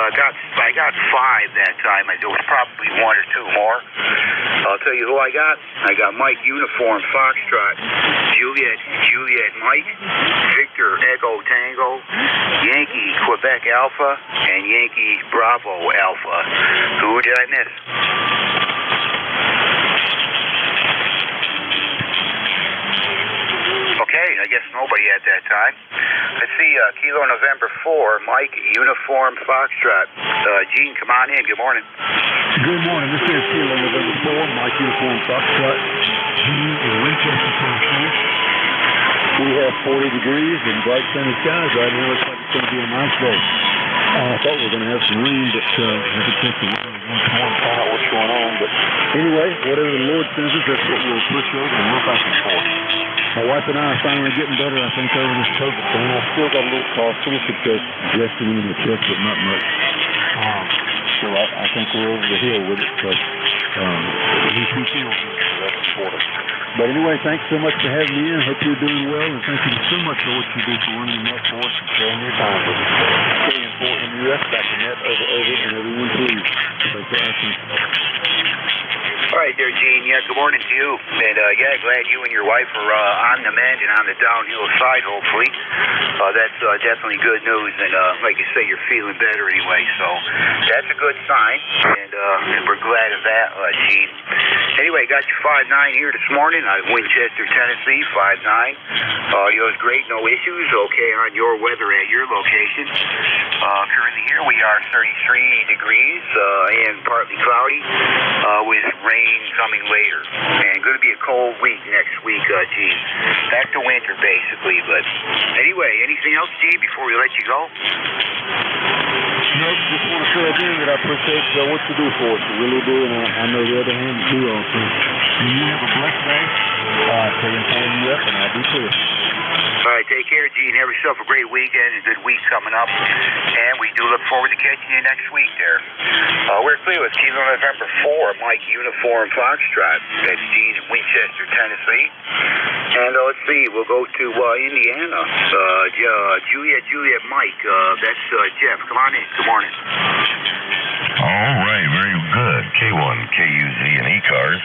I got 5 that time. There was probably 1 or 2 more. I'll tell you who I got. I got Mike Uniform Foxtrot, Juliet Mike, Victor Echo Tango, Yankee Quebec Alpha, and Yankee Bravo Alpha. Who did I miss? Okay, I guess nobody at that time. Let's see, Kilo November 4, Mike Uniform Foxtrot. Gene, come on in. Good morning. Good morning. This is Kilo November 4, Mike Uniform Foxtrot. Gene in Winchester, Tennessee. We have 40 degrees and bright sunny skies right now. Looks like it's going to be a nice day. I thought we were going to have some rain, but I haven't checked the weather once more and find out what's going on. But anyway, whatever the Lord sends us, that's what we'll push over and look back and forth. My wife and I are finally getting better, I think, over this COVID thing. I've still got a little cough, a little congestion in the chest, but not much. So I think we're over the hill with it, but at least we feel good. That's important. But anyway, thanks so much for having me in. Hope you're doing well, and thank you so much for what you do for running that for us and sharing your time with us. NJ2US, back in that, over, and everyone please. Thanks for asking. All right there, Gene. Yeah, good morning to you. And, yeah, glad you and your wife are on the mend and on the downhill side, hopefully. That's definitely good news. And, like you say, you're feeling better anyway. So that's a good sign. And we're glad of that, Gene. Anyway, got you 5'9" here this morning out of Winchester, Tennessee, 5'9". Audio is great, no issues. Okay on your weather at your location. Currently here we are 33 degrees and partly cloudy with rain coming later. And going to be a cold week next week, Gene. Back to winter, basically. But anyway, anything else, Gene, before we let you go? No, just want to say again that I appreciate what you do for us. I really do, and I know the other hand too also. And you have a blessed day. KN4UF, and I'll be clear. All right, take care, Gene. Have yourself a great weekend, a good week coming up. And we do look forward to catching you next week there. We're clear with Kilo November 4, Mike Uniform Foxtrot. That's Gene in Winchester, Tennessee. And let's see, we'll go to Indiana. Juliet Mike. That's Jeff. Come on in. Good morning. All right, very good. K1, KUZ, and ECARS.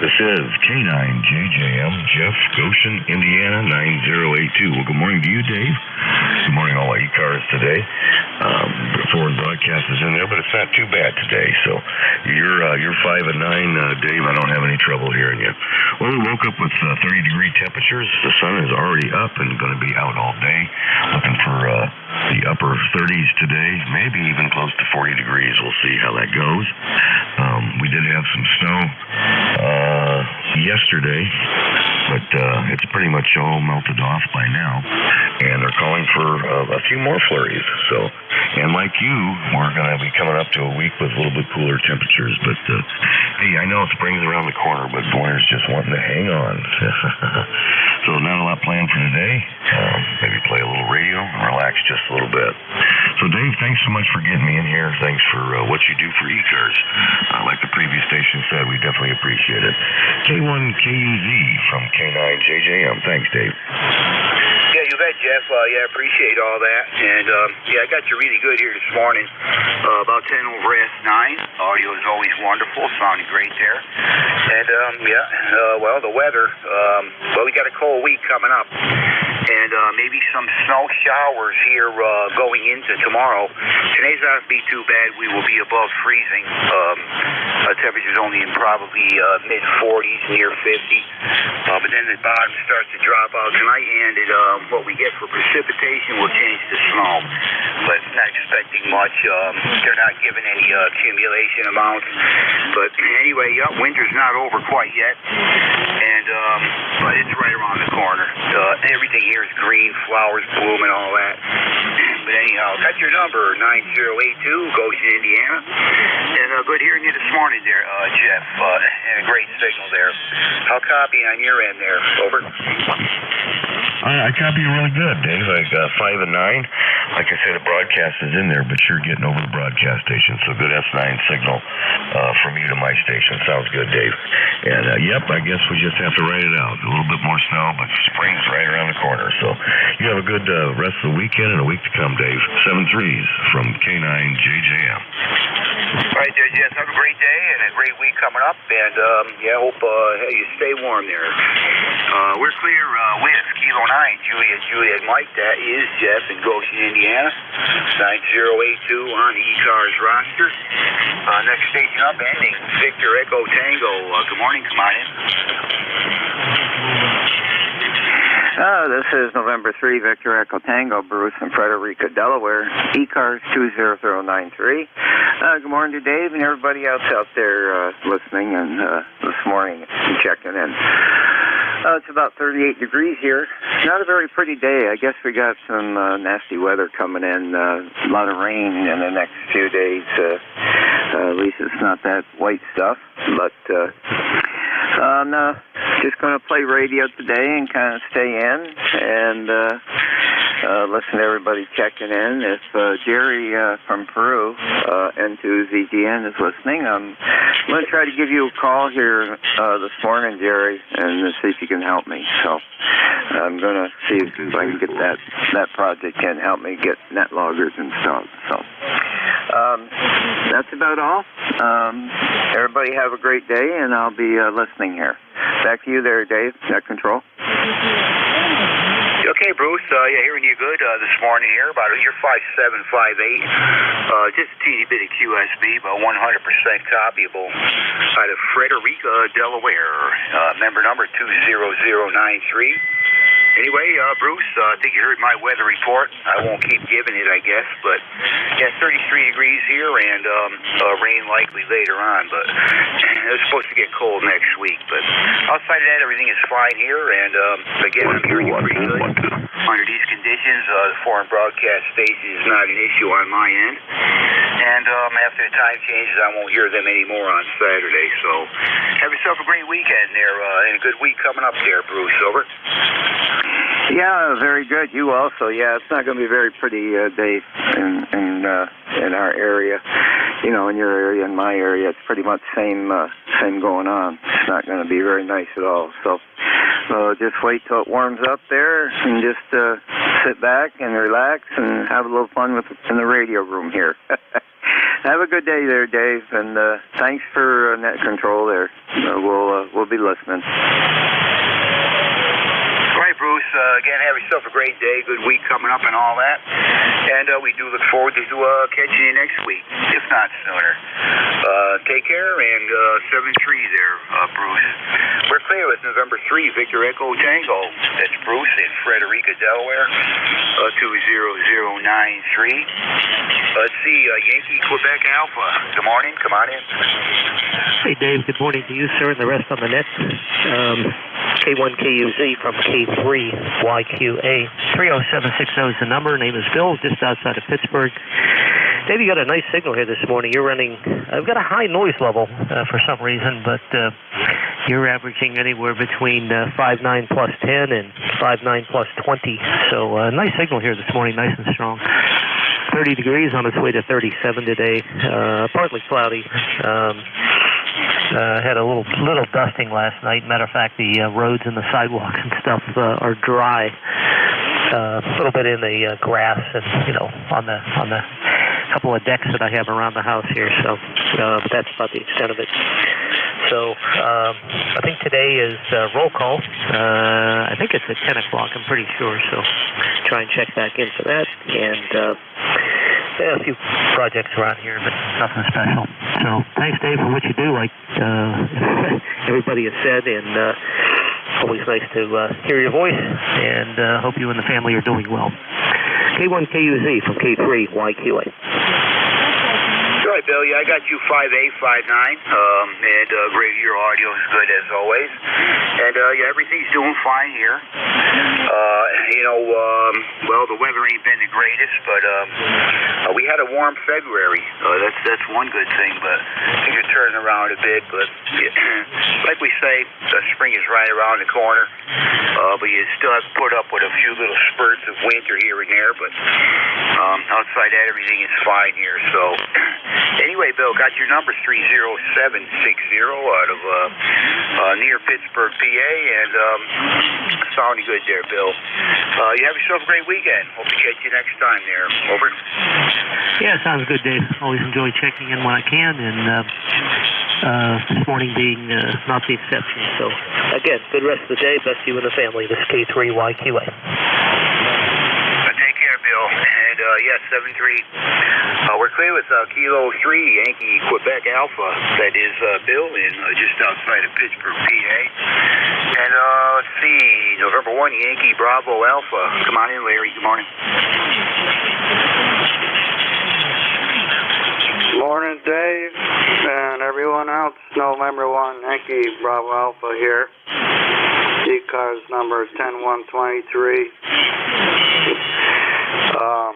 This is K9JJM, Jeff, Goshen, Indiana, 9082. Well, good morning to you, Dave. Good morning, all our ECARS today. Foreign broadcast is in there, but it's not too bad today. So you're 5 and 9, Dave. I don't have any trouble hearing you. Well, we woke up with 30-degree temperatures. The sun is already up and going to be out all day. Looking for the upper 30s today, maybe even close to 40 degrees. We'll see how that goes. We did have some snow yesterday, but it's pretty much all melted off by now, and they're calling for a few more flurries. So, and like you, we're going to be coming up to a week with a little bit cooler temperatures, but hey, I know spring's around the corner, but winter's just wanting to hang on. So not a lot planned for today. Maybe play a little radio and relax just a little bit. So Dave, thanks so much for getting me in here. Thanks for what you do for ECARS. Like the previous station said, we definitely appreciate it. K1KUZ from K9JJM. Thanks, Dave. Yeah, you bet, Jeff. Yeah, appreciate all that. And, yeah, I got you really good here this morning. About 10 over S9. Audio is always wonderful. Sounding great there. And, yeah, well, the weather, well, we got a cold week coming up. And maybe some snow showers here going into tomorrow. Today's not going to be too bad. We will be above freezing. Temperatures only in probably mid-40s, near 50. But then the bottom starts to drop out tonight, and what we get for precipitation will change to snow. But not expecting much. They're not giving any accumulation amounts. But anyway, yeah, winter's not over quite yet. And but it's right around the corner. Everything here is green, flowers bloom and all that. But anyhow, got your number, 9082, Goshen, Indiana. And good hearing you this morning there, Jeff. And a great signal there. I'll copy on your end there. Over. I copy you really good, Dave. I got 5 and 9. Like I said, the broadcast is in there, but you're getting over the broadcast station, so good S9 signal from you to my station. Sounds good, Dave. And, yep, I guess we just have to write it out. A little bit more snow, but spring's right around the corner. So you have a good rest of the weekend and a week to come, Dave. 7 3s from K9JJM. All right, there, Jess. Have a great day and a great week coming up. And, hope you stay warm there. We're clear with Kilo 9, Juliet Mike. That is Jeff in Goshen, Indiana. 9082 on ECARS roster. Next station up, ending Victor Echo Tango. Good morning. Come on in. This is November 3, Victor Echo Tango, Bruce in Frederica, Delaware, ECARS 20093. Good morning to Dave and everybody else out there listening and this morning checking in. It's about 38 degrees here. Not a very pretty day. I guess we got some nasty weather coming in, a lot of rain in the next few days. At least it's not that white stuff, but I'm just going to play radio today and kind of stay in and listen to everybody checking in. If Jerry from Peru, N2ZGN, is listening, I'm going to try to give you a call here this morning, Jerry, and see if you can help me. So I'm going to see if I can get that project in, help me get net loggers installed. So that's about all. Everybody have a great day, and I'll be listening here. Back to you there, Dave. Net control. Okay, Bruce. Hearing you good this morning here. About you're 5758. Just a teeny bit of QSB, but 100% copyable. Out of Frederica, Delaware. Member number 20093. Anyway, Bruce, I think you heard my weather report. I won't keep giving it, I guess, but 33 degrees here and rain likely later on, but it's supposed to get cold next week. But outside of that, everything is fine here, and again, I'm hearing you pretty good. Under these conditions, the foreign broadcast station is not an issue on my end, and after the time changes, I won't hear them anymore on Saturday. So have yourself a great weekend there, and a good week coming up there, Bruce. Over. Yeah, very good. You also. Yeah, it's not going to be a very pretty day in our area. You know, in your area, in my area, it's pretty much same going on. It's not going to be very nice at all. So just wait till it warms up there and just sit back and relax and have a little fun in the radio room here. Have a good day there, Dave, and thanks for net control there. We'll be listening. All right, Bruce. Again, have yourself a great day, good week coming up and all that. And we do look forward to catching you next week, if not sooner. Take care, and 7-3 there, Bruce. We're clear with November 3, Victor Echo Tango. That's Bruce in Frederica, Delaware, 20093. Let's see, Yankee Quebec Alpha. Good morning. Come on in. Hey, Dave. Good morning to you, sir, and the rest on the net. K1KUZ from K3YQA. 30760 is the number. Name is Bill, just outside of Pittsburgh. Dave, you got a nice signal here this morning. You're running, I've got a high noise level for some reason, but you're averaging anywhere between 5.9 plus 10 and 5.9 plus 20. So nice signal here this morning, nice and strong. 30 degrees on its way to 37 today. Partly cloudy. Had a little dusting last night. Matter of fact, the roads and the sidewalks and stuff are dry. A little bit in the grass and on the couple of decks that I have around the house here. So, but that's about the extent of it. So I think today is roll call. I think it's at 10 o'clock. I'm pretty sure. So try and check back in for that. And a few projects around here, but nothing special. So thanks, Dave, for what you do, like everybody has said, and always nice to hear your voice, and hope you and the family are doing well. K1KUZ from K3YQA. All right, Bill. yeah, I got you 5859, and great, your audio is good as always, and yeah, everything's doing fine here. Well, the weather ain't been the greatest, but we had a warm February. That's one good thing, but things are turning around a bit. But like we say, spring is right around the corner. But you still have to put up with a few little spurts of winter here and there. But outside that, everything is fine here. So anyway, Bill, got your number 30760 out of near Pittsburgh, PA, and sounding good there, Bill. You have yourself a great weekend. Hope to catch you next time there. Over. Yeah, sounds good, Dave. Always enjoy checking in when I can, and this morning being not the exception. So, again, good rest of the day. Best to you and the family. This is K3YQA. Take care, Bill. And, yes, 73. We're clear with Kilo 3, Yankee Quebec Alpha. That is Bill in just outside of Pittsburgh, PA. And, let's see, November 1, Yankee Bravo Alpha. Come on in, Larry. Good morning. Morning, Dave, and everyone else. November 1, Yankee Bravo Alpha here. ECARS number 10123.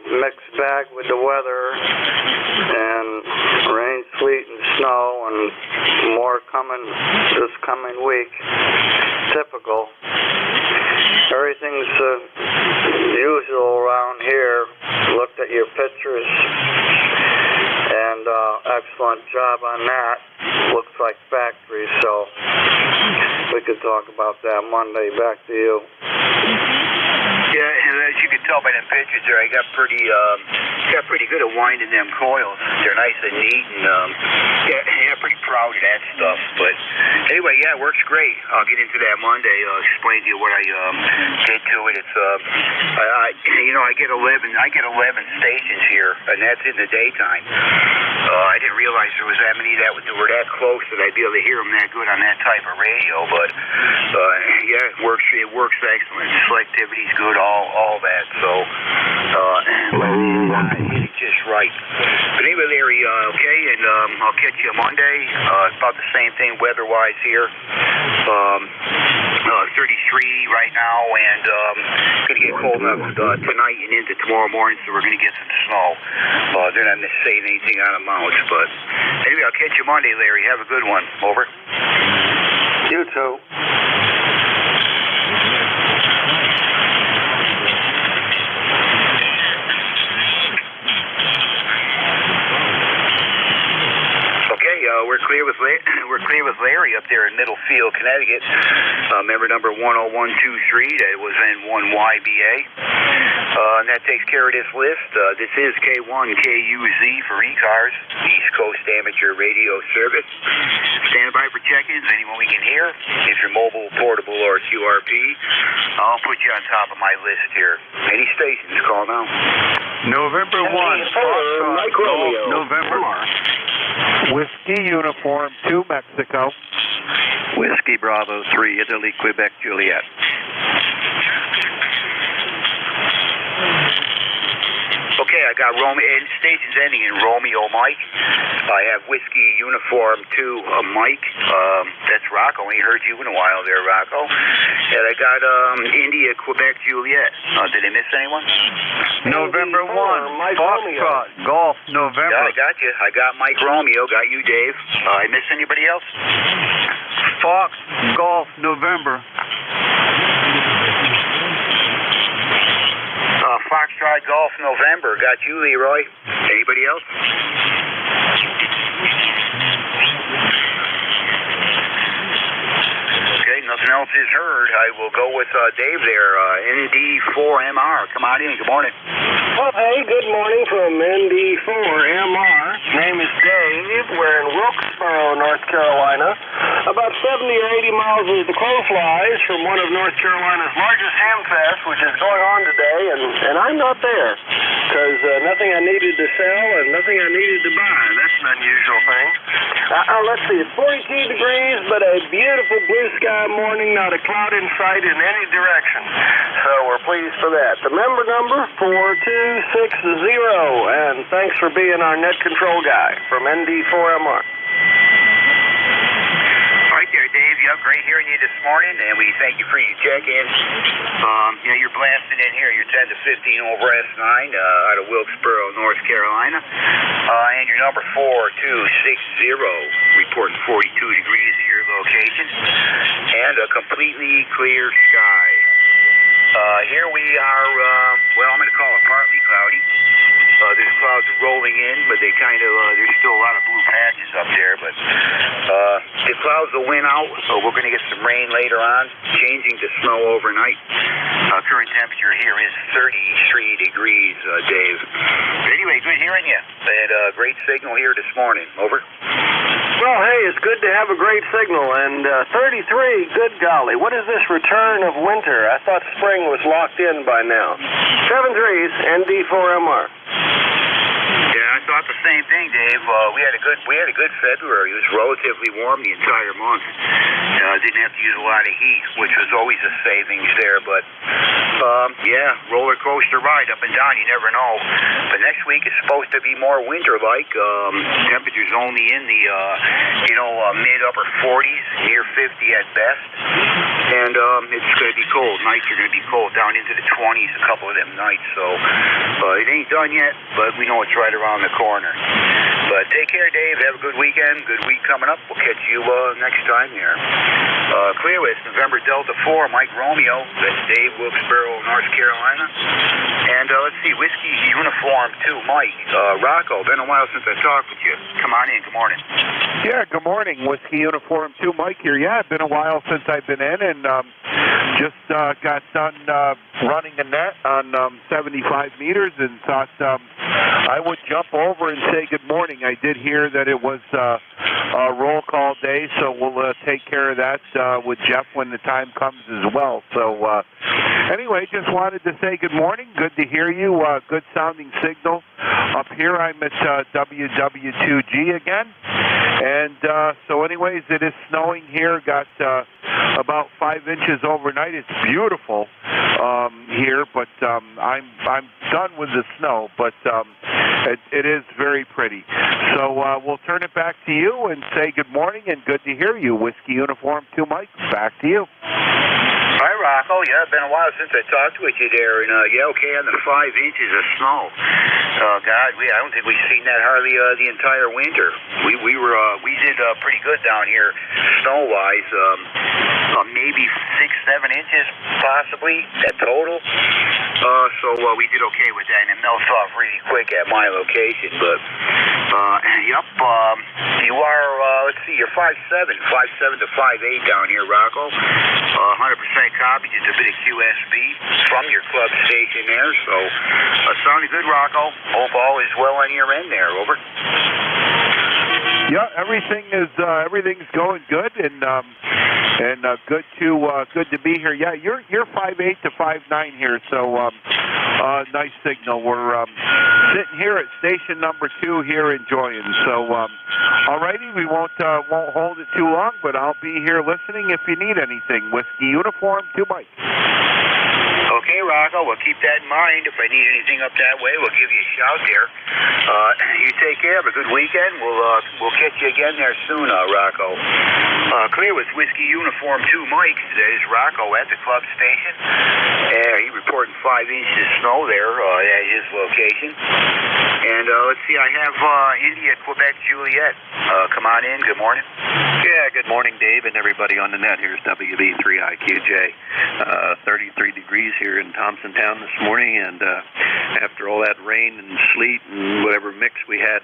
Mixed bag with the weather, and rain, sleet, and snow, and more coming this coming week. Typical. Everything's usual around here. Looked at your pictures, and excellent job on that. Looks like factory, so we could talk about that Monday. Back to you. Yeah, as you can tell by them pictures there, I got pretty good at winding them coils. They're nice and neat, and yeah, pretty proud of that stuff. But anyway, yeah, it works great. I'll get into that Monday. Explain to you what I did to it. It's I get 11 stations here, and that's in the daytime. I didn't realize there was that many that were that close that I'd be able to hear them that good on that type of radio. But yeah, it works. It works excellent. Selectivity's good. All that. So hit it just right. But anyway, Larry, okay, and I'll catch you Monday. It's about the same thing weather-wise here. 33 right now, and it's going to get cold enough tonight and into tomorrow morning, so we're going to get some snow. They're not saying anything on amounts, but anyway, I'll catch you Monday, Larry. Have a good one. Over. You too. We're clear with Larry up there in Middlefield, Connecticut. Member number 10123. That was N1YBA. And that takes care of this list. This is K1KUZ for ECARS, East Coast Amateur Radio Service. Stand by for check-ins. Anyone we can hear. If you're mobile, portable, or QRP, I'll put you on top of my list here. Any stations, call now. November 1, Mike Romeo. November. Whiskey Uniform 2, Mexico. Whiskey Bravo 3, Italy, Quebec, Juliet. Okay, I got stations ending in Romeo Mike. I have Whiskey Uniform 2 Mike. That's Rocco. I ain't heard you in a while there, Rocco. And I got India, Quebec, Juliet. Did I miss anyone? November 1, Foxtrot, Golf, November. Yeah, I got you. I got Mike Romeo. Got you, Dave. I miss anybody else? Fox, Golf, November. Foxtrot Golf November. Got you, Leroy. Anybody else? Okay, nothing else is heard. I will go with Dave there. ND4MR. Come on in. Good morning. Well, hey, good morning from ND4MR. Name is Dave. We're in Wilkesboro, North Carolina. About 70 or 80 miles as the crow flies from one of North Carolina's largest hamfests, which is going on today, and I'm not there because nothing I needed to sell and nothing I needed to buy. That's an unusual thing. Let's see, it's 42 degrees, but a beautiful blue sky morning, not a cloud in sight in any direction. So we're pleased for that. The member number, 4260, and thanks for being our net control guy from ND4MR. Right there, Dave. Yep, great hearing you this morning, and we thank you for your check-in. You're blasting in here. You're 10 to 15 over S9 out of Wilkesboro, North Carolina. And your number 4260, reporting 42 degrees at your location, and a completely clear sky. Here we are, I'm going to call it partly cloudy. There's clouds rolling in, but they kind of, there's still a lot of blue patches up there, but the clouds will win out, so we're going to get some rain later on, changing to snow overnight. Current temperature here is 33 degrees, Dave. But anyway, good hearing you, and great signal here this morning. Over. Well, hey, it's good to have a great signal, and 33, good golly, what is this return of winter? I thought spring was locked in by now. 7-3s, ND4MR. Yeah, I thought the same thing, Dave. We had a good February. It was relatively warm the entire month. Didn't have to use a lot of heat, which was always a savings there. But roller coaster ride up and down. You never know. But next week is supposed to be more winter-like. Temperatures only in the mid upper 40s, near 50 at best. And it's going to be cold. Nights are going to be cold, down into the 20s. A couple of them nights. So it ain't done yet, but we know it's right around the corner. But take care, Dave. Have a good weekend. Good week coming up. We'll catch you next time here. Clear with November Delta 4, Mike Romeo. That's Dave, Wilkesboro, North Carolina. And let's see, Whiskey Uniform 2, Mike. Rocco, been a while since I talked with you. Come on in. Good morning. Yeah, good morning. Whiskey Uniform 2, Mike here. Yeah, it's been a while since I've been in, and just got done running a net on 75 meters and thought I would jump over and say good morning. I did hear that it was a roll call day, so we'll take care of that with Jeff when the time comes as well. So anyway, just wanted to say good morning. Good to hear you. Good sounding signal. Up here I'm at WW2G again. And so anyways, it is snowing here. Got about 5 inches overnight. It's beautiful here, but I'm done with the snow, but it is very pretty. So we'll turn it back to you and say good morning and good to hear you. Whiskey Uniform 2, Mike, back to you. Hi, Rocco. Yeah, it's been a while since I talked with you there, and okay on the 5 inches of snow. God, I don't think we've seen that hardly the entire winter. We did pretty good down here, snow-wise. Maybe 6-7 inches, possibly at total. So we did okay with that, and it melts off really quick at my location. But you are. Let's see, you're 5'7" to 5'8" down here, Rocco. 100% copy, just a bit of QSB from your club station there. So, sounded good, Rocco. Hope all is well on your end there. Over. Yeah, everything's going good, and good to be here. Yeah, you're 5'8" to 5'9" here, so nice signal. We're sitting here at station number 2 here enjoying. So, alrighty, we won't hold it too long, but I'll be here listening if you need anything. Whiskey Uniform 2, Mike. Okay, Rocco, we'll keep that in mind. If I need anything up that way, we'll give you a shout there. You take care. Have a good weekend. We'll catch you again there soon, Rocco. Clear with Whiskey Uniform 2, Mike. That is Rocco at the club station. He reporting 5 inches of snow there at his location. And let's see, I have India, Quebec, Juliet. Come on in. Good morning. Yeah, good morning, Dave, and everybody on the net. Here's WB3IQJ. 33 degrees here in Thompsontown this morning, and after all that rain and sleet and whatever mix we had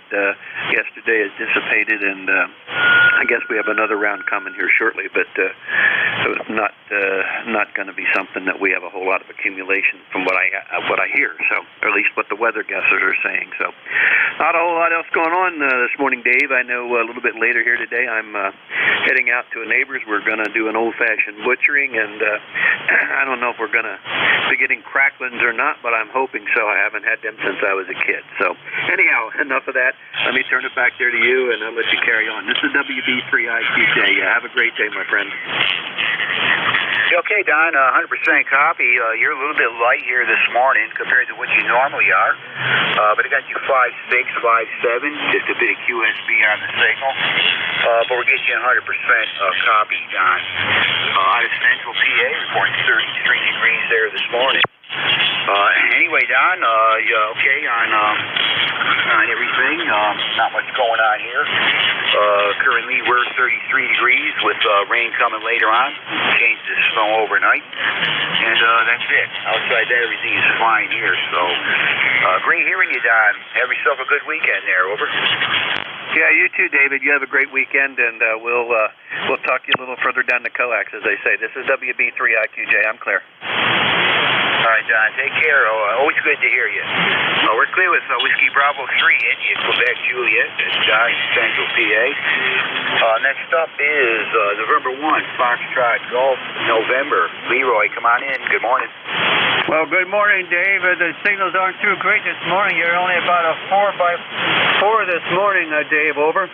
yesterday has dissipated, and I guess we have another round coming here shortly, but not not going to be something that we have a whole lot of accumulation from what I hear. So, or at least what the weather guessers are saying. So, not a whole lot else going on this morning, Dave. I know a little bit later here today, I'm heading out to a neighbor's. We're going to do an old-fashioned butchering, and I don't know if we're going to be getting cracklins or not, but I'm hoping so. I haven't had them since I was a kid. So, anyhow, enough of that. Let me turn it back there to you, and I'll let you carry on. This is WB3IQJ. Have a great day, my friend. Okay, Don, 100% copy. You're a little bit light here this morning compared to what you normally are, but I got you 5.6, 5.7, just a bit of QSB on the signal, but we're getting you 100% copy, Don. Out of Central PA, reporting 33 degrees there this morning. Anyway, Don, okay on everything. Not much going on here. Currently, we're 33 degrees with rain coming later on. Change the snow overnight, and that's it. Outside that, everything is fine here. So, great hearing you, Don. Have yourself a good weekend there. Over. Yeah, you too, David. You have a great weekend, and we'll talk to you a little further down the coax, as they say. This is WB3IQJ. I'm clear. All right, Don. Take care. Always good to hear you. We're clear with Whiskey Bravo 3 in Quebec, Juliet, at Central PA. Next up is November 1, Foxtrot Golf, November. Leroy, come on in. Good morning. Well, good morning, Dave. The signals aren't too great this morning. You're only about a 4x4 this morning, Dave. Over.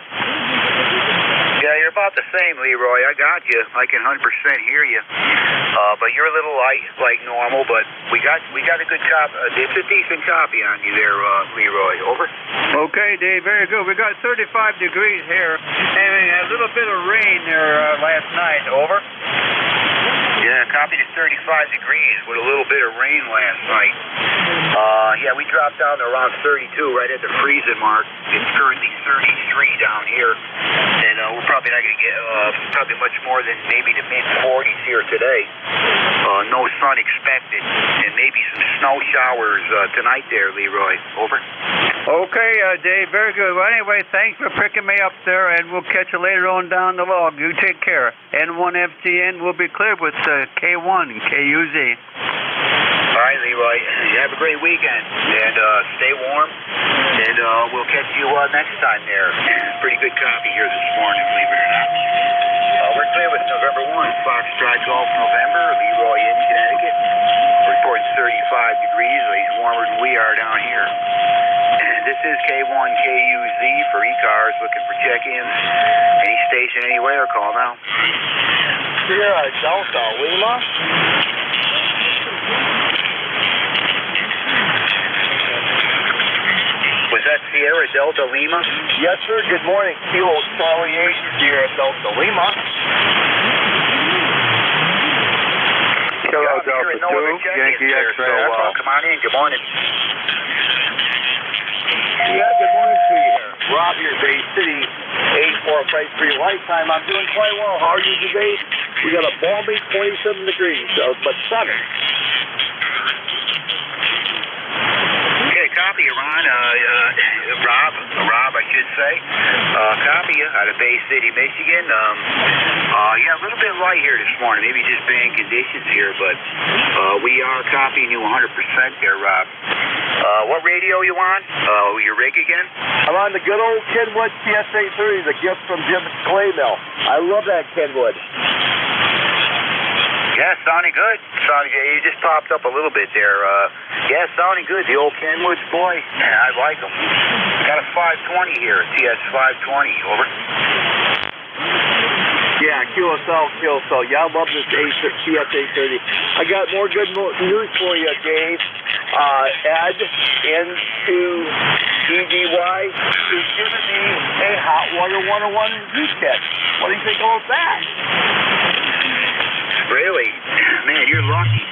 Yeah, you're about the same, Leroy. I got you. I can 100% hear you. But you're a little light, like normal. But we got a good copy. It's a decent copy on you there, Leroy. Over. Okay, Dave. Very good. We got 35 degrees here, and a little bit of rain there last night. Over. Yeah, copied at 35 degrees with a little bit of rain last night. Yeah, we dropped down to around 32, right at the freezing mark. It's currently 33 down here, and we're probably not going to get probably much more than maybe the mid-40s here today. No sun expected, and maybe some snow showers tonight there, Leroy. Over. Okay, Dave. Very good. Well, anyway, thanks for picking me up there, and we'll catch you later on down the log. You take care. N1FTN will be clear with K1 and KUZ. All right, Leroy. You have a great weekend, and stay warm, and we'll catch you next time there. Pretty good copy here this morning, believe it or not. We're clear with November 1, Foxtrot Golf, November, Leroy in Connecticut. Reporting 35 degrees, at least warmer than we are down here. This is K1KUZ for ECARS, looking for check-ins. Any station, anywhere, call now. Sierra Delta Lima. Was that Sierra Delta Lima? Yes, sir. Good morning. Kilo Charlie 8, Sierra Delta Lima. Kilo Delta 2, Yankee X-ray. So come on in. Good morning. Yeah, good morning to you here. Rob here, Bay City, 8453 Lifetime. I'm doing quite well. How are you today? We got a balmy 27 degrees, but sunny. Okay, copy you, Ron. Rob, I should say. Copy you out of Bay City, Michigan. Yeah, a little bit light here this morning. Maybe just bad conditions here, but we are copying you 100% there, Rob. What radio you on? Your rig again? I'm on the good old Kenwood TS-830, the gift from Jim Clay Mill. I love that Kenwood. Yeah, sounding good. You just popped up a little bit there. Yeah, sounding good. The old Kenwoods, boy. Yeah, I like them. Got a 520 here, a TS-520. Over. Yeah, QSL. Yeah, I love this TS-830. I got more good news for you, Dave. Ed, N2EDY, is giving me a Hot Water 101 use kit. What do you think about that? Really? Man, you're lucky.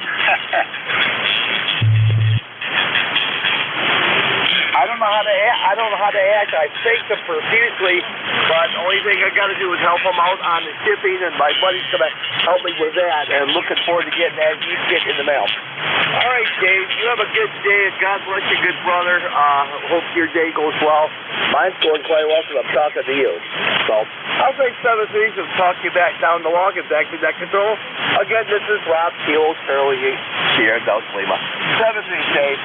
I don't know I don't know how to act. I thank them profusely, but the only thing I got to do is help them out on the shipping, and my buddy's going to help me with that. And looking forward to getting that kit in the mail. All right, Dave. You have a good day. God bless you, good brother. Hope your day goes well. Mine's going quite well because I'm talking to you. So I'll take 7 things and talk you back down the log and back to net control. Again, this is Rob Kilo, Charlie here in Delta Lima. 7 things, Dave.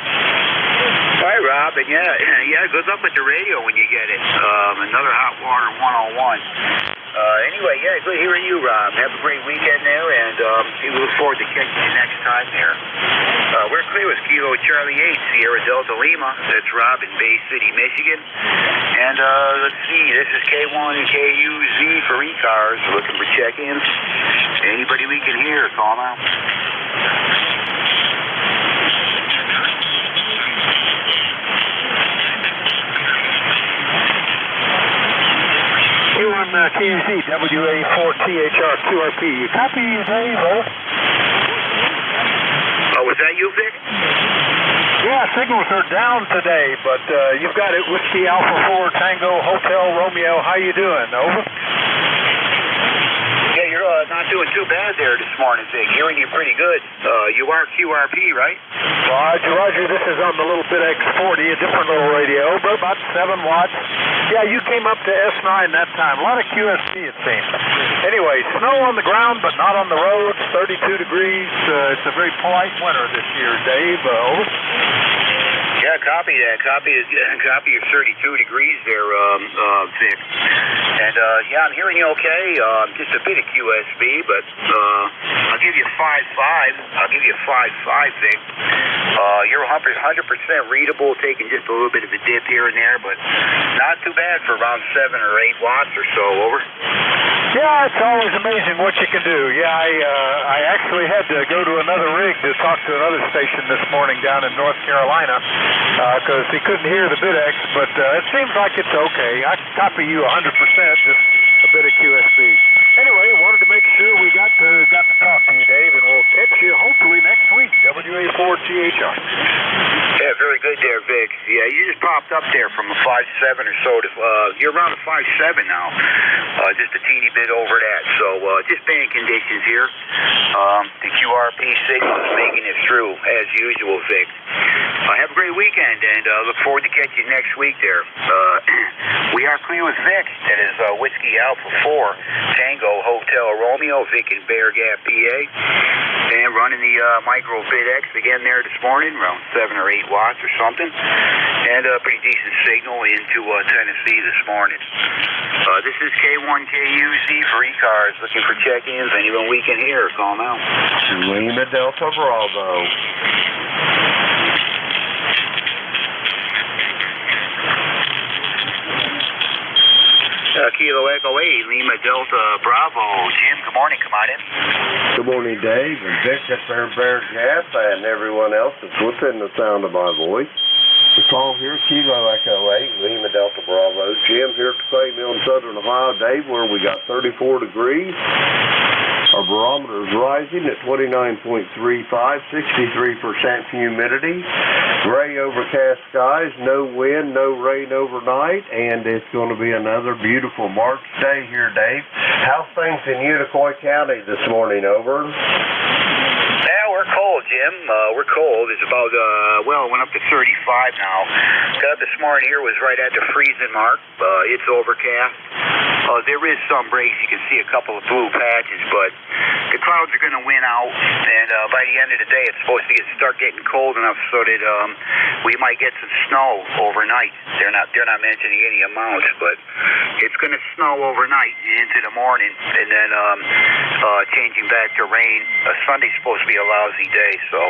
All right, Rob, and yeah, good luck with the radio when you get it. Another Hot Water 101. Anyway, yeah, good hearing you, Rob. Have a great weekend there, and we look forward to catching you next time there. We're clear with Kilo Charlie 8, Sierra Delta Lima. That's Rob in Bay City, Michigan. And let's see, this is K1KUZ for ECARS. Looking for check-ins. Anybody we can hear, call now. KUZ, WA4THR, QRP. Copy, Dave, over. Oh, was that you, Vic? Yeah, signals are down today, but you've got it. Whiskey Alpha 4 Tango Hotel Romeo. How you doing? Over. Yeah, you're not doing too bad there this morning, Vic. Hearing you pretty good. You are QRP, right? Roger. This is on the little BitX 40, a different little radio, but about 7 watts. Yeah, you came up to S9 that time. A lot of QSP, it seems. Anyway, snow on the ground, but not on the roads. 32 degrees. It's a very polite winter this year, Dave. Over. Yeah, copy that. Copy your 32 degrees there, Vic. And yeah, I'm hearing you okay. Just a bit of QSB, but I'll give you 5.5. I'll give you 5.5, Vic. You're 100% readable, taking just a little bit of a dip here and there, but not too bad for around 7 or 8 watts or so. Over. Yeah, it's always amazing what you can do. Yeah, I actually had to go to another rig to talk to another station this morning down in North Carolina because he couldn't hear the BitX, but it seems like it's okay. I can copy you 100%, just a bit of QSB. Anyway, wanted to make sure we got to talk to you, Dave, and we'll catch you hopefully next week, WA4THR. Yeah, very good there, Vic. Yeah, you just popped up there from a 5.7 or so to, you're around a 5.7 now. Just a teeny bit over that. So, just band conditions here. The QRP signal is making it through, as usual, Vic. Have a great weekend, and look forward to catching you next week there. We are clear with Vic. That is Whiskey Alpha 4, Tango Hotel Romeo, Vic in Bear Gap, PA. And running the Micro BitX again there this morning, around 7 or 8 watts or something. And a pretty decent signal into Tennessee this morning. This is K1KUZ for ECARS, looking for check-ins. Anyone we can hear, call now. Lima Delta Bravo. Kilo Echo 8, Lima Delta Bravo. Jim, good morning. Come on in. Good morning, Dave, and Vic at Bear Gap, and everyone else that's within the sound of my voice. The call here, Kilo Echo 8, Lima Delta Bravo. Jim here at the Clay Mill in Southern Ohio, Dave, where we got 34 degrees. Our barometer is rising at 29.35, 63% humidity, gray overcast skies, no wind, no rain overnight, and it's going to be another beautiful March day here, Dave. How's things in Unicoi County this morning? Over. Yeah, we're cold, Jim. We're cold. It's about, well, it went up to 35 now. Got up this morning here, was right at the freezing mark. It's overcast. There is some breaks. You can see a couple of blue patches, but the clouds are going to win out, and by the end of the day, it's supposed to start getting cold enough so that we might get some snow overnight. They're not mentioning any amounts, but it's going to snow overnight into the morning, and then changing back to rain. Sunday's supposed to be a lousy day, so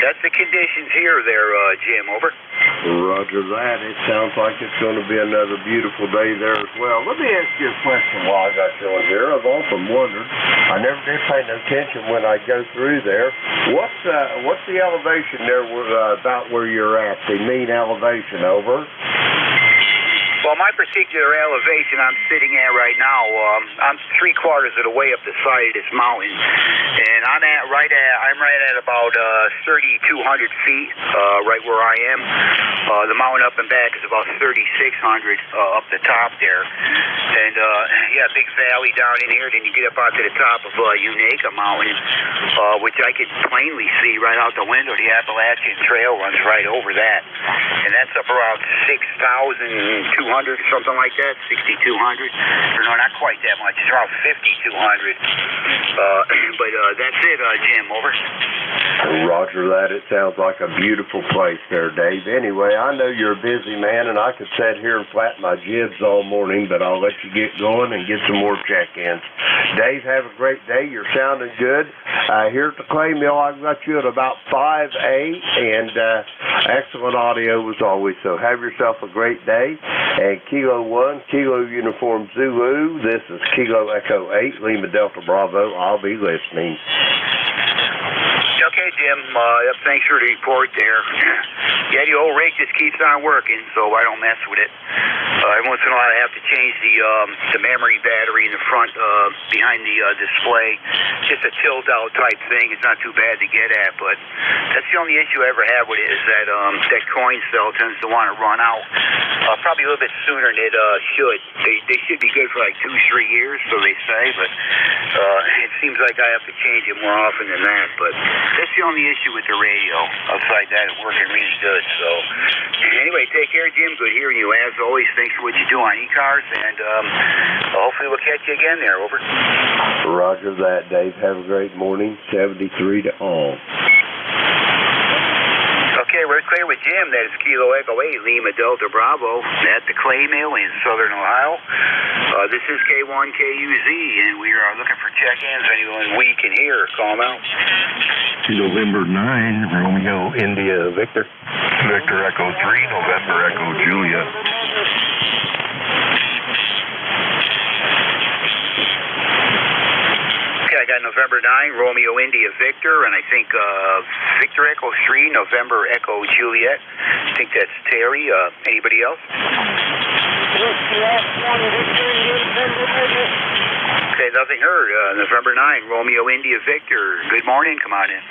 that's the conditions here there, Jim. Over. Roger that. It sounds like it's going to be another beautiful day there as well. Let me ask you a question while I got you on here. I've often wondered, I never did pay no attention when I go through there. What's the elevation there about where you're at, the mean elevation? Over. Well, my particular elevation I'm sitting at right now, I'm 3/4 of the way up the side of this mountain, and I'm at I'm right at about 3,200 feet, right where I am. The mountain up and back is about 3,600 up the top there, and big valley down in here. Then you get up onto the top of Unaka Mountain, which I could plainly see right out the window. The Appalachian Trail runs right over that, and that's up around 6,200, something like that, 6,200. No, not quite that much. It's around 5,200. But that's it, Jim. Over. Roger that. It sounds like a beautiful place there, Dave. Anyway, I know you're a busy man, and I could sit here and flat my jibs all morning, but I'll let you get going and get some more check-ins. Dave, have a great day. You're sounding good. Here at the clay mill, I've got you at about 5'8", and excellent audio as always. So have yourself a great day. And Kilo 1, Kilo Uniform Zulu. This is Kilo Echo 8, Lima Delta Bravo. I'll be listening. Okay, Jim. Thanks for the report there. Yeah, the old rig just keeps on working, so I don't mess with it. Every once in a while, I have to change the memory battery in the front behind the display. Just a tilt-out type thing. It's not too bad to get at, but that's the only issue I ever have with it is that that coin cell tends to want to run out probably a little bit sooner than it should. They should be good for like 2-3 years, so they say, but it seems like I have to change it more often than that. But that's the only issue with the radio. Outside that, it's working really good. So anyway, take care, Jim. Good hearing you as always. Thanks for what you do on ECARS, and hopefully we'll catch you again there. Over. Roger that, Dave. Have a great morning. 73 to all. Okay, we're clear with Jim. That is Kilo Echo 8, Lima Delta Bravo at the Clay Mill in Southern Ohio. This is K1KUZ, and we are looking for check-ins. Anyone we can hear, call them out. November 9, Romeo India Victor. Victor Echo 3, November Echo Julia. Okay, I got November 9, Romeo India Victor, and I think Victor Echo 3, November Echo Juliet. I think that's Terry. Anybody else? Okay, nothing heard. November 9, Romeo India Victor. Good morning. Come on in.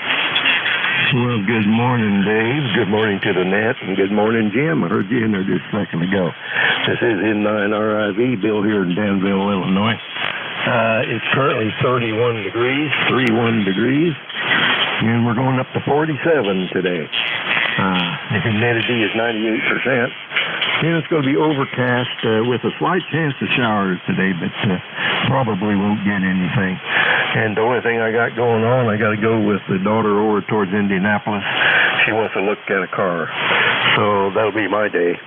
Well, good morning, Dave. Good morning to the net, and good morning, Jim. I heard you in there just a second ago. This is N9RIV, Bill here in Danville, Illinois. It's currently 31 degrees, and we're going up to 47 today. The humidity is 98%. And it's going to be overcast with a slight chance of showers today, but probably won't get anything. And the only thing I got going on, I got to go with the daughter over towards Indianapolis. She wants to look at a car. So that'll be my day.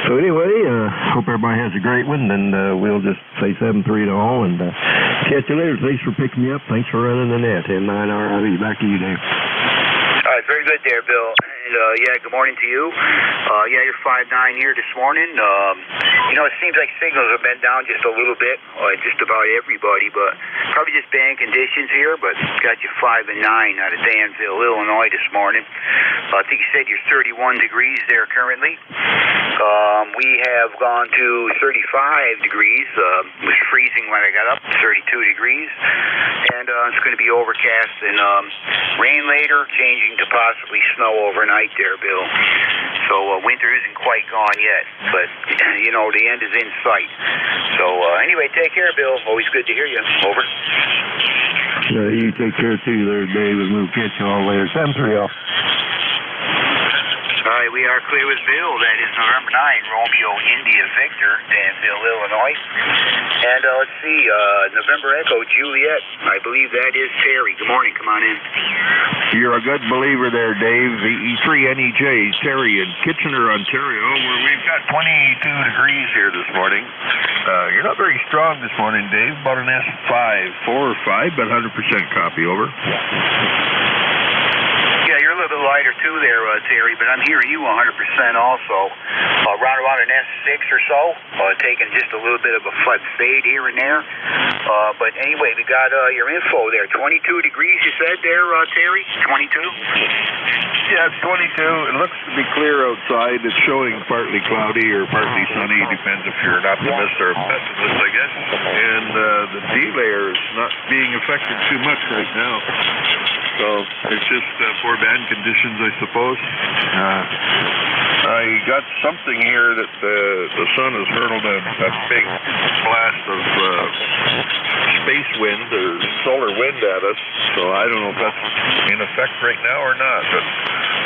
So anyway, hope everybody has a great one, and we'll just say 7-3 to all, and catch you later. Thanks for picking me up. Thanks for running the net. N9RIV. Back to you, Dave. All right, very good there, Bill. And, good morning to you. You're 5'9" here this morning. It seems like signals have been down just a little bit, just about everybody, but probably just bad conditions here, but got you 5 and 9 out of Danville, Illinois this morning. I think you said you're 31 degrees there currently. We have gone to 35 degrees. It was freezing when I got up, 32 degrees. And it's going to be overcast and rain later, changing to possibly snow overnight there, Bill. So winter isn't quite gone yet, but, the end is in sight. So anyway, take care, Bill. Always good to hear you. Over. You take care, too, there, Dave, and we'll catch you all later. 7-3 off. All right, we are clear with Bill. That is November 9, Romeo India Victor, Danville, Illinois. And let's see, November Echo Juliet. I believe that is Terry. Good morning. Come on in. You're a good believer there, Dave. E3NEJ, Terry in Kitchener, Ontario, where we've got 22 degrees here this morning. You're not very strong this morning, Dave. About an S5, 4 or 5, but 100% copy. Over. Yeah, you're a little bit lighter too there, Terry, but I'm hearing you 100% also. Around about an S6 or so, taking just a little bit of a fade here and there. But anyway, we got your info there. 22 degrees, you said there, Terry? 22? Yeah, it's 22. It looks to be clear outside. It's showing partly cloudy or partly sunny. Depends if you're an optimist or a pessimist, I guess. And the D layer is not being affected too much right now. so it's just poor bad conditions, I suppose. I got something here that the sun has hurled a big blast of space wind or solar wind at us, so I don't know if that's in effect right now or not, but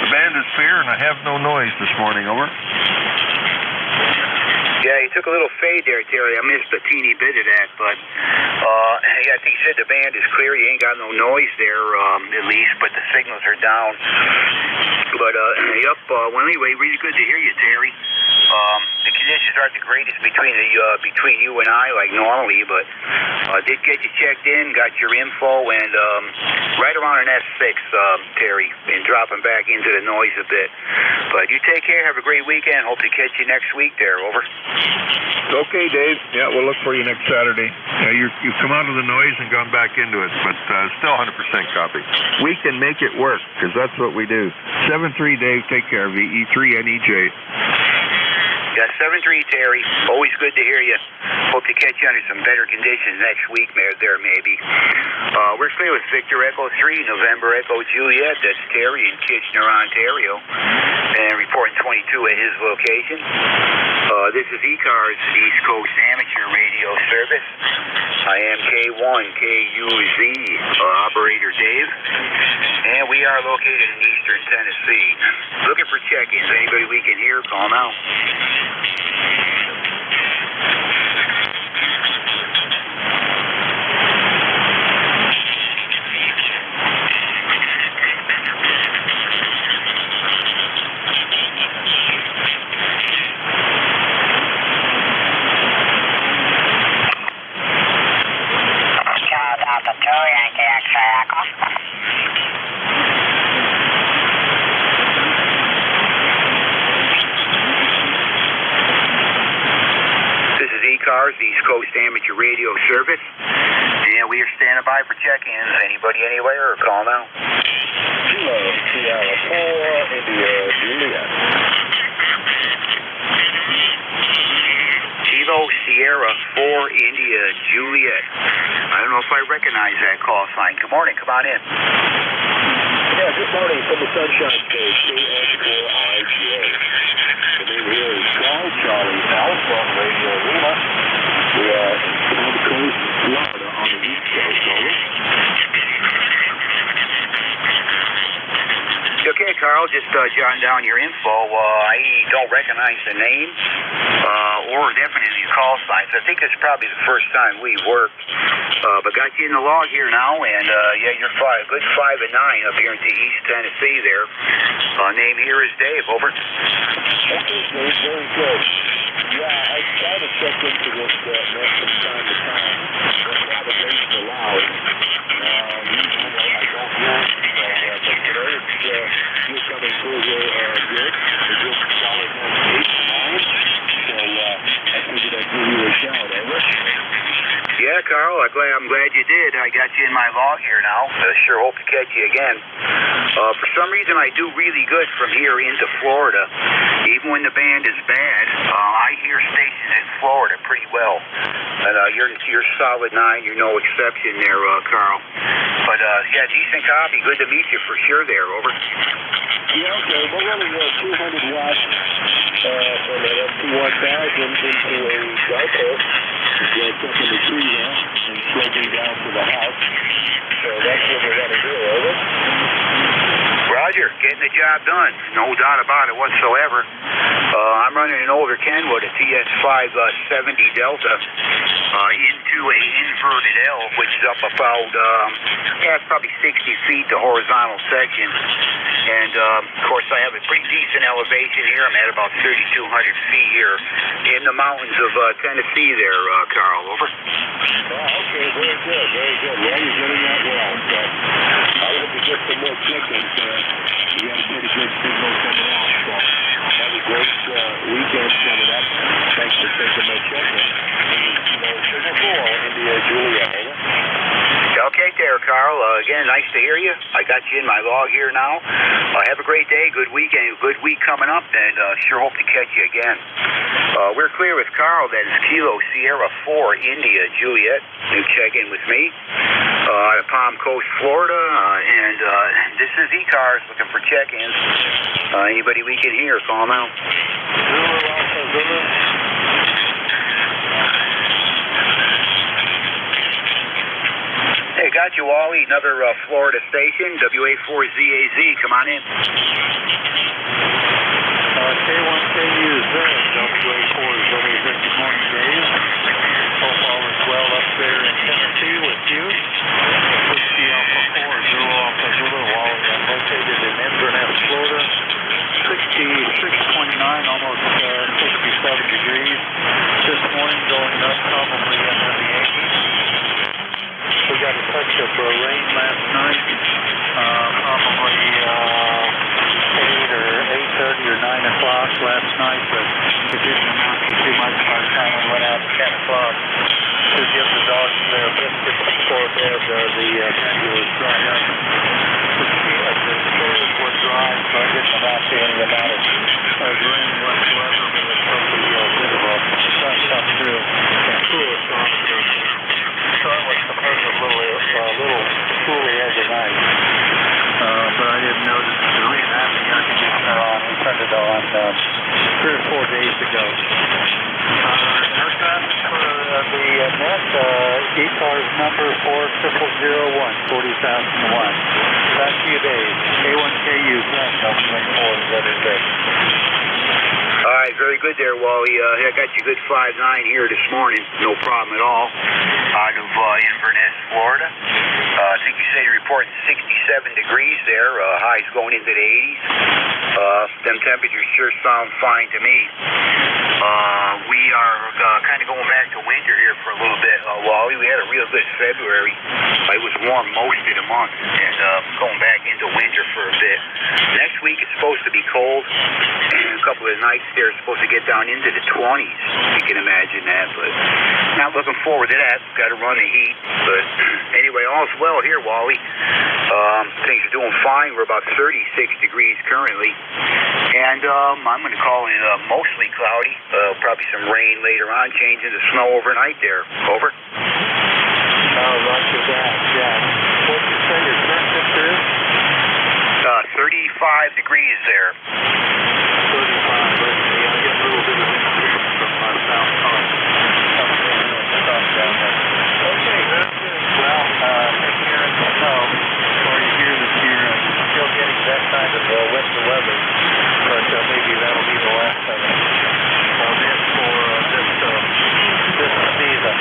the band is clear and I have no noise this morning. Over. Yeah, you took a little fade there, Terry. I missed a teeny bit of that, but yeah, I think you said the band is clear. You ain't got no noise there, at least, but the signals are down. But yep. Well, anyway, really good to hear you, Terry. The conditions aren't the greatest between you and I, like normally, but did get you checked in, got your info, and right around an S6, Terry, and dropping back into the noise a bit. But you take care. Have a great weekend. Hope to catch you next week there. Over. Okay, Dave. Yeah, we'll look for you next Saturday. You've come out of the noise and gone back into it, but still 100% copy. We can make it work, because that's what we do. 7-3, Dave. Take care. VE3NEJ. Yeah, 7-3, Terry. Always good to hear you. Hope to catch you under some better conditions next week there, maybe. We're clear with Victor Echo 3, November Echo Juliet. That's Terry in Kitchener, Ontario. And reporting 22 at his location. This is ECARS, East Coast Amateur Radio Service. I am K1KUZ, Operator Dave. And we are located in Eastern Tennessee. Looking for check-ins. Anybody we can hear, call now. ECARS, East Coast Amateur Radio Service. And we are standing by for check-ins. Anybody anywhere, or call now. Kilo Sierra 4, India Juliet. Kilo Sierra 4, India Juliet. I don't know if I recognize that call sign. Good morning. Come on in. Yeah, good morning from the Sunshine State, KN4IGA. The name here is Charlie Alpha Radio Lima. We are on the coast of Florida on the East Coast, over. Okay, Carl, just jotting down your info. I don't recognize the name or definitely the call signs. I think it's probably the first time we worked, but got you in the log here now, and yeah, you're good 5 and 9 up here into East Tennessee there. Name here is Dave, over. Okay, Dave, very good. Yeah, I try to check into this from time to time. What navigation allows. I don't know. But today you're coming through here good. A good solid 8 and 9. So I figured I'd give you a shout, over. Yeah, Carl, I'm glad you did. I got you in my log here now. Sure hope to catch you again. For some reason, I do really good from here into Florida. Even when the band is bad, I hear stations in Florida pretty well. And you're solid 9. You're no exception there, Carl. But yeah, decent copy. Good to meet you for sure there, over. Yeah, okay. We're running 200 watts from an FT1000 into a GoPro. It's up in the tree now and sloping down to the house. So that's what we're going to do, over. Roger, getting the job done. No doubt about it whatsoever. I'm running an older Kenwood, a TS570 Delta, into a inverted L, which is up about, it's probably 60 feet, the horizontal section. And, of course, I have a pretty decent elevation here. I'm at about 3,200 feet here in the mountains of Tennessee there, Carl, over. Okay, very good, very good. Well, you're getting that well. So I hope to get some more chickens. You got a pretty good signal coming out. So have a great weekend coming up. Thanks for taking my check-in. Sugar 4, India Juliet, over. Okay there, Carl. Again, nice to hear you. I got you in my log here now. Have a great day, good weekend, good week coming up, and sure hope to catch you again. We're clear with Carl. That is Kilo Sierra 4, India Juliet. You check in with me out of Palm Coast, Florida, and this is ECARS looking for check-ins. Anybody we can hear, call them out. Hey, got you, Wally. Another Florida station, WA4ZAZ. Come on in. K1KUZ, WA4ZAZ. Good morning, Dave. Hope all is well up there in Tennessee with you. Whiskey Alpha 4, Zulu Alpha Zulu, Wally. I'm located in Inverness, Florida. 66.29, almost 67 degrees. This morning going up probably under the 80s. We got a touch of rain last night, probably 8 or 8:30 or 9 o'clock last night, but it didn't amount to too much by the time we went out at 10 o'clock to give the dogs their biscuits before bed. The patio was dry up. The stairs were dry, so I didn't amount to any amount of rain whatsoever, but it's probably a bit of a sun come through and cool us off. So it was supposed to be a little cooler overnight, but I didn't notice the rain having the air conditioner on. We turned it on 3 or 4 days ago. Air traffic for the net, ECARS number 40001, 40,001. Back to you, Dave. K1KU, WA4ZAZ. All right, very good there, Wally. I got you good 5'9" here this morning. No problem at all. Out of Inverness, Florida. I think you said you're reporting 67 degrees there. Highs going into the 80s. Them temperatures sure sound fine to me. We are kind of going back to winter here for a little bit, Wally. We had a real good February. It was warm most of the month, and going back into winter for a bit. Next week it's supposed to be cold, and a couple of nights there it's supposed to get down into the 20s. You can imagine that, but not looking forward to that. Got to run the heat, but anyway, all's well here, Wally. Things are doing fine. We're about 36 degrees currently, and I'm going to call it mostly cloudy. Probably some rain later on, changing to snow overnight there. Over. Roger that, yeah. What did you say your current temperature is? 35 degrees there. 35, let's see. I get a little bit of interference from my south car. Okay, that's good. Well, here in the snow, sorry to hear that you're still getting that kind of winter weather, but maybe that'll be the last of it. This season,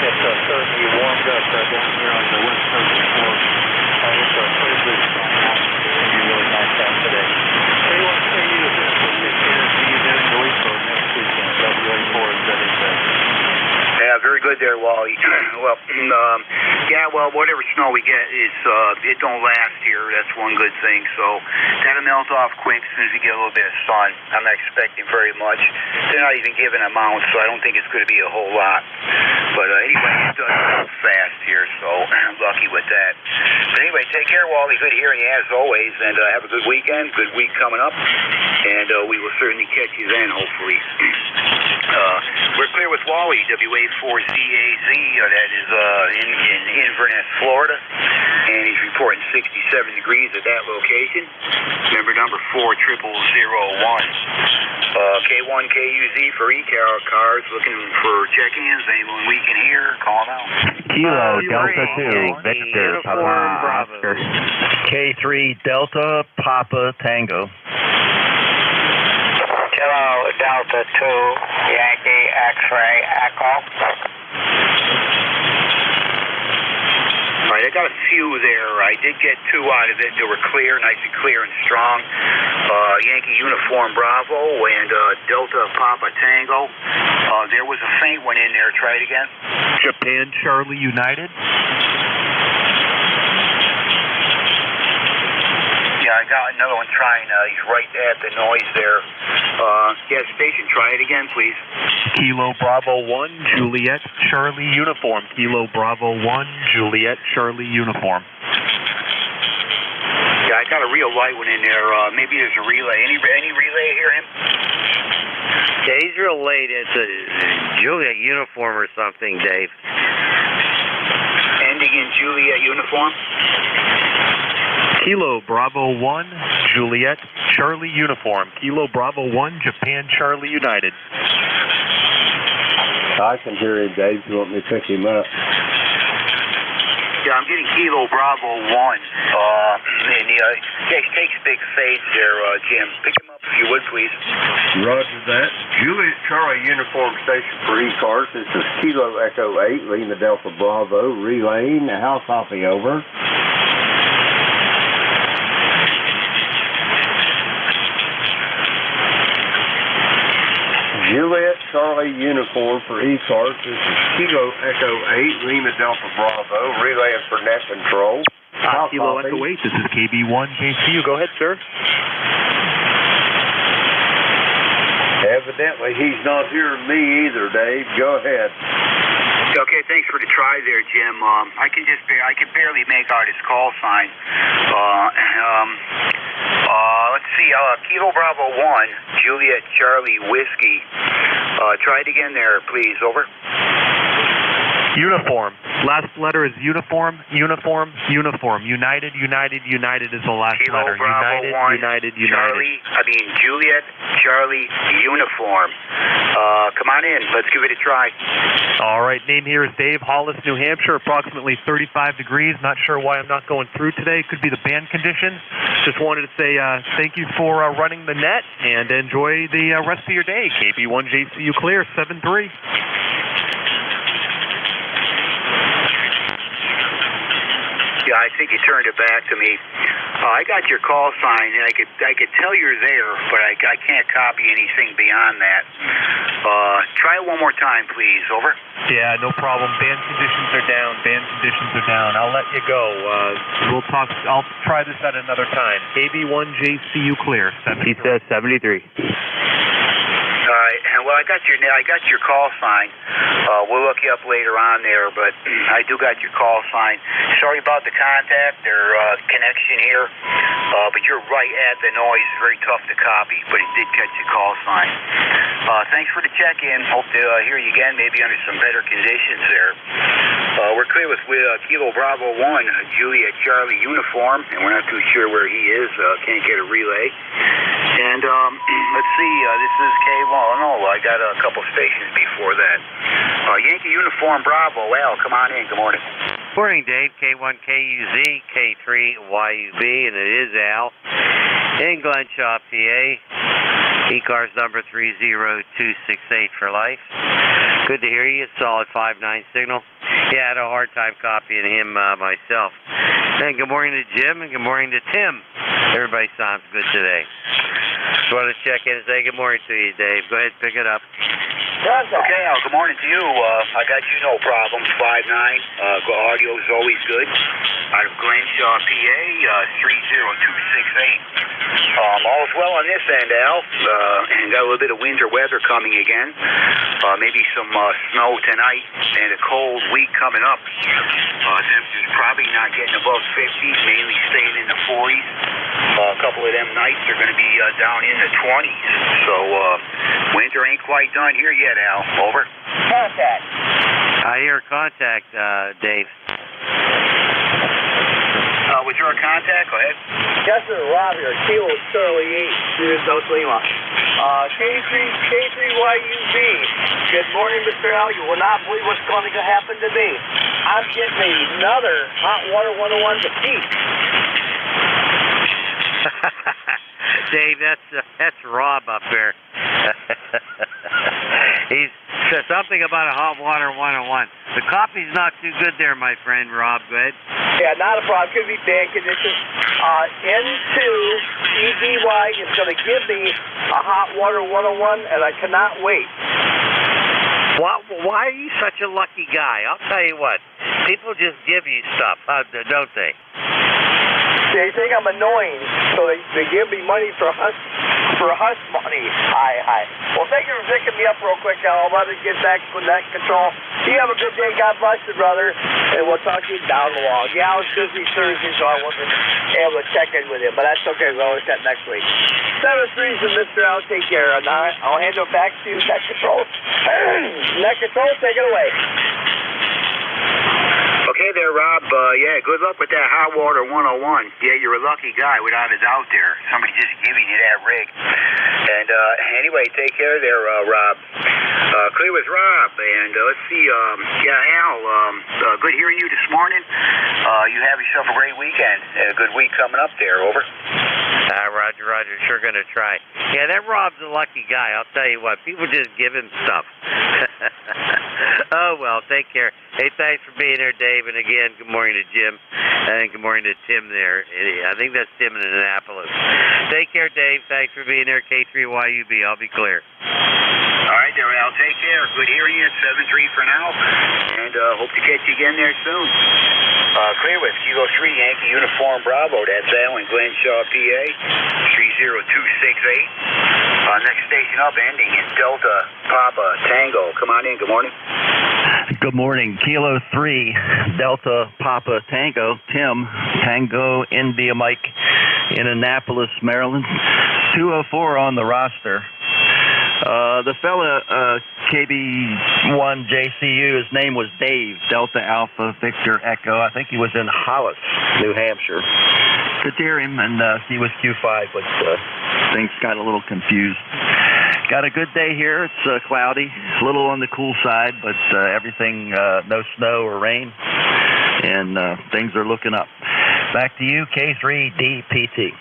it's certainly warmed up down here on the west coast of Florida. It's a pretty good spot. It's going to be really nice out today. K1KU is going to take care of you there in Louisville next weekend. WA4ZAZ. Yeah, very good there, Wally. Well, well, whatever snow we get, it don't last here. That's one good thing. So that'll melt off quick as soon as we get a little bit of sun. I'm not expecting very much. They're not even giving amounts, so I don't think it's going to be a whole lot. But anyway, it does melt fast here, so I'm lucky with that. But anyway, take care, Wally. Good hearing you as always, and have a good weekend. Good week coming up, and we will certainly catch you then, hopefully. We're clear with Wally, WA4ZAZ, that is in Inverness, Florida, and he's reporting 67 degrees at that location. Member number 40001. K1KUZ for ECARS, looking for check-ins. Anyone we can hear, call them out. Kilo Delta 2, Victor, Papa Oscar. K3 Delta Papa Tango. Kilo Delta 2, Yankee X-ray Echo. All right, I got a few there. I did get 2 out of it. They were clear, nice and clear and strong. Yankee Uniform Bravo and Delta Papa Tango. There was a faint one in there. Try it again. Japan Charlie United. Yeah, I got another one trying. He's right at the noise there. Station, try it again, please. Kilo Bravo 1, Juliet Charlie Uniform. Kilo Bravo 1, Juliet Charlie Uniform. Yeah, I got a real light one in there. Maybe there's a relay. Any relay here, him? Yeah, he's real late. It's a Juliet Uniform or something, Dave. Ending in Juliet Uniform? Kilo Bravo 1, Juliet Charlie Uniform. Kilo Bravo 1, Japan Charlie United. I can hear him, Dave. You want me to pick him up? Yeah, I'm getting Kilo Bravo 1. And he takes big fades there, Jim. Pick him up if you would, please. Roger that. Juliet Charlie Uniform Station for ECARS. This is Kilo Echo 8, Lima Delta Bravo, relaying. How copy, over? Juliet Charlie Uniform for ECARS. This is Kilo Echo 8, Lima Delta Bravo, relaying for net control. Kilo Echo 8, this is KB1JCU. Go ahead, sir. Evidently, he's not hearing me either, Dave. Go ahead. Okay, thanks for the try there, Jim. I can barely make out his call sign. Let's see, Kilo Bravo 1, Juliet Charlie Whiskey. Try it again there, please. Over. Uniform. Last letter is uniform, uniform, uniform. United, United, United is the last Kilo letter. Bravo United, 1, United, Charlie, United. Juliet Charlie Uniform. Come on in. Let's give it a try. All right, name here is Dave, Hollis, New Hampshire, approximately 35 degrees. Not sure why I'm not going through today. Could be the band condition. Just wanted to say thank you for running the net and enjoy the rest of your day. KB1JCU clear, 7-3. Yeah, I think you turned it back to me. I got your call sign, and I could tell you're there, but I can't copy anything beyond that. Try it one more time, please. Over. Yeah, no problem. Band conditions are down. Band conditions are down. I'll let you go. We'll talk. I'll try this at another time. KB1JCU clear. He says 73. All right. Well, I got your call sign. We'll look you up later on there, but I do got your call sign. Sorry about the contact or connection here, but you're right at the noise. Very tough to copy, but it did catch your call sign. Thanks for the check-in. Hope to hear you again, maybe under some better conditions there. We're clear with Kilo Bravo 1, Juliet Charlie Uniform, and we're not too sure where he is. Can't get a relay. And let's see, this is K1. No, I got a couple stations before that. Yankee Uniform Bravo. Al, come on in. Good morning. Morning, Dave. K1KUZ, K3YUB, and it is Al in Glenshaw, PA. ECARS number 30268 for life. Good to hear you. Solid 5-9 signal. Yeah, I had a hard time copying him myself. And good morning to Jim, and good morning to Tim. Everybody sounds good today. Just wanted to check in and say good morning to you, Dave. Go ahead and pick it up. Okay, Al, good morning to you. I got you no problem. 5-9. Audio is always good. Out of Glenshaw, PA, 30268. All's well on this end, Al. And got a little bit of winter weather coming again. Maybe some snow tonight and a cold week coming up. Temperatures probably not getting above 50, mainly staying in the 40s. A couple of them nights are going to be down in the 20s. So winter ain't quite done here yet, Al. Over. Contact. I hear contact, Dave. Was there a contact? Go ahead. Yes, sir. Rob here. Kilo Charlie 8, South Lima. K3YUB. Good morning, Mr. Al. You will not believe what's going to happen to me. I'm getting another Hot Water 101 defeat. Dave, that's Rob up there. He said something about a Hot Water 101. The copy's not too good there, my friend, Rob. Go ahead. Yeah, not a problem. Could be bad conditions. N2EDY is going to give me a Hot Water 101, and I cannot wait. Why are you such a lucky guy? I'll tell you what. People just give you stuff, don't they? They think I'm annoying, so they give me money for hush money. Hi. Well, thank you for picking me up real quick, Al. I'm about to get back with that control. You have a good day. God bless you, brother. And we'll talk to you down the log. Yeah, I was busy Thursday, so I wasn't able to check in with you. But that's okay. We'll always chat next week. 7-3 and Mr. Al. Take care. And I'll hand it back to Net Control. Net Control, take it away. Okay, Hey there, Rob. Yeah, good luck with that Hot Water 101. Yeah, you're a lucky guy without a doubt there. Somebody just giving you that rig. And anyway, take care there, Rob. Clear with Rob. And let's see, Al, good hearing you this morning. You have yourself a great weekend. A good week coming up there. Over. Roger, sure going to try. Yeah, that Rob's a lucky guy. I'll tell you what, people just give him stuff. Oh, well, take care. Hey, thanks for being there, Dave. And again, good morning to Jim. And good morning to Tim there. I think that's Tim in Annapolis. Take care, Dave. Thanks for being there, K3YUB. I'll be clear. All right there, Al. Take care. Good hearing you at 7-3 for now. And hope to catch you again there soon. Clear with Kilo 3 Yankee Uniform Bravo. That's Al in Glenshaw, PA. 30268. Next station up ending in Delta Papa Tango. Come on in. Good morning. Good morning. Kilo 3 Delta Papa Tango. Tim, Tango India Mike in Annapolis, Maryland. 204 on the roster. The fella, KB1JCU, his name was Dave, Delta Alpha Victor Echo. I think he was in Hollis, New Hampshire. Could hear him, and he was Q5, but things got a little confused. Got a good day here. It's cloudy, a little on the cool side, but everything, no snow or rain, and things are looking up. Back to you, K3DPT.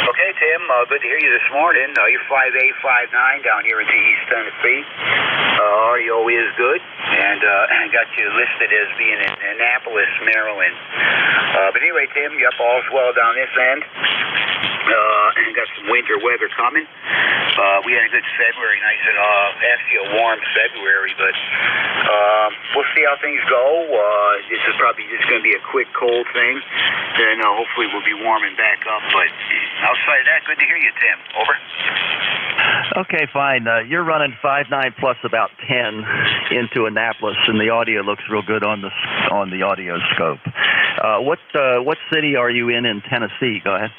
Okay, Tim, good to hear you this morning. You're 5859 down here in East Tennessee. Audio is good, and got you listed as being in Annapolis, Maryland. But anyway, Tim, you up all's well down this end. And got some winter weather coming. We had a good February, nice and actually a warm February, but we'll see how things go. This is probably just going to be a quick cold thing. Then hopefully we'll be warming back up. But outside of that, good to hear you, Tim. Over. Okay, fine. You're running 5.9 plus about 10 into Annapolis, and the audio looks real good on the audio scope. What city are you in Tennessee? Go ahead.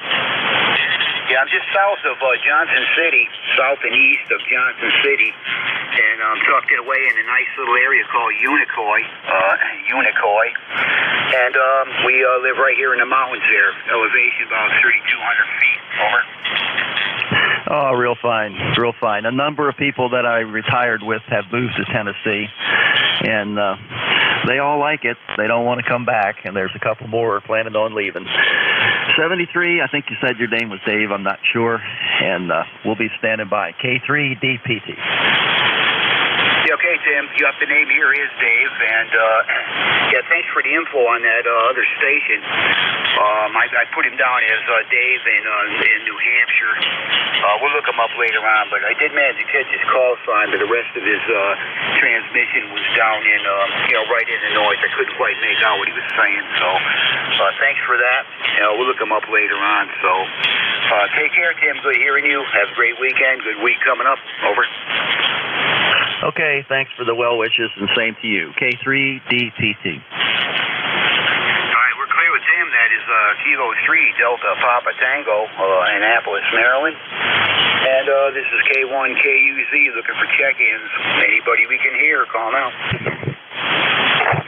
Yeah, I'm just south of Johnson City, south and east of Johnson City, and I'm tucked away in a nice little area called Unicoi, and we live right here in the mountains there, elevation about 3,200 feet. Over. Oh, real fine, real fine. A number of people that I retired with have moved to Tennessee, and they all like it. They don't want to come back, and there's a couple more planning on leaving. 73, I think you said your name was Dave, I'm not sure, and we'll be standing by. K3DPT. Yeah, okay, Tim, you have the name here is Dave, and yeah, thanks for the info on that other station. I put him down as Dave in New Hampshire. We'll look him up later on, but I did manage to catch his call sign, but the rest of his transmission was down in, right in the noise. I couldn't quite make out what he was saying, so thanks for that. We'll look him up later on, so take care, Tim. Good hearing you. Have a great weekend. Good week coming up. Over. Okay, thanks for the well wishes, and same to you. K3DPT. All right, we're clear with Tim. That is Kilo 3 Delta Papa Tango, Annapolis, Maryland. And this is K1KUZ looking for check-ins. Anybody we can hear, call now.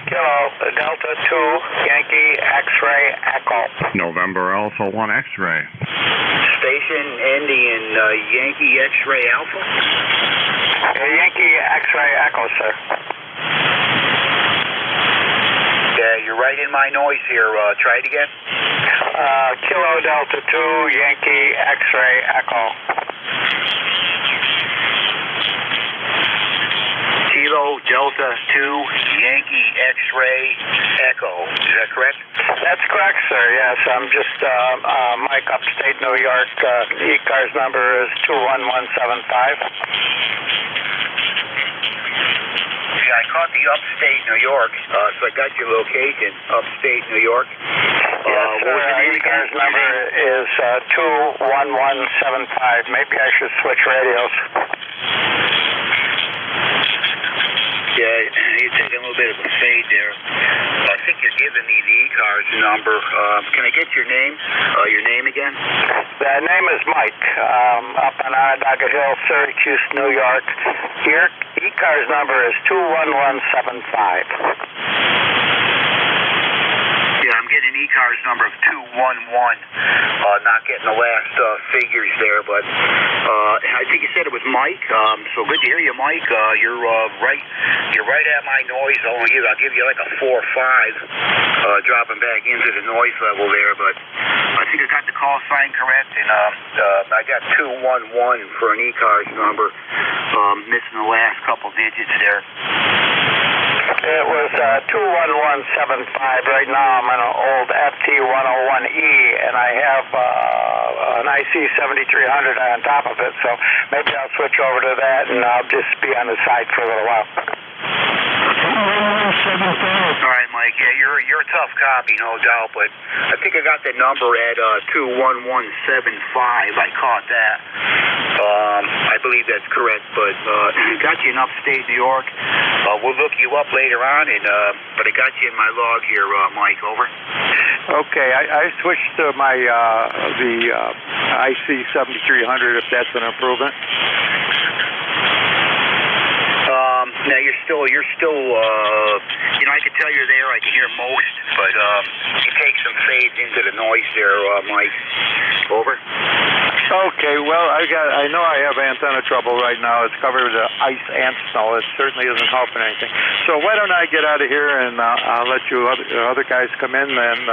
Kilo Delta 2 Yankee X-ray Echo. November Alpha 1 X-ray. Station ending in Yankee X-ray Alpha. Yankee X-ray Echo, sir. Yeah, you're right in my noise here. Try it again. Kilo Delta 2 Yankee X-ray Echo. Kilo Delta 2 Yankee X-ray Echo. Is that correct? That's correct, sir. Yes, I'm just Mike, upstate New York. ECARS number is 21175. Yeah, I caught the upstate New York, so I got your location, upstate New York. Yes, sir. ECARS number is 21175. Maybe I should switch radios. Yeah, you're taking a little bit of a fade there. I think you're giving me the ECARS number. Can I get your name? Your name again? The name is Mike, up on Onondaga Hill, Syracuse, New York. Your ECARS number is 21175. ECARS number of 211. Not getting the last figures there, but I think you said it was Mike. So good to hear you, Mike. You're right at my noise. I'll give you like a 4 or 5, dropping back into the noise level there. But I think I got the call sign correct, and I got 211 for an ECARS number. Missing the last couple digits there. It was 21175. Right now I'm on an old FT101E, and I have an IC 7300 on top of it, so maybe I'll switch over to that, and I'll just be on the side for a little while. All right, Mike. Yeah, you're a tough copy, no doubt, but I think I got the number at 21175. I caught that. I believe that's correct, but got you in upstate New York. We'll look you up later on, and but I got you in my log here, Mike. Over. Okay, I switched to my the IC 7300. If that's an improvement. Now you're still, I can tell you're there. I can hear most, but you take some fades into the noise there, Mike. Over. Okay, well, I know I have antenna trouble right now. It's covered with ice and snow. It certainly isn't helping anything. So why don't I get out of here, and I'll let you other guys come in. And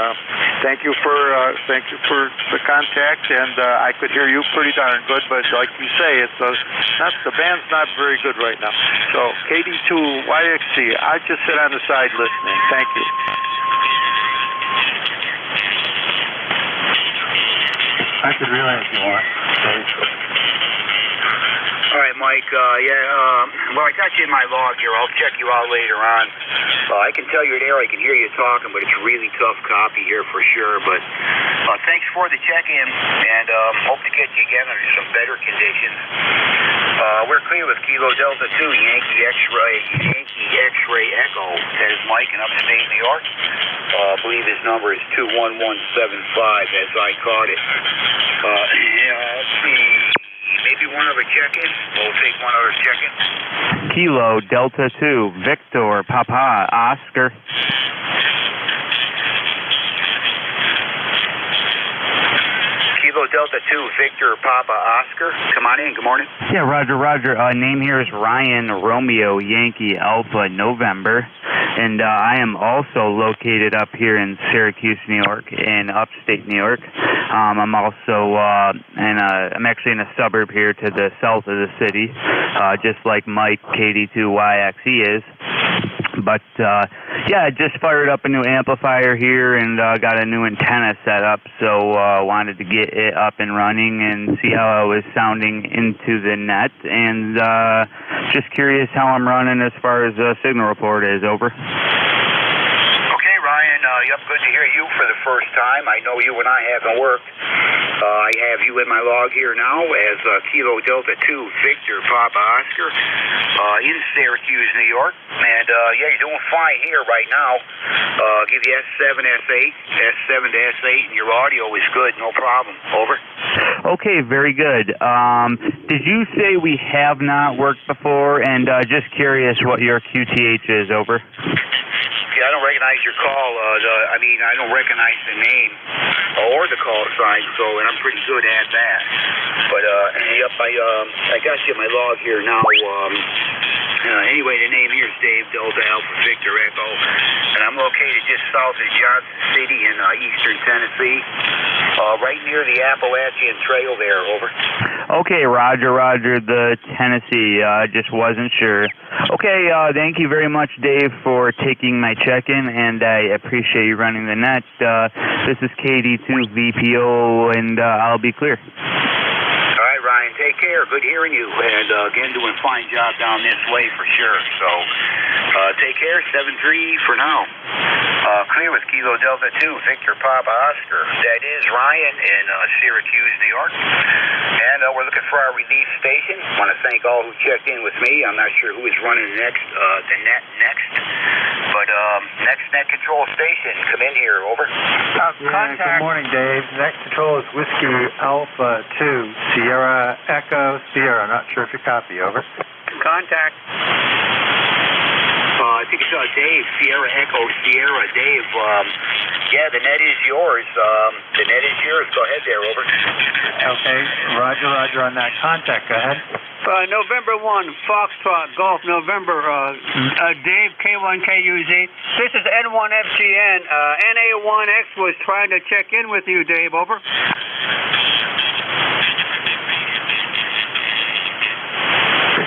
thank you for the contact. And I could hear you pretty darn good, but like you say, the band's not very good right now. So KD2YXC, I just sit on the side listening. Thank you. I could relay if you want. All right, Mike. Well, I got you in my log here. I'll check you out later on. I can tell you're there. I can hear you talking, but it's a really tough copy here for sure. But thanks for the check-in, and hope to get you again under some better conditions. We're clear with Kilo Delta 2, Yankee X-Ray Echo. That is Mike in upstate New York. I believe his number is 21175, as I caught it. Let's see. Maybe one other check-in. We'll take one other check-in. Kilo Delta 2, Victor, Papa, Oscar. Kilo Delta 2, Victor, Papa, Oscar. Come on in. Good morning. Yeah, Roger. Name here is Ryan Romeo Yankee Alpha November. And I am also located up here in Syracuse, New York, in upstate New York. I'm also I'm actually in a suburb here to the south of the city, just like Mike KD2YXE is. But yeah, I just fired up a new amplifier here and got a new antenna set up, so wanted to get it up and running and see how I was sounding into the net, and just curious how I'm running as far as the signal report is. Over. Okay, Ryan. Yep, good to hear you for the first time. I know you and I haven't worked. I have you in my log here now as Kilo Delta 2, Victor, Papa, Oscar, in Syracuse, New York. And, yeah, you're doing fine here right now. Give you S7 to S8, S7 to S8, and your audio is good, no problem. Over. Okay, very good. Did you say we have not worked before? And just curious what your QTH is. Over. Yeah, I don't recognize your call. I don't recognize the name or the call sign, and I'm pretty good at that. But, yep, I got you in my log here now. Anyway, the name here is Dave Delta Alpha Victor Echo, and I'm located just south of Johnson City in eastern Tennessee, right near the Appalachian Trail there. Over. Okay, Roger, the Tennessee, just wasn't sure. Okay, thank you very much, Dave, for taking my check-in, and I appreciate you running the net. This is KD2VPO, and I'll be clear. All right, Ryan, take care. Good hearing you, and again, doing a fine job down this way for sure. So, take care. 7-3 for now. Clear with Kilo Delta 2, Victor, Papa, Oscar. That is Ryan in Syracuse, New York. And we're looking for our relief station. I want to thank all who checked in with me. I'm not sure who is running the net next. But next net control station, come in here. Over. Good morning, Dave. Net control is Whiskey Alpha 2, Sierra Echo Sierra. Not sure if you copy. Over. Contact. I it's Dave, Sierra Echo Sierra. Dave, yeah, the net is yours. The net is yours. Go ahead there, over. Okay, roger on that. Contact, go ahead. November 1, Foxtrot, Golf, November, Dave, K1KUZ. This is N1FCN. NA1X was trying to check in with you, Dave, over.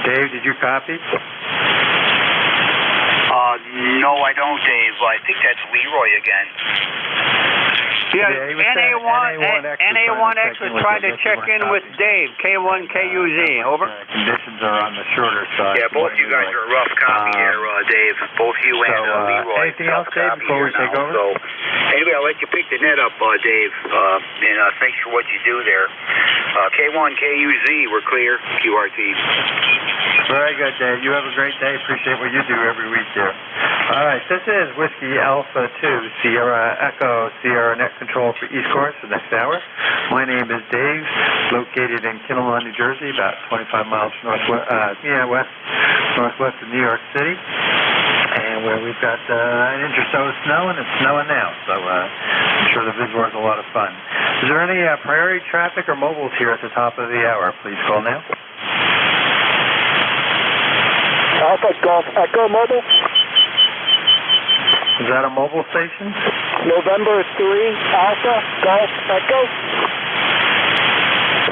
Dave, did you copy? No, I don't, Dave. I think that's Leroy again. Yeah, NA1X was trying to check in with Dave, K1KUZ, over. Conditions are on the shorter side. Yeah, both you guys are a rough copy there, Dave. Both you and Leroy. Anything else, Dave, before we take over? So, anyway, I'll let you pick the net up, Dave, and thanks for what you do there. K1KUZ, we're clear. QRT. Very good, Dave. You have a great day. Appreciate what you do every week there. All right, this is Whiskey Alpha 2, Sierra Echo, Sierra Net Control for ECARS for the next hour. My name is Dave, located in Kinnelon, New Jersey, about 25 miles northwest of New York City, and where we've got an inch or so of snow, and it's snowing now, so I'm sure the visual is a lot of fun. Is there any prairie traffic or mobiles here at the top of the hour? Please call now. Alpha Golf Echo Mobile. Is that a mobile station? November 3, Alpha Golf Echo.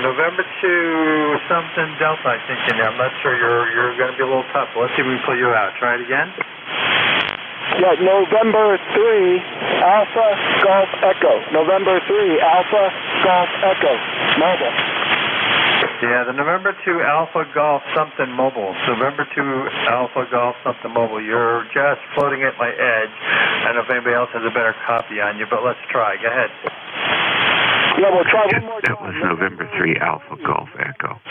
November 2 something Delta, I think, in there. I'm not sure. You're going to be a little tough. Let's see if we can pull you out. Try it again. Yeah, November 3, Alpha Golf Echo. November 3, Alpha Golf Echo. Mobile. Yeah, the November 2 Alpha Golf something mobile. November 2 Alpha Golf something mobile. You're just floating at my edge. I don't know if anybody else has a better copy on you, but let's try. Go ahead. Yeah, we'll try one more time. That was November 3 Alpha Golf Echo. 3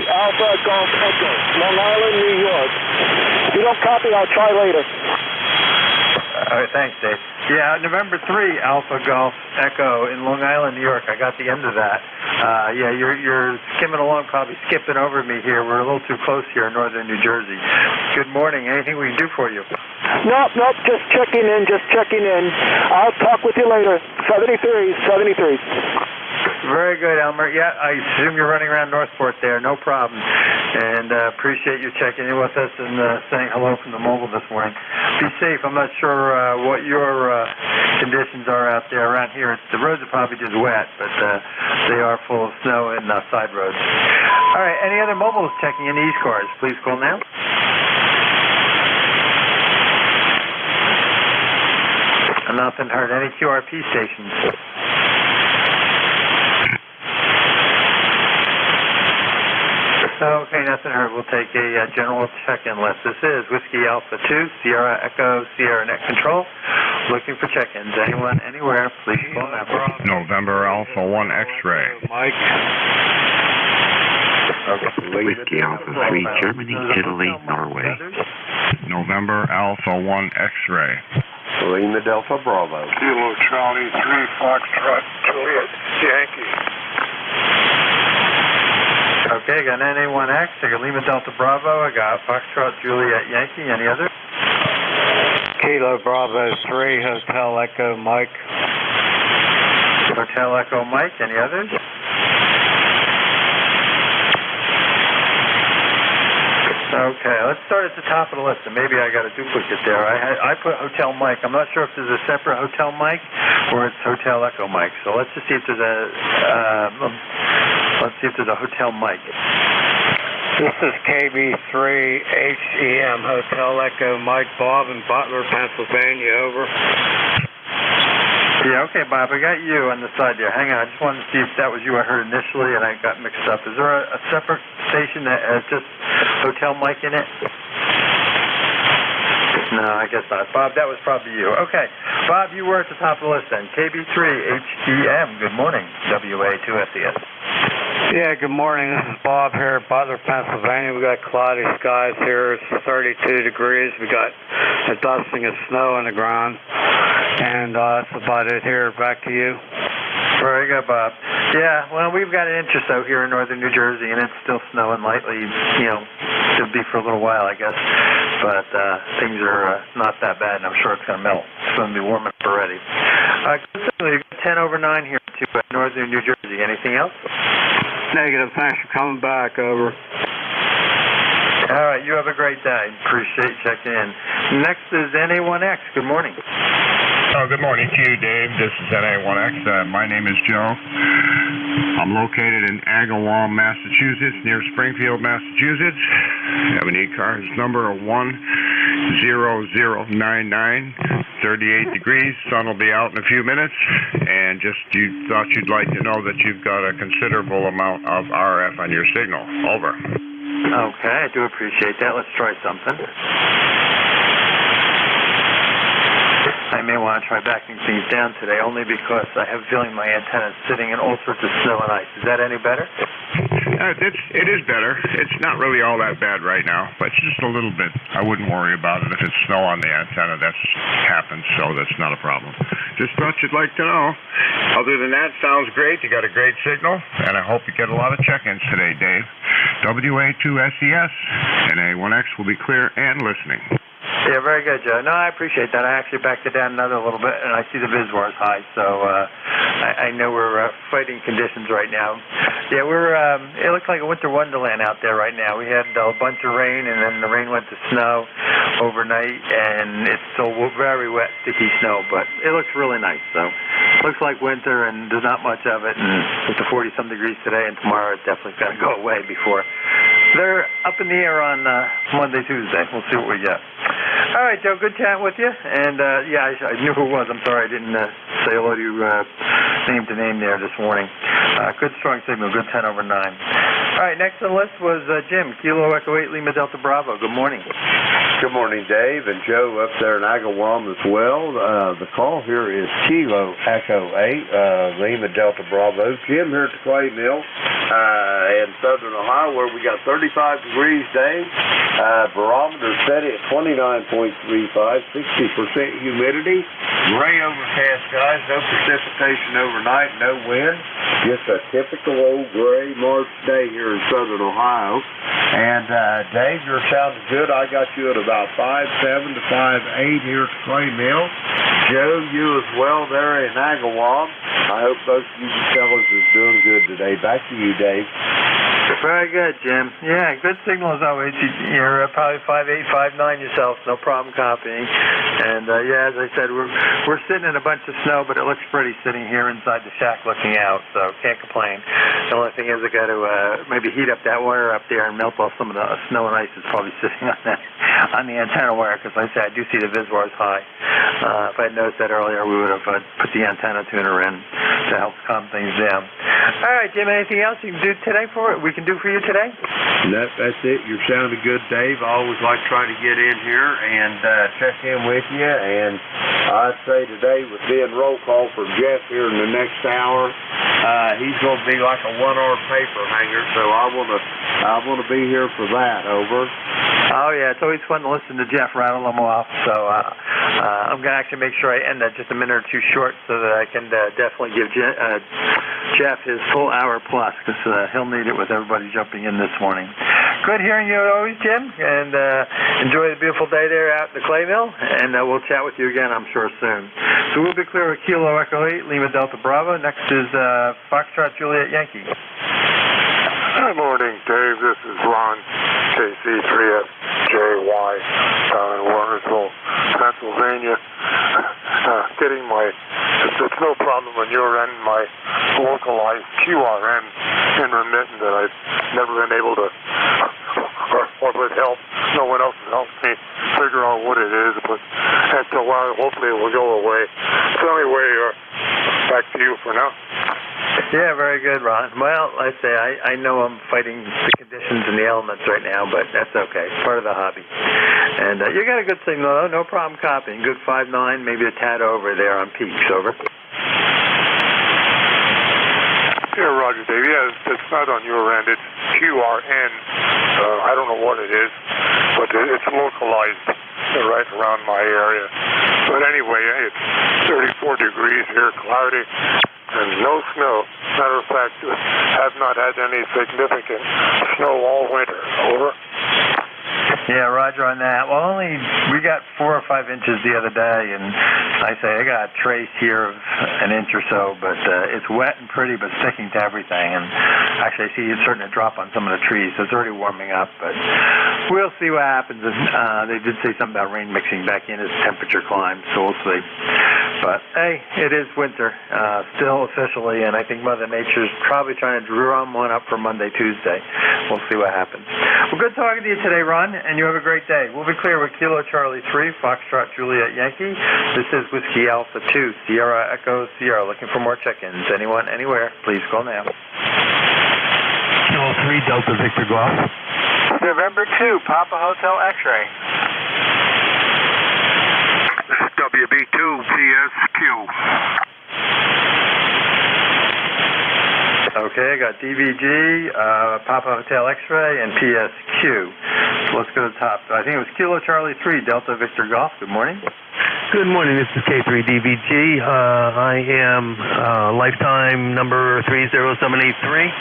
Alpha Golf Echo, Long Island, New York. If you don't copy, I'll try later. All right, thanks, Dave. Yeah, November 3 Alpha Golf Echo in Long Island, New York. I got the end of that. Yeah, you're skimming along, probably skipping over me here. We're a little too close here in northern New Jersey. Good morning. Anything we can do for you? Nope, just checking in. I'll talk with you later. 73. Very good, Elmer. Yeah, I assume you're running around Northport there. No problem. And appreciate you checking in with us and saying hello from the mobile this morning. Be safe. I'm not sure what your conditions are out there. Around here, the roads are probably just wet, but they are full of snow and side roads. All right, any other mobiles checking in ECARS? Please call now. Nothing heard. Any QRP stations? Okay, nothing heard. We'll take a general check-in list. This is Whiskey Alpha 2, Sierra Echo, Sierra Net Control. Looking for check-ins. Anyone, anywhere, please call now. November Alpha 1 X-Ray. Mike. Whiskey Alpha 3, Germany, Italy, Norway. November Alpha 1 X-Ray. Lima Delta Bravo. Kilo Charlie 3 Foxtrot Juliet Yankee. Okay, I got NA1X, I got Lima Delta Bravo, I got Foxtrot Juliet Yankee. Any other? Kilo Bravo 3, Hotel Echo Mike. Hotel Echo Mike. Any others? Okay, let's start at the top of the list, and maybe I got a duplicate there. I put Hotel Mike. I'm not sure if there's a separate Hotel Mike or it's Hotel Echo Mike. So let's just see if there's a Hotel Mike. This is KB3 HEM Hotel Echo Mike Bob in Butler, Pennsylvania. Over. Yeah, okay, Bob, I got you on the side there. Hang on, I just wanted to see if that was you I heard initially and I got mixed up. Is there a separate station that has just Hotel Mike in it? No, I guess not. Bob, that was probably you. Okay, Bob, you were at the top of the list then. KB3HDM, good morning. WA2SES. Yeah, good morning. This is Bob here at Butler, Pennsylvania. We got cloudy skies here. It's 32 degrees. We got a dusting of snow on the ground. And that's about it here. Back to you. Very good, Bob. Yeah, well, we've got an inch or so here in northern New Jersey, and it's still snowing lightly. You know, should be for a little while, I guess. But things are not that bad, and I'm sure it's going to melt. It's going to be warming up already. We've got 10 over 9 here to northern New Jersey. Anything else? Negative. Thanks for coming back. Over. All right, you have a great day. Appreciate checking in. Next is NA1X. Good morning. Oh, good morning to you, Dave. This is NA1X. My name is Joe. I'm located in Agawam, Massachusetts, near Springfield, Massachusetts. I have an ECARS number of 10099, 38 degrees. Sun will be out in a few minutes. And just you thought you'd like to know that you've got a considerable amount of RF on your signal. Over. Okay, I do appreciate that. Let's try something. I may want to try backing things down today only because I have a feeling my antenna is sitting in all sorts of snow and ice. Is that any better? It is better. It's not really all that bad right now, but just a little bit. I wouldn't worry about it. If it's snow on the antenna, that's happened, so that's not a problem. Just thought you'd like to know. Other than that, sounds great. You got a great signal, and I hope you get a lot of check-ins today, Dave. WA2SES, NA1X will be clear and listening. Yeah, very good, Joe. No, I appreciate that. I actually backed it down another little bit, and I see the VISWAR is high, so I know we're fighting conditions right now. Yeah, it looks like a winter wonderland out there right now. We had a bunch of rain, and then the rain went to snow overnight, and it's still very wet, sticky snow, but it looks really nice. So it looks like winter, and there's not much of it, and it's 40-some degrees today, and tomorrow it's definitely going to go away before. They're up in the air on Monday, Tuesday. We'll see what we get. All right, Joe, good chatting with you. And, yeah, I knew who it was. I'm sorry I didn't say hello to you name to name there this morning. Good strong signal, good 10 over 9. All right, next on the list was Jim, Kilo Echo 8, Lima Delta Bravo. Good morning. Good morning, Dave, and Joe up there in Agawam as well. The call here is Kilo Echo 8, Lima Delta Bravo. Jim here at the Clay Mill in southern Ohio where we got 35 degrees, Dave. Barometer set at 29.35, 60% humidity. Gray overcast skies, no precipitation overnight, no wind. Just a typical old gray March day here in southern Ohio. And Dave, you're sounding good. I got you at about 5'7" to 5'8" here at the Clay Mill. Joe, you as well there in Agawam. I hope both of you fellas is doing good today. Back to you, Dave. Very good, Jim. Yeah, good signal as always. You're probably 5'8", 5'9" yourself, no problem copying. And yeah, as I said, we're sitting in a bunch of snow, but it looks pretty sitting here inside the shack looking out, so can't complain. The only thing is I got to maybe heat up that wire up there and melt off some of the snow and ice that's probably sitting on the antenna wire, because like I said, I do see the VISWAR is high. If I had noticed that earlier, we would have put the antenna tuner in to help calm things down. All right, Jim, anything else you can do today we can do for you today? That's it. You're sounding good, Dave. I always like trying to get in here and check in with you. And I'd say today with being roll call for Jeff here in the next hour, he's going to be like a one-hour paper hanger. So I want to be here for that. Over. Oh yeah, it's always fun to listen to Jeff rattle them off. So I'm going to actually make sure I end that just a minute or two short so that I can definitely give Jeff his full hour plus, because he'll need it with everybody jumping in this morning. Good hearing you always, Jim, and enjoy the beautiful day there out in the Clay Mill, and we'll chat with you again, I'm sure, soon. So we'll be clear with Kilo Echo 8, Lima Delta Bravo. Next is Foxtrot Juliet Yankee. Good morning, Dave. This is Ron, KC3FJY, down in Warnersville, Pennsylvania. It's no problem on your end, my localized QRN intermittent that I've never been able to, or with help, no one else has helped me figure out what it is, but after a while, hopefully it will go away. So anyway, back to you for now. Yeah, very good, Ron. Well, like I say, I know I'm fighting the conditions and the elements right now, but that's okay. It's part of the hobby. And you got a good signal, though. No problem copying. Good 5'9", maybe a tad over there on peaks. Over. Yeah, Roger, Dave. Yeah, it's not on your end. It's QRN. I don't know what it is, but it's localized right around my area. But anyway, it's 34 degrees here, cloudy. and no snow. Matter of fact, have not had any significant snow all winter. Over. Yeah, roger on that. Well, we got 4 or 5 inches the other day, and I got a trace here of an inch or so, but it's wet and pretty, but sticking to everything. And actually, I see it's starting to drop on some of the trees, so it's already warming up. But we'll see what happens. They did say something about rain mixing back in as temperature climbs, so we'll see. But hey, it is winter still officially, and I think Mother Nature's probably trying to drum one up for Monday, Tuesday. We'll see what happens. Well, good talking to you today, Ron, and you have a great day. We'll be clear with Kilo Charlie 3, Foxtrot Juliet Yankee. This is Whiskey Alpha 2, Sierra Echo Sierra. Looking for more check-ins. Anyone, anywhere, please call now. Kilo 3, Delta Victor Golf. November 2, Papa Hotel X-Ray. WB2 PSQ. Okay, I got DVG, Papa Hotel X-Ray, and PSQ. So let's go to the top. I think it was Kilo Charlie 3, Delta Victor Golf. Good morning. Good morning. This is K3DVG. I am lifetime number 30783.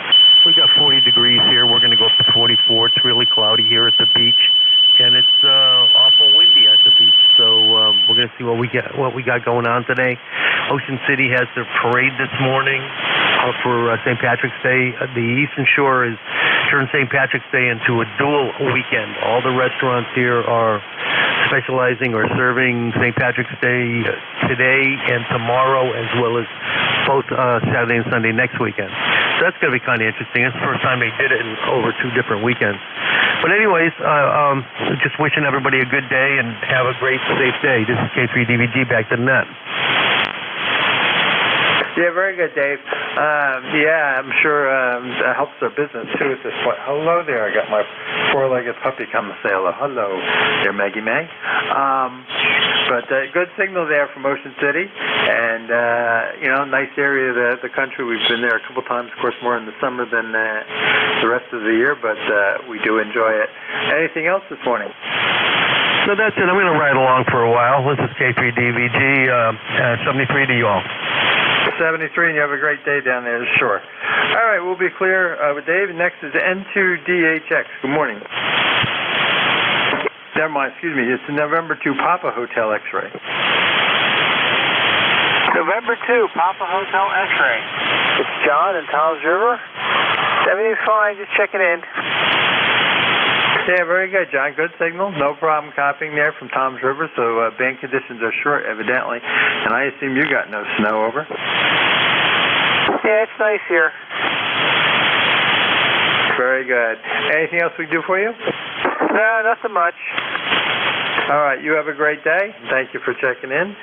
We got 40 degrees here. We're going to go up to 44. It's really cloudy here at the beach, and it's awful windy at the beach. So we're going to see what we got going on today. Ocean City has their parade this morning for St. Patrick's Day. The Eastern Shore is turning St. Patrick's Day into a dual weekend. All the restaurants here are specializing or serving St. Patrick's Day today and tomorrow, as well as both Saturday and Sunday next weekend. So that's going to be kind of interesting. It's the first time they did it in over 2 different weekends. But anyways, just wishing everybody a good day and have a great, safe day. This is K3DVG, back to the net. Yeah, very good, Dave. Yeah, I'm sure that helps their business, too, at this point. Hello there. I got my 4-legged puppy come to say hello. Hello there, Maggie May. But good signal there from Ocean City. And, nice area of the country. We've been there a couple times, of course, more in the summer than the rest of the year, but we do enjoy it. Anything else this morning? So that's it. I'm going to ride along for a while. This is K3DVG, 73 to you all. 73, and you have a great day down there, sure. All right, we'll be clear with Dave. Next is N2DHX. Good morning. Never mind, excuse me. It's the November 2 Papa Hotel X-Ray. November 2 Papa Hotel X-Ray. It's John in Tom's River. Everything's fine, just checking in. Yeah, very good, John. Good signal. No problem copying there from Tom's River. So band conditions are short, evidently. And I assume you got no snow, over? Yeah, it's nice here. Very good. Anything else we can do for you? No, nothing much. All right, you have a great day. Thank you for checking in.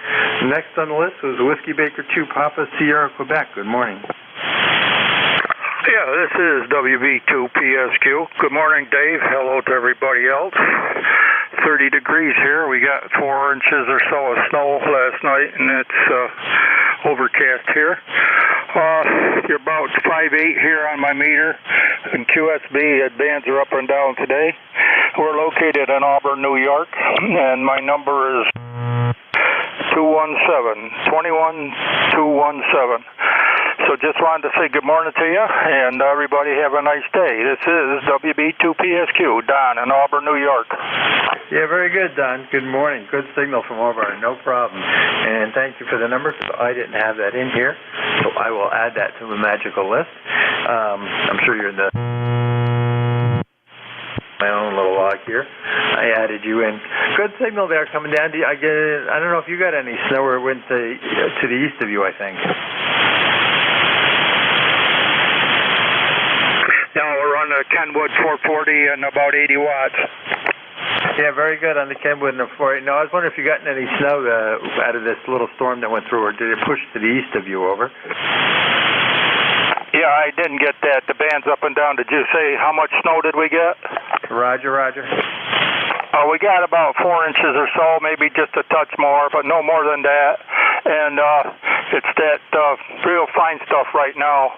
Next on the list was Whiskey Baker 2 Papa Sierra, Quebec. Good morning. Yeah, this is WB2PSQ. Good morning, Dave. Hello to everybody else. 30 degrees here. We got 4 inches or so of snow last night, and it's overcast here. You're about 5'8" here on my meter. And QSB bands are up and down today. We're located in Auburn, New York, and my number is 217-21217. So just wanted to say good morning to you, and everybody have a nice day. This is WB2PSQ, Don in Auburn, New York. Yeah, very good, Don. Good morning. Good signal from Auburn. No problem. And thank you for the number, because I didn't have that in here, so I will add that to the magical list. I'm sure you're in my own little log here. I added you in. Good signal there coming down. I don't know if you got any snow or it went to the east of you, I think. Now we're on the Kenwood 440 and about 80 watts. Yeah, very good on the Kenwood and the 480. No, I was wondering if you gotten any snow out of this little storm that went through, or did it push to the east of you, over? Yeah, I didn't get that. The band's up and down. Did you say how much snow did we get? Roger, roger. We got about 4 inches or so, maybe just a touch more, but no more than that. And it's that real fine stuff right now,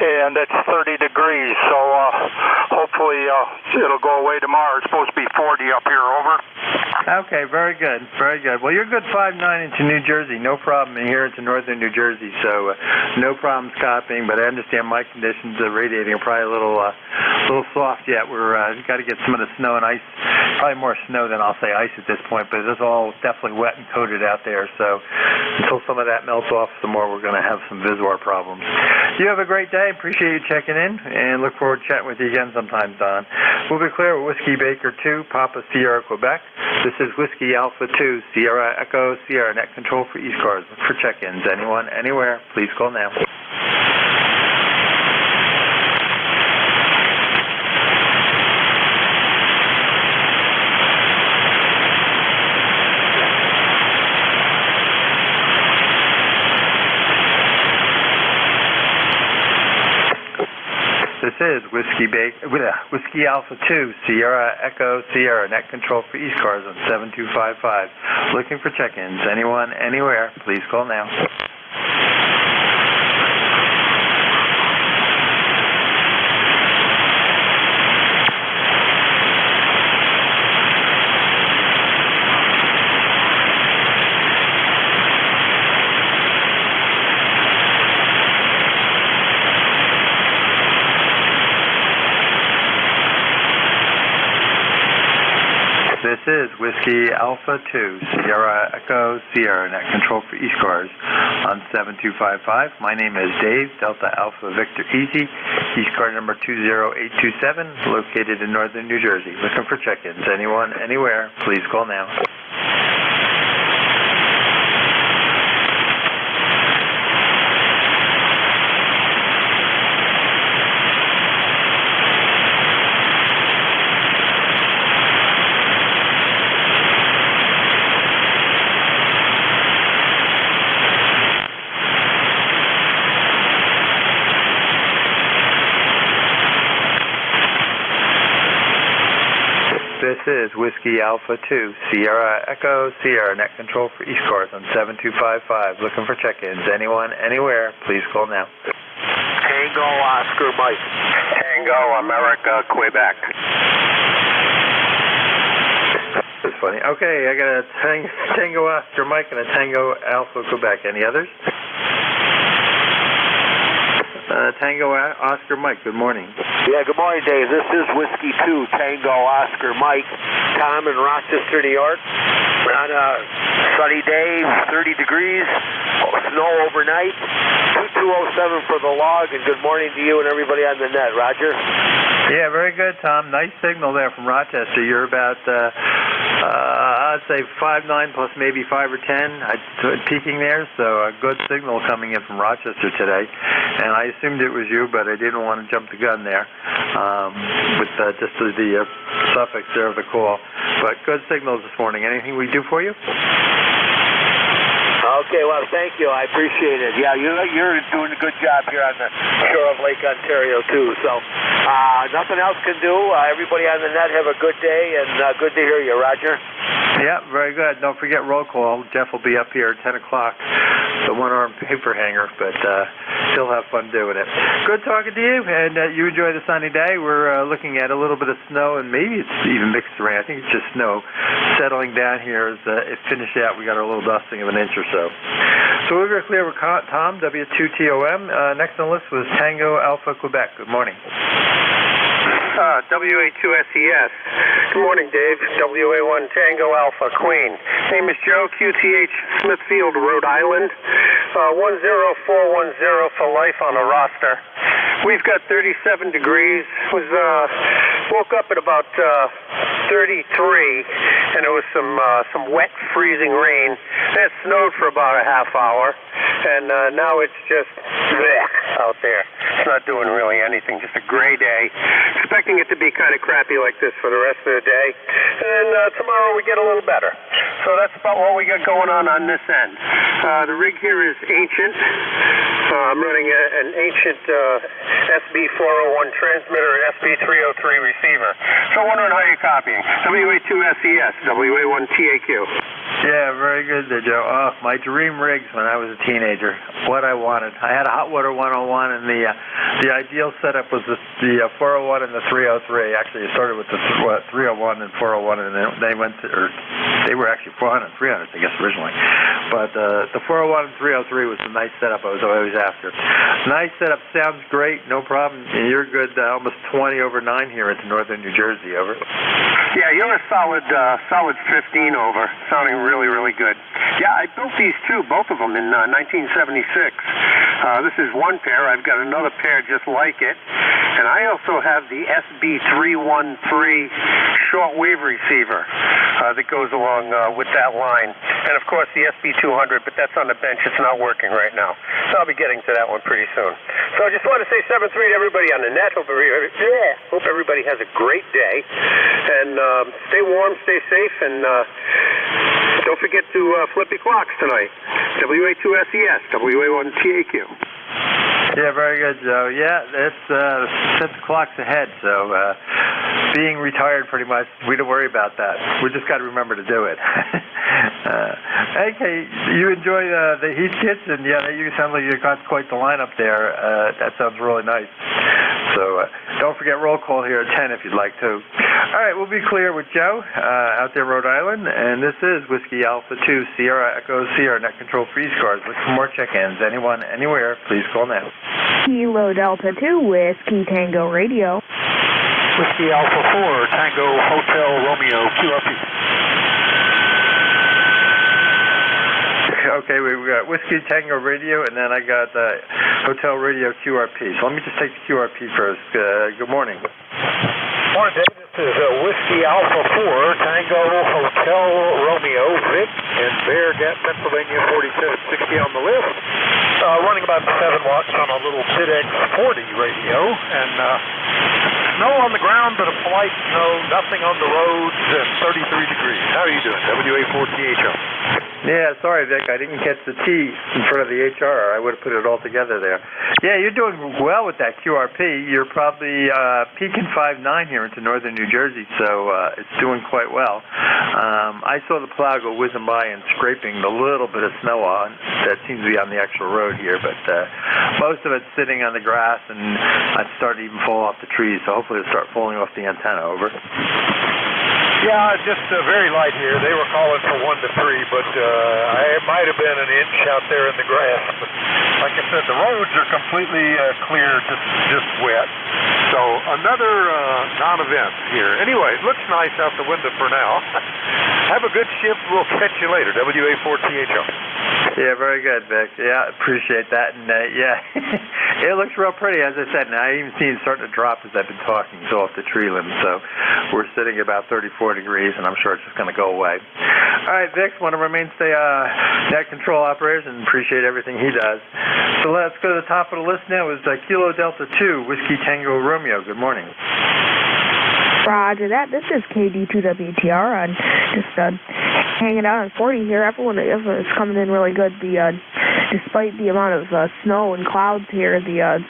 and it's 30 degrees. So hopefully it'll go away tomorrow. It's supposed to be 40 up here, over. Okay, very good, very good. Well, you're good 5'9" into New Jersey, no problem here into northern New Jersey, so no problems copying, but I understand my conditions of radiating are probably a little soft yet. We're got to get some of the snow and ice, probably more snow than I'll say ice at this point, but it's all definitely wet and coated out there, so until some of that melts off some more, we're going to have some Visor problems. You have a great day. Appreciate you checking in, and look forward to chatting with you again sometime, Don. We'll be clear with Whiskey Baker 2, Papa Sierra, Quebec. This is Whiskey Alpha 2, Sierra Echo, Sierra Net Control for ECARS. Look for check-ins. Anyone, anywhere, please call now. This is Whiskey Alpha 2, Sierra Echo, Sierra Net Control for ECARS on 7255. Looking for check-ins. Anyone, anywhere, please call now. This is Whiskey Alpha 2, Sierra Echo, Sierra Net Control for ECARS on 7255. My name is Dave, Delta Alpha Victor Easy, ECARS number 20827, located in northern New Jersey. Looking for check-ins. Anyone, anywhere, please call now. This is Whiskey Alpha 2, Sierra Echo, Sierra Net Control for ECARS on 7255. Looking for check-ins. Anyone, anywhere, please call now. Tango Oscar Mike. Tango America, Quebec. That's funny. Okay, I got a Tango Oscar Mike and a Tango Alpha Quebec. Any others? Tango Oscar Mike, good morning. Yeah, good morning, Dave. This is Whiskey 2, Tango Oscar Mike. Tom in Rochester, New York. We're on a sunny day, 30 degrees, snow overnight. 2207 for the log, and good morning to you and everybody on the net. Roger? Yeah, very good, Tom. Nice signal there from Rochester. You're about, I'd say 5'9", plus maybe 5 or 10 peaking there, so a good signal coming in from Rochester today. And I assumed it was you, but I didn't want to jump the gun there with just the suffix there of the call. But good signals this morning. Anything we do for you? Okay, well, thank you. I appreciate it. Yeah, you're doing a good job here on the shore of Lake Ontario, too. So nothing else can do. Everybody on the net have a good day, and good to hear you, Roger. Yeah, very good. Don't forget roll call. Jeff will be up here at 10 o'clock, the one-armed paper hanger, but he'll have fun doing it. Good talking to you, and you enjoy the sunny day. We're looking at a little bit of snow, and maybe it's even mixed rain. I think it's just snow settling down here. As it finished out, we got a little dusting of an inch or so. So we're going to clear with Tom, W2TOM. Next on the list was Tango Alpha Quebec. Good morning. WA2SES. Good morning, Dave. WA1 Tango Alpha Queen. Name is Joe, QTH, Smithfield, Rhode Island. 10410 for life on the roster. We've got 37 degrees. Woke up at about 33, and it was some wet, freezing rain. And it snowed for about a half hour, and now it's just out there. It's not doing really anything, just a gray day. Expecting it to be kind of crappy like this for the rest of the day. And tomorrow we get a little better. So that's about what we got going on this end. The rig here is ancient. I'm running an ancient SB401 transmitter and SB303 receiver. So wondering how you're copying. WA2SES, WA1TAQ. Yeah, very good there, Joe. Oh, my dream rigs when I was a teenager. What I wanted. I had a hot water 101, and the ideal setup was the 401 and the 303. Actually, it started with the 301 and 401, and then they were actually 400 and 300, I guess, originally. But the 401 and 303 was the nice setup I was always after. Nice setup. Sounds great. No problem. And you're good. Almost 20 over 9 here into northern New Jersey. Over. Yeah, you're a solid 15 over. Sounding really, really good. Yeah, I built these two, both of them, in 1976. This is one pair. I've got another pair just like it. And I also have the SB313 shortwave receiver that goes along with that line. And, of course, the SB200, but that's on the bench. It's not working right now. So I'll be getting to that one pretty soon. So I just want to say 7-3 to everybody on the net. Hope everybody has a great day. And stay warm, stay safe, and don't forget to flip your clocks tonight. WA2SES, WA1TAQ. Yeah, very good, Joe. Yeah, it's set the clocks ahead, so being retired pretty much, we don't worry about that. We just got to remember to do it. Okay, you enjoy the Heat kits, and yeah, you sound like you got quite the lineup there. That sounds really nice. So don't forget roll call here at 10 if you'd like to. All right, we'll be clear with Joe out there, Rhode Island, and this is Whiskey Alpha 2 Sierra Echo Sierra Net Control Freeze Cars. Look for more check-ins. Anyone, anywhere, please call now. Kilo Delta 2 Whiskey Tango Radio. Whiskey Alpha 4 Tango Hotel Romeo QRP. Okay, we've got Whiskey Tango Radio, and then I got Hotel Radio QRP. So let me just take the QRP first. Good morning. Morning, Dave. This is Whiskey Alpha 4 Tango Hotel Romeo Vic in Bear Gap, Pennsylvania, 4760 on the list. Running about 7 watts on a little PIDX 40 radio, and snow on the ground, but a polite snow, nothing on the roads, and 33 degrees. How are you doing? WA4THO. Yeah, sorry, Vic. I didn't catch the T in front of the HR. I would have put it all together there. Yeah, you're doing well with that QRP. You're probably peaking 5.9 here into northern New Jersey, so it's doing quite well. I saw the plow go whizzing by and scraping the little bit of snow on that seems to be on the actual road here, but most of it's sitting on the grass, and it's starting to even fall off the trees, so hopefully it'll start falling off the antenna. Over. Yeah, just very light here. They were calling for 1 to 3, but it might have been an inch out there in the grass. But like I said, the roads are completely clear, just wet. So another non-event here. Anyway, it looks nice out the window for now. Have a good shift. We'll catch you later. WA4THO. Yeah, very good, Vic. Yeah, appreciate that. And yeah, it looks real pretty, as I said. And I even seen it starting to drop as I've been talking, so off the tree limbs. So we're sitting at about 34 degrees, and I'm sure it's just going to go away. All right, Vic, want to stay net control operators, and appreciate everything he does. So let's go to the top of the list now. Is Kilo Delta 2 Whiskey Tango Romeo. Good morning. Roger that. This is KD2WTR. I'm just hanging out on 40 here. Everyone is coming in really good. Despite the amount of snow and clouds here, the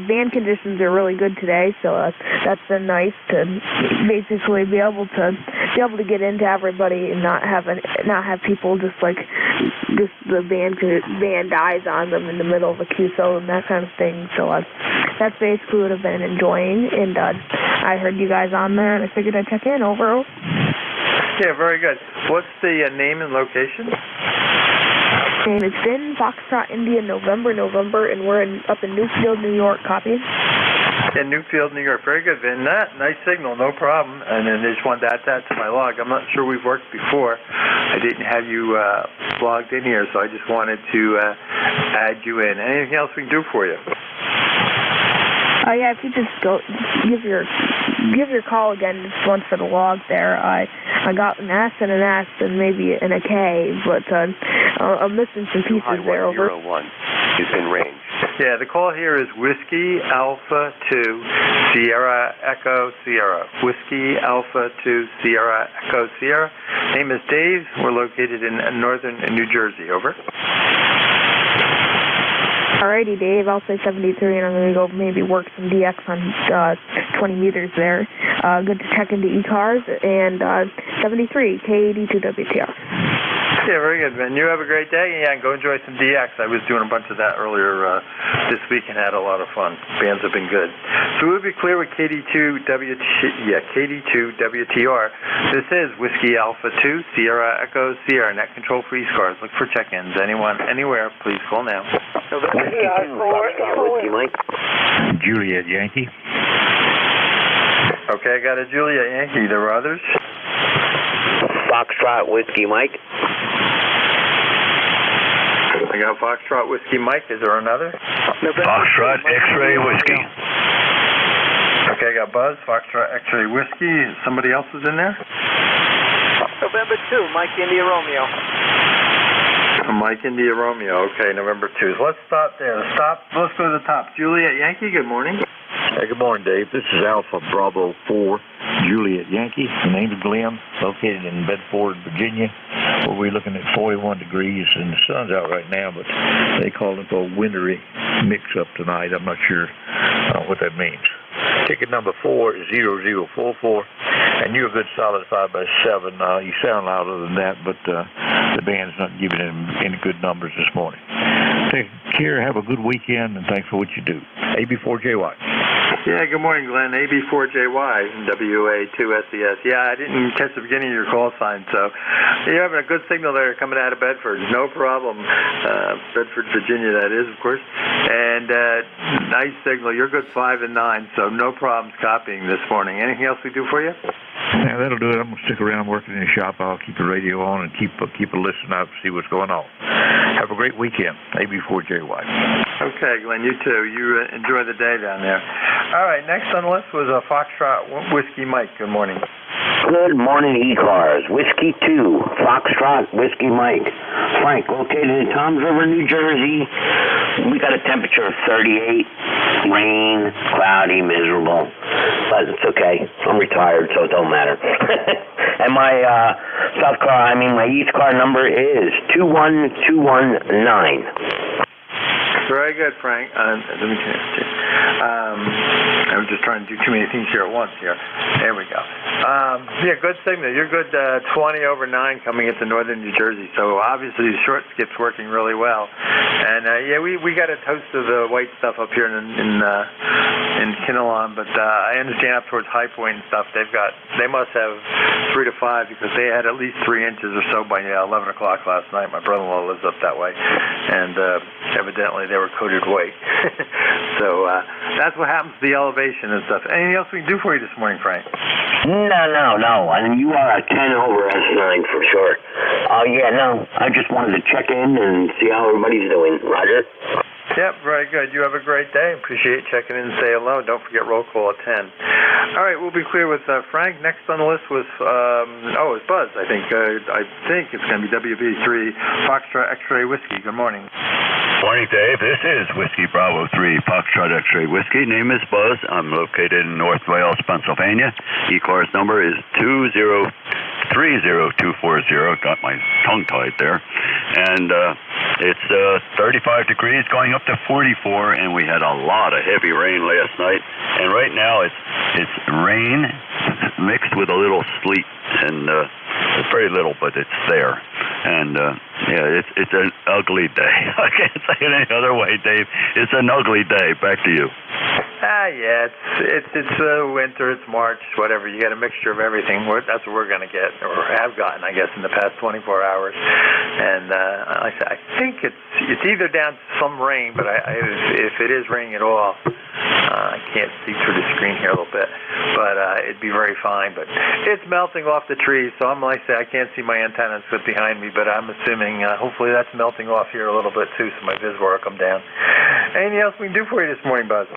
van conditions are really good today. So that's been nice to basically be able to get into everybody and not have people just the van dies on them in the middle of a QSO and that kind of thing. So that's basically what I've been enjoying, and I heard you guys on there, and I figured I'd check in. Over. Yeah, very good. What's the name and location? Name is Finn, Foxtrot, India, November, and we're up in Newfield, New York. Copy. In Newfield, New York. Very good, Vin. Nice signal, no problem. And then I just wanted to add that to my log. I'm not sure we've worked before. I didn't have you logged in here, so I just wanted to add you in. Anything else we can do for you? Oh yeah, if you just give your call again just once for the log there. I got an S and an S and maybe an a K, but I'm missing some pieces there. Over. 101 is in range. Yeah, the call here is Whiskey Alpha 2 Sierra Echo Sierra. Whiskey Alpha 2 Sierra Echo Sierra. Name is Dave. We're located in northern New Jersey. Over. Alrighty, Dave. I'll say 73, and I'm going to go maybe work some DX on 20 meters there. Good to check into ECARS, and 73, K82WTR. Yeah, very good, man. You have a great day. Yeah, and go enjoy some DX. I was doing a bunch of that earlier this week and had a lot of fun. Bands have been good. So we'll be clear with KD2WTR. This is Whiskey Alpha 2, Sierra Echo Sierra, net control for ECARS. Look for check-ins. Anyone, anywhere, please call now. Whiskey Mike. Juliet Yankee. Okay, I got a Juliet Yankee. There are others? Foxtrot Whiskey Mike. I got Foxtrot Whiskey Mike. Is there another? Foxtrot X-Ray Whiskey. Okay, I got Buzz, Foxtrot X-Ray Whiskey. Somebody else is in there? November 2, Mike India Romeo. Mike India Romeo. Okay, November 2. So let's stop there. Let's go to the top. Juliet Yankee, good morning. Hey, good morning, Dave. This is Alpha Bravo 4, Juliet Yankee. The name is Glenn, located in Bedford, Virginia, where we're looking at 41 degrees, and the sun's out right now, but they call it a wintry mix-up tonight. I'm not sure what that means. Ticket number 40044, and you're a good solid 5x7. You sound louder than that, but the band's not giving them any good numbers this morning. Take care, have a good weekend, and thanks for what you do. AB4JY. Yeah, good morning, Glenn. AB4JY, WA2SES. Yeah, I didn't catch the beginning of your call sign, so you're having a good signal there coming out of Bedford. No problem. Bedford, Virginia, that is, of course. And nice signal. You're good 5 and 9, so no problems copying this morning. Anything else we do for you? Yeah, that'll do it. I'm going to stick around working in the shop. I'll keep the radio on and keep a listen out to see what's going on. Have a great weekend. AB4JY. Okay, Glenn, you too. You enjoy the day down there. All right, next on the list was Foxtrot Whiskey Mike. Good morning. Good morning, ECARS. Whiskey 2, Foxtrot Whiskey Mike. Frank, located in Toms River, New Jersey. We got a temperature of 38, rain, cloudy, miserable. But it's okay. I'm retired, so it don't matter. And my my ECARS number is 21219. Very good, Frank. Let me change. I'm just trying to do too many things here at once here. There we go. Yeah, good signal. You're good 20 over 9 coming into northern New Jersey. So obviously the short skip's working really well. And yeah, we got a toast of the white stuff up here in Kinnelon, but I understand up towards High Point and stuff, they must have 3 to 5 because they had at least 3 inches or so by 11 o'clock last night. My brother-in-law lives up that way, and evidently they were coated white. So that's what happens to the elevation and stuff. Anything else we can do for you this morning, Frank? No. I mean, you are a 10 over S9 for sure. I just wanted to check in and see how everybody's doing. Roger. Yep, very good. You have a great day. Appreciate checking in and say hello. Don't forget roll call at 10. All right, we'll be clear with Frank. Next on the list was, it's Buzz, I think. I think it's going to be WB3 Foxtrot X-Ray Whiskey. Good morning. Morning, Dave. This is Whiskey Bravo 3 Foxtrot X-Ray Whiskey. Name is Buzz. I'm located in North Wales, Pennsylvania. ECARS number is 2030240. Got my tongue tied there. And it's 35 degrees going up to 44, and we had a lot of heavy rain last night. And right now it's rain mixed with a little sleet, and it's very little, but it's there. And it's an ugly day. I can't say it any other way, Dave. It's an ugly day. Back to you. Yeah, it's winter, it's March, whatever. You get a mixture of everything. That's what we're going to get, or have gotten, I guess, in the past 24 hours. And like I said, I think it's either down to some rain, but if it is raining at all, I can't see through the screen here a little bit, but it'd be very fine. But it's melting off the trees, so I'm like I say, I can't see my antennas behind me, but I'm assuming hopefully that's melting off here a little bit too, so my vis will come down. Anything else we can do for you this morning, Buzz?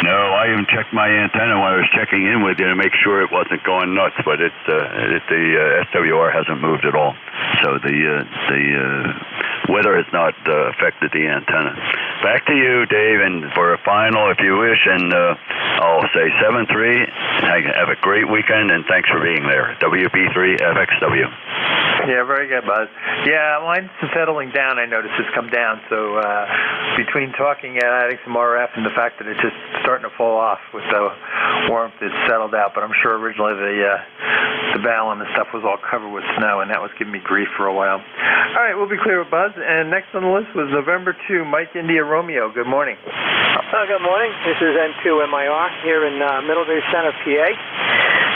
No, I even checked my antenna when I was checking in with you to make sure it wasn't going nuts, but the SWR hasn't moved at all. So the weather has not affected the antenna. Back to you, Dave, and for a final, if you wish, and I'll say 7-3. Have a great weekend, and thanks for being there. WB3 FXW. Yeah, very good, Buzz. Yeah, mine's settling down. I noticed it's come down. So between talking and adding some RF and the fact that it's just starting to fall off with the warmth, it's settled out. But I'm sure originally the balun and stuff was all covered with snow, and that was giving me grief for a while. All right, we'll be clear with Buzz. And next on the list was November 2, Mike India Romeo. Good morning. Good morning. This is N2MIR here in Middlebury Center, PA.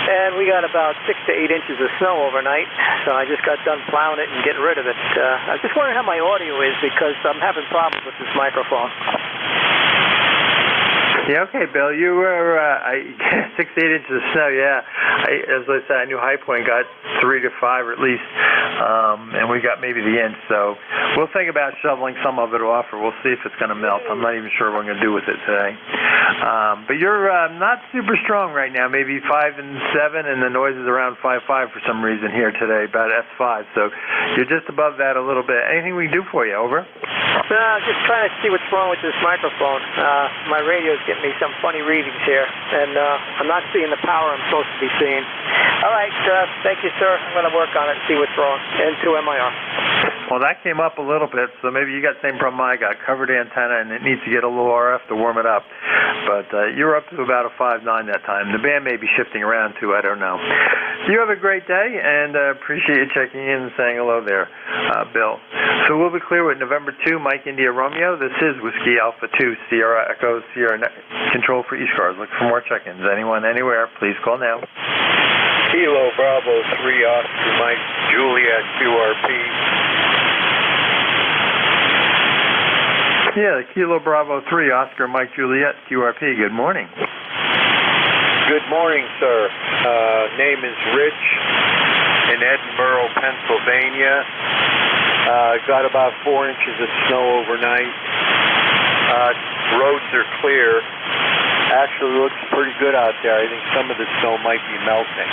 And we got about 6 to 8 inches of snow overnight, so I just got done plowing it and getting rid of it. I was just wondering how my audio is because I'm having problems with this microphone. Yeah, okay, Bill. You were 6 to 8 inches of snow. Yeah, as I said, I knew High Point got 3 to 5 or at least, and we got maybe the inch. So we'll think about shoveling some of it off, or we'll see if it's going to melt. I'm not even sure what I'm going to do with it today. But you're not super strong right now. Maybe 5 and 7, and the noise is around 5.5 for some reason here today, about S5. So you're just above that a little bit. Anything we can do for you? Over. Just trying to see what's wrong with this microphone. My radio's getting me some funny readings here, and I'm not seeing the power I'm supposed to be seeing. All right, thank you, sir. I'm going to work on it and see what's wrong. N2MIR. Well, that came up a little bit, so maybe you got the same problem I got. Covered antenna, and it needs to get a little RF to warm it up. But you're up to about a 5.9 that time. The band may be shifting around, too. I don't know. You have a great day, and appreciate you checking in and saying hello there, Bill. So we'll be clear with November 2, Mike India Romeo. This is Whiskey Alpha 2, Sierra Echo, Sierra Control for ECARS. Look for more check-ins. Anyone, anywhere, please call now. Kilo Bravo 3, Oscar Mike Juliet QRP. Yeah, Kilo Bravo 3, Oscar Mike Juliet QRP. Good morning. Good morning, sir. Name is Rich in Edinburgh, Pennsylvania. Got about 4 inches of snow overnight. Roads are clear. Actually looks pretty good out there. I think some of the snow might be melting.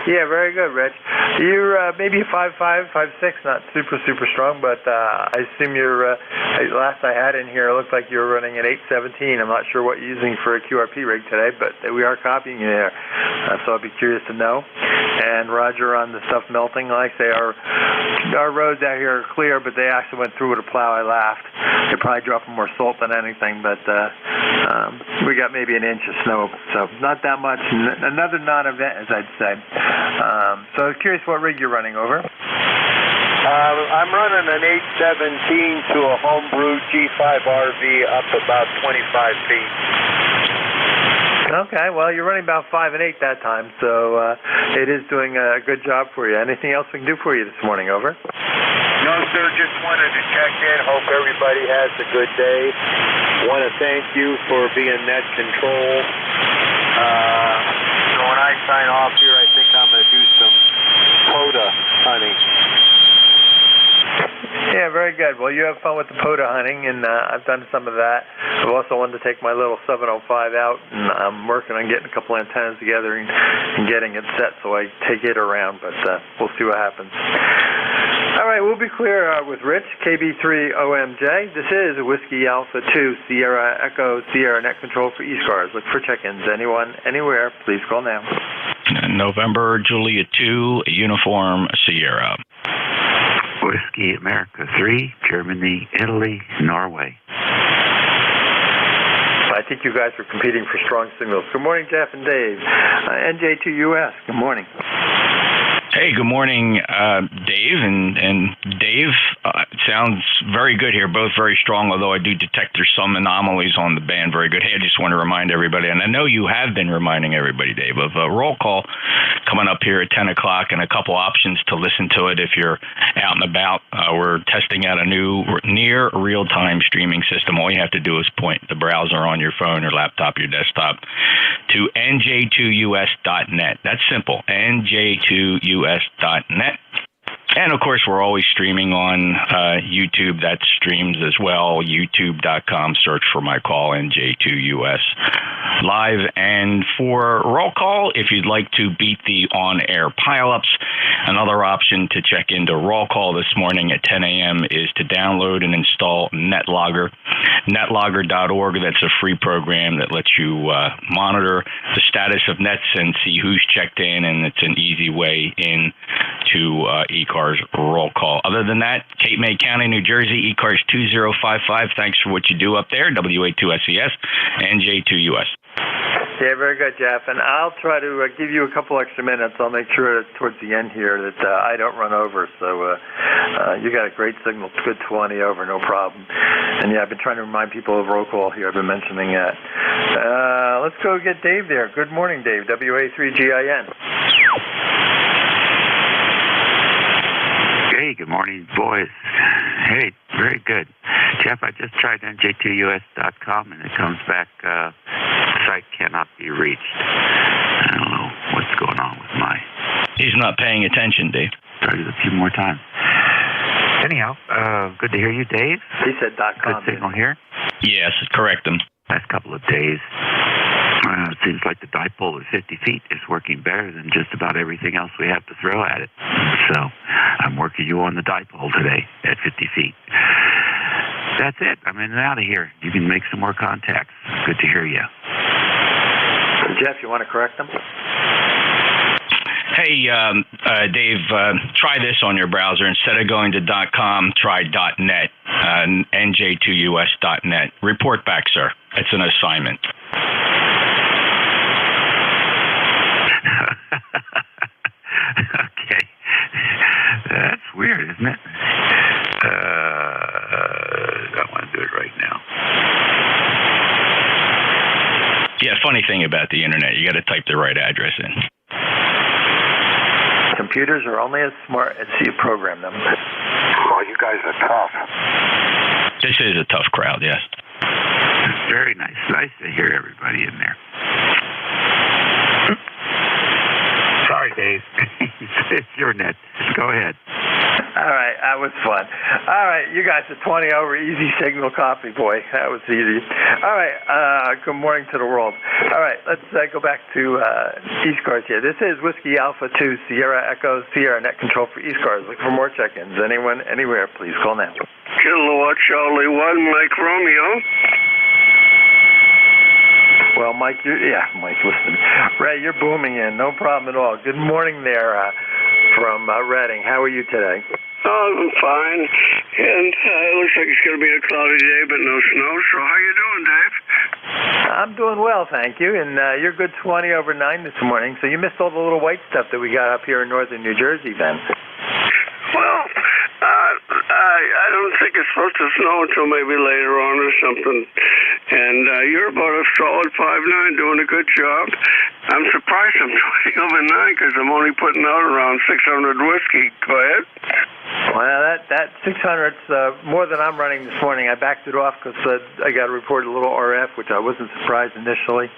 Yeah, very good, Rich. You're maybe a 5.5, 5.6, not super strong, but I assume you're, last I had in here, it looked like you were running an 817. I'm not sure what you're using for a QRP rig today, but we are copying you there. So I'd be curious to know. And Roger on the stuff melting, like I say, our roads out here are clear, but they actually went through with a plow. I laughed. They're probably dropping more salt than anything, but we got maybe an inch of snow, so not that much. Another non-event, as I'd say. So I was curious what rig you're running over. I'm running an 817 to a homebrew G5 RV up about 25 feet. Okay, well, you're running about 5 and 8 that time, so it is doing a good job for you. Anything else we can do for you this morning? Over. No, sir, just wanted to check in. Hope everybody has a good day. Want to thank you for being net control. So when I sign off here, I think I'm going to do some POTA hunting. Yeah, very good. Well, you have fun with the POTA hunting, and I've done some of that. I've also wanted to take my little 705 out, and I'm working on getting a couple antennas together and getting it set so I take it around, but we'll see what happens. All right, we'll be clear with Rich, KB3OMJ. This is Whiskey Alpha 2, Sierra Echo, Sierra Net Control for ECARS. Look for check-ins. Anyone, anywhere, please call now. November, Juliet 2, Uniform, Sierra. Whiskey America 3, Germany, Italy, Norway. I think you guys are competing for strong signals. Good morning, Jeff and Dave. NJ2US, good morning. Hey, good morning, Dave. And Dave, sounds very good here, both very strong, although I do detect there's some anomalies on the band. Very good. Hey, I just want to remind everybody, and I know you have been reminding everybody, Dave, of a roll call coming up here at 10 o'clock and a couple options to listen to it if you're out and about. We're testing out a new near real-time streaming system. All you have to do is point the browser on your phone or laptop, your desktop, to NJ2US.net. That's simple, NJ2US.net. And, of course, we're always streaming on YouTube. That streams as well, youtube.com. Search for my call, NJ2US Live. And for roll call, if you'd like to beat the on-air pileups, Another option to check into Roll Call this morning at 10 a.m. is to download and install NetLogger. Netlogger.org, that's a free program that lets you monitor the status of nets and see who's checked in, and it's an easy way in to ECARS Roll Call. Other than that, Cape May County, New Jersey, ECARS 2055. Thanks for what you do up there. WA2SES, NJ2US. Yeah, very good, Jeff. And I'll try to give you a couple extra minutes. I'll make sure towards the end here that I don't run over. So you got a great signal. It's good 20 over, no problem. And yeah, I've been trying to remind people of roll call here. I've been mentioning that. Let's go get Dave there. Good morning, Dave. WA3GIN. Hey, good morning, boys. Hey, very good. Jeff, I just tried NJ2US.com, and it comes back, site cannot be reached. I don't know what's going on with my... He's not paying attention, Dave. Tried it a few more times. Anyhow, good to hear you, Dave. He said .com. Good signal here. Yes, correct him. Last couple of days, it seems like the dipole at 50 feet is working better than just about everything else we have to throw at it. So I'm working you on the dipole today at 50 feet. That's it. I'm in and out of here. You can make some more contacts. Good to hear you. Jeff, you want to correct them? Hey, Dave, try this on your browser. Instead of going to .com, try .net, NJ2US.net. Report back, sir. It's an assignment. Okay. That's weird, isn't it? I want to do it right now. Yeah, funny thing about the internet, you got to type the right address in. Computers are only as smart as you program them. Oh, you guys are tough. This is a tough crowd, yes. Very nice. Nice to hear everybody in there. Sorry, Dave. It's your net. Go ahead. All right, that was fun. All right, you guys are 20 over, easy signal copy, boy. That was easy. All right, good morning to the world. All right, let's go back to ECARS here. This is Whiskey Alpha 2, Sierra Echo, Sierra Net Control for ECARS. Looking for more check-ins. Anyone, anywhere, please call now. Kilowatt Charlie 1, Mike Romeo. Well, Mike, Mike, listen. Ray, you're booming in. No problem at all. Good morning there from Reading. How are you today? Oh, I'm fine. And it looks like it's going to be a cloudy day, but no snow. So how you doing, Dave? I'm doing well, thank you. And you're good 20 over 9 this morning. So you missed all the little white stuff that we got up here in northern New Jersey then. Well, I don't think it's supposed to snow until maybe later on or something. And you're about a solid 5'9", doing a good job. I'm surprised I'm 20 over 9 because I'm only putting out around 600 whiskey. Go ahead. Well, that 600's more than I'm running this morning. I backed it off because I got to report a little RF, which I wasn't surprised initially.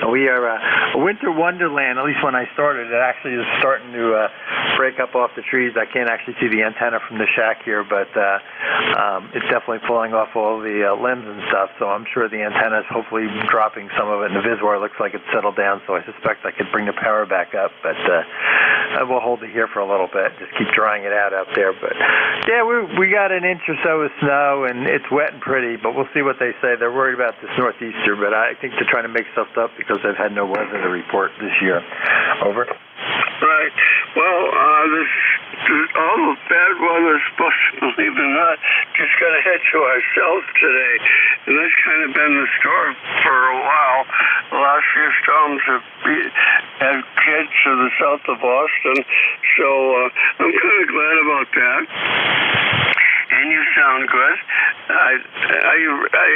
We are a winter wonderland, at least when I started. It actually is starting to break up off the trees. I can't actually see the antenna from the shack here, but it's definitely pulling off all the limbs and stuff, so I'm sure the antenna is hopefully dropping some of it, and the Viswar looks like it's settled down, so I suspect I could bring the power back up, but we'll hold it here for a little bit, just keep drying it out there. But yeah, we got an inch or so of snow, and it's wet and pretty, but we'll see what they say. They're worried about this northeaster, but I think they're trying to make stuff up because they've had no weather to report this year. Over. Right. Well, all the bad weather is supposed to, believe it or not, just going to head to ourselves today. And that's kind of been the story for a while. The last few storms have had hit to the south of Boston. So I'm kind of glad about that. And you sound good.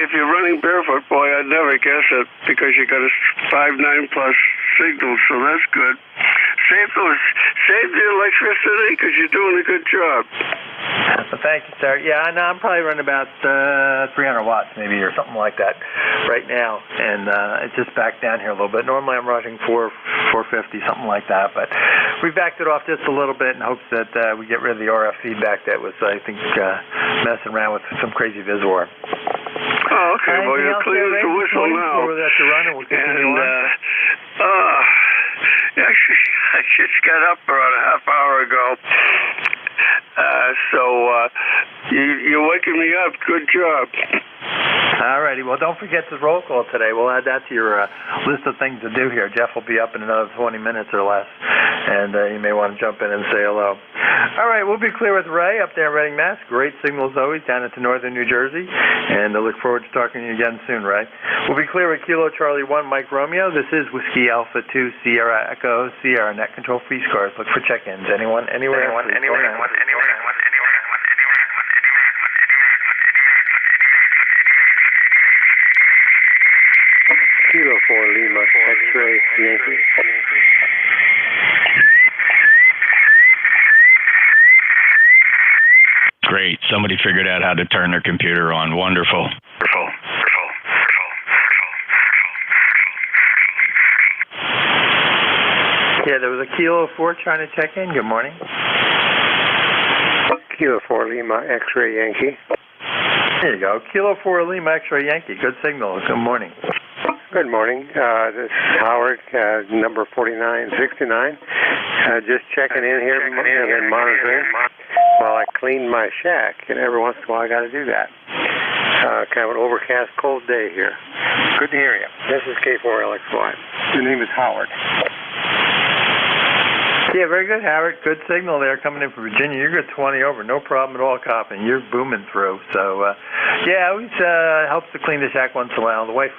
If you're running barefoot, boy, I'd never guess it because you got a 5.9 plus signal, so that's good. Save the electricity because you're doing a good job. Well, thank you, sir. Yeah, no, I'm probably running about 300 watts maybe or something like that right now, and it's just back down here a little bit. Normally I'm running 450, something like that, but we backed it off just a little bit in hopes that we get rid of the RF feedback that was, I think, messing around with some crazy Viswar. Oh, okay. Well, you're clear as a whistle now. We'll continue on. Actually, I just got up about a half hour ago. You're waking me up. Good job. All righty. Well, don't forget the roll call today. We'll add that to your list of things to do here. Jeff will be up in another 20 minutes or less, and you may want to jump in and say hello. All right. We'll be clear with Ray up there in Reading, Mass. Great signal as always down into northern New Jersey, and I look forward to talking to you again soon, Ray. We'll be clear with Kilo Charlie 1, Mike Romeo. This is Whiskey Alpha 2, Sierra Echo, Sierra Net Control Free Scars. Look for check-ins. Anyone, anywhere? Kilo 4 Lima, X-ray, Yankee. Great. Somebody figured out how to turn their computer on. Wonderful. Yeah, there was a Kilo 4 trying to check in. Good morning. Kilo 4 Lima, X-ray, Yankee. There you go. Kilo 4 Lima, X-ray, Yankee. Good signal. Good morning. Good morning. This is Howard, number 4969. Just checking in here and monitoring while I clean my shack. And every once in a while I got to do that. Kind of an overcast, cold day here. Good to hear you. This is K4LXY. Your name is Howard. Yeah, very good, Howard. Good signal there coming in from Virginia. You're good 20 over. No problem at all, copping. You're booming through. So, yeah, it always helps to clean the shack once in a while. The wife,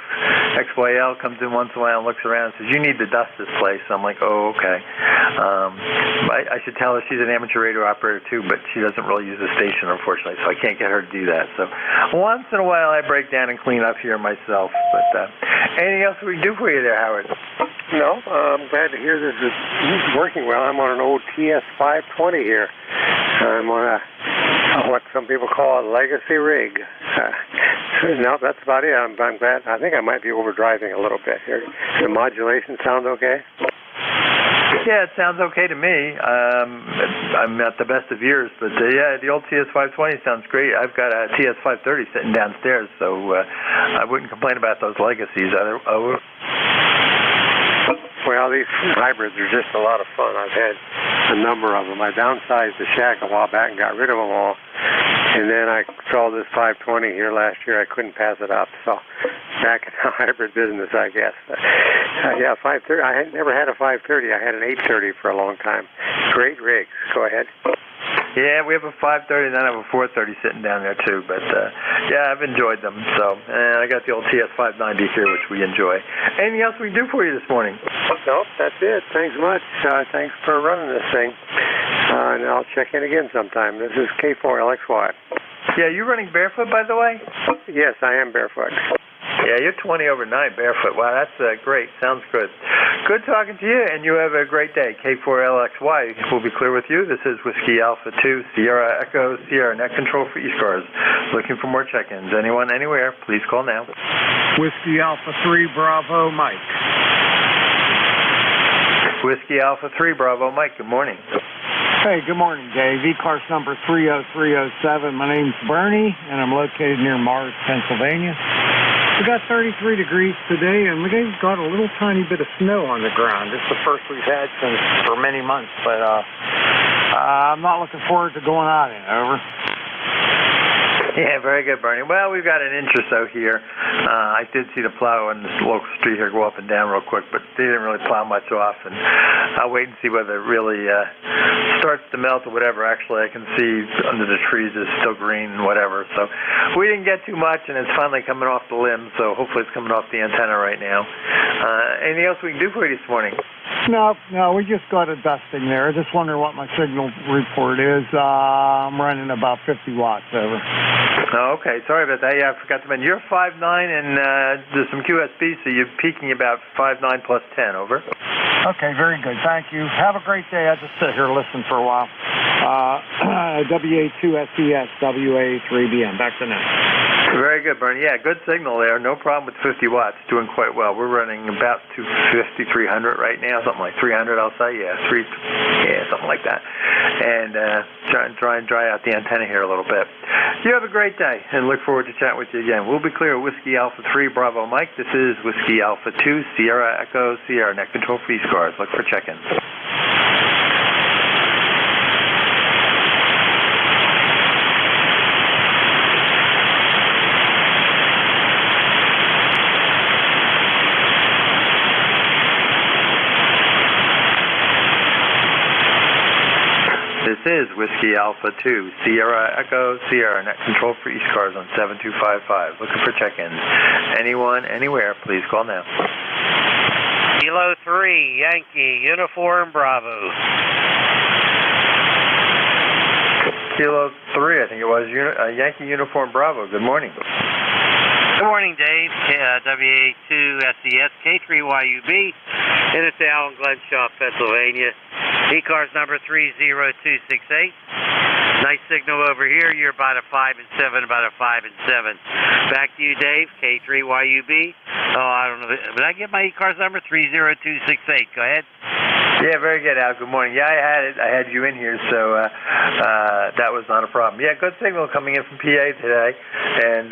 XYL, comes in once in a while and looks around and says, you need to dust this place. I'm like, oh, okay. I should tell her she's an amateur radio operator, too, but she doesn't really use the station, unfortunately, so I can't get her to do that. So once in a while I break down and clean up here myself. But anything else we can do for you there, Howard? No, I'm glad to hear this is working well. I'm on an old TS520 here. I'm on what some people call a legacy rig. No, that's about it. I'm glad. I think I might be overdriving a little bit here. The modulation sound okay? Yeah, it sounds okay to me. I'm not the best of years, but yeah, the old TS520 sounds great. I've got a TS530 sitting downstairs, so I wouldn't complain about those legacies. Well, these hybrids are just a lot of fun. I've had a number of them. I downsized the shack a while back and got rid of them all. And then I saw this 520 here last year. I couldn't pass it up. So back in the hybrid business, I guess. Yeah, 530. I had never had a 530. I had an 830 for a long time. Great rigs. Go ahead. Yeah, we have a 530 and then I have a 430 sitting down there too. But yeah, I've enjoyed them. So I got the old TS590 here, which we enjoy. Anything else we can do for you this morning? Nope, that's it. Thanks much. Thanks for running this thing. And I'll check in again sometime. This is K4LXY. Yeah, you running barefoot, by the way? Yes, I am barefoot. Yeah, you're 20 over 9 barefoot. Wow, that's great. Sounds good. Good talking to you, and you have a great day. K4LXY will be clear with you. This is Whiskey Alpha 2, Sierra Echo, Sierra Net Control for ECARS. Looking for more check-ins. Anyone, anywhere, please call now. Whiskey Alpha 3, Bravo, Mike. Whiskey Alpha 3, Bravo, Mike. Good morning. Hey, good morning, Dave. ECARS number 30307. My name's Bernie, and I'm located near Mars, Pennsylvania. We got 33 degrees today, and we got a little tiny bit of snow on the ground. It's the first we've had for many months, but I'm not looking forward to going out in it. Over. Yeah, very good, Bernie. Well, we've got an inch or so here. I did see the plow on this local street here go up and down real quick, but they didn't really plow much off. And I'll wait and see whether it really starts to melt or whatever. Actually, I can see under the trees it's still green and whatever. So we didn't get too much, and it's finally coming off the limb. So hopefully it's coming off the antenna right now. Anything else we can do for you this morning? No, we just got a dusting there. I just wondering what my signal report is. I'm running about 50 watts, over. Oh, okay. Sorry about that. Yeah, I forgot to mention. You're 5'9", and there's some QSB, so you're peaking about 5'9 plus 10, over. Okay, very good. Thank you. Have a great day. I'll just sit here and listen for a while. WA2SES, WA3BM. Back to now. Very good, Bernie. Yeah, good signal there. No problem with 50 watts. Doing quite well. We're running about 250, 300 right now. Something like 300, I'll say. Yeah, something like that. And try and dry out the antenna here a little bit. You have a great day, and look forward to chatting with you again. We'll be clear. Whiskey Alpha 3, Bravo Mike. This is Whiskey Alpha 2, Sierra Echo, Sierra Net Control for ECARS. Look for check-ins. This is Whiskey Alpha 2, Sierra Echo, Sierra Net Control for ECARS on 7255. Looking for check-ins. Anyone, anywhere, please call now. Kilo 3, Yankee, Uniform Bravo. Kilo 3, I think it was, Yankee Uniform Bravo. Good morning. Good morning, Dave. WA2SES, K3YUB, and it's Al in Glenshaw, Pennsylvania. ECARS number 30268. Nice signal over here. You're about a 5 and 7, about a 5 and 7. Back to you, Dave. K3YUB. Oh, I don't know. Did I get my ECARS number? 30268. Go ahead. Yeah, very good, Al. Good morning. Yeah, I had it. I had you in here, so that was not a problem. Yeah, good signal coming in from PA today, and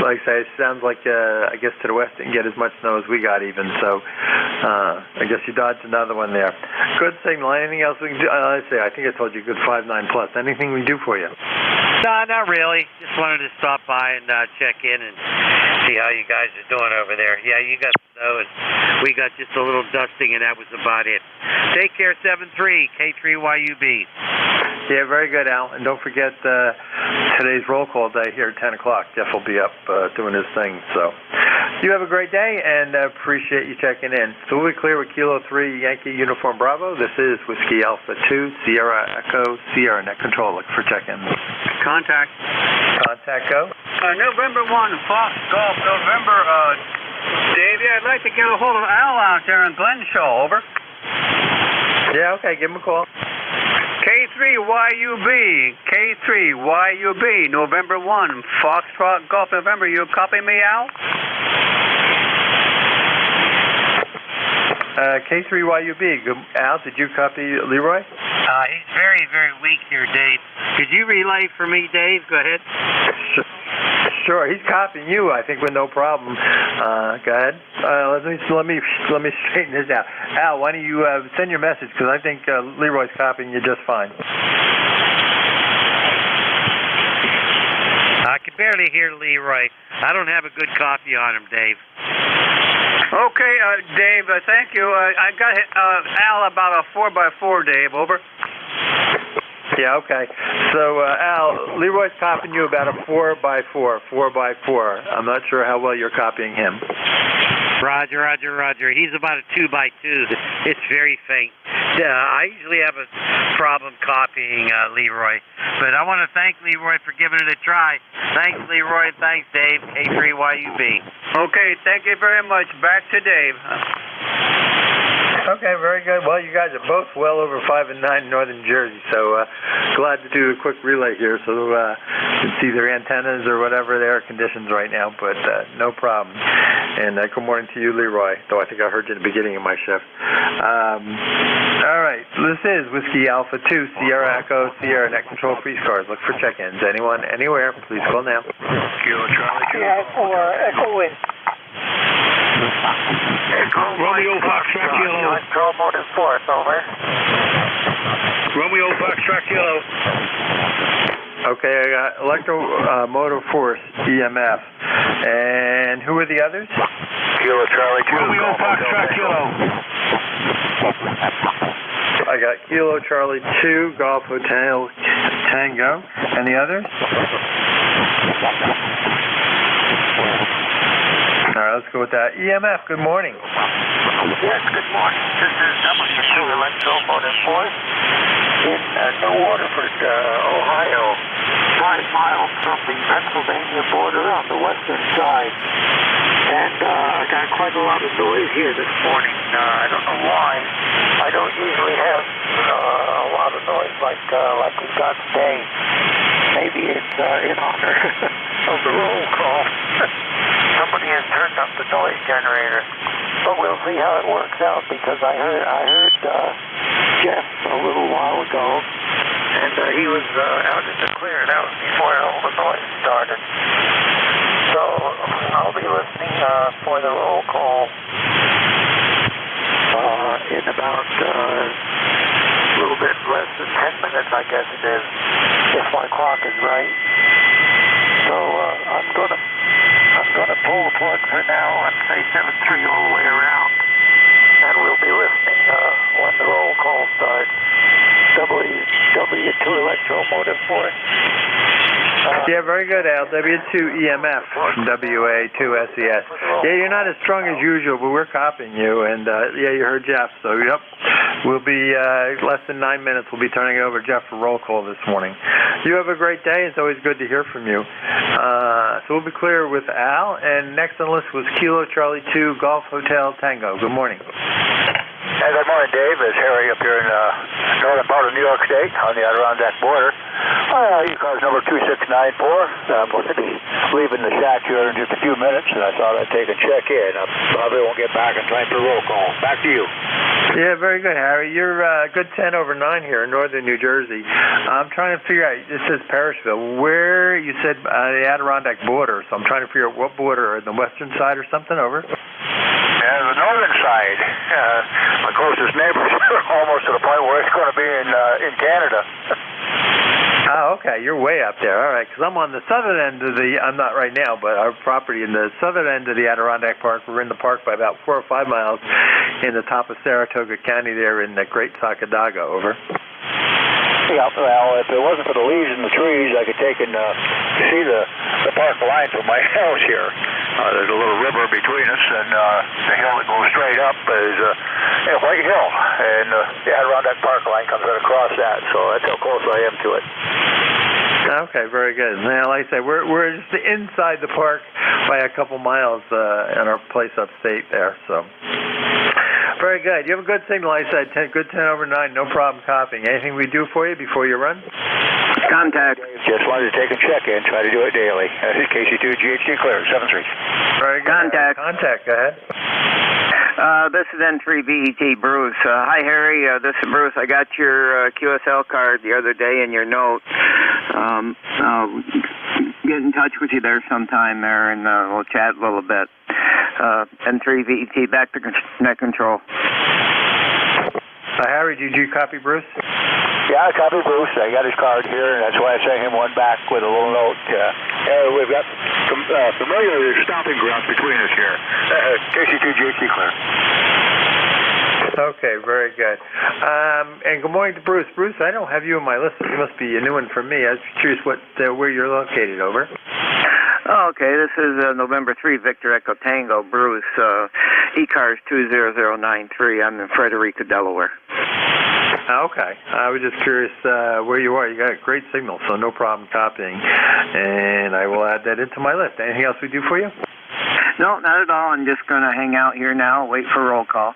like I say, it sounds like I guess to the west didn't get as much snow as we got even. So I guess you dodged another one there. Good signal. Anything else we can do? Let's see. I think I told you good 5.9 plus. Anything we can do for you? No, not really. Just wanted to stop by and check in and see how you guys are doing over there. Yeah, you got snow, and we got just a little dusting, and that was about it. Take care, 7-3, K3YUB. Yeah, very good, Al. And don't forget today's roll call day here at 10 o'clock. Jeff will be up doing his thing. So you have a great day, and appreciate you checking in. So we'll be clear with Kilo 3, Yankee Uniform Bravo. This is Whiskey Alpha 2, Sierra Echo, Sierra Net Control. Look for check-ins. Contact. Contact go. November 1, Fox Golf, November, Davey, I'd like to get a hold of Al out there in Glenshaw, over. Yeah, okay, give him a call. K3YUB, November 1, Foxtrot Golf, November. You copy me, Al? K3YUB. Al, did you copy Leroy? He's very, very weak here, Dave. Could you relay for me, Dave? Go ahead. Sure, he's copying you, I think, with no problem. Go ahead. Let me straighten this out. Al, why don't you send your message, because I think Leroy's copying you just fine. I can barely hear Leroy. I don't have a good copy on him, Dave. Okay, Dave, thank you. I got Al about a 4x4, Dave, over. Yeah, okay. So, Al, Leroy's copying you about a 4x4. I'm not sure how well you're copying him. Roger. He's about a 2x2. It's very faint. I usually have a problem copying Leroy, but I want to thank Leroy for giving it a try. Thanks, Leroy. Thanks, Dave. K3YUB. Okay, thank you very much. Back to Dave. Okay, very good. Well, you guys are both well over 5 and 9 in northern Jersey, so glad to do a quick relay here. So it's either antennas or whatever the air conditions right now, but no problem. And good morning to you, Leroy, though I think I heard you in the beginning of my shift. All right, this is Whiskey Alpha 2, Sierra Echo, Sierra Net Control for ECARS. Look for check-ins. Anyone, anywhere, please call now. Kilo Charlie 2. Yeah, for Echo Wind. Romeo Foxtrot Kilo. Control Motor Force, over. Romeo Foxtrot Kilo. Okay, I got Electromotive Force, EMF. And who are the others? Kilo Charlie 2. Romeo Foxtrot Kilo. I got Kilo Charlie 2, Golf Hotel Tango. And the others? All right, let's go with that. EMF, good morning. Yes, good morning. This is W2 Electromotive Force in New Waterford, Ohio, 5 miles from the Pennsylvania border on the western side. And I got quite a lot of noise here this morning. I don't know why. I don't usually have a lot of noise like we've got today. Maybe it's in honor of the roll call. Somebody has turned up the noise generator, but we'll see how it works out, because I heard Jeff a little while ago, and And he was out in the clear. That was before all the noise started. So I'll be listening for the roll call in about a little bit less than 10 minutes, I guess it is, if my clock is right. So I'm gonna pull the plug for now and say 7-3 all the way around, and we'll be listening when the roll call starts. W2 Electromotive Force. Yeah, very good, Al. W2EMF from WA2SES. Yeah, you're not as strong as usual, but we're copying you. And, yeah, you heard Jeff. So, yep, we'll be less than 9 minutes. We'll be turning it over to Jeff for roll call this morning. You have a great day. It's always good to hear from you. So we'll be clear with Al. And next on the list was Kilo Charlie 2 Golf Hotel Tango. Good morning. Hey, good morning, Dave. It's Harry up here in northern part of New York State on the Adirondack border. ECARS number 2694. I'm going to be leaving the shack here in just a few minutes, and I thought I'd take a check in. I probably won't get back in time for roll call. Back to you. Yeah, very good, Harry. You're good 10 over 9 here in northern New Jersey. I'm trying to figure out, this is Parrishville, where you said the Adirondack border, so I'm trying to figure out what border, the western side or something, over? Yeah, the northern side. My closest neighbors are almost to the point where it's going to be in Canada. Oh, okay. You're way up there. All right, because I'm on the southern end of I'm not right now, but our property in the southern end of the Adirondack Park. We're in the park by about 4 or 5 miles in the top of Saratoga County there in the Great Sacandaga. Over. Yeah, well, if it wasn't for the leaves and the trees, I could take and see the park line from my house here. There's a little river between us, and the hill that goes straight up is White Hill, and the Adirondack Park line comes right across that, so that's how close I am to it. Okay, very good. Now, like I say, we're just inside the park by a couple miles in our place upstate there, so. Very good. You have a good signal, I said. Good 10 over 9, no problem copying. Anything we do for you before you run? Contact. Just wanted to take a check-in. Try to do it daily. KC2 GHD clear, 7-3. Very good. Contact, go ahead. This is N3VET Bruce. Hi, Harry. This is Bruce. I got your QSL card the other day in your note. I'll get in touch with you there sometime there, and we'll chat a little bit. N3VET, back to net control. Harry, did you copy Bruce? Yeah, I copied Bruce. I got his card here, and that's why I sent him one back with a little note. We've got some familiar stomping grounds between us here. KC2 GHD clear. Okay, very good. And good morning to Bruce. Bruce, I don't have you on my list. You must be a new one for me. I was curious where you're located, over. Oh, okay, this is November 3, Victor Echo Tango, Bruce, ECARS 20093. I'm in Frederica, Delaware. Okay. I was just curious where you are. You got a great signal, so no problem copying. And I will add that into my list. Anything else we do for you? No, not at all. I'm just going to hang out here now, wait for roll call.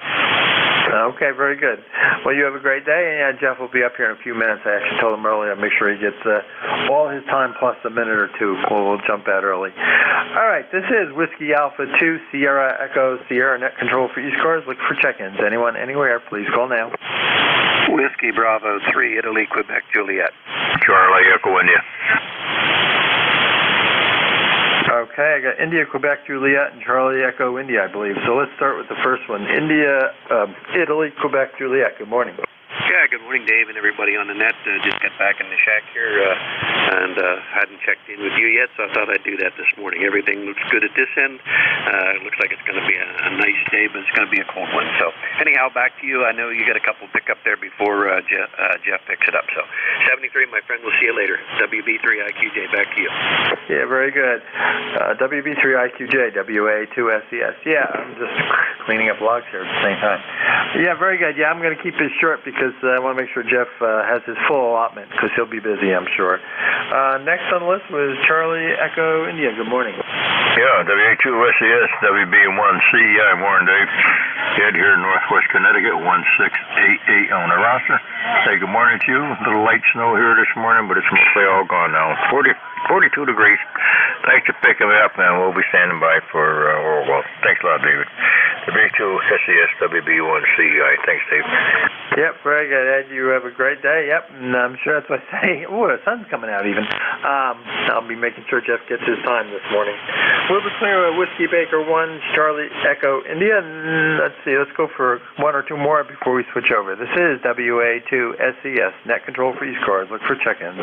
Okay, very good. Well, you have a great day, and Jeff will be up here in a few minutes. I actually told him earlier, make sure he gets all his time plus a minute or two. We'll jump out early. All right, this is Whiskey Alpha 2, Sierra Echo, Sierra Net Control for ECARS. Look for check-ins. Anyone, anywhere, please call now. Whiskey Bravo 3, Italy, Quebec, Juliet. Charlie Echo, India. Okay, I got India, Quebec, Juliet, and Charlie Echo, India, I believe. So let's start with the first one. India, Italy, Quebec, Juliet. Good morning. Yeah, good morning, Dave, and everybody on the net. Just got back in the shack here and hadn't checked in with you yet, so I thought I'd do that this morning. Everything looks good at this end. It looks like it's going to be a nice day, but it's going to be a cold one. So anyhow, back to you. I know you got a couple pick up there before Jeff picks it up. So 73, my friend, we'll see you later. WB3IQJ, back to you. Yeah, very good. WB3IQJ, WA2SES. Yeah, I'm just cleaning up logs here at the same time. Yeah, very good. Yeah, I'm going to keep this short because I want to make sure Jeff has his full allotment because he'll be busy, I'm sure. Next on the list was Charlie Echo India. Good morning. Yeah, WA2SES, WB1CI. Morning, Dave. Head here in Northwest Connecticut, 1688 on the roster. Say good morning to you. A little light snow here this morning, but it's mostly all gone now. 42 degrees. Thanks for picking me up, man. We'll be standing by for Orwell. Thanks a lot, David. W2SES WB1CI. Thanks, Dave. Yep, very good, Ed. You have a great day. Yep, and I'm sure that's what I say. Ooh, the sun's coming out even. I'll be making sure Jeff gets his time this morning. We'll be clear with Whiskey Baker 1, Charlie Echo India. Let's see, let's go for one or two more before we switch over. This is WA2SES, net control for ECARS. Look for check-ins.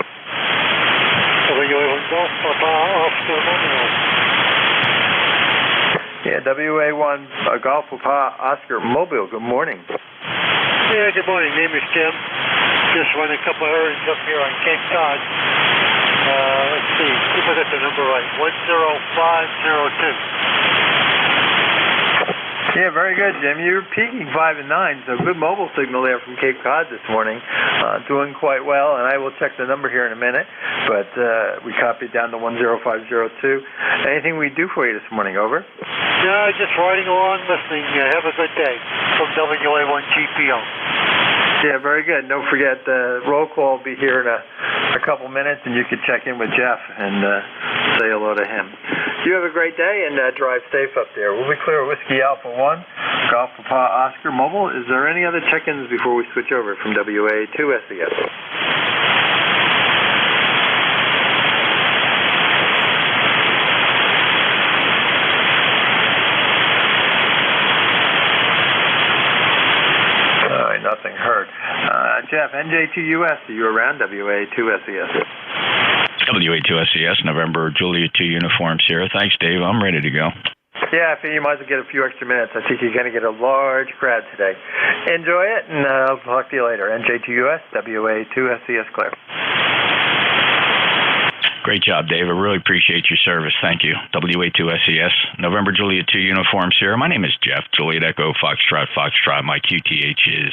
Yeah, WA1 Golf Papa Oscar Mobile. Good morning. Yeah, good morning. Name is Tim. Just running a couple of errands up here on Cape Cod. Let's see. See if I got the number right. 10502. Yeah, very good, Jim. You're peaking 5 and 9, so good mobile signal there from Cape Cod this morning. Doing quite well, and I will check the number here in a minute, but we copied down to 10502. Anything we do for you this morning, over? No, just riding along, listening. Have a good day from WA1GPO. Yeah, very good. Don't forget, the roll call will be here in a couple minutes, and you can check in with Jeff and say hello to him. You have a great day, and drive safe up there. We'll be clear with Whiskey Alpha 1, Golf Papa Oscar Mobile. Is there any other check-ins before we switch over from WA2SES? Nothing heard. Jeff, NJ2US, are you around? WA2SES. WA2SES, November, Julia 2 Uniform Sierra. Thanks, Dave. I'm ready to go. Yeah, I think you might as well get a few extra minutes. I think you're going to get a large crowd today. Enjoy it, and I'll talk to you later. NJ2US, WA2SES clear. Great job, Dave. I really appreciate your service. Thank you. WA2SES, November, Juliet 2 Uniform Sierra. My name is Jeff, Juliet Echo, Foxtrot. My QTH is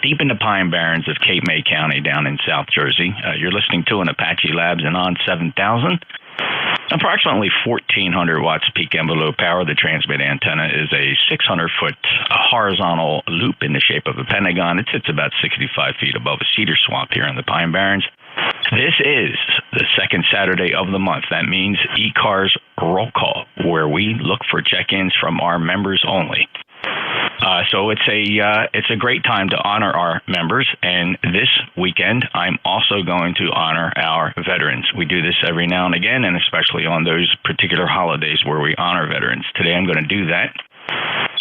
deep in the Pine Barrens of Cape May County down in South Jersey. You're listening to an Apache Labs and on 7000. Approximately 1,400 watts peak envelope power. The transmit antenna is a 600-foot horizontal loop in the shape of a pentagon. It sits about 65 feet above a cedar swamp here in the Pine Barrens. This is the second Saturday of the month. That means ECARS Roll Call, where we look for check-ins from our members only. So it's a great time to honor our members, and this weekend I'm also going to honor our veterans. We do this every now and again, and especially on those particular holidays where we honor veterans. Today I'm going to do that.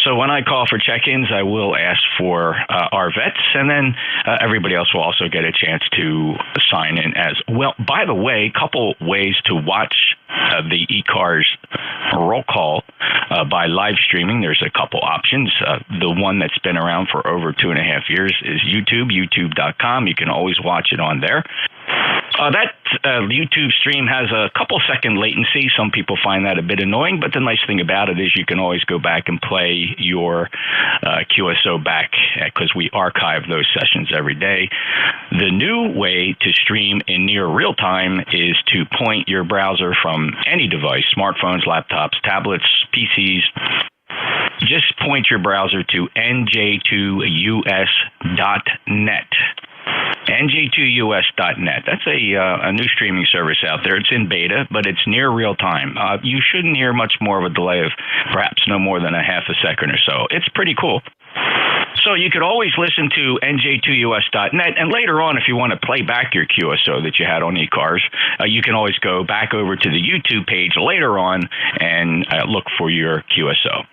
So when I call for check-ins, I will ask for our vets, and then everybody else will also get a chance to sign in as well. By the way, a couple ways to watch the ECARS roll call by live streaming. There's a couple options. The one that's been around for over 2.5 years is YouTube, youtube.com. You can always watch it on there. That YouTube stream has a couple second latency. Some people find that a bit annoying, but the nice thing about it is you can always go back and play your QSO back because we archive those sessions every day. The new way to stream in near real time is to point your browser from any device, smartphones, laptops, tablets, PCs. Just point your browser to NJ2US.net. NJ2US.net. That's a new streaming service out there. It's in beta, but it's near real time. You shouldn't hear much more of a delay of perhaps no more than a half a second or so. It's pretty cool. So you could always listen to NJ2US.net, and later on, if you want to play back your QSO that you had on ECARS, you can always go back over to the YouTube page later on and look for your QSO.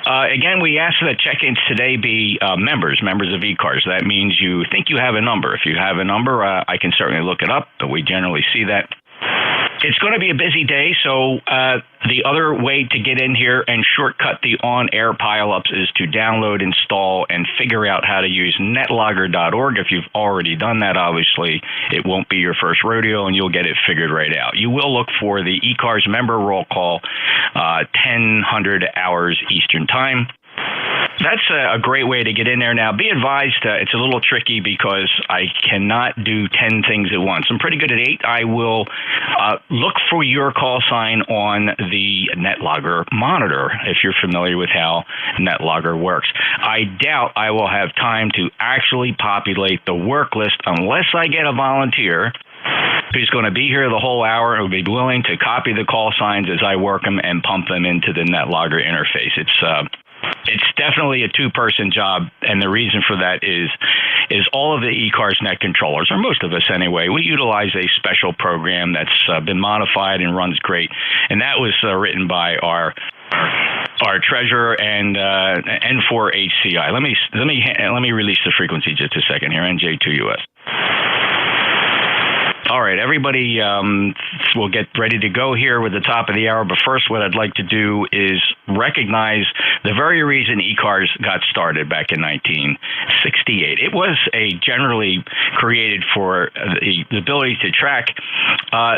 Again, we ask that check-ins today be members of ECARS. That means you think you have a number. If you have a number, I can certainly look it up, but we generally see that. It's going to be a busy day, so the other way to get in here and shortcut the on-air pileups is to download, install, and figure out how to use netlogger.org. If you've already done that, obviously, it won't be your first rodeo, and you'll get it figured right out. You will look for the ECARS member roll call, 1000 hours Eastern Time. That's a great way to get in there. Now, be advised, it's a little tricky because I cannot do 10 things at once. I'm pretty good at 8. I will look for your call sign on the NetLogger monitor, if you're familiar with how NetLogger works. I doubt I will have time to actually populate the work list unless I get a volunteer who's going to be here the whole hour and will be willing to copy the call signs as I work them and pump them into the NetLogger interface. It's definitely a 2-person job, and the reason for that is all of the ECARS net controllers, or most of us anyway, we utilize a special program that's been modified and runs great, and that was written by our treasurer and N4HCI. Let me release the frequency just a second here. NJ2US. All right, everybody will get ready to go here with the top of the hour. But first, what I'd like to do is recognize the very reason ECARS got started back in 1968. It was generally created for the ability to track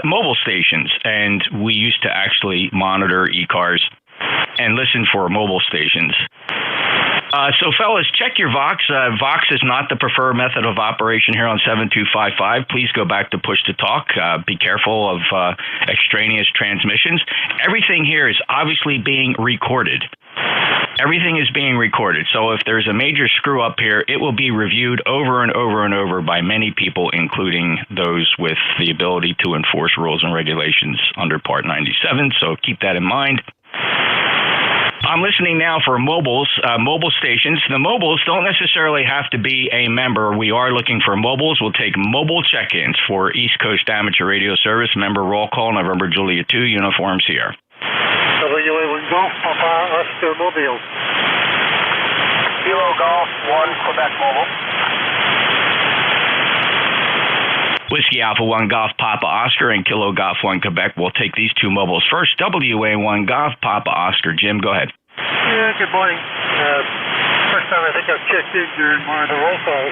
mobile stations, and we used to actually monitor ECARS and listen for mobile stations. So, fellas, check your Vox. Vox is not the preferred method of operation here on 7255. Please go back to push to talk. Be careful of extraneous transmissions. Everything here is obviously being recorded. Everything is being recorded. So if there's a major screw up here, it will be reviewed over and over and over by many people, including those with the ability to enforce rules and regulations under Part 97. So keep that in mind. I'm listening now for mobile stations. The mobiles don't necessarily have to be a member. We are looking for mobiles. We'll take mobile check-ins for East Coast Amateur Radio Service. Member roll call, November Juliet 2, uniforms here. WA1 Golf, Papa Oscar Mobile. Kilo Golf 1, Quebec Mobile. Whiskey Alpha 1 Golf Papa Oscar and Kilo Golf 1 Quebec. We'll take these two mobiles first. WA1 Golf Papa Oscar. Jim, go ahead. Yeah, good morning. First time I think I've checked in during one of the roll calls.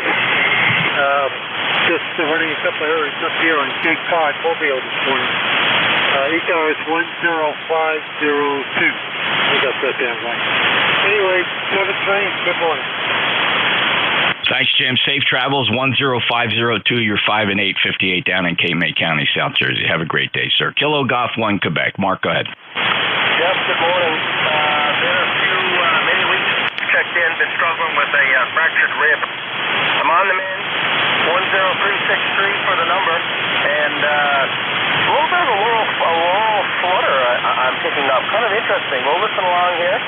Just running a couple of errands up here on Cape Cod Mobile this morning. ECARS 10502. I got that down right. Anyway, 7 train, good morning. Thanks, Jim. Safe travels, 10502. You're 5 and 858 down in Cape May County, South Jersey. Have a great day, sir. Kilo Golf 1 Quebec. Mark, go ahead. Yes, good morning. Been a few, many weeks checked in, been struggling with a fractured rib. I'm on the mend, 10363 for the number, and a little bit of a rural flutter I'm picking up. Kind of interesting. We'll listen along here.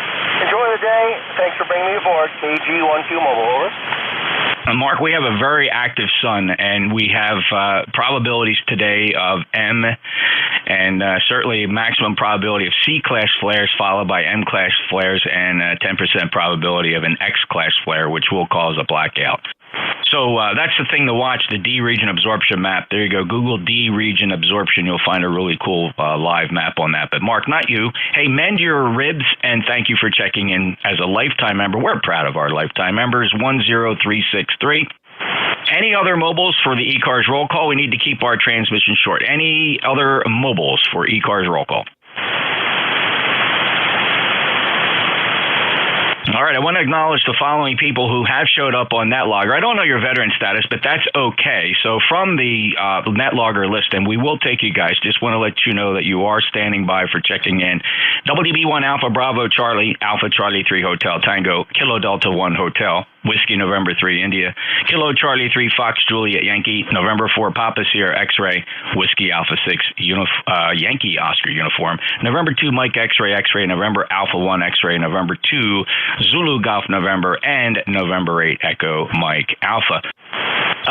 Enjoy the day. Thanks for bringing me aboard. KG12 Mobile, over. Mark, we have a very active sun, and we have probabilities today of M and certainly maximum probability of C-class flares followed by M-class flares and 10% probability of an X-class flare, which will cause a blackout. So that's the thing to watch, the D region absorption map. There you go. Google D region absorption. You'll find a really cool live map on that. But Mark, not you. Hey, mend your ribs, and thank you for checking in as a lifetime member. We're proud of our lifetime members, 10363. Any other mobiles for the ECARS roll call? We need to keep our transmission short. Any other mobiles for ECARS roll call? All right, I want to acknowledge the following people who have showed up on NetLogger. I don't know your veteran status, but that's okay. So from the NetLogger list, and we will take you guys, just want to let you know that you are standing by for checking in. WB1 Alpha Bravo Charlie, Alpha Charlie 3 Hotel Tango, Kilo Delta 1 Hotel, Whiskey November 3 India, Kilo Charlie 3 Fox Juliet Yankee, November 4 Papa Sierra X-Ray, Whiskey Alpha 6 Yankee Oscar uniform, November 2 Mike X-Ray X-Ray, November Alpha 1 X-Ray, November 2 Zulu Golf November, and November 8 Echo Mike Alpha.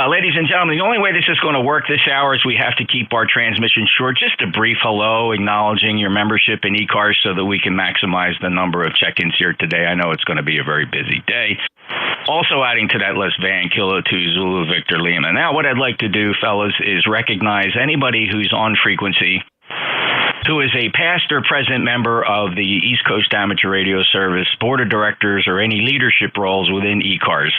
Ladies and gentlemen, the only way this is going to work this hour is we have to keep our transmission short. Just a brief hello, acknowledging your membership in ECARS so that we can maximize the number of check-ins here today. I know it's going to be a very busy day. Also adding to that list, Van Kilo 2 Zulu Victor Lima. Now what I'd like to do, fellas, is recognize anybody who's on frequency who is a past or present member of the East Coast Amateur Radio Service, board of directors, or any leadership roles within ECARS.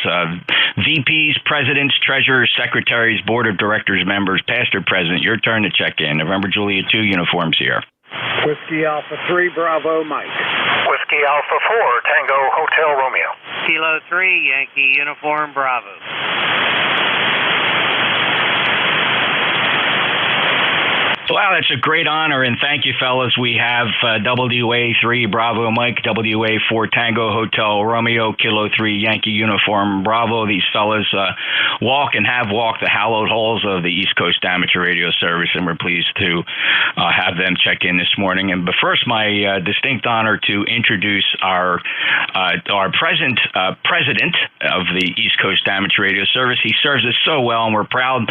VPs, presidents, treasurers, secretaries, board of directors members, past or present, your turn to check in. November Juliet 2 uniforms here. Whiskey Alpha 3, Bravo Mike. Whiskey Alpha 4, Tango Hotel Romeo. Kilo 3, Yankee Uniform Bravo. Wow, that's a great honor, and thank you, fellas. We have WA3 Bravo Mike, WA4 Tango Hotel Romeo, Kilo 3 Yankee Uniform Bravo. These fellas walk and have walked the hallowed halls of the East Coast Amateur Radio Service, and we're pleased to have them check in this morning. But first, my distinct honor to introduce our present president of the East Coast Amateur Radio Service. He serves us so well, and we're proud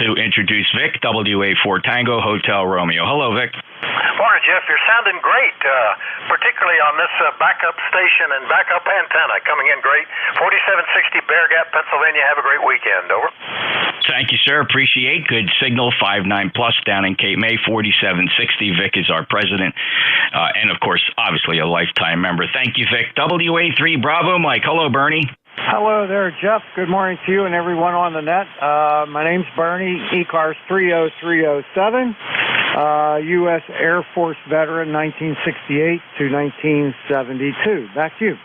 to introduce Vic, WA4 Tango Hotel Romeo. Hello, Vic. Morning, Jeff. You're sounding great, particularly on this backup station and backup antenna. Coming in great. 4760 Bear Gap, Pennsylvania. Have a great weekend. Over. Thank you, sir. Appreciate. Good signal. 59 plus down in Cape May. 4760. Vic is our president. And, of course, obviously a lifetime member. Thank you, Vic. WA3 Bravo Mike. Hello, Bernie. Hello there, Jeff. Good morning to you and everyone on the net. My name's Bernie, ECARS 30307, U.S. Air Force veteran, 1968 to 1972. Back to you.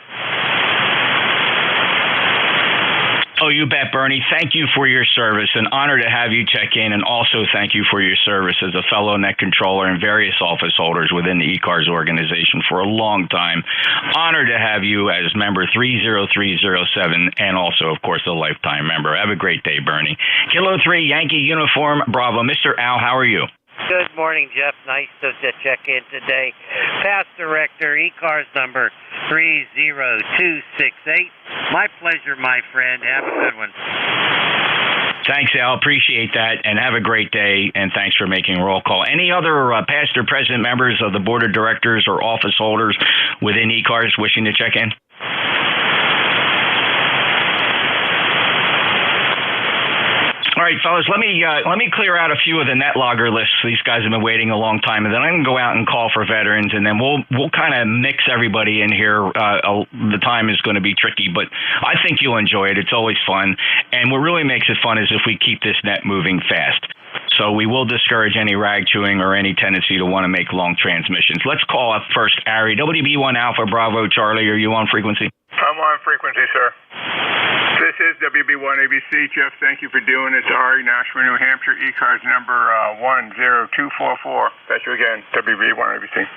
Oh, you bet, Bernie. Thank you for your service. An honor to have you check in, and also thank you for your service as a fellow net controller and various office holders within the ECARS organization for a long time. Honored to have you as member 30307 and also, of course, a lifetime member. Have a great day, Bernie. Kilo 3 Yankee Uniform Bravo. Mr. Al, how are you? Good morning, Jeff. Nice to check in today. Past Director, ECARS number 30268. My pleasure, my friend. Have a good one. Thanks, Al. Appreciate that, and have a great day, and thanks for making roll call. Any other past or present members of the Board of Directors or office holders within ECARS wishing to check in? All right, fellas, let me clear out a few of the net logger lists. These guys have been waiting a long time, and then I'm going to go out and call for veterans, and then we'll kind of mix everybody in here. The time is going to be tricky, but I think you'll enjoy it. It's always fun, and what really makes it fun is if we keep this net moving fast. So we will discourage any rag chewing or any tendency to want to make long transmissions. Let's call up first Ari, WB1 Alpha Bravo Charlie. Are you on frequency? I'm on frequency, sir. This is WB1 ABC. Jeff, thank you for doing it. It's Ari, Nashville, New Hampshire, ECARS number 10244. That's you again, WB1 ABC.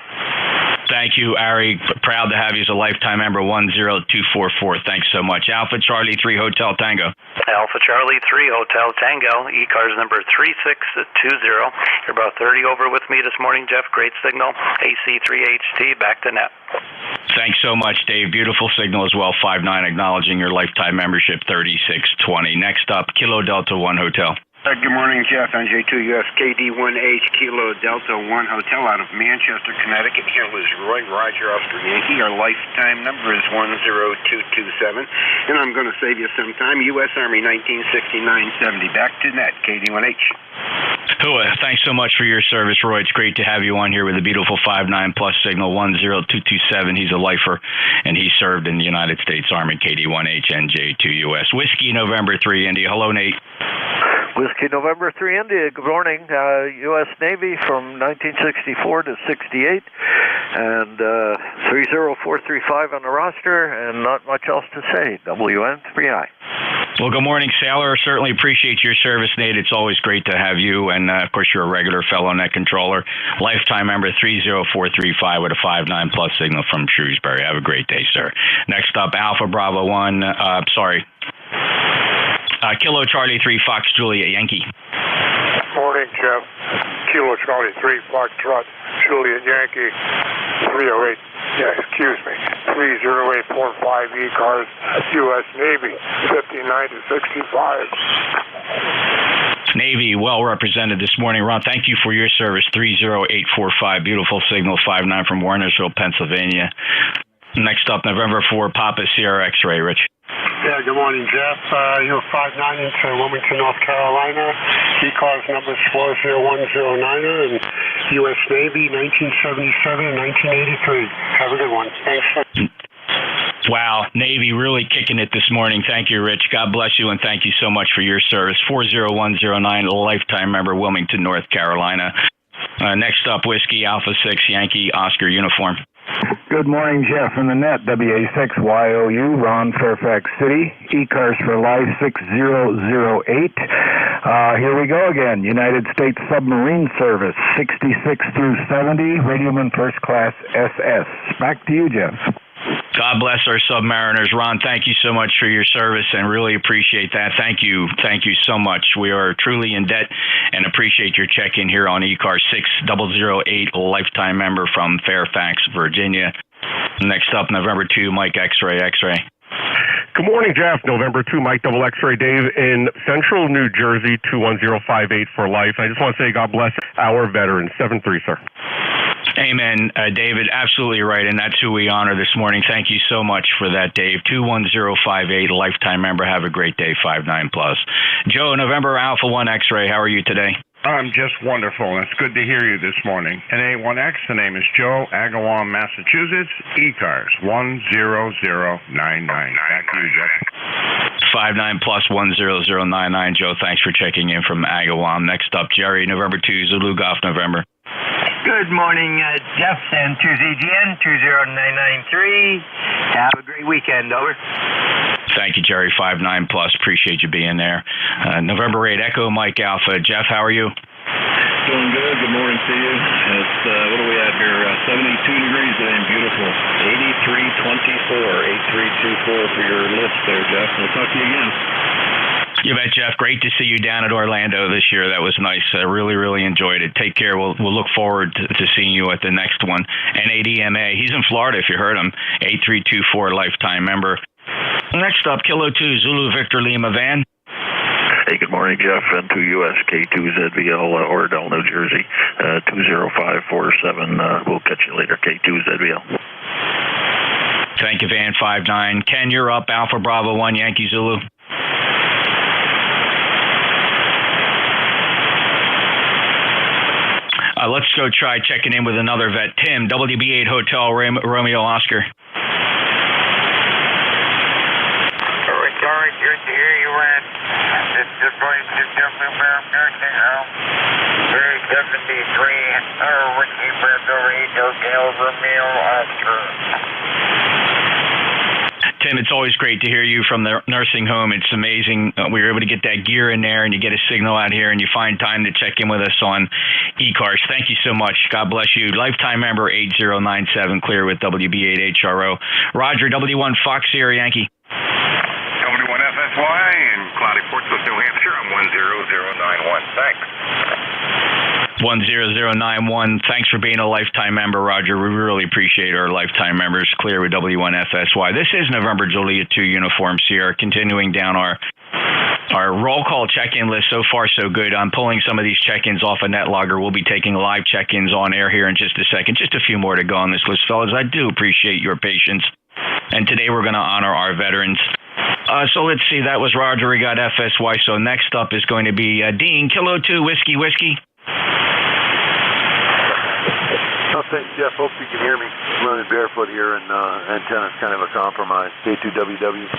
Thank you, Ari. Proud to have you as a lifetime member, 10244. Thanks so much. Alpha Charlie 3 Hotel Tango. Alpha Charlie 3 Hotel Tango, ECARS number 3620. You're about 30 over with me this morning, Jeff. Great signal. AC3HT, back to net. Thanks so much, Dave. Beautiful signal as well. 59 acknowledging your lifetime membership, 3620. Next up, Kilo Delta 1 Hotel. Good morning, Jeff. NJ2US KD1H Kilo Delta 1 Hotel out of Manchester, Connecticut. Here was Roy Roger Oscar Yankee. Our lifetime number is 10227. And I'm going to save you some time. U.S. Army 1969-70. Back to net, KD1H. Thanks so much for your service, Roy. It's great to have you on here with a beautiful 59 plus signal 10227. He's a lifer, and he served in the United States Army, KD1H, NJ2US. Whiskey November 3 India. Hello, Nate. Whiskey November 3 India. Good morning. U.S. Navy from 1964 to 68, and 30435 on the roster, and not much else to say. WN3I. Well, good morning, Sailor. Certainly appreciate your service, Nate. It's always great to have you. And, of course, you're a regular fellow net controller. Lifetime member 30435 with a 59 plus signal from Shrewsbury. Have a great day, sir. Next up, Alpha Bravo 1. Kilo Charlie 3 Fox Juliet Yankee. Morning, Jeff. Kilo Charlie 3 Fox Trot Juliet Yankee 308. Yeah, excuse me. 30845 ECARS U.S. Navy 59 to 65. Navy, well represented this morning. Ron, thank you for your service. 30845, beautiful signal, 59 from Warnersville, Pennsylvania. Next up, November 4, Papa Sierra X-Ray, Rich. Yeah, good morning, Jeff. You're 59 into Wilmington, North Carolina. ECARS number 40109 and U.S. Navy 1977 and 1983. Have a good one. Thanks. Wow, Navy really kicking it this morning. Thank you, Rich. God bless you, and thank you so much for your service. 40109, a lifetime member, Wilmington, North Carolina. Next up, Whiskey Alpha 6 Yankee Oscar uniform. Good morning, Jeff in the net, WA6YOU, Ron, Fairfax City, ECARS for Life 6008. Here we go again, United States Submarine Service, 66 through 70, Radioman First Class SS. Back to you, Jeff. God bless our submariners. Ron, thank you so much for your service and really appreciate that. Thank you. Thank you so much. We are truly in debt and appreciate your check-in here on ECAR 6008, lifetime member from Fairfax, Virginia. Next up, November 2, Mike X-Ray. Good morning, Jeff. November 2, Mike Double X-Ray Dave in Central New Jersey, 21058 for life. I just want to say God bless our veterans. 7-3, sir. Amen, David. Absolutely right, and that's who we honor this morning. Thank you so much for that, Dave. 21058, lifetime member. Have a great day, 59+. Joe, November Alpha 1 X-Ray. How are you today? I'm just wonderful, and it's good to hear you this morning. NA1X, the name is Joe, Agawam, Massachusetts, ECARS 10099. Back to you, Jeff. 59+ 10099. Joe, thanks for checking in from Agawam. Next up, Jerry, November 2, Zulu Golf, November. Good morning, Jeff, and 2ZGN 20993. Have a great weekend, over. Thank you, Jerry, 59+. Appreciate you being there. November 8, Echo Mike Alpha. Jeff, how are you? Doing good. Good morning to you. It's, what are we at here? 72 degrees today and beautiful. 8324, 8324 for your list there, Jeff. We'll talk to you again. You bet, Jeff. Great to see you down at Orlando this year. That was nice. I really enjoyed it. Take care. We'll look forward to seeing you at the next one. NADMA. He's in Florida, if you heard him. 8324, lifetime member. Next up, Kilo 2, Zulu Victor Lima Van. Hey, good morning, Jeff. N2US K2ZBL, Oradell, New Jersey, 20547. We'll catch you later, K2ZBL. Thank you, Van 59. Ken, you're up. Alpha Bravo 1, Yankee Zulu. Let's go try checking in with another vet. Tim, WB8 Hotel Romeo Oscar. Sorry, good to hear you, Ren. This is place to Bear Nursing Home. 373, Whiskey Bravo 8 Hotel Romeo Oscar. Tim, it's always great to hear you from the nursing home. It's amazing. We were able to get that gear in there, and you get a signal out here, and you find time to check in with us on ECARS. Thank you so much. God bless you. Lifetime member 8097, clear with WB8HRO. Roger, W1 Fox Sierra Yankee. W1 FSY in cloudy Portsmouth, New Hampshire. I'm 10091. Thanks. 10091. Thanks for being a lifetime member, Roger. We really appreciate our lifetime members. Clear with W1FSY. This is November Julia 2 Uniform Sierra. Continuing down our roll call check-in list. So far, so good. I'm pulling some of these check-ins off a NetLogger. We'll be taking live check-ins on air here in just a second. Just a few more to go on this list, fellas. I do appreciate your patience. And today we're going to honor our veterans. So let's see. That was Roger. We got FSY. So next up is going to be Dean, Kilo 2 Whiskey. Oh, thanks, Jeff. Hope you can hear me. I'm running barefoot here, and antenna's kind of a compromise. K2WW.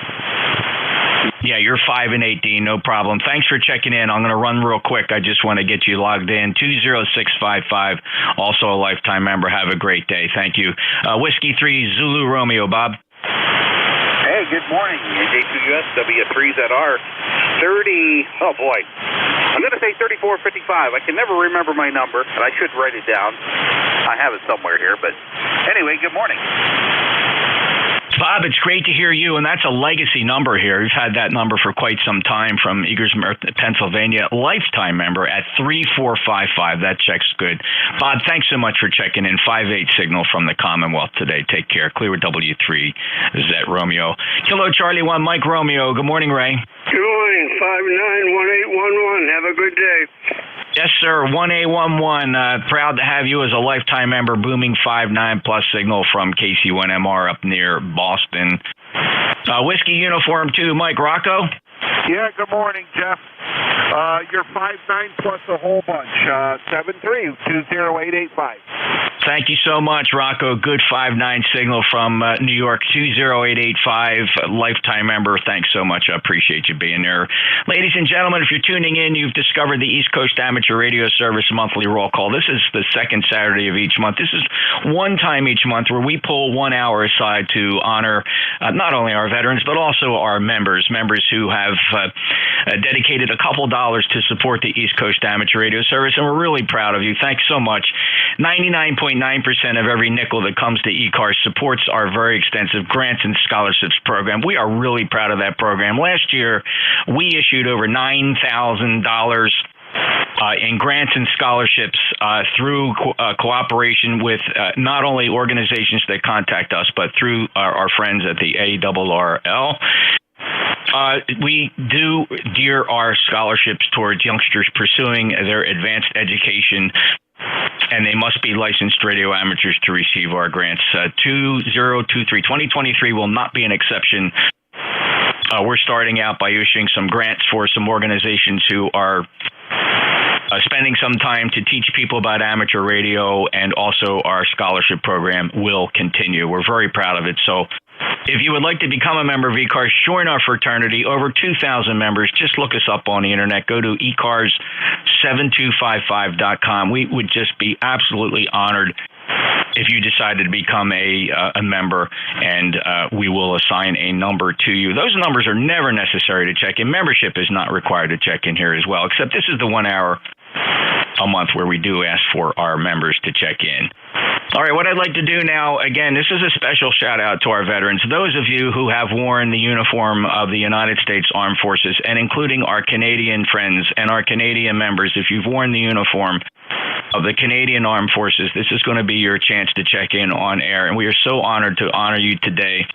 Yeah, you're 5 and 8, Dean. No problem. Thanks for checking in. I'm going to run real quick. I just want to get you logged in. 20655. Also a lifetime member. Have a great day. Thank you. Whiskey 3 Zulu Romeo. Bob. Hey, good morning. NJ2US W3ZR 30. Oh boy. I'm going to say 3455. I can never remember my number, and I should write it down. I have it somewhere here, but anyway, good morning. Bob, it's great to hear you, and that's a legacy number here. We've had that number for quite some time from Eagers, Pennsylvania. Lifetime member at 3455. That check's good. Bob, thanks so much for checking in. 58 signal from the Commonwealth today. Take care. Clear with W3 Zet Romeo. Kilo Charlie 1, Mike Romeo. Good morning, Ray. Good morning. 591811. Have a good day. Yes, sir. 1A11. Proud to have you as a lifetime member. Booming 59+ signal from KC1MR up near Boston. Whiskey Uniform 2, Mike Rocco. Yeah, good morning, Jeff. You're 59 plus a whole bunch. 7320885. Thank you so much, Rocco. Good 5-9 signal from New York, 20885, lifetime member. Thanks so much. I appreciate you being there. Ladies and gentlemen, if you're tuning in, you've discovered the East Coast Amateur Radio Service monthly roll call. This is the second Saturday of each month. This is one time each month where we pull 1 hour aside to honor not only our veterans, but also our members who have dedicated a couple dollars to support the East Coast Amateur Radio Service, and we're really proud of you. Thanks so much. 99.9% of every nickel that comes to ECARS supports our very extensive grants and scholarships program. We are really proud of that program. Last year, we issued over $9,000 in grants and scholarships through cooperation with not only organizations that contact us, but through our friends at the ARRL. We do gear our scholarships towards youngsters pursuing their advanced education, and they must be licensed radio amateurs to receive our grants. 2023 will not be an exception. We're starting out by issuing some grants for some organizations who are spending some time to teach people about amateur radio, and also our scholarship program will continue. We're very proud of it. So if you would like to become a member of ECARS, join our fraternity. Over 2,000 members. Just look us up on the internet. Go to ECARS7255.com. We would just be absolutely honored if you decided to become a member, and we will assign a number to you. Those numbers are never necessary to check in. Membership is not required to check in here as well, except this is the 1 hour a month where we do ask for our members to check in. All right, what I'd like to do now, again, this is a special shout out to our veterans, those of you who have worn the uniform of the United States Armed Forces, and including our Canadian friends and our Canadian members. If you've worn the uniform of the Canadian Armed Forces, this is going to be your chance to check in on air, and we are so honored to honor you today.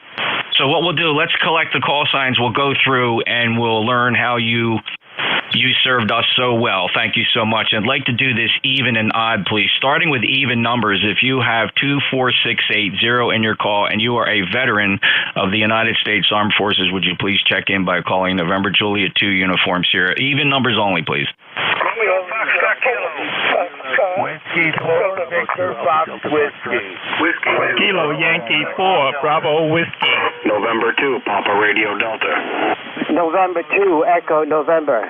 So what we'll do, let's collect the call signs. We'll go through and we'll learn how you served us so well. Thank you so much. I'd like to do this even and odd, please. Starting with even numbers, if you have 24680 in your call and you are a veteran of the United States Armed Forces, would you please check in by calling November Juliet 2 Uniform Sierra? Even numbers only, please. Whiskey 4 Victor Fox Whiskey. Kilo Yankee 4 Bravo Whiskey. November 2 Papa Radio Delta. November 2 Echo November.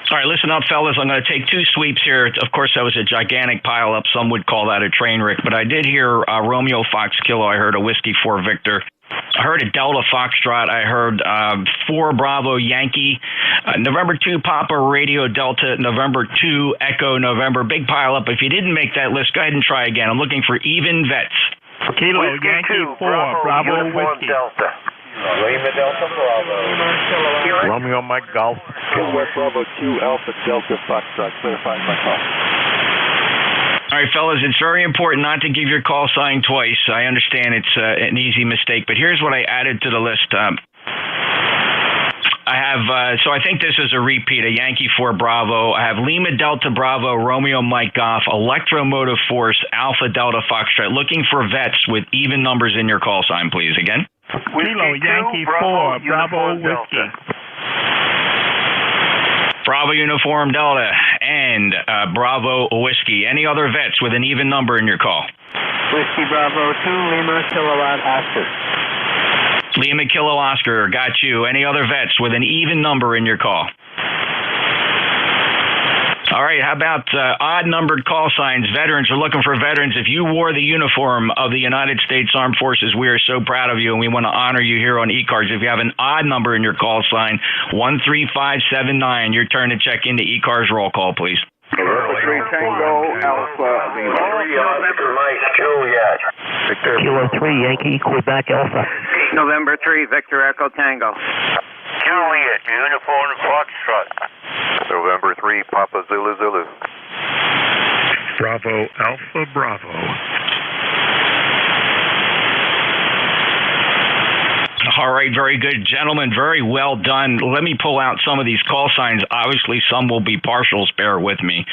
All right, listen up, fellas. I'm going to take two sweeps here. Of course, that was a gigantic pileup. Some would call that a train wreck, but I did hear Romeo Fox Kilo. I heard a Whiskey 4 Victor. I heard a Delta Foxtrot. I heard 4 Bravo Yankee. November 2 Papa Radio Delta. November 2 Echo November. Big pileup. If you didn't make that list, go ahead and try again. I'm looking for even vets. Kilo Whiskey Yankee 4 Bravo Whiskey. Delta. Lima Delta Bravo. Romeo Mike Golf. West Bravo 2 Alpha Delta Foxtrot. Clarifying my call. All right, fellas, it's very important not to give your call sign twice. I understand it's an easy mistake, but here's what I added to the list. I have, so I think this is a repeat, a Yankee 4 Bravo. I have Lima Delta Bravo, Romeo Mike Golf, Electromotive Force, Alpha Delta Foxtrot. Looking for vets with even numbers in your call sign, please. Again? Kilo Yankee 4 Bravo Whiskey. Bravo Uniform Delta and Bravo Whiskey. Any other vets with an even number in your call? Whiskey Bravo 2 Lima Kilowatt Oscar. Lima Kilo Oscar, got you. Any other vets with an even number in your call? All right, how about odd-numbered call signs? Veterans are looking for veterans. If you wore the uniform of the United States Armed Forces, we are so proud of you, and we want to honor you here on ECARS. If you have an odd number in your call sign, 13579, your turn to check into ECARS roll call, please. November 3 Tango Alpha. November Mike Juliet. Kilo 3 Yankee Quebec Alpha. November 3 Victor Echo Tango. Juliet Uniform Foxtrot. November 3 Papa Zulu Zulu. Bravo Alpha Bravo. All right, very good, gentlemen. Very well done. Let me pull out some of these call signs. Obviously, some will be partials. Bear with me.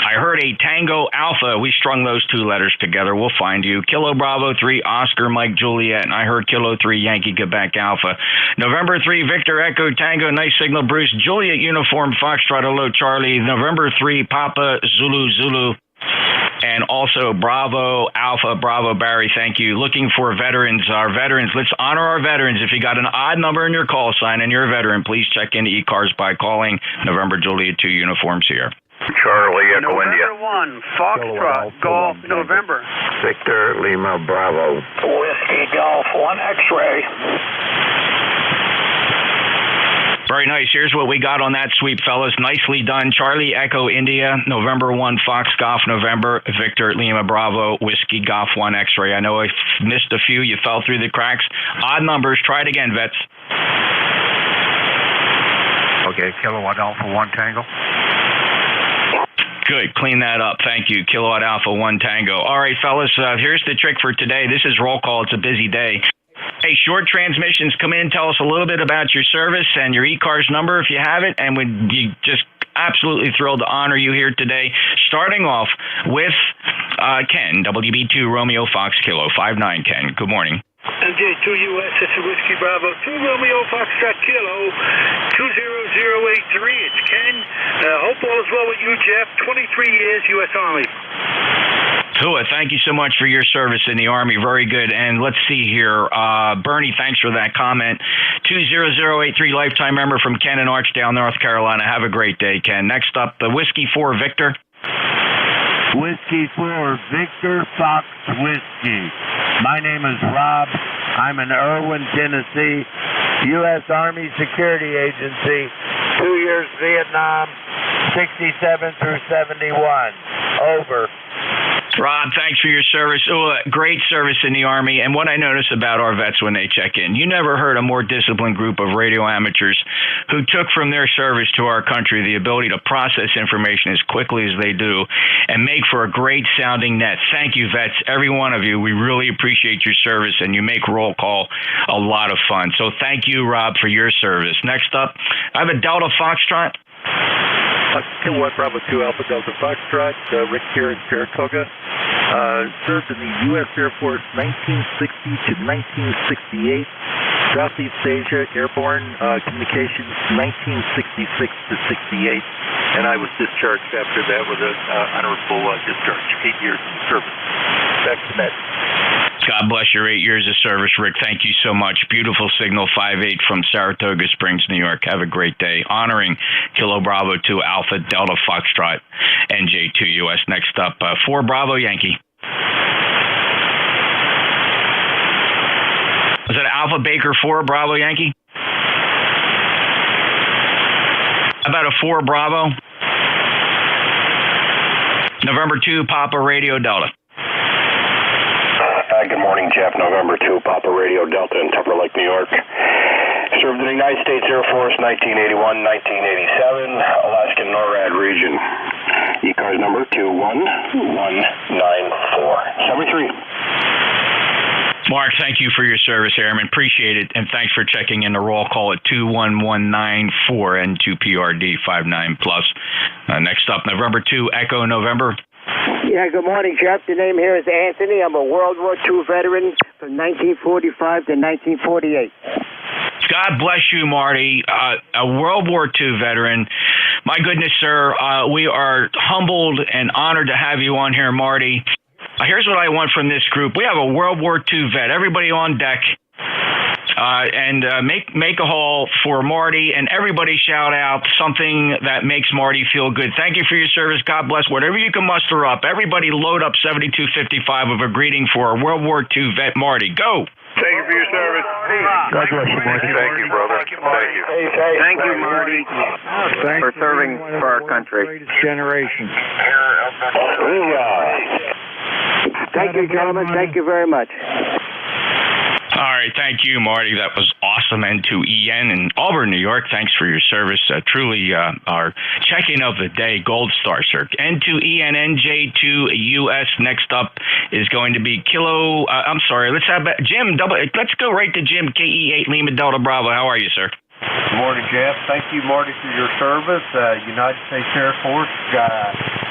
I heard a Tango Alpha. We strung those two letters together. We'll find you. Kilo Bravo 3 Oscar Mike Juliet. And I heard Kilo 3 Yankee Quebec Alpha. November 3 Victor Echo Tango Nice Signal Bruce Juliet Uniform Foxtrot Hello Charlie. November 3 Papa Zulu Zulu. And also Bravo Alpha Bravo Barry. Thank you. Looking for veterans. Our veterans. Let's honor our veterans. If you got an odd number in your call sign and you're a veteran, please check into ECARS by calling November Juliet 2 uniforms here. Charlie Echo India. November 1, Foxtrot, Golf, November. Victor Lima Bravo. Whiskey, Golf, 1 X-ray. Very nice. Here's what we got on that sweep, fellas. Nicely done. Charlie Echo India, November 1, Fox Golf, November, Victor Lima Bravo, Whiskey Golf 1 X-ray. I know I missed a few. You fell through the cracks. Odd numbers. Try it again, vets. Okay, Kilowatt Alpha 1 Tango. Good. Clean that up. Thank you. Kilowatt Alpha 1 Tango. All right, fellas, here's the trick for today. This is roll call. It's a busy day. Hey, short transmissions, come in, tell us a little bit about your service and your ECARS number if you have it, and we'd be just absolutely thrilled to honor you here today. Starting off with Ken, WB2 Romeo Fox Kilo 59. Ken, good morning. NJ2US, this is Whiskey Bravo 2 Romeo Foxtrot Kilo 20083. It's Ken. Hope all is well with you, Jeff. 23 years, U.S. Army. Tua, thank you so much for your service in the Army. Very good. And let's see here. Bernie, thanks for that comment. 20083, lifetime member from Ken in Archdale, North Carolina. Have a great day, Ken. Next up, the Whiskey 4 Victor. Whiskey 4 Victor Fox Whiskey. My name is Rob. I'm in Irwin, Tennessee, U.S. Army Security Agency, 2 years Vietnam, 67 through 71. Over. Rob, thanks for your service. Great service in the Army. And what I notice about our vets when they check in, you never heard a more disciplined group of radio amateurs who took from their service to our country the ability to process information as quickly as they do and make for a great sounding net. Thank you, vets, every one of you. We really appreciate your service, and you make roll call a lot of fun. So thank you, Rob, for your service. Next up, I have a Delta Foxtrot. Kilowatt Bravo 2 Alpha Delta Foxtrot, Rick here in Saratoga. Served in the U.S. Air Force 1960 to 1968. Southeast Asia Airborne Communications 1966 to 68. And I was discharged after that with an honorable discharge, 8 years in service. Back to that. God bless your 8 years of service, Rick. Thank you so much. Beautiful signal 58 from Saratoga Springs, New York. Have a great day. Honoring Kilo Bravo 2 Alpha Delta Foxtrot NJ2US. Next up, 4 Bravo Yankee. Was that Alpha Baker 4 Bravo Yankee? How about a 4 Bravo? November 2 Papa Radio Delta. Good morning, Jeff. November 2, Papa Radio Delta in Tupper Lake, New York. Served in the United States Air Force 1981, 1987, Alaskan NORAD region. ECARS number 21194. 73. Mark, thank you for your service, Airman. Appreciate it, and thanks for checking in the roll call at 21194 N2PRD 59 plus. Next up, November 2 Echo November. Yeah, good morning, Jeff. The name here is Anthony. I'm a World War II veteran from 1945 to 1948. God bless you, Marty. A World War II veteran. My goodness, sir, we are humbled and honored to have you on here, Marty. Here's what I want from this group. We have a World War II vet. Everybody on deck. And make a hole for Marty, and everybody shout out something that makes Marty feel good. Thank you for your service. God bless. Whatever you can muster up. Everybody load up 7255 of a greeting for our World War II vet, Marty. Go. Thank you for your service. God bless you, Marty. Thank you, brother. Thank you. Thank you, Marty, for serving for our country. Generation. Thank you, gentlemen. Thank you very much. All right, thank you, Marty. That was awesome. N2EN in Auburn, New York. Thanks for your service. Truly our check-in of the day, Gold Star, sir. N2EN, NJ2US. Next up is going to be Kilo. I'm sorry. Let's have Jim. Let's go right to Jim. KE8 Lima Delta Bravo. How are you, sir? Good morning, Jeff. Thank you, Marty, for your service. United States Air Force.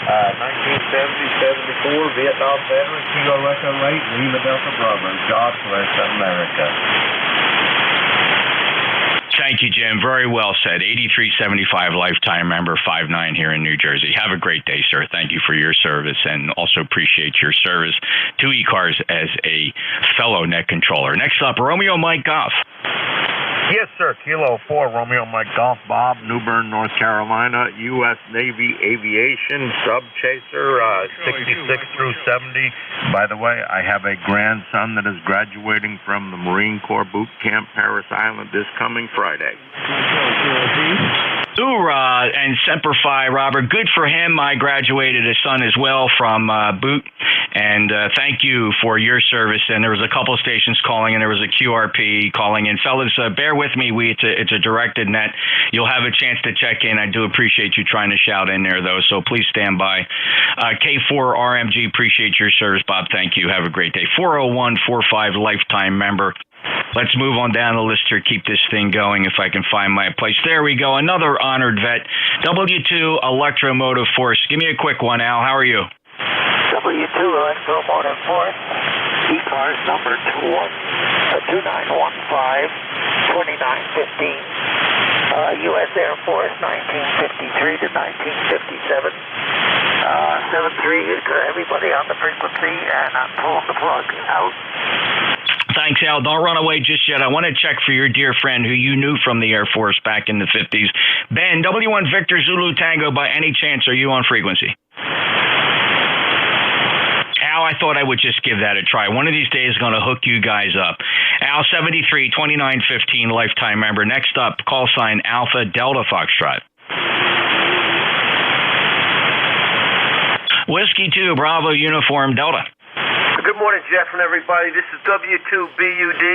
1970-74, Vietnam veteran, Kilo Echo 8, Lima Delta Bravo. God bless America. Thank you, Jim. Very well said. 8375 lifetime member, 59 here in New Jersey. Have a great day, sir. Thank you for your service, and also appreciate your service to ECARS as a fellow net controller. Next up, Romeo Mike Goff. Yes, sir. Kilo 4, Romeo Mike Golf, Bob, New Bern, North Carolina, U.S. Navy Aviation, Sub Chaser, 66 through 70. By the way, I have a grandson that is graduating from the Marine Corps Boot Camp, Paris Island, this coming Friday. Hoorah, and Semper Fi, Robert. Good for him. I graduated a son as well from Boot, and thank you for your service. And there was a couple stations calling, and there was a QRP calling in. Fellas, bear with me. It's a directed net. You'll have a chance to check in. I do appreciate you trying to shout in there, though, so please stand by. K4 RMG, appreciate your service, Bob. Thank you. Have a great day. 40145 lifetime member. Let's move on down the list here. Keep this thing going if I can find my place. There we go. Another honored vet. W2 Electromotive Force. Give me a quick one, Al. How are you? W2 Electromotive Force. ECARS number 2915-2915. U.S. Air Force 1953 to 1957. 73 to everybody on the frequency, and I'm pulling the plug out. Thanks, Al. Don't run away just yet. I want to check for your dear friend who you knew from the Air Force back in the 50s. Ben, W1 Victor Zulu Tango, by any chance, are you on frequency? Al, I thought I would just give that a try. One of these days, going to hook you guys up. Al, 73, 2915, lifetime member. Next up, call sign Alpha Delta Foxtrot. Whiskey 2, Bravo Uniform Delta. Good morning, Jeff and everybody. This is W2BUD.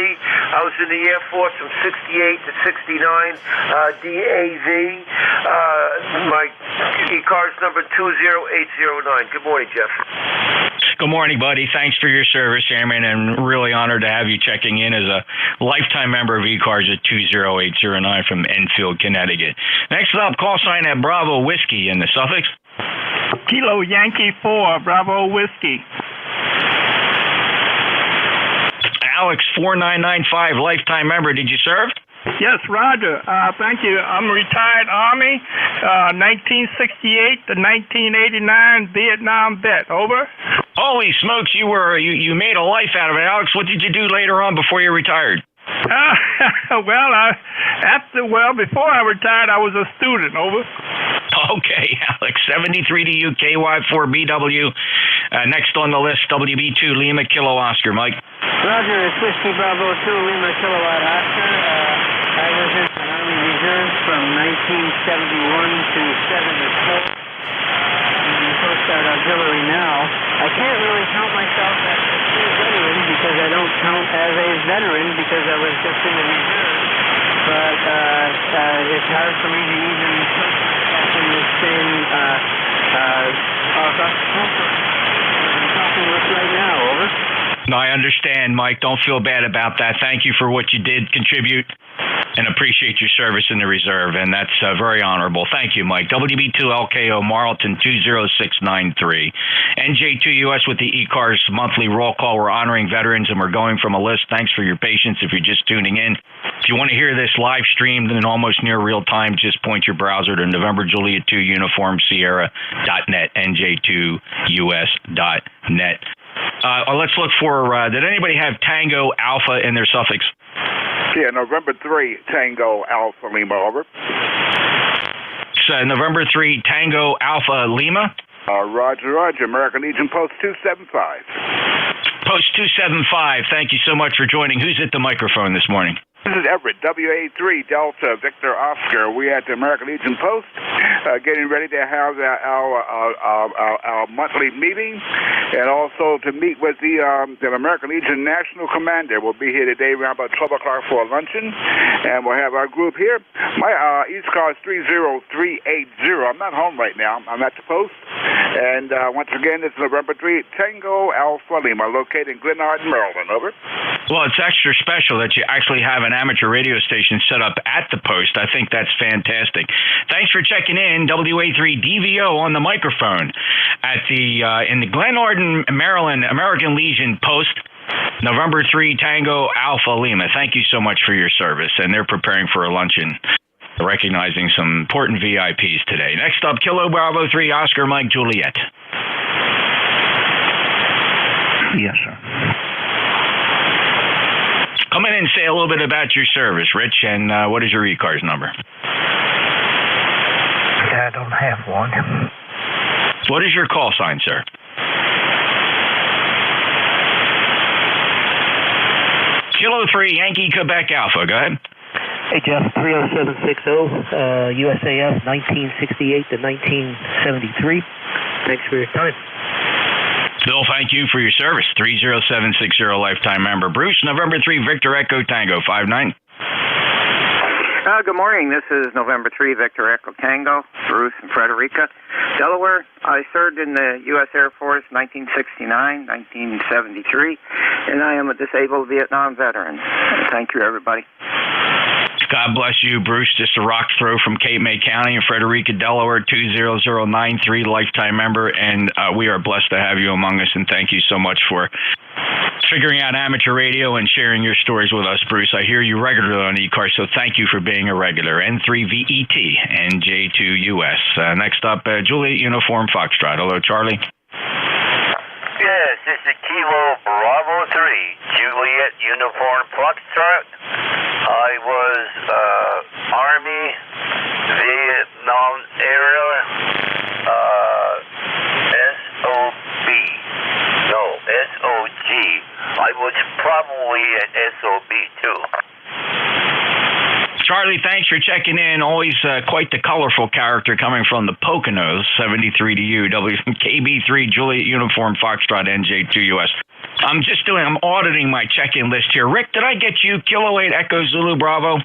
I was in the Air Force from 68 to 69, DAV. My ECARS number 20809. Good morning, Jeff. Good morning, buddy. Thanks for your service, Airman, and really honored to have you checking in as a lifetime member of ECARS at 20809 from Enfield, Connecticut. Next up, call sign at Bravo Whiskey in the suffix. Kilo Yankee 4, Bravo Whiskey. Alex 4995, lifetime member. Did you serve? Yes, Roger. Thank you. I'm retired Army, 1968 to 1989 Vietnam vet. Over. Holy smokes, you made a life out of it, Alex. What did you do later on before you retired? Before I retired, I was a student. Over. Okay, Alex, 73 to you, KY4BW. Next on the list, WB2 Lima Kilo Oscar. Mike. Roger, it's Whiskey Bravo 2 Lima Kilowatt Oscar. I was in the Army Reserve from 1971 to 74. I'm in Coast Guard Auxiliary now. I can't really count myself as a true veteran because I don't count as a veteran because I was just in the Reserve. But it's hard for me to even put myself in the same comfort I'm talking with right now. Over. No, I understand, Mike. Don't feel bad about that. Thank you for what you did contribute and appreciate your service in the reserve, and that's very honorable. Thank you, Mike. WB2LKO Marlton 20693. NJ2US with the ECARS monthly roll call. We're honoring veterans, and we're going from a list. Thanks for your patience if you're just tuning in. If you want to hear this live streamed in almost near real time, just point your browser to November Juliet 2 Uniform Sierra.net, NJ2US.net. Let's look for, did anybody have Tango Alpha in their suffix? Yeah, November 3, Tango Alpha Lima, over. November 3, Tango Alpha Lima. Roger, American Legion Post 275. Post 275, thank you so much for joining. Who's at the microphone this morning? This is Everett, WA3 Delta Victor Oscar. We at the American Legion Post, getting ready to have our monthly meeting, and also to meet with the American Legion National Commander. We'll be here today around about 12 o'clock for a luncheon, and we'll have our group here. My ECARS 30380. I'm not home right now. I'm at the post, and once again, it's November 3, Tango Alpha Lima, located in Glenard, Maryland. Over. Well, it's extra special that you actually have an amateur radio station set up at the post. I think that's fantastic. Thanks for checking in. WA3DVO on the microphone at the in the Glen Arden, Maryland American Legion post. November 3 Tango Alpha Lima. Thank you so much for your service. And they're preparing for a luncheon, recognizing some important VIPs today. Next up, Kilo Bravo 3 Oscar Mike Juliet. Yes, sir. Come in and say a little bit about your service, Rich, and what is your ECARS number? I don't have one. What is your call sign, sir? Kilo 3 Yankee Quebec Alpha. Go ahead. Hey, Jeff, 30760, USAF 1968 to 1973. Thanks for your time. Bill, thank you for your service. 30760 lifetime member. Bruce, November 3 Victor Echo Tango 59. Good morning. This is November 3 Victor Echo Tango, Bruce and Frederica, Delaware. I served in the U.S. Air Force 1969, 1973, and I am a disabled Vietnam veteran. Thank you, everybody. God bless you, Bruce. Just a rock throw from Cape May County in Frederica, Delaware, 20093, lifetime member, and we are blessed to have you among us, and thank you so much for figuring out amateur radio and sharing your stories with us, Bruce. I hear you regularly on ECARS, so thank you for being a regular. N3VET, NJ2US. Next up, Juliet Uniform Foxtrot. Hello, Charlie. Yes, this is Kilo Bravo 3, Juliet Uniform Foxtrot. I was Army, Vietnam era, SOB. No, SOG. I was probably an SOB too. Charlie, thanks for checking in. Always quite the colorful character coming from the Poconos. 73 to you. KB3 Juliet Uniform Foxtrot NJ2US. I'm auditing my check-in list here. Rick, did I get you? Kilo 8 Echo Zulu Bravo.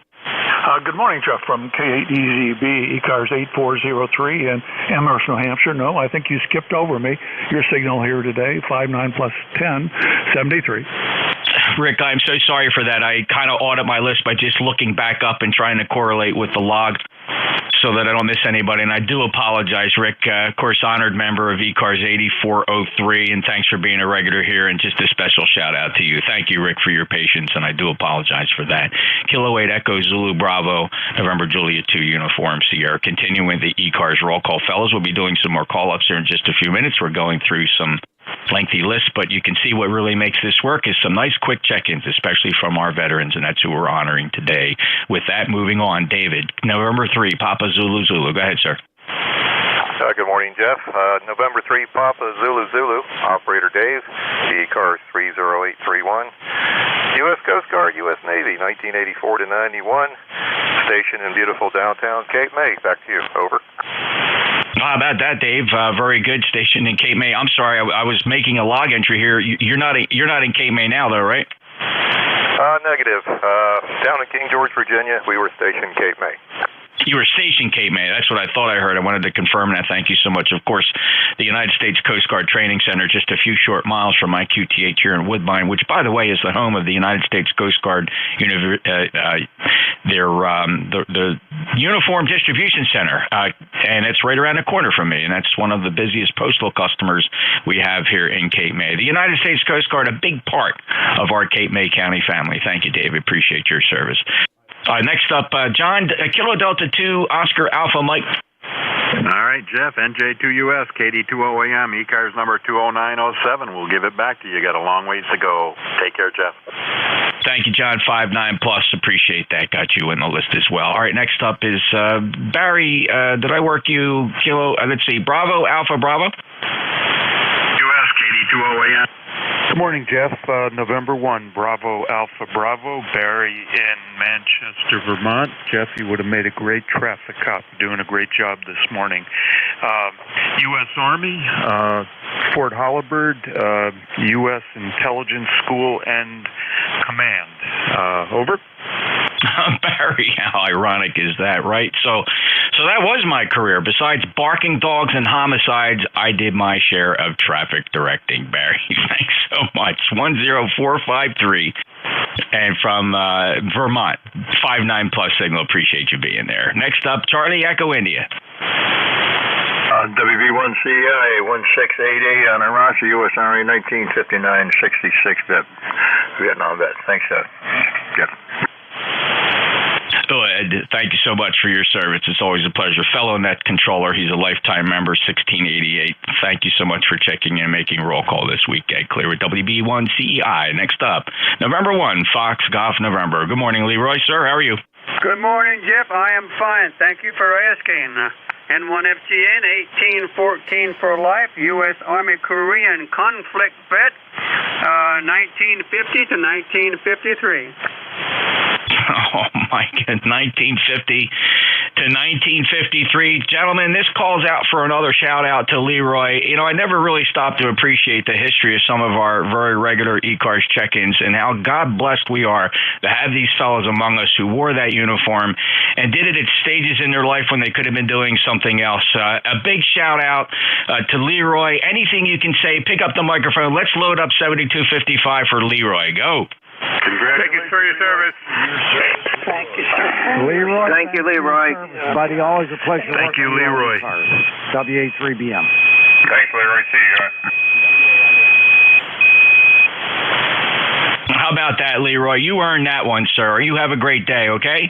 Good morning, Jeff, from K8EZB, ECARS 8403 in Amherst, New Hampshire. No, I think you skipped over me. Your signal here today, 59 plus 10, 73. Rick, I'm so sorry for that. I kind of audit my list by just looking back up and trying to correlate with the log so that I don't miss anybody. And I do apologize, Rick. Of course, honored member of ECARS 8403, and thanks for being a regular here. And just a special shout out to you. Thank you, Rick, for your patience, and I do apologize for that. Kilo 8 Echo Zulu Bravo, November Juliet 2 Uniform Sierra. Continuing the ECARS roll call. Fellas, we'll be doing some more call-ups here in just a few minutes. We're going through some lengthy lists, but you can see what really makes this work is some nice quick check-ins, especially from our veterans, and that's who we're honoring today. With that, moving on, David, November 3, Papa Zulu Zulu. Go ahead, sir. Good morning, Jeff. November 3, Papa Zulu Zulu, Operator Dave, ECARS 30831, U.S. Coast Guard, U.S. Navy, 1984 to 91, station in beautiful downtown Cape May. Back to you. Over. How about that, Dave? Very good. Station in Cape May. I'm sorry, I was making a log entry here. You're not in Cape May now, though, right? Negative. Down in King George, Virginia, we were stationed Cape May. You were stationed Cape May. That's what I thought I heard. I wanted to confirm that. Thank you so much. Of course, the United States Coast Guard Training Center, just a few short miles from my QTH here in Woodbine, which, by the way, is the home of the United States Coast Guard the Uniform Distribution Center, and it's right around the corner from me, and that's one of the busiest postal customers we have here in Cape May. The United States Coast Guard, a big part of our Cape May County family. Thank you, David. Appreciate your service. Next up, John, Kilo Delta 2, Oscar Alpha Mike. All right, Jeff, NJ2US, KD20AM, ECARS number 20907. We'll give it back to you. Got a long ways to go. Take care, Jeff. Thank you, John. 59 plus. Appreciate that. Got you in the list as well. All right, next up is Barry. Did I work you? Kilo, let's see, Bravo, Alpha, Bravo. US, KD20AM. Good morning, Jeff. November 1, Bravo Alpha Bravo, Barry in Manchester, Vermont. Jeff, you would have made a great traffic cop, doing a great job this morning. U.S. Army, Fort Holabird, U.S. Intelligence School and Command. Over. Barry, how ironic is that, right? So that was my career. Besides barking dogs and homicides, I did my share of traffic directing, Barry. Thanks so much. 10453. And from Vermont, 5-9 plus signal. Appreciate you being there. Next up, Charlie Echo India. WB1CI 1688 on a roster, U.S. Army 1959, 66 Vietnam vet. Thanks, Jeff. Thank you so much for your service. It's always a pleasure. Fellow net controller, he's a lifetime member, 1688. Thank you so much for checking in and making roll call this week. Get clear with WB1CEI. Next up, November 1, Fox Golf November. Good morning, Leroy, sir. How are you? Good morning, Jeff. I am fine. Thank you for asking. N1FGN 1814 for life, U.S. Army Korean conflict vet, 1950 to 1953. Oh, my God, 1950 to 1953. Gentlemen, this calls out for another shout-out to Leroy. You know, I never really stopped to appreciate the history of some of our very regular ECARS check-ins and how God blessed we are to have these fellows among us who wore that uniform and did it at stages in their life when they could have been doing something else. A big shout-out to Leroy. Anything you can say, pick up the microphone. Let's load up 7255 for Leroy. Go. Thank you for your service. Thank you, sir. Leroy. Thank you, Leroy. Buddy, always a pleasure. Thank you, Leroy. WA3BM. Thanks, Leroy. See you. How about that, Leroy? You earned that one, sir. You have a great day, okay?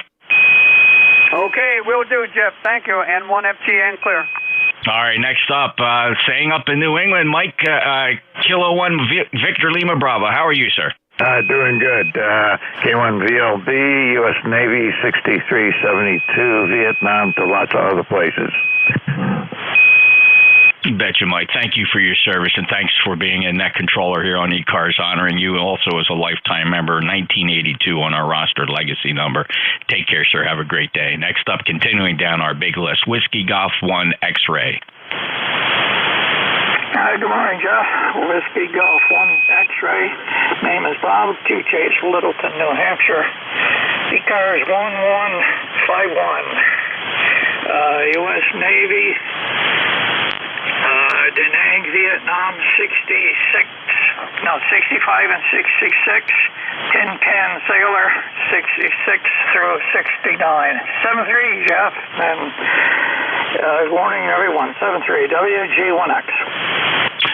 Okay, will do, Jeff. Thank you. N1FGN clear. All right, next up, staying up in New England, Mike, Kilo 1 Victor Lima Bravo. How are you, sir? Doing good. K1VLB, U.S. Navy, 6372, Vietnam, to lots of other places. You betcha, Mike. Thank you for your service, and thanks for being a net controller here on ECARS, honoring you also as a lifetime member, 1982 on our roster legacy number. Take care, sir. Have a great day. Next up, continuing down our big list, Whiskey Golf 1 X-Ray. Hi, good morning, Jeff. Whiskey Golf 1 X-Ray. Name is Bob, QChase, Littleton, New Hampshire. ECARS 1151. U.S. Navy. Da Nang, Vietnam, 65 and 66. Tin Can Sailor, 66 through 69. 73, Jeff. And warning everyone, 73, WG1X.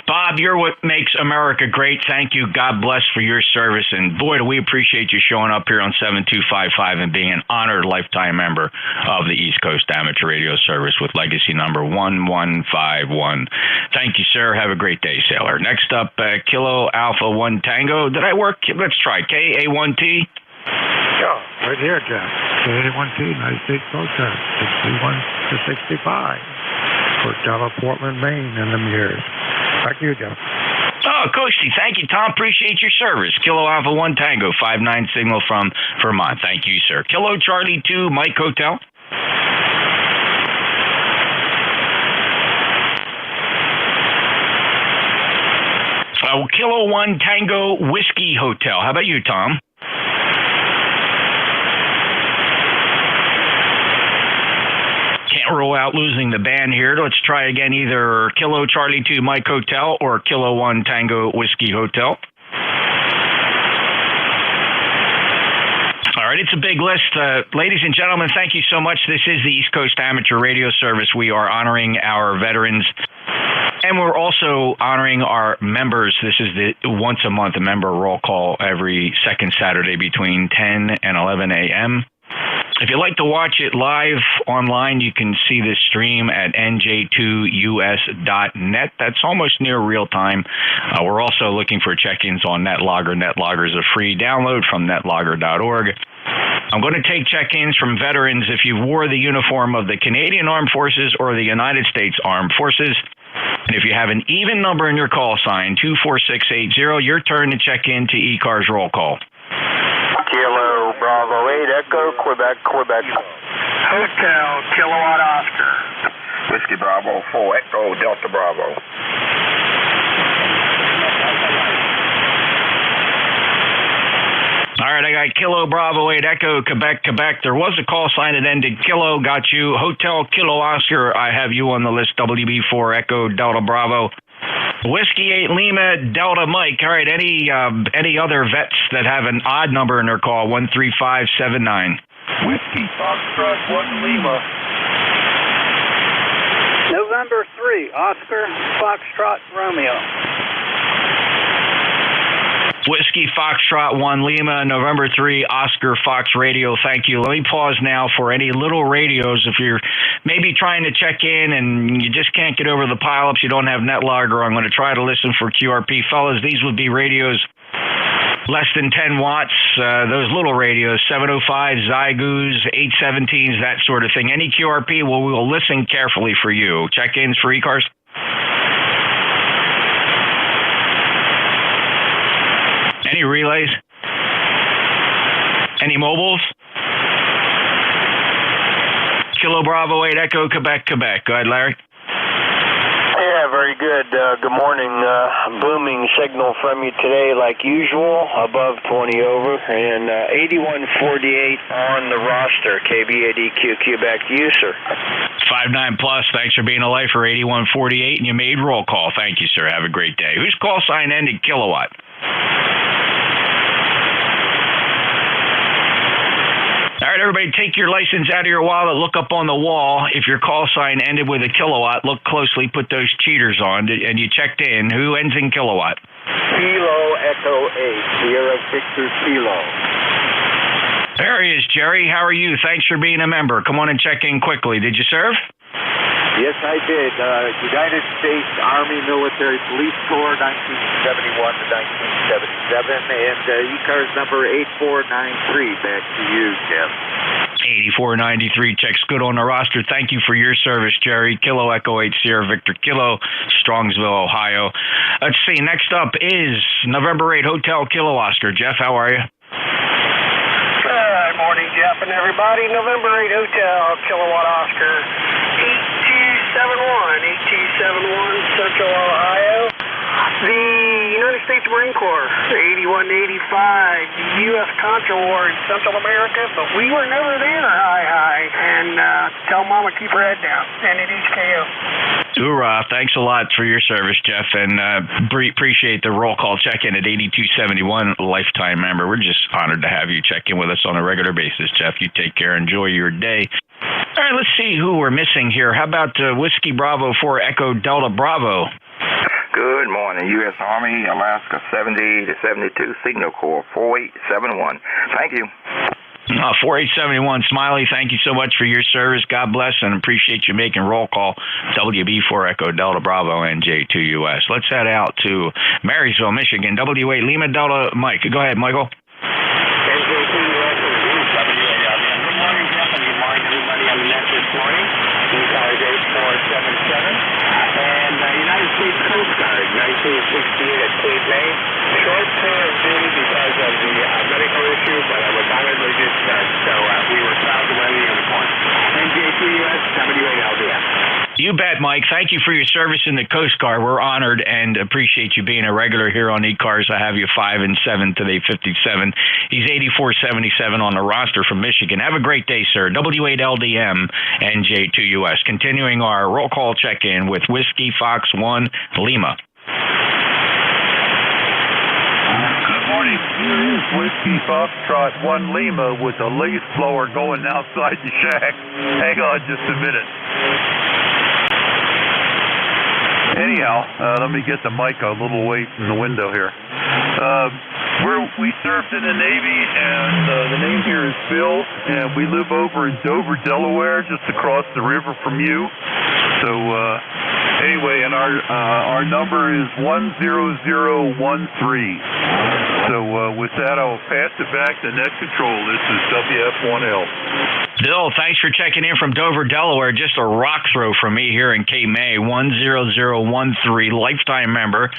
Bob, you're what makes America great. Thank you. God bless for your service. And boy, do we appreciate you showing up here on 7255 and being an honored lifetime member of the East Coast Amateur Radio Service with legacy number 1151. Thank you, sir. Have a great day, sailor. Next up, Kilo Alpha 1 Tango. Did I work? Let's try. KA1T. Yeah, right here, Jeff. KA1T, United States Coast Guard, 61 to 65. Worked out of Portland, Maine in them years. Back to you, Jeff. Oh, Coasty, thank you, Tom. Appreciate your service. Kilo Alpha 1 Tango, 59 signal from Vermont. Thank you, sir. Kilo Charlie 2 Mike Hotel. Kilo 1 Tango Whiskey Hotel. How about you, Tom? Can't rule out losing the band here. Let's try again, either Kilo Charlie 2 Mike Hotel or Kilo 1 Tango Whiskey Hotel. All right, it's a big list. Ladies and gentlemen, thank you so much. This is the East Coast Amateur Radio Service. We are honoring our veterans, and we're also honoring our members. This is the once a month member roll call every second Saturday between 10 and 11 a.m. If you'd like to watch it live online, you can see this stream at NJ2US.net. That's almost near real time. We're also looking for check-ins on NetLogger. NetLogger is a free download from netlogger.org. I'm going to take check-ins from veterans if you wore the uniform of the Canadian Armed Forces or the United States Armed Forces. And if you have an even number in your call sign, 24680, your turn to check in to ECARS roll call. Kilo Bravo 8 Echo, Quebec. Hotel, Kilowatt Oscar. Whiskey Bravo 4 Echo, Delta Bravo. All right, I got Kilo Bravo 8 Echo, Quebec. There was a call sign that ended Kilo, got you. Hotel Kilo Oscar, I have you on the list, WB4 Echo, Delta Bravo. Whiskey 8 Lima Delta Mike. All right, any other vets that have an odd number in their call? 13579. Whiskey Foxtrot 1 Lima. November 3, Oscar Foxtrot Romeo. Whiskey Foxtrot 1 Lima, November 3, Oscar Fox Radio. Thank you. Let me pause now for any little radios. If you're maybe trying to check in and you just can't get over the pileups, you don't have NetLogger, I'm going to try to listen for QRP. Fellas, these would be radios less than 10 watts, those little radios, 705, Zygoos, 817s, that sort of thing. Any QRP, well, we will listen carefully for you. Check-ins for ECARS? Any relays? Any mobiles? Kilo Bravo 8 Echo, Quebec, Quebec. Go ahead, Larry. Yeah, very good. Good morning. Booming signal from you today, like usual, above 20 over, and 8148 on the roster. KBADQQ, back to you, sir. 59 plus. Thanks for being a lifer. 8148, and you made roll call. Thank you, sir. Have a great day. Whose call sign ended kilowatt? All right, everybody, take your license out of your wallet, look up on the wall. If your call sign ended with a kilowatt, look closely, put those cheaters on, and you checked in. Who ends in kilowatt? Kilo Echo 8, Sierra Victor Kilo. There he is, Jerry. How are you? Thanks for being a member. Come on and check in quickly. Did you serve? Yes, I did. United States Army Military Police Corps, 1971 to 1977, and ECARS number 8493. Back to you, Jeff. 8493 checks good on the roster. Thank you for your service, Jerry. Kilo Echo 8 Sierra Victor Kilo, Strongsville, Ohio. Let's see. Next up is November 8 Hotel Kilo Oscar. Jeff, how are you? Good morning, Jeff and everybody. November 8 Hotel Kilowatt Oscar 8271, Central Ohio. The United States Marine Corps, 81 to 85, U.S. Contra War in Central America, but we were never there, hi. And tell Mama keep her head down. And it is KO. Hoorah. Thanks a lot for your service, Jeff, and appreciate the roll call check-in at 8271, lifetime member. We're just honored to have you check in with us on a regular basis, Jeff. You take care. Enjoy your day. All right, let's see who we're missing here. How about Whiskey Bravo 4 Echo Delta Bravo? Good morning, U.S. Army, Alaska 70 to 72, Signal Corps 4871. Thank you. 4871, Smiley, thank you so much for your service. God bless and appreciate you making roll call. WB4 Echo Delta Bravo NJ2US. Let's head out to Marysville, Michigan. W8 Lima Delta Mike. Go ahead, Michael. NJ2US is WA. Good morning, Jeff, and good morning, everybody on the net this morning. ECARS 8477. And United States Coast Guard, 1968 at Cape May. Short tour of duty because of the medical issue, but I was honorably discharged, so we were proud to wear the uniform. NJ2US, WALDF. You bet, Mike. Thank you for your service in the Coast Guard. We're honored and appreciate you being a regular here on ECARS. I have you 5 and 7 today, 57. He's 8477 on the roster from Michigan. Have a great day, sir. W8LDM NJ2US. Continuing our roll call check-in with Whiskey Fox 1 Lima. Good morning. Here is Whiskey Foxtrot 1 Lima with a leaf blower going outside the shack. Hang on just a minute. Anyhow, let me get the mic a little away from the window here. We served in the Navy, and the name here is Bill, and we live over in Dover, Delaware, just across the river from you. So anyway, and our number is 10013. So with that, I'll pass it back to Net Control. This is WF1L. Bill, thanks for checking in from Dover, Delaware. Just a rock throw from me here in Cape May, 10013, lifetime member.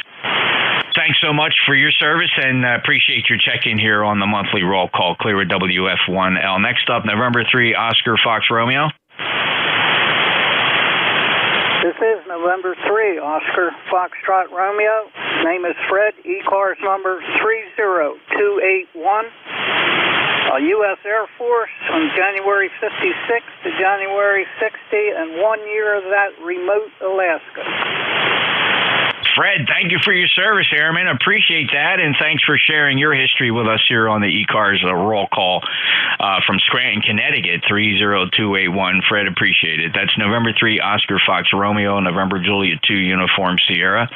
Thanks so much for your service and appreciate your check-in here on the monthly roll call. Clear with WF1L. Next up, November 3, Oscar Fox Romeo. This is November 3, Oscar Foxtrot Romeo. Name is Fred, ECARS number 30281. U.S. Air Force from January 56 to January 60, and 1 year of that remote Alaska. Fred, thank you for your service, Airman. Appreciate that, and thanks for sharing your history with us here on the ECARS roll call from Scranton, Connecticut, 30281. Fred, appreciate it. That's November 3, Oscar Fox Romeo, November Juliet 2, Uniform Sierra.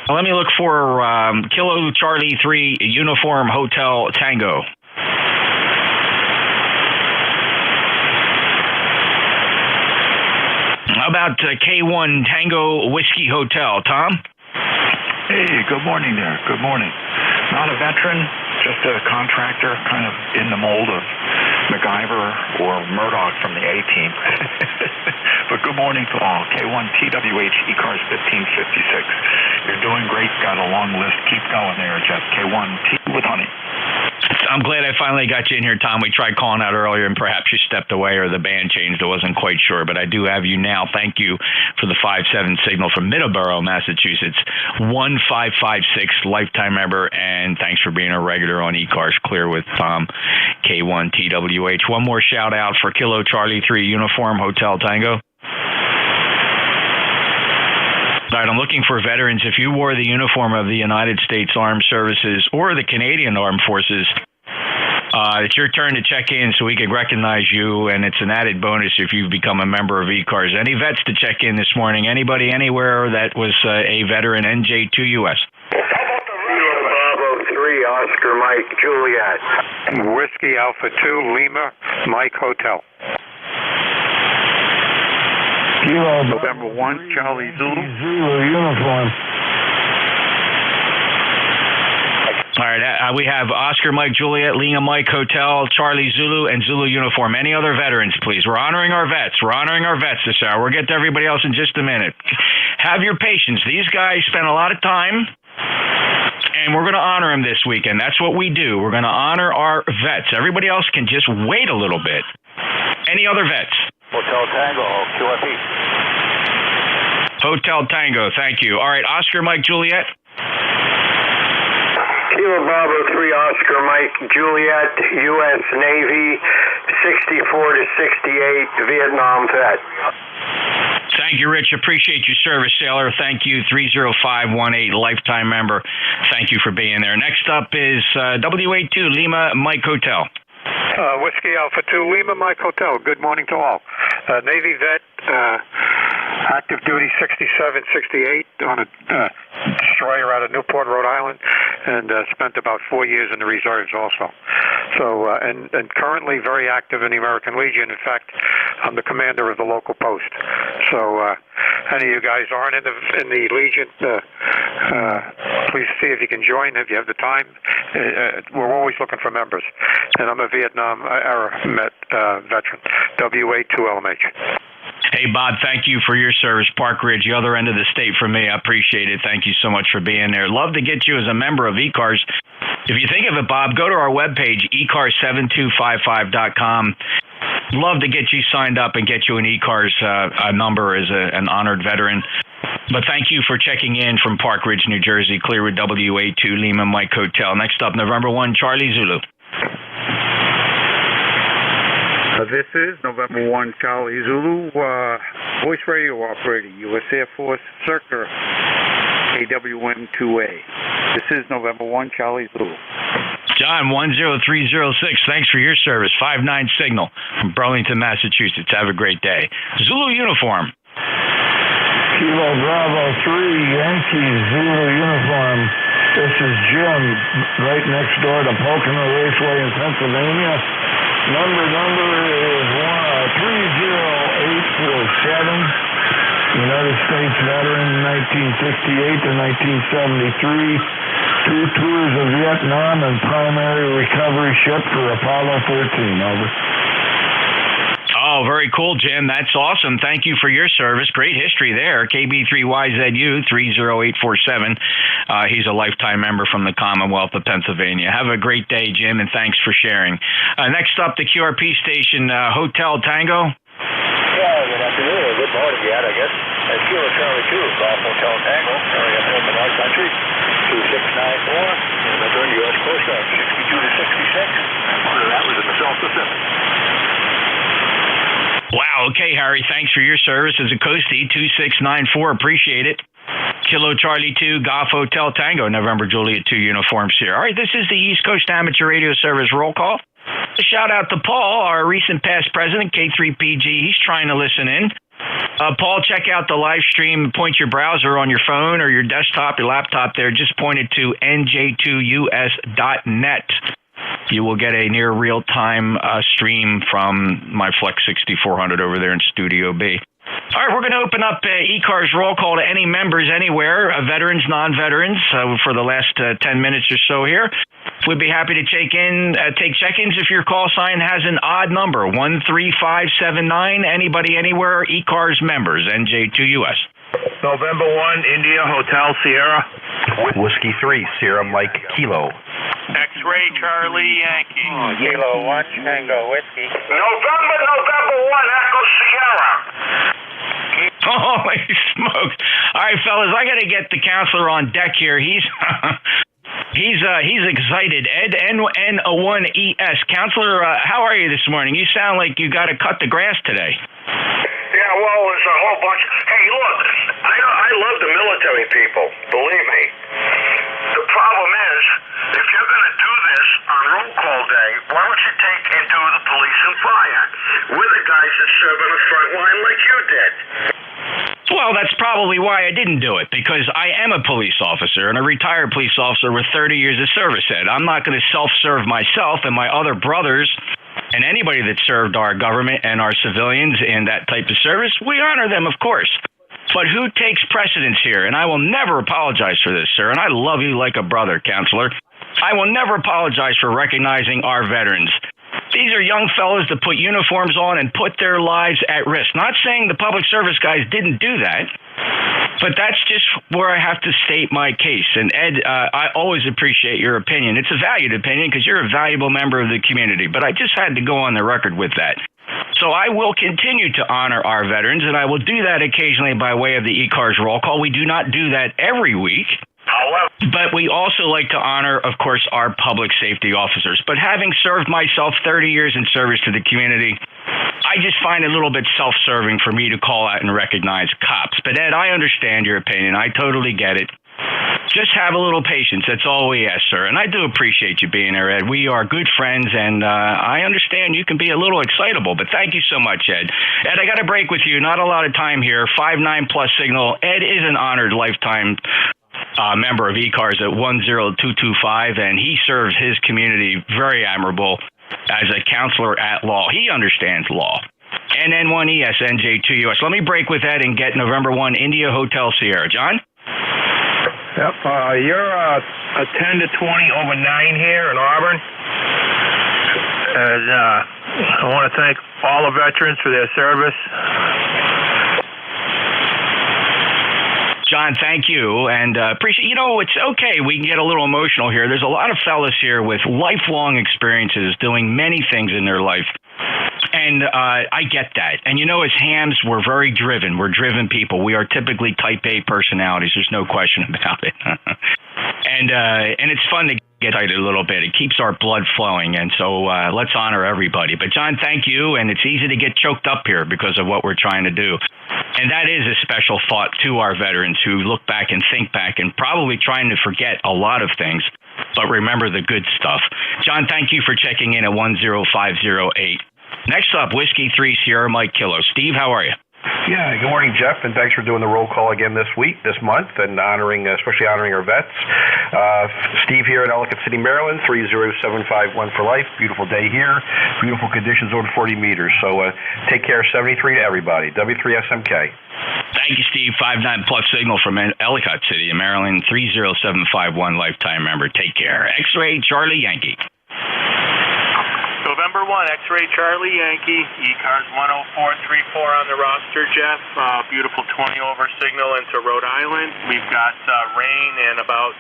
Let me look for Kilo Charlie 3, Uniform Hotel Tango. How about K1 Tango Whiskey Hotel, Tom? Hey, good morning there. Good morning. Not a veteran, just a contractor, kind of in the mold of MacGyver or Murdoch from the A-Team. But good morning to all. K1 TWH ECARS 1556. You're doing great. Got a long list. Keep going there, Jeff. K1 T with honey. I'm glad I finally got you in here, Tom. We tried calling out earlier, and perhaps you stepped away or the band changed. I wasn't quite sure, but I do have you now. Thank you for the 5-7 signal from Middleborough, Massachusetts. 1556 lifetime member, and thanks for being a regular on ECARS Clear with Tom, K1 TWH. One more shout out for Kilo Charlie 3 Uniform Hotel Tango. All right, I'm looking for veterans. If you wore the uniform of the United States Armed Services or the Canadian Armed Forces, it's your turn to check in so we can recognize you, and it's an added bonus if you've become a member of ECARS. Any vets to check in this morning? Anybody anywhere that was a veteran? NJ2US. Bravo 3, Oscar Mike Juliet. Whiskey Alpha 2, Lima Mike Hotel. Kilo November 1, Charlie Zulu. Zulu uniform. All right, we have Oscar Mike Juliet, Lima Mike Hotel, Charlie Zulu, and Zulu uniform. Any other veterans, please? We're honoring our vets. We're honoring our vets this hour. We'll get to everybody else in just a minute. Have your patience. These guys spend a lot of time, and we're going to honor them this weekend. That's what we do. We're going to honor our vets. Everybody else can just wait a little bit. Any other vets? Hotel Tango, QRP. Hotel Tango, thank you. All right, Oscar Mike Juliet. Kilo Bravo 3, Oscar Mike Juliet, U.S. Navy, 64 to 68, Vietnam vet. Thank you, Rich. Appreciate your service, sailor. Thank you, 30518, lifetime member. Thank you for being there. Next up is WA2, Lima Mike Hotel. Whiskey Alpha 2, Lima Mike Hotel. Good morning to all. Navy vet, active duty 67, 68 on a destroyer out of Newport, Rhode Island, and spent about 4 years in the reserves also. So, and currently very active in the American Legion. In fact, I'm the commander of the local post. So, any of you guys aren't in the Legion, please see if you can join if you have the time. We're always looking for members. And I'm a Vietnam era veteran, WA2LMH. Hey, Bob, thank you for your service. Park Ridge, the other end of the state for me. I appreciate it. Thank you so much for being there. Love to get you as a member of ECARS. If you think of it, Bob, go to our webpage, ECARS7255.com. Love to get you signed up and get you an ECARS number as an honored veteran. But thank you for checking in from Park Ridge, New Jersey, Clearwood WA2 Lima Mike Hotel. Next up, November 1, Charlie Zulu. This is November 1, Charlie Zulu, voice radio operator, U.S. Air Force Circular, AWM-2A. This is November 1, Charlie Zulu. John, 10306, thanks for your service. 59 signal from Burlington, Massachusetts. Have a great day. Zulu uniform. Kilo Bravo 3, Yankee Zulu uniform. This is Jim, right next door to Pocono Raceway in Pennsylvania. Number is 30847. United States veteran, 1968 to 1973. 2 tours of Vietnam and primary recovery ship for Apollo 13. Over. Oh, very cool, Jim. That's awesome. Thank you for your service. Great history there. KB3YZU 30847. He's a lifetime member from the Commonwealth of Pennsylvania. Have a great day, Jim, and thanks for sharing. Next up, the QRP station, Hotel Tango. Yeah, good afternoon, or good morning, yeah, I guess. Kilo Charlie 2, Golf Hotel Tango, area up in the North Country, 2694, and the U.S. Coast Guard, 62 to 66. That was in the South Pacific. Wow, okay, Harry, thanks for your service as a Coastie, 2694, appreciate it. Kilo Charlie 2, Golf Hotel Tango, November Juliet 2 uniforms here. All right, this is the East Coast Amateur Radio Service roll call. A shout out to Paul, our recent past president, K3PG. He's trying to listen in. Paul, check out the live stream. Point your browser on your phone or your desktop, your laptop there. Just point it to NJ2US.net. You will get a near real-time stream from my Flex 6400 over there in Studio B. All right, we're going to open up ECARS roll call to any members anywhere, veterans, non-veterans, for the last 10 minutes or so here. We'd be happy to take check-ins if your call sign has an odd number, 13579. Anybody, anywhere, ECARS members, NJ2US. November 1, India Hotel Sierra. Whiskey 3, Sierra Mike Kilo. X-Ray Charlie Yankee. Kilo 1, Tango Whiskey. November 1, Echo Sierra. Holy smokes. All right, fellas, I got to get the counselor on deck here. He's excited. Ed, N1ES. Counselor, how are you this morning? You sound like you got to cut the grass today. Yeah, well, there's a whole bunch. Hey, look, I love the military people, believe me. The problem is, if you're going to do this on roll call day, why don't you take and do the police and fire? We're the guys that serve on the front line like you did. Well, that's probably why I didn't do it, because I am a police officer and a retired police officer with 30 years of service, Ed. I'm not going to self-serve myself and my other brothers and anybody that served our government and our civilians in that type of service. We honor them, of course. But who takes precedence here? And I will never apologize for this, sir. And I love you like a brother, Counselor. I will never apologize for recognizing our veterans. These are young fellows that put uniforms on and put their lives at risk. Not saying the public service guys didn't do that, but that's just where I have to state my case. And Ed, I always appreciate your opinion. It's a valued opinion because you're a valuable member of the community, but I just had to go on the record with that. So I will continue to honor our veterans, and I will do that occasionally by way of the ECARS roll call. We do not do that every week. But we also like to honor, of course, our public safety officers. But having served myself 30 years in service to the community, I just find it a little bit self-serving for me to call out and recognize cops. But Ed, I understand your opinion. I totally get it. Just have a little patience. That's all we ask, sir. And I do appreciate you being there, Ed. We are good friends, and I understand you can be a little excitable, but thank you so much, Ed. Ed, I got to break with you. Not a lot of time here. 5-9 plus signal. Ed is an honored lifetime member of ECARS at 10225, and he serves his community very admirable as a counselor at law. He understands law. And N1ES, NJ2US. Let me break with Ed and get November 1 India Hotel Sierra. John? Yep, you're a 10 to 20 over 9 here in Auburn. And I want to thank all the veterans for their service. John, thank you, and appreciate. You know, it's okay. We can get a little emotional here. There's a lot of fellas here with lifelong experiences doing many things in their life, and I get that. And you know, as hams, we're very driven. We're driven people. We are typically Type A personalities. There's no question about it. And it's fun to get excited a little bit. It keeps our blood flowing, and so let's honor everybody. But John, thank you, and it's easy to get choked up here because of what we're trying to do. And that is a special thought to our veterans who look back and think back and probably trying to forget a lot of things, but remember the good stuff. John, thank you for checking in at 10508. Next up, Whiskey 3 Sierra Mike Kilo. Steve, how are you? Yeah, good morning, Jeff, and thanks for doing the roll call again this month, and especially honoring our vets. Steve here at Ellicott City, Maryland, 30751 for life. Beautiful day here. Beautiful conditions over 40 meters. So take care, 73 to everybody. W3SMK. Thank you, Steve. 5-9 plus signal from Ellicott City, Maryland, 30751 lifetime member. Take care. X-Ray Charlie Yankee. November 1, X-Ray Charlie Yankee, ECARS 10434 on the roster, Jeff. Beautiful 20 over signal into Rhode Island. We've got rain and about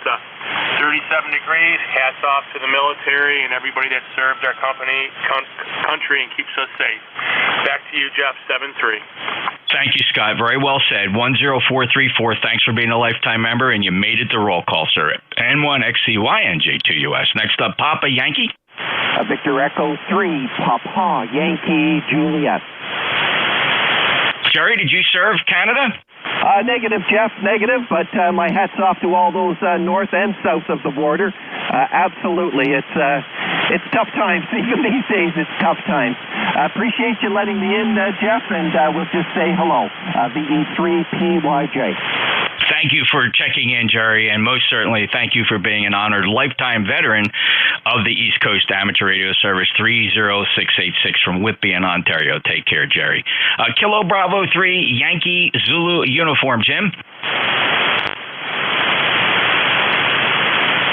37 degrees. Hats off to the military and everybody that served our country and keeps us safe. Back to you, Jeff, 7-3. Thank you, Scott. Very well said. 10434. Thanks for being a lifetime member, and you made it the roll call, sir. N1XCYNJ2US. Next up, Papa Yankee. Victor Echo 3, Papa Yankee Juliet. Jerry, did you serve Canada? Negative, Jeff, negative, but my hat's off to all those north and south of the border. Absolutely. It's tough times. Even these days, it's tough times. Appreciate you letting me in, Jeff, and we'll just say hello. VE3PYJ. Thank you for checking in, Jerry, and most certainly thank you for being an honored lifetime veteran of the East Coast Amateur Radio Service 30686 from Whitby in Ontario. Take care, Jerry. Kilo Bravo 3, Yankee Zulu uniform, Jim.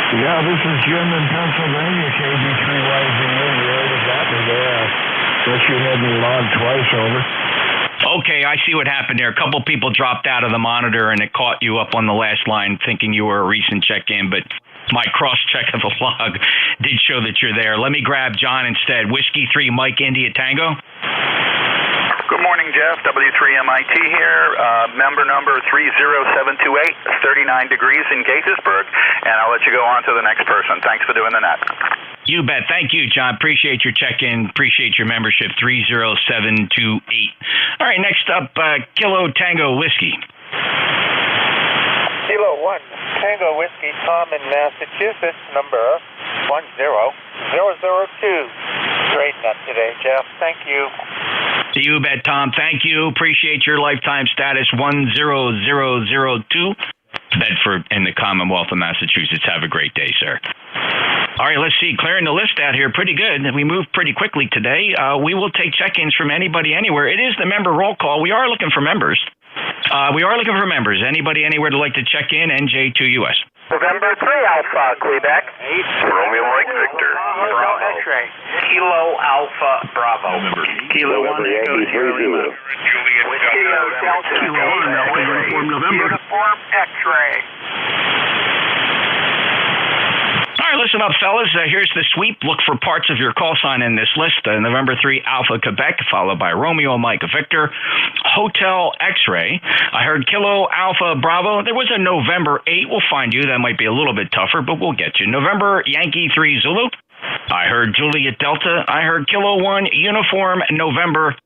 Yeah, this is Jim in Pennsylvania, KB3YZU. You already got me there. Guess you had me logged twice over. Okay, I see what happened there. A couple people dropped out of the monitor, and it caught you up on the last line thinking you were a recent check-in, but my cross-check of the log did show that you're there. Let me grab John instead. Whiskey 3, Mike India Tango. Good morning, Jeff. W3MIT here. Member number 30728. 39 degrees in Gaithersburg, and I'll let you go on to the next person. Thanks for doing the net. You bet. Thank you, John. Appreciate your check-in. Appreciate your membership. 30728. All right, next up, Kilo Tango Whiskey. Kilo 1, Tango Whiskey, Tom in Massachusetts, number 10002. Great net today, Jeff. Thank you. You bet, Tom. Thank you. Appreciate your lifetime status 10002. Bedford in the Commonwealth of Massachusetts. Have a great day, sir. All right, let's see. Clearing the list out here pretty good. We moved pretty quickly today. We will take check-ins from anybody anywhere. It is the member roll call. We are looking for members. Anybody anywhere to like to check in? NJ2US. November 3 Alpha, Quebec. 8. Romeo Mike Victor. Bravo X-ray. Kilo Alpha Bravo. Kilo 1 Echo Sierra Lima. Kilo Delta. Kilo 1 Alpha Uniform November. Uniform X-ray. All right, listen up, fellas. Here's the sweep. Look for parts of your call sign in this list. November 3 Alpha Quebec, followed by Romeo Mike Victor. Hotel X-ray. I heard Kilo Alpha Bravo. There was a November 8. We'll find you. That might be a little bit tougher, but we'll get you. November Yankee 3 Zulu. I heard Juliet Delta. I heard Kilo 1 Uniform November.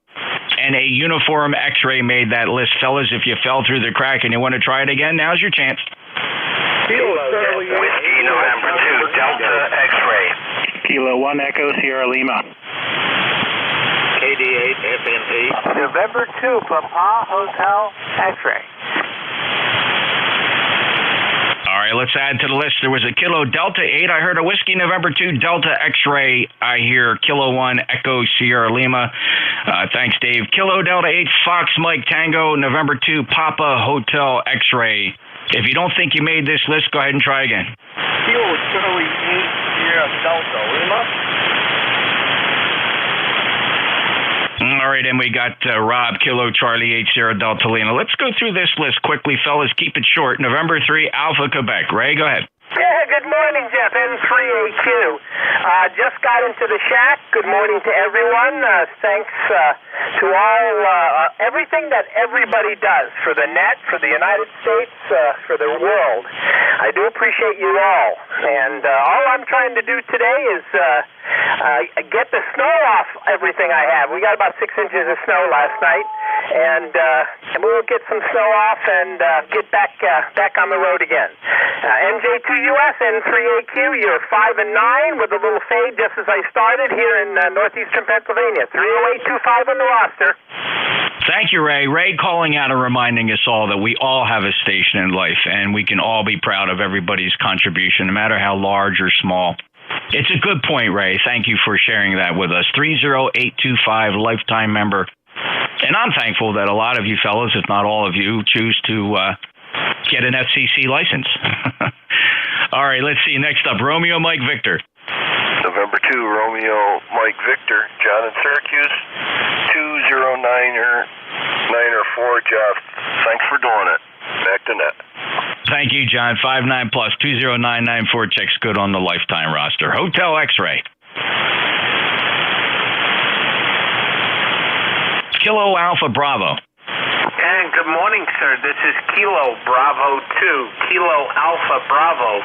And a Uniform X-ray made that list. Fellas, if you fell through the crack and you want to try it again, now's your chance. Whiskey November 2 Delta X-ray. Kilo 1 Echo Sierra Lima. KD8 FNP. November 2 Papa Hotel X-ray. All right, let's add to the list. There was a Kilo Delta 8. I heard a Whiskey November 2 Delta X-ray. I hear Kilo 1 Echo Sierra Lima. Thanks, Dave. Kilo Delta 8 Fox Mike Tango. November 2 Papa Hotel X-ray. If you don't think you made this list, go ahead and try again. Kilo Charlie 8 Sierra Delta Lima. All right, and we got Rob, Kilo Charlie 8 Sierra Delta Lima. Let's go through this list quickly, fellas. Keep it short. November 3 Alpha Quebec. Ray, go ahead. Yeah, good morning, Jeff. N3AQ. Just got into the shack. Good morning to everyone. Thanks to all, everything that everybody does for the net, for the United States, for the world. I do appreciate you all. And all I'm trying to do today is get the snow off everything I have. We got about 6 inches of snow last night. And we'll get some snow off and get back on the road again. NJ2US, N3AQ, you're 5 and 9 with a little fade just as I started here in northeastern Pennsylvania. 30825 on the roster. Thank you, Ray. Ray calling out and reminding us all that we all have a station in life, and we can all be proud of everybody's contribution, no matter how large or small. It's a good point, Ray. Thank you for sharing that with us. 30825, lifetime member. And I'm thankful that a lot of you fellows, if not all of you, choose to get an FCC license. All right, let's see. Next up, Romeo Mike Victor. November 2 Romeo Mike Victor, John in Syracuse, 20994 Jeff. Thanks for doing it. Back to net. Thank you, John. 59 plus 20994 checks good on the lifetime roster. Hotel X-ray. Kilo Alpha Bravo. And good morning, sir. This is Kilo Bravo 2, Kilo Alpha Bravo,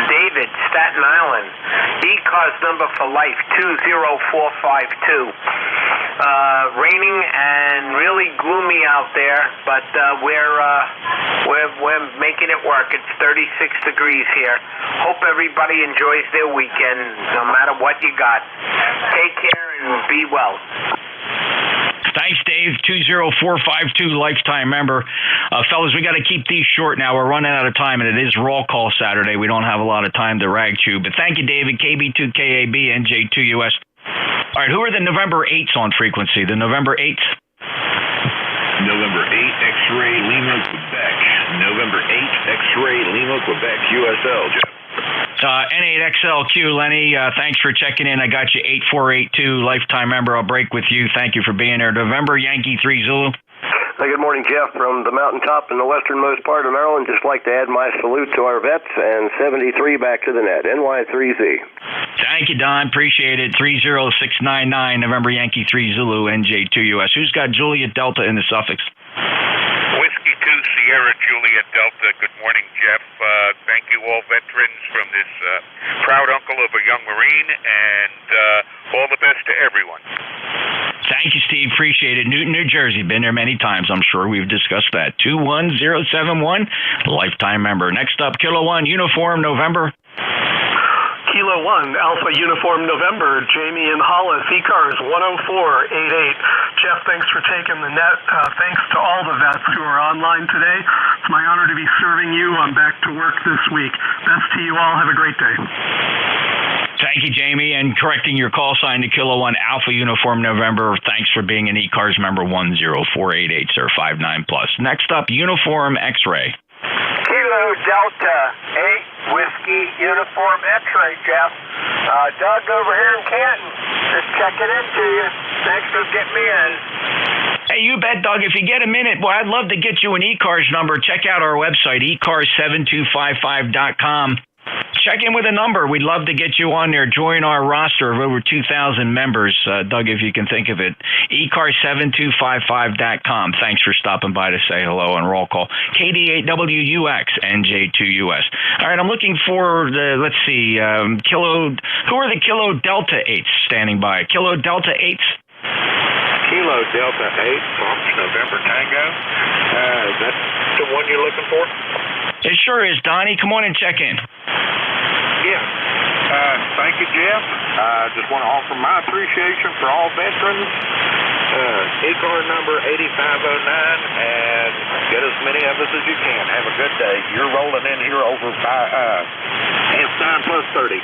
David, Staten Island, ECARS number for life 20452. Raining and really gloomy out there, but we're making it work. It's 36 degrees here. Hope everybody enjoys their weekend, no matter what you got. Take care and be well. Thanks, Dave. 20452 lifetime member. Fellas, we got to keep these short now. We're running out of time, and it is roll call Saturday. We don't have a lot of time to rag chew. But thank you, David. KB2KAB, NJ2US. All right, who are the November 8s on frequency? The November 8s? November 8, X-Ray, Lima, Quebec. November 8, X-Ray, Lima, Quebec, USL, Jeff. N8XLQ, Lenny, thanks for checking in. I got you 8482, lifetime member. I'll break with you. Thank you for being there. November, Yankee 3 Zulu. Good morning, Jeff, from the mountaintop in the westernmost part of Maryland. Just like to add my salute to our vets, and 73 back to the net, NY3Z. Thank you, Don. Appreciate it. 30699, November Yankee 3 Zulu, NJ2US. Who's got Juliet Delta in the suffix? Whiskey 2 Sierra Juliet Delta. Good morning, Jeff. Thank you all veterans from this proud uncle of a young Marine, and all the best to everyone. Thank you, Steve. Appreciate it. Newton, New Jersey. Been there many times. I'm sure we've discussed that. 21071, lifetime member. Next up, Kilo 1, Uniform, November. Kilo 1, Alpha Uniform November, Jamie in Hollis, ECARS 10488. Jeff, thanks for taking the net. Thanks to all the vets who are online today. It's my honor to be serving you. I'm back to work this week. Best to you all. Have a great day. Thank you, Jamie, and correcting your call sign to Kilo 1 Alpha Uniform November. Thanks for being an ECARS member 10488, sir, 59+. Next up, Uniform X-Ray. Kilo Delta 8 Whiskey Uniform X-Ray, Jeff. Doug over here in Canton. Just checking into you. Thanks for getting me in. Hey, you bet, Doug. If you get a minute, well, I'd love to get you an ECARS number. Check out our website, ECARS7255.com. Check in with a number. We'd love to get you on there. Join our roster of over 2,000 members. Doug, if you can think of it. ECARS7255.com. Thanks for stopping by to say hello on roll call. KD8WUX, NJ2US. All right, I'm looking for the, let's see, Kilo. Who are the Kilo Delta 8s standing by? Kilo Delta 8s? Kilo Delta 8, Fox November Tango. Is that the one you're looking for? It sure is, Donnie. Come on and check in. Yeah. Thank you, Jeff. Just want to offer my appreciation for all veterans. ECAR number 8509, and get as many of us as you can. Have a good day. You're rolling in here over by S9 plus 30.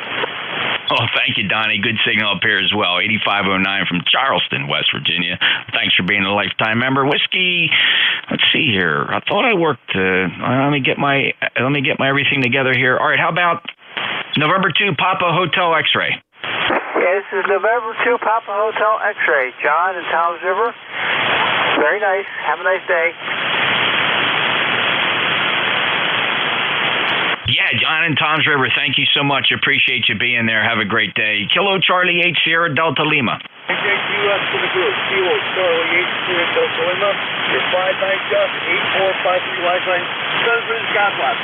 Oh, thank you, Donnie. Good signal up here as well. 8509 from Charleston, West Virginia. Thanks for being a lifetime member. Whiskey. Let's see here. I thought I worked. Let me get my everything together here. All right. How about November 2 Papa Hotel X-Ray? Yeah, this is November 2 Papa Hotel X-Ray. John in Toms River. Very nice. Have a nice day. Yeah, John and Toms River, thank you so much. Appreciate you being there. Have a great day. Kilo Charlie 8 Sierra Delta Lima. NJ2US to the group. Kilo Charlie 8 Sierra Delta Lima. Your 59 Jeff, 8453 lifeline. President God bless.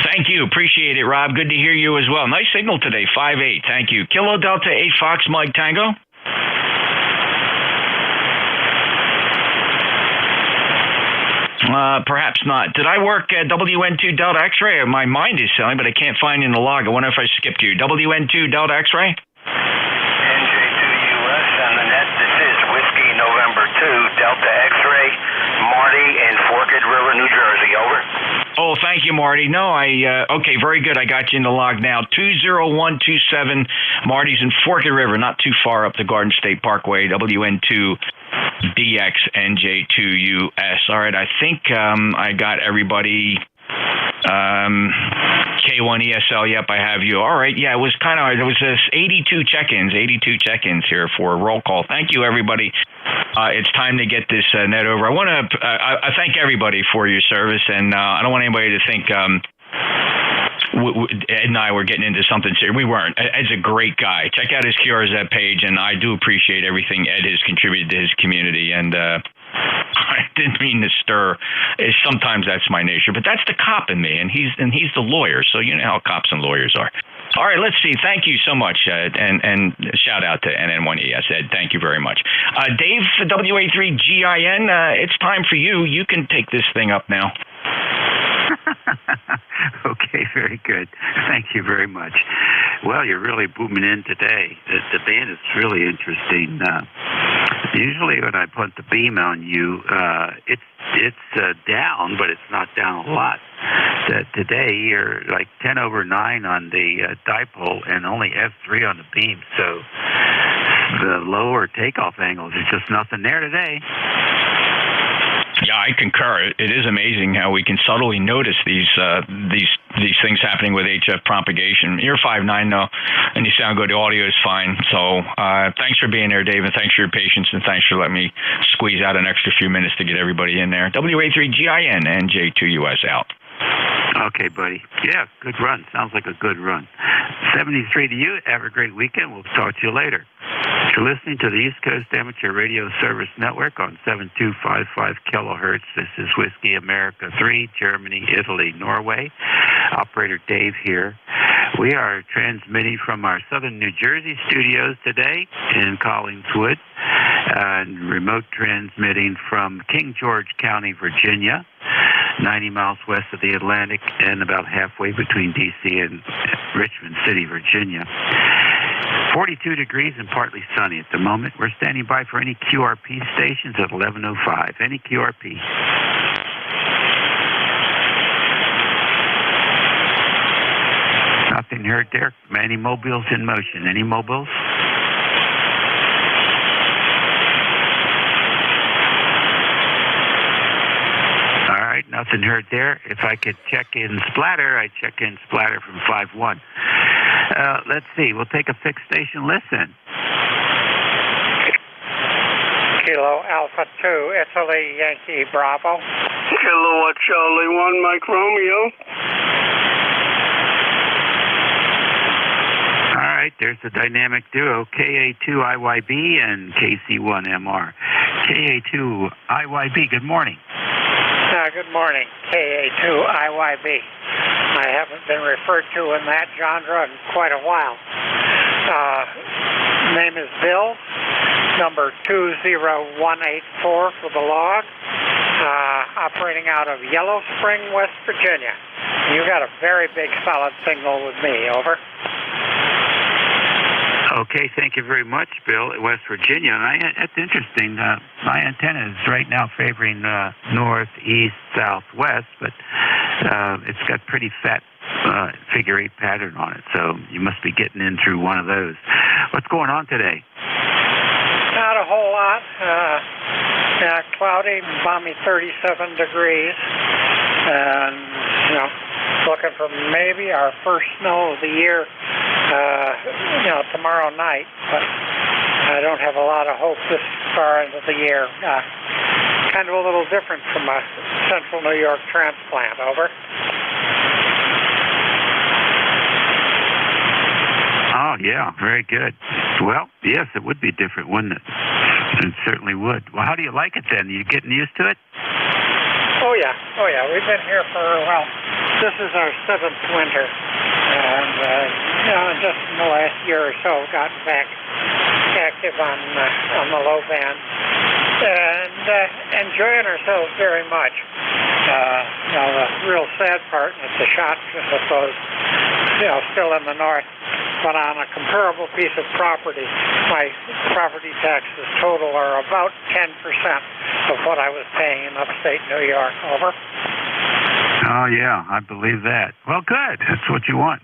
Thank you. Appreciate it, Rob. Good to hear you as well. Nice signal today, 5-8. Thank you. Kilo Delta 8 Fox Mike Tango. Perhaps not. Did I work at WN2 Delta X-Ray? My mind is selling, but I can't find in the log. I wonder if I skipped you. WN2 Delta X-Ray? NJ2US on the net. This is Whiskey November 2 Delta X-Ray. Marty in Forked River, New Jersey. Over. Oh, thank you, Marty. No, okay, very good. I got you in the log now. 20127, Marty's in Forked River, not too far up the Garden State Parkway, WN2 DX NJ2US. All right, I think I got everybody. K1 ESL, yep, I have you. All right, yeah, it was 82 check-ins here for a roll call. Thank you, everybody. It's time to get this net over. I want to I thank everybody for your service, and I don't want anybody to think Ed and I were getting into something serious. We weren't. Ed's a great guy. Check out his QRZ page, and I do appreciate everything Ed has contributed to his community, and I didn't mean to stir. Sometimes that's my nature, but that's the cop in me, and he's the lawyer, so you know how cops and lawyers are. All right, let's see. Thank you so much, and shout out to NN1ES, Ed. Thank you very much. Dave, WA3GIN, it's time for you. You can take this thing up now. Okay, very good. Thank you very much. Well, you're really booming in today. The band is really interesting. Usually when I put the beam on you, it's down, but it's not down a lot. Today, you're like 10 over 9 on the dipole and only F3 on the beam, so the lower takeoff angles, there's just nothing there today. Yeah, I concur. It is amazing how we can subtly notice these things happening with HF propagation. You're 5'9", though, and you sound good. The audio is fine. So thanks for being there, Dave, and thanks for your patience, and thanks for letting me squeeze out an extra few minutes to get everybody in there. WA3GIN, NJ2US out. Okay, buddy. Yeah, good run. Sounds like a good run. 73 to you. Have a great weekend. We'll talk to you later. You're listening to the East Coast Amateur Radio Service Network on 7255 kilohertz. This is Whiskey America 3, Germany, Italy, Norway. Operator Dave here. We are transmitting from our southern New Jersey studios today in Collingswood, and remote transmitting from King George County, Virginia, 90 miles west of the Atlantic and about halfway between D.C. and Richmond City, Virginia. 42 degrees and partly sunny at the moment. We're standing by for any QRP stations at 11:05. Any QRP. Nothing heard there. Any mobiles in motion? Any mobiles? All right, nothing heard there. If I could check in splatter, I'd check in splatter from 5-1. Let's see. We'll take a fixed station listen. Kilo Alpha 2, Italy, Yankee, Bravo. Kilowatt Charlie 1, Mike Romeo. All right, there's the dynamic duo, KA2IYB and KC1MR. KA2IYB, good morning. Good morning, KA2IYB. I haven't been referred to in that genre in quite a while. Name is Bill, number 20184 for the log, operating out of Yellow Spring, West Virginia. You got a very big solid signal with me, over. Okay, thank you very much, Bill, at West Virginia. That's interesting. My antenna is right now favoring north, east, southwest, but it's got pretty fat figure 8 pattern on it, so you must be getting in through one of those. What's going on today? Not a whole lot. Cloudy, balmy 37 degrees, and looking for maybe our first snow of the year. Tomorrow night, but I don't have a lot of hope this far into the year. Kind of a little different from a central New York transplant, over. Oh, yeah, very good. Well, yes, it would be different, wouldn't it? It certainly would. Well, how do you like it then? Are you getting used to it? Oh, yeah. We've been here for, this is our 7th winter. And, just in the last year or so, gotten back active on the low band and enjoying ourselves very much. The real sad part, and it's a shock, I suppose, still in the north, but on a comparable piece of property, my property taxes total are about 10% of what I was paying in upstate New York, over. Oh, yeah, I believe that. Well, good. That's what you want.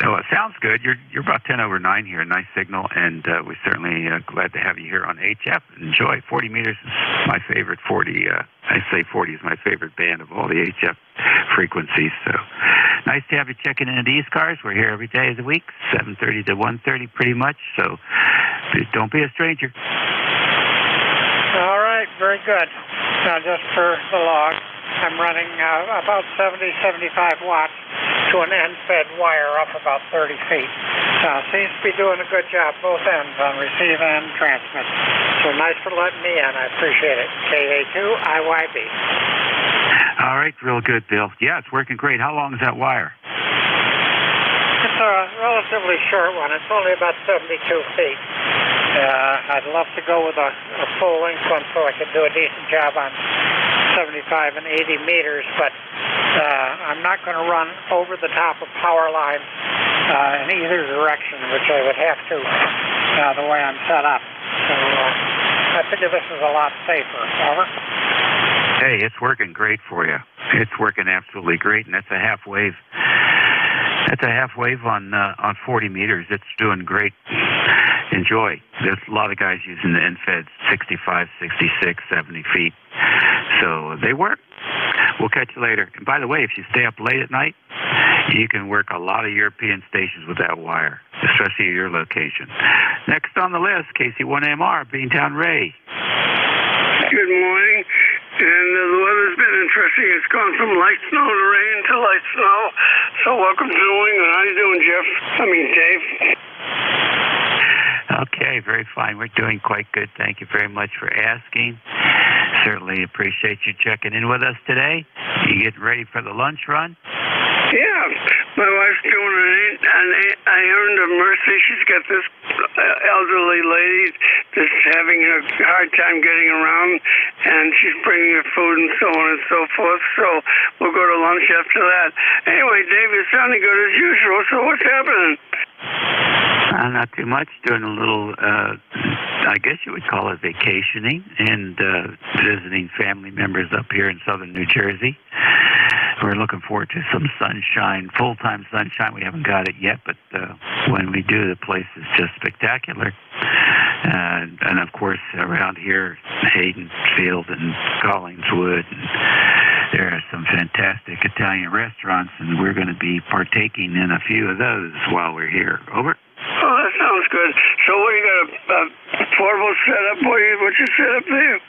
So it sounds good. You're about 10 over 9 here. Nice signal, and we're certainly glad to have you here on HF. Enjoy. 40 meters is my favorite 40. I say 40 is my favorite band of all the HF frequencies. So nice to have you checking in at ECARS. We're here every day of the week, 7:30 to 1:30 pretty much. So don't be a stranger. All right, very good. Now, just for the log, I'm running about 70-75 watts to an end-fed wire up about 30 feet. Seems to be doing a good job both ends on receive and transmit. So nice for letting me in. I appreciate it. KA2IYB. All right, real good, Bill. Yeah, it's working great. How long is that wire? It's relatively short one. It's only about 72 feet. I'd love to go with a full-length one so I could do a decent job on 75 and 80 meters, but I'm not going to run over the top of power lines in either direction, which I would have to the way I'm set up. So I figure this is a lot safer. Over. Hey, it's working great for you. It's working absolutely great, and that's a half wave. That's a half wave on 40 meters. It's doing great. Enjoy. There's a lot of guys using the NFEDs, 65, 66, 70 feet. So they work. We'll catch you later. And by the way, if you stay up late at night, you can work a lot of European stations with that wire, especially at your location. Next on the list, KC1MR, Beantown Ray. Good morning. And the weather's been interesting. It's gone from light snow to rain to light snow. So welcome to New England. How you doing, Jeff? Dave. Okay, very fine. We're doing quite good. Thank you very much for asking. Certainly appreciate you checking in with us today. You getting ready for the lunch run? Yeah, my wife's doing an I earned a mercy. She's got this elderly lady that's having a hard time getting around, and she's bringing her food and so on and so forth. So we'll go to lunch after that. Anyway, Dave, you're sounding good as usual. So what's happening? Not too much. Doing a little, I guess you would call it vacationing, and visiting family members up here in southern New Jersey. We're looking forward to some sunshine, full-time sunshine. We haven't got it yet, but when we do, the place is just spectacular. And of course, around here, Haydenfield and Collingswood, and there are some fantastic Italian restaurants, and we're going to be partaking in a few of those while we're here. Over. Oh, that sounds good. So what, you got a portable setup? What's your setup there?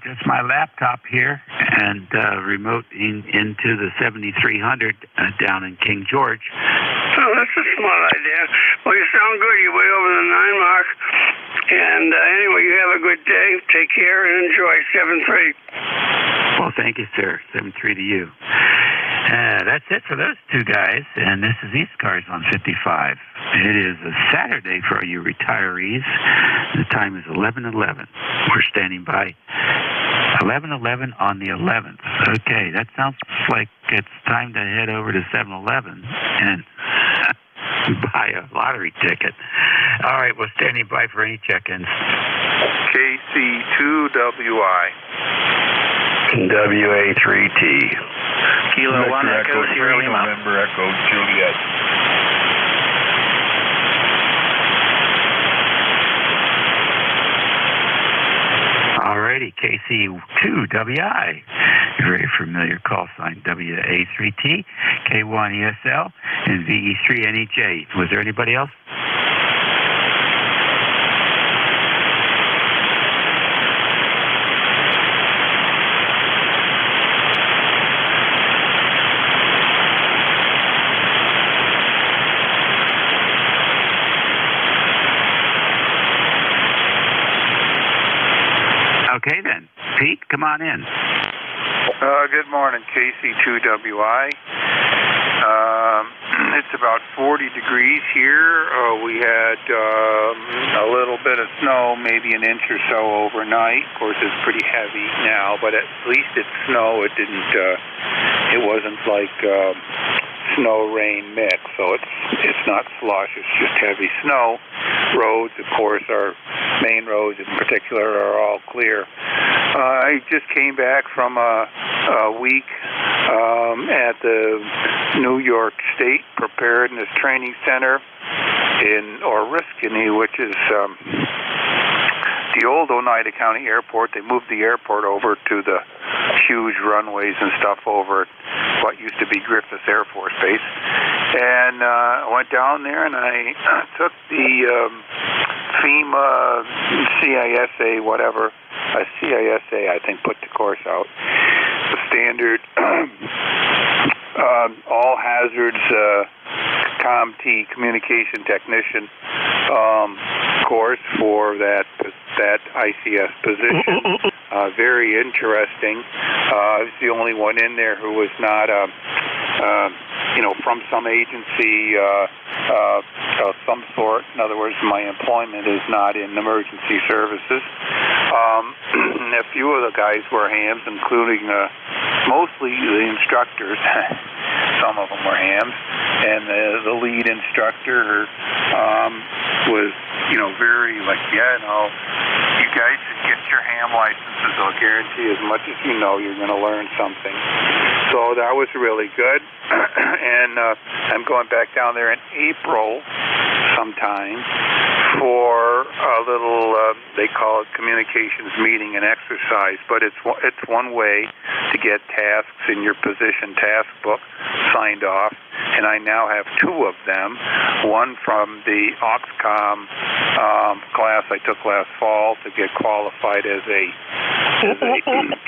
Just my laptop here and remote into the 7300 down in King George. Oh, that's a smart idea. Well, you sound good. You're way over the 9 mark. And anyway, you have a good day. Take care and enjoy. 7-3. Well, thank you, sir. 7-3 to you. That's it for those two guys, and this is ECARS on 55. It is a Saturday for you retirees. The time is 11:11. We're standing by 11:11 on the 11th. Okay, that sounds like it's time to head over to 7-Eleven and buy a lottery ticket. All right, we're standing by for any check-ins. KC2WI. WA3T. Kilo 1 Echo Sierra Lima. November Echo Juliet. Alrighty, KC2WI. Very familiar call sign WA3T, K1ESL, and VE3NEJ. Was there anybody else? Okay, then. Pete, come on in. Good morning, KC2WI. It's about 40 degrees here. We had a little bit of snow, maybe an inch or so overnight. Of course, it's pretty heavy now, but at least it's snow. It wasn't like snow-rain mix, so it's not slush. It's just heavy snow. Roads, of course, our main roads in particular are all clear. I just came back from a week at the New York State Preparedness Training Center in Oriskany, which is the old Oneida County Airport. They moved the airport over to the huge runways and stuff over at what used to be Griffith Air Force Base. And I went down there and I took the FEMA, CISA, whatever, CISA, I think, put the course out. The standard all hazards COMT, communication technician course for that ICS position. Very interesting. I was the only one in there who was not from some agency of some sort. In other words, my employment is not in emergency services. A few of the guys were hams, including mostly the instructors. Some of them were hams, and the lead instructor was, very like, you guys should get your ham licenses. I'll guarantee as much as you know, you're going to learn something. So that was really good. And I'm going back down there in April sometime for a little, they call it communications meeting and exercise, but it's one way to get tasks in your position task book signed off, and I now have two of them, one from the Oxcom class I took last fall to get qualified as a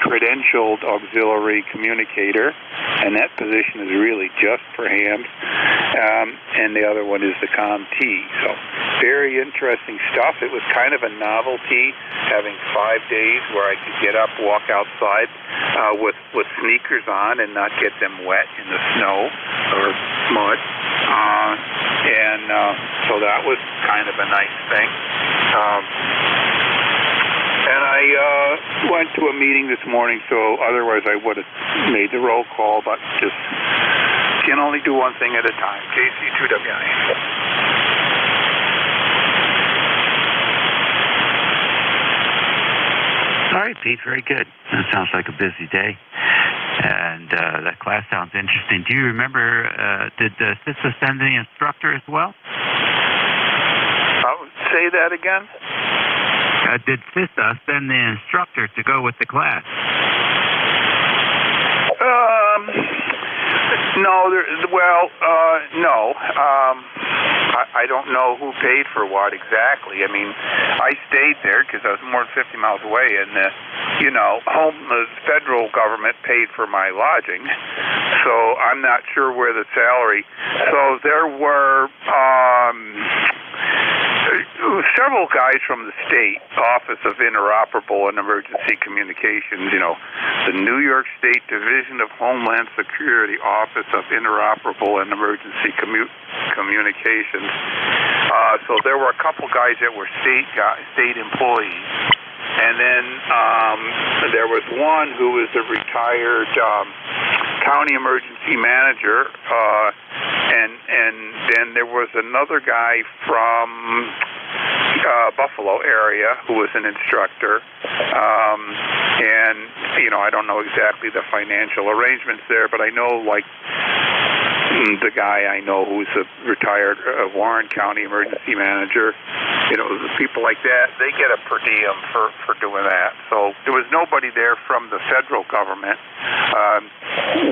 credentialed auxiliary communicator, and that position is really just for hams, and the other one is the ComT. So very interesting stuff. It was kind of a novelty having 5 days where I could get up, walk outside with sneakers on and not get them wet in the snow or mud. And so that was kind of a nice thing. And I went to a meeting this morning, so otherwise I would have made the roll call, but just can only do one thing at a time. KC2WI. All right, Pete, very good. That sounds like a busy day. And that class sounds interesting. Do you remember, did CISA send the instructor as well? Say that again? Did CISA send the instructor to go with the class? No. No. I don't know who paid for what exactly. I mean, I stayed there because I was more than 50 miles away, and the federal government paid for my lodging, so I'm not sure where the salary. So there were several guys from the state Office of Interoperable and Emergency Communications, the New York State Division of Homeland Security Office of Interoperable and Emergency Communications. So there were a couple guys that were state employees. And then there was one who was a retired county emergency manager, and then there was another guy from Buffalo area who was an instructor. And, I don't know exactly the financial arrangements there, but I know, the guy I know who's a retired Warren County emergency manager, people like that, they get a per diem for doing that. So there was nobody there from the federal government.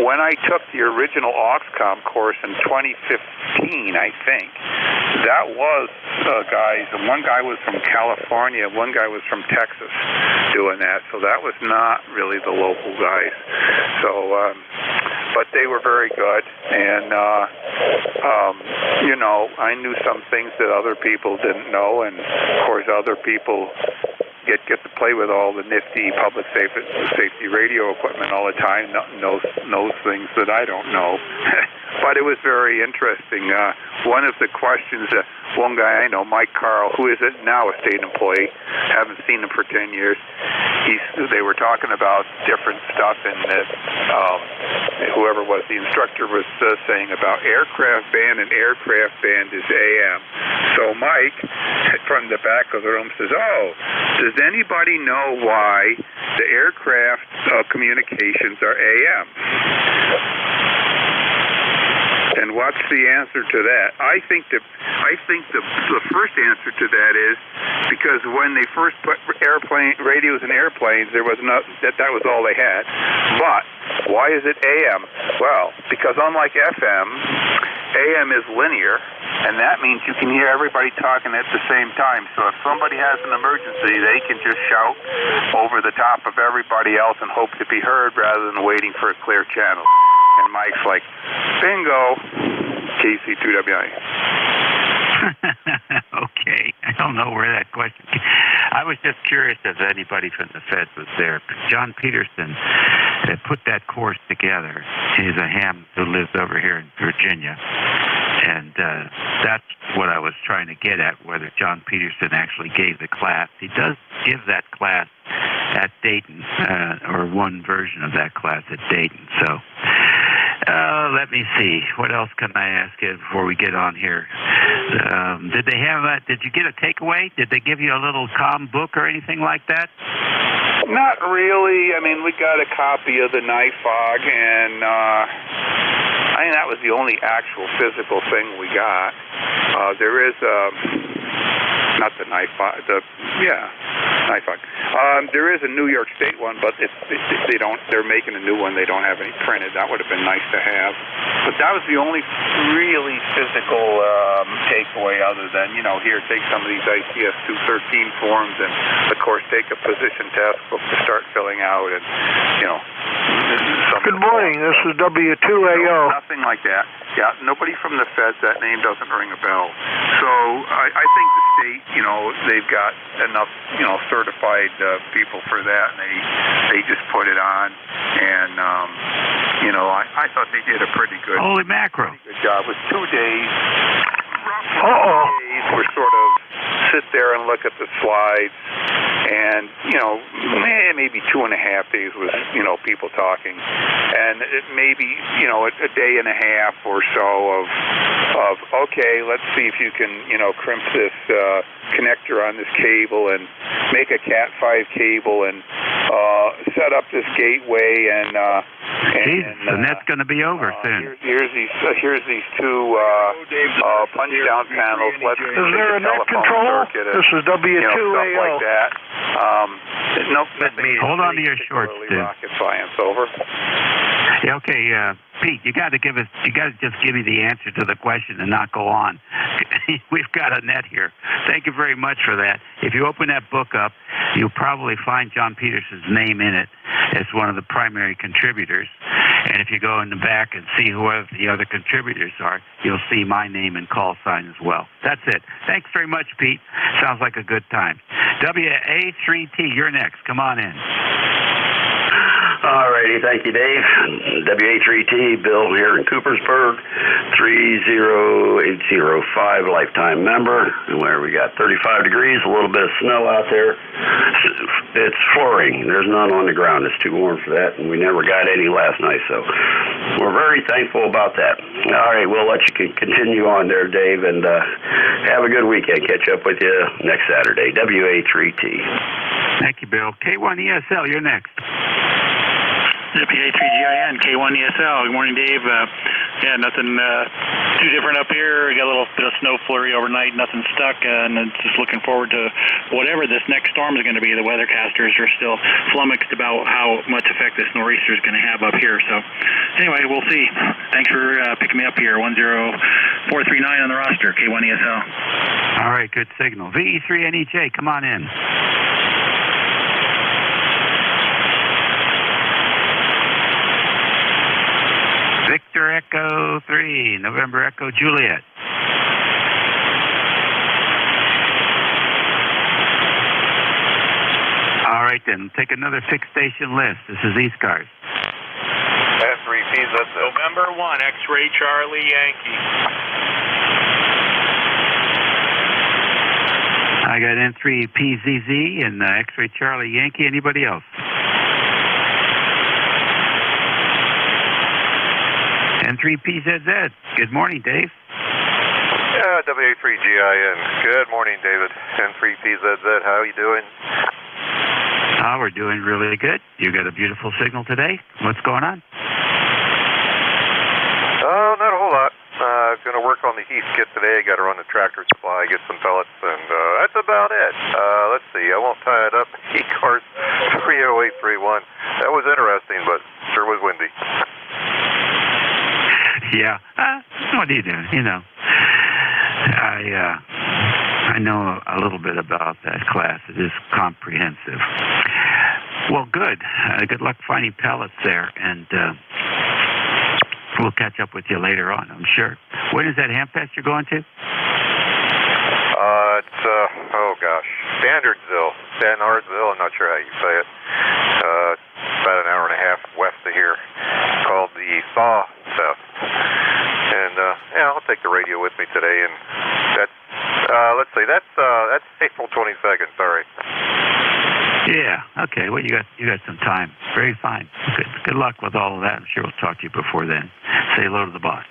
When I took the original Oxcom course in 2015, I think, that was guys. One guy was from California, one guy was from Texas doing that. So that was not really the local guys. So, but they were very good, and I knew some things that other people didn't know, and of course other people get to play with all the nifty public safety radio equipment all the time, knows things that I don't know. But it was very interesting. One of the questions, one guy I know, Mike Carl, who is now a state employee, haven't seen him for 10 years, they were talking about different stuff, and whoever was the instructor was saying about aircraft band, and aircraft band is AM. So Mike, from the back of the room, says, does anybody know why the aircraft communications are AM? And what's the answer to that? I think the first answer to that is because when they first put radios in airplanes, there was that was all they had. But why is it AM? Well, because unlike FM, AM is linear, and that means you can hear everybody talking at the same time. So if somebody has an emergency, they can just shout over the top of everybody else and hope to be heard rather than waiting for a clear channel. And Mike's like, bingo, KC2WI. Okay. I don't know where that question I was just curious if anybody from the Feds was there. John Peterson put that course together. He's a ham who lives over here in Virginia. And that's what I was trying to get at, whether John Peterson actually gave the class. He does give that class at Dayton, or one version of that class at Dayton. So let me see. What else can I ask you before we get on here? Did they have that? Did you get a takeaway? Did they give you a little comm book or anything like that? Not really. I mean, we got a copy of the NIFOG, and I think that was the only actual physical thing we got. There is not the NIFOG, NIFOG. There is a New York State one, but they don't. They're making a new one. They don't have any printed. That would have been nice to have. But that was the only really physical takeaway, other than, here, take some of these ICS 213 forms, and of course take a position task book to start filling out, and Good morning. This is W2AO. No, nothing like that. Yeah, nobody from the Feds. That name doesn't ring a bell. So I think the state, they've got enough, certified people for that, and they just put it on. And I thought they did a pretty good. Holy mackerel! Pretty good job. It was 2 days. Roughly 2 days. We're sort of sit there and look at the slides, and maybe 2.5 days was people talking, and it maybe a day and a half or so of okay, let's see if you can crimp this connector on this cable and make a Cat5 cable and set up this gateway, and that's going to be over soon. Here's these two punch down panels. Let's is there a net control? This is W2AO. Stuff like that. Hold on to your shorts, dude. Rocket science, over. Yeah, okay, Pete, you got to just give me the answer to the question and not go on. We've got a net here. Thank you very much for that. If you open that book up, you'll probably find John Peterson's name in it as one of the primary contributors. And if you go in the back and see whoever the other contributors are, you'll see my name and call sign as well. That's it. Thanks very much, Pete. Sounds like a good time. WA3T, you're next. Come on in. All righty, thank you, Dave. WA3T, Bill here in Coopersburg, 30805, lifetime member, where we got 35 degrees, a little bit of snow out there. It's flooring. There's none on the ground. It's too warm for that, and we never got any last night, so we're very thankful about that. All right, we'll let you continue on there, Dave, and have a good weekend. Catch up with you next Saturday. WA3T. Thank you, Bill. K1ESL, you're next. WA3GIN, K1ESL. Good morning, Dave. Nothing too different up here. We got a little bit of snow flurry overnight, nothing stuck, and just looking forward to whatever this next storm is going to be. The weathercasters are still flummoxed about how much effect this nor'easter is going to have up here. So, anyway, we'll see. Thanks for picking me up here. 10439 on the roster, K1ESL. All right, good signal. VE3NEJ, come on in. Victor Echo 3, November Echo Juliet. All right, then. Take another fixed station list. This is ECARS. F3P, that's November 1, X-Ray Charlie Yankee. I got N3PZZ and X-Ray Charlie Yankee. Anybody else? N3PZZ. Good morning, Dave. WA3GIN. Good morning, David. N3PZZ. How are you doing? We're doing really good. You got a beautiful signal today. What's going on? Oh, not a whole lot. Going to work on the Heath kit today. Got to run the tractor supply, get some pellets, and that's about it. Let's see. I won't tie it up. ECARS 30831. That was interesting, but sure was windy. Yeah. What do you do? I know a little bit about that class. It is comprehensive. Well, good. Good luck finding pellets there, and we'll catch up with you later on, I'm sure. When is that Hamfest you're going to? It's, oh gosh, Standardsville, I'm not sure how you say it. About an hour and a half west of here, called the Thaw Fest. And, yeah, I'll take the radio with me today, and that's, let's see, that's April 22nd, sorry. Yeah, okay, well, you got some time. Very fine. Good luck with all of that. I'm sure we'll talk to you before then. Say hello to the boss.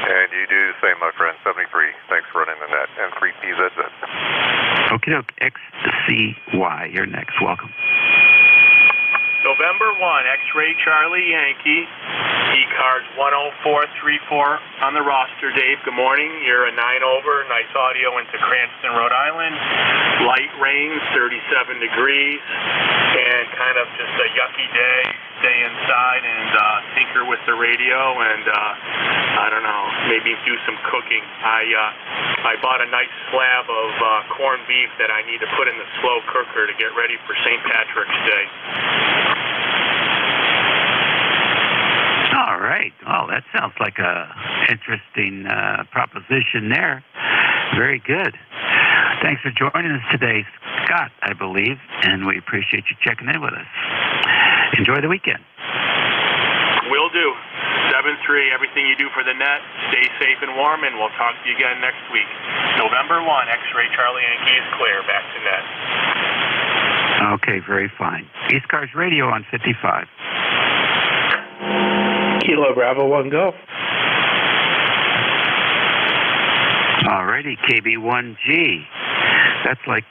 And you do the same, my friend. 73. Thanks for running the net. And 3PZZ. Okay, XCY. You're next. Welcome. November 1, X-Ray Charlie Yankee, ECARS 10434 on the roster. Dave, good morning. You're a 9 over, nice audio into Cranston, Rhode Island. Light rain, 37 degrees, and kind of just a yucky day. Stay inside and tinker with the radio and, I don't know, maybe do some cooking. I bought a nice slab of corned beef that I need to put in the slow cooker to get ready for St. Patrick's Day. All right. Well, that sounds like a interesting proposition there. Very good. Thanks for joining us today, Scott, I believe, and we appreciate you checking in with us. Enjoy the weekend. Will do. 7-3, everything you do for the net. Stay safe and warm, and we'll talk to you again next week. November 1, X-Ray Charlie Yankee is clear. Back to net. Okay, very fine. ECARS Radio on 55. Kilo Bravo 1 Golf. Alrighty, KB1G. That's like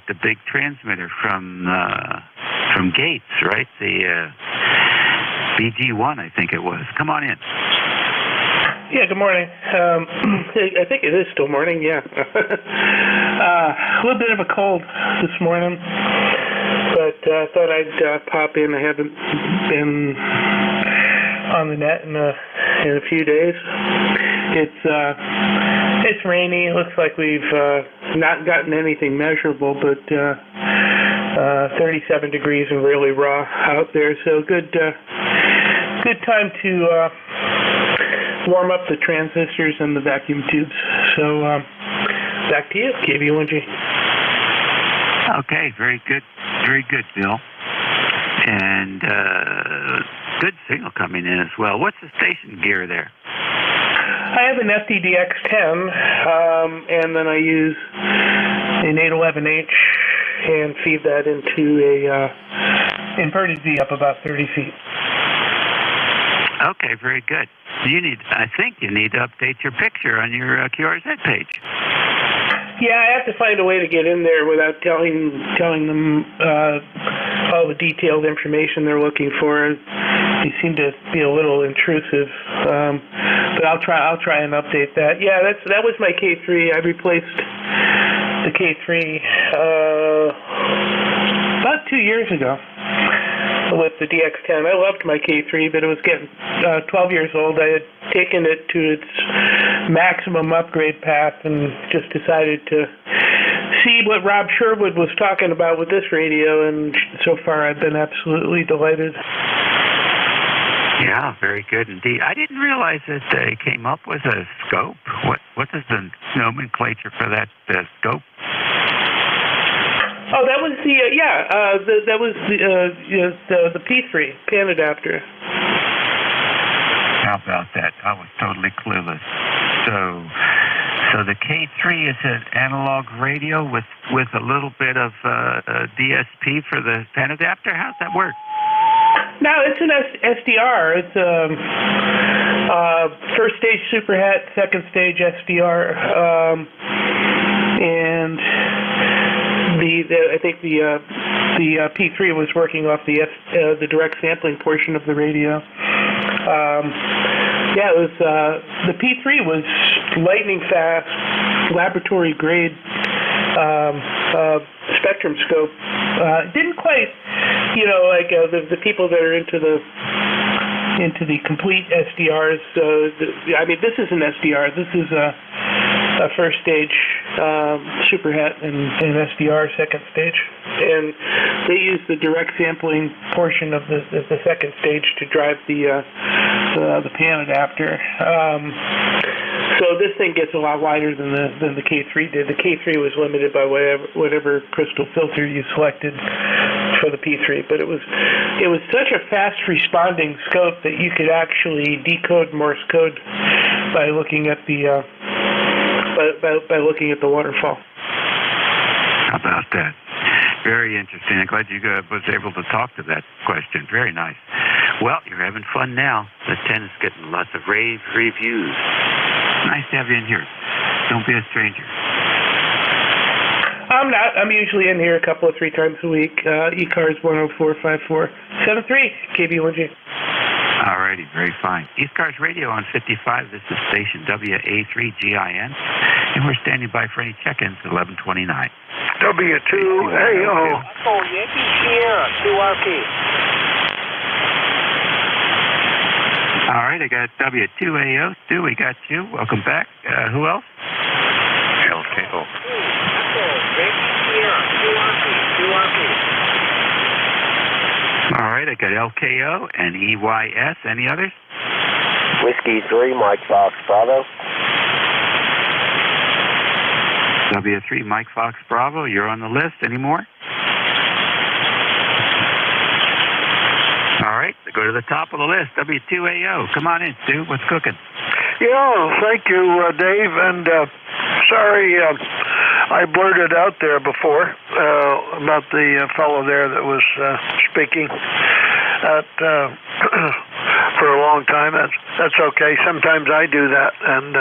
the big transmitter from Gates, right? The BG1, I think it was. Come on in. Yeah, good morning. I think it is still morning, yeah. A little bit of a cold this morning, but I thought I'd pop in. I haven't been on the net in a few days. It's rainy. It looks like we've not gotten anything measurable, but 37 degrees and really raw out there. So good time to warm up the transistors and the vacuum tubes. So back to you, KB1G. Okay, very good, Bill. And good signal coming in as well. What's the station gear there? I have an FTDX10, and then I use an 811H and feed that into a inverted V up about 30 feet. Okay, very good. I think you need to update your picture on your QRZ page. Yeah, I have to find a way to get in there without telling them all the detailed information they're looking for. They seem to be a little intrusive, but I'll try and update that. Yeah, that was my K3. I replaced the K3 about 2 years ago with the DX10. I loved my K3, but it was getting 12 years old. I had taken it to its maximum upgrade path and just decided to see what Rob Sherwood was talking about with this radio, and so far I've been absolutely delighted. Yeah, very good indeed. I didn't realize that they came up with a scope. What is the nomenclature for that scope? Oh, that was that was the P3 pan adapter. How about that? I was totally clueless. So the K3 is an analog radio with a little bit of DSP for the pan adapter. How's that work? No, it's an SDR. It's first stage superhet, second stage SDR, and I think the P3 was working off the direct sampling portion of the radio. Yeah, it was the P3 was lightning fast, laboratory grade spectrum scope. Didn't quite, like the people that are into the complete SDRs. I mean, this is an SDR. This is a first stage superhet and SDR second stage, and they use the direct sampling portion of the second stage to drive the pan adapter. So this thing gets a lot wider than the K3 did. The K3 was limited by whatever crystal filter you selected for the P3, but it was such a fast responding scope that you could actually decode Morse code by looking at the by looking at the waterfall. How about that? Very interesting. I'm glad you was able to talk to that question. Very nice. Well, you're having fun now. The 10 is getting lots of rave reviews. Nice to have you in here. Don't be a stranger. I'm not. I'm usually in here a couple of 3 times a week. ECARS 1045473 KB1G. All righty, very fine. ECARS Radio on 55. This is station WA3GIN, and we're standing by for any check-ins at 11:29. W2AO. Oh, Yankee Sierra, 2RP. All right, I got W2AO. Stu, we got you. Welcome back. Who else? LKO. Yankee Sierra, 2RP. All right, I got LKO and EYS. Any others? Whiskey 3, Mike Fox Bravo. W3, Mike Fox Bravo. You're on the list. Any more? All right, go to the top of the list. W2AO. Come on in, Stu. What's cooking? Yeah, thank you, Dave. And sorry, I blurted out there before about the fellow there that was speaking at for a long time. That's okay. Sometimes I do that, and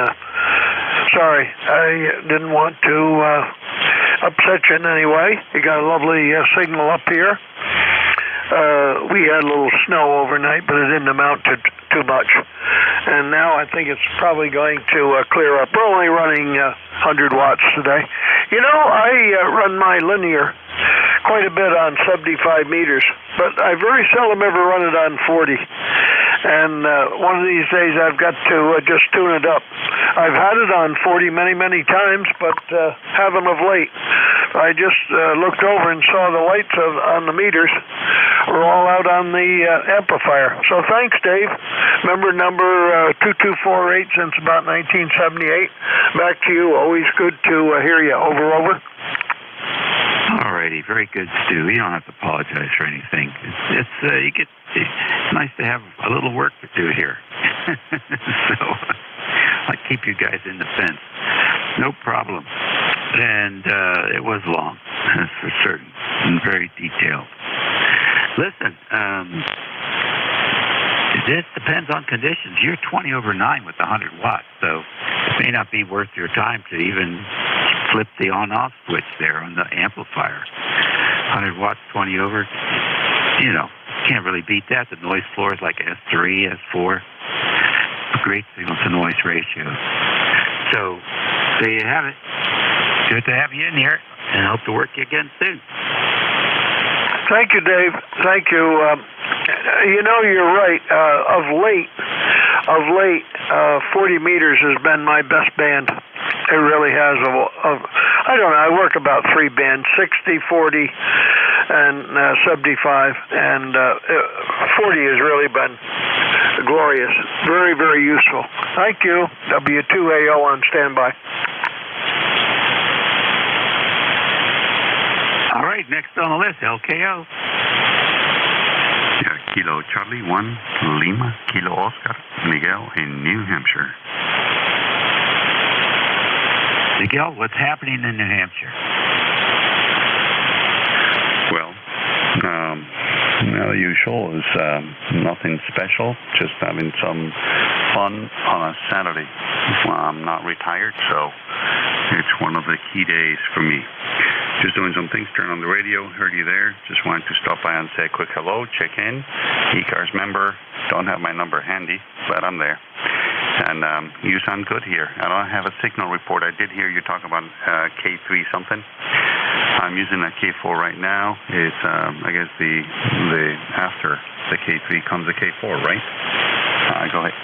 sorry, I didn't want to upset you in any way. You got a lovely signal up here. We had a little snow overnight, but it didn't amount to too much. And now I think it's probably going to clear up. We're only running 100 watts today. You know, I run my linear quite a bit on 75 meters, but I very seldom ever run it on 40. And one of these days I've got to just tune it up. I've had it on 40 many, many times, but haven't of late. I just looked over and saw the lights on the meters were all out on the amplifier. So thanks, Dave. Member number 2248 since about 1978. Back to you. Always good to hear you. Over. All righty, very good, Stu. You don't have to apologize for anything. It's nice to have a little work to do here. So I keep you guys in the fence. No problem. And it was long, that's for certain, and very detailed. Listen, this depends on conditions. You're 20 over 9 with 100 watts, so it may not be worth your time to even flip the on-off switch there on the amplifier. 100 watts, 20 over, you know, can't really beat that. The noise floor is like S3, S4. Great signal-to-noise ratio. So there you have it. Good to have you in here, and hope to work you again soon. Thank you, Dave. Thank you. You know, you're right. Of late, 40 meters has been my best band. It really has. I don't know. I work about 3 bands: 60, 40, and 75. And 40 has really been glorious. Very, very useful. Thank you. W2AO on standby. All right, next on the list, LKO. Yeah, Kilo Charlie 1, Lima, Kilo Oscar, Miguel in New Hampshire. Miguel, what's happening in New Hampshire? Well, the usual is nothing special, just having some fun on a Saturday. I'm not retired, so it's one of the key days for me. Just doing some things, turn on the radio, heard you there. Just wanted to stop by and say a quick hello, check in. ECARS member, don't have my number handy, but I'm there. And you sound good here. I don't have a signal report. I did hear you talk about K3 something. I'm using a K4 right now. It's, I guess, the after the K3 comes the K4, right? Go ahead.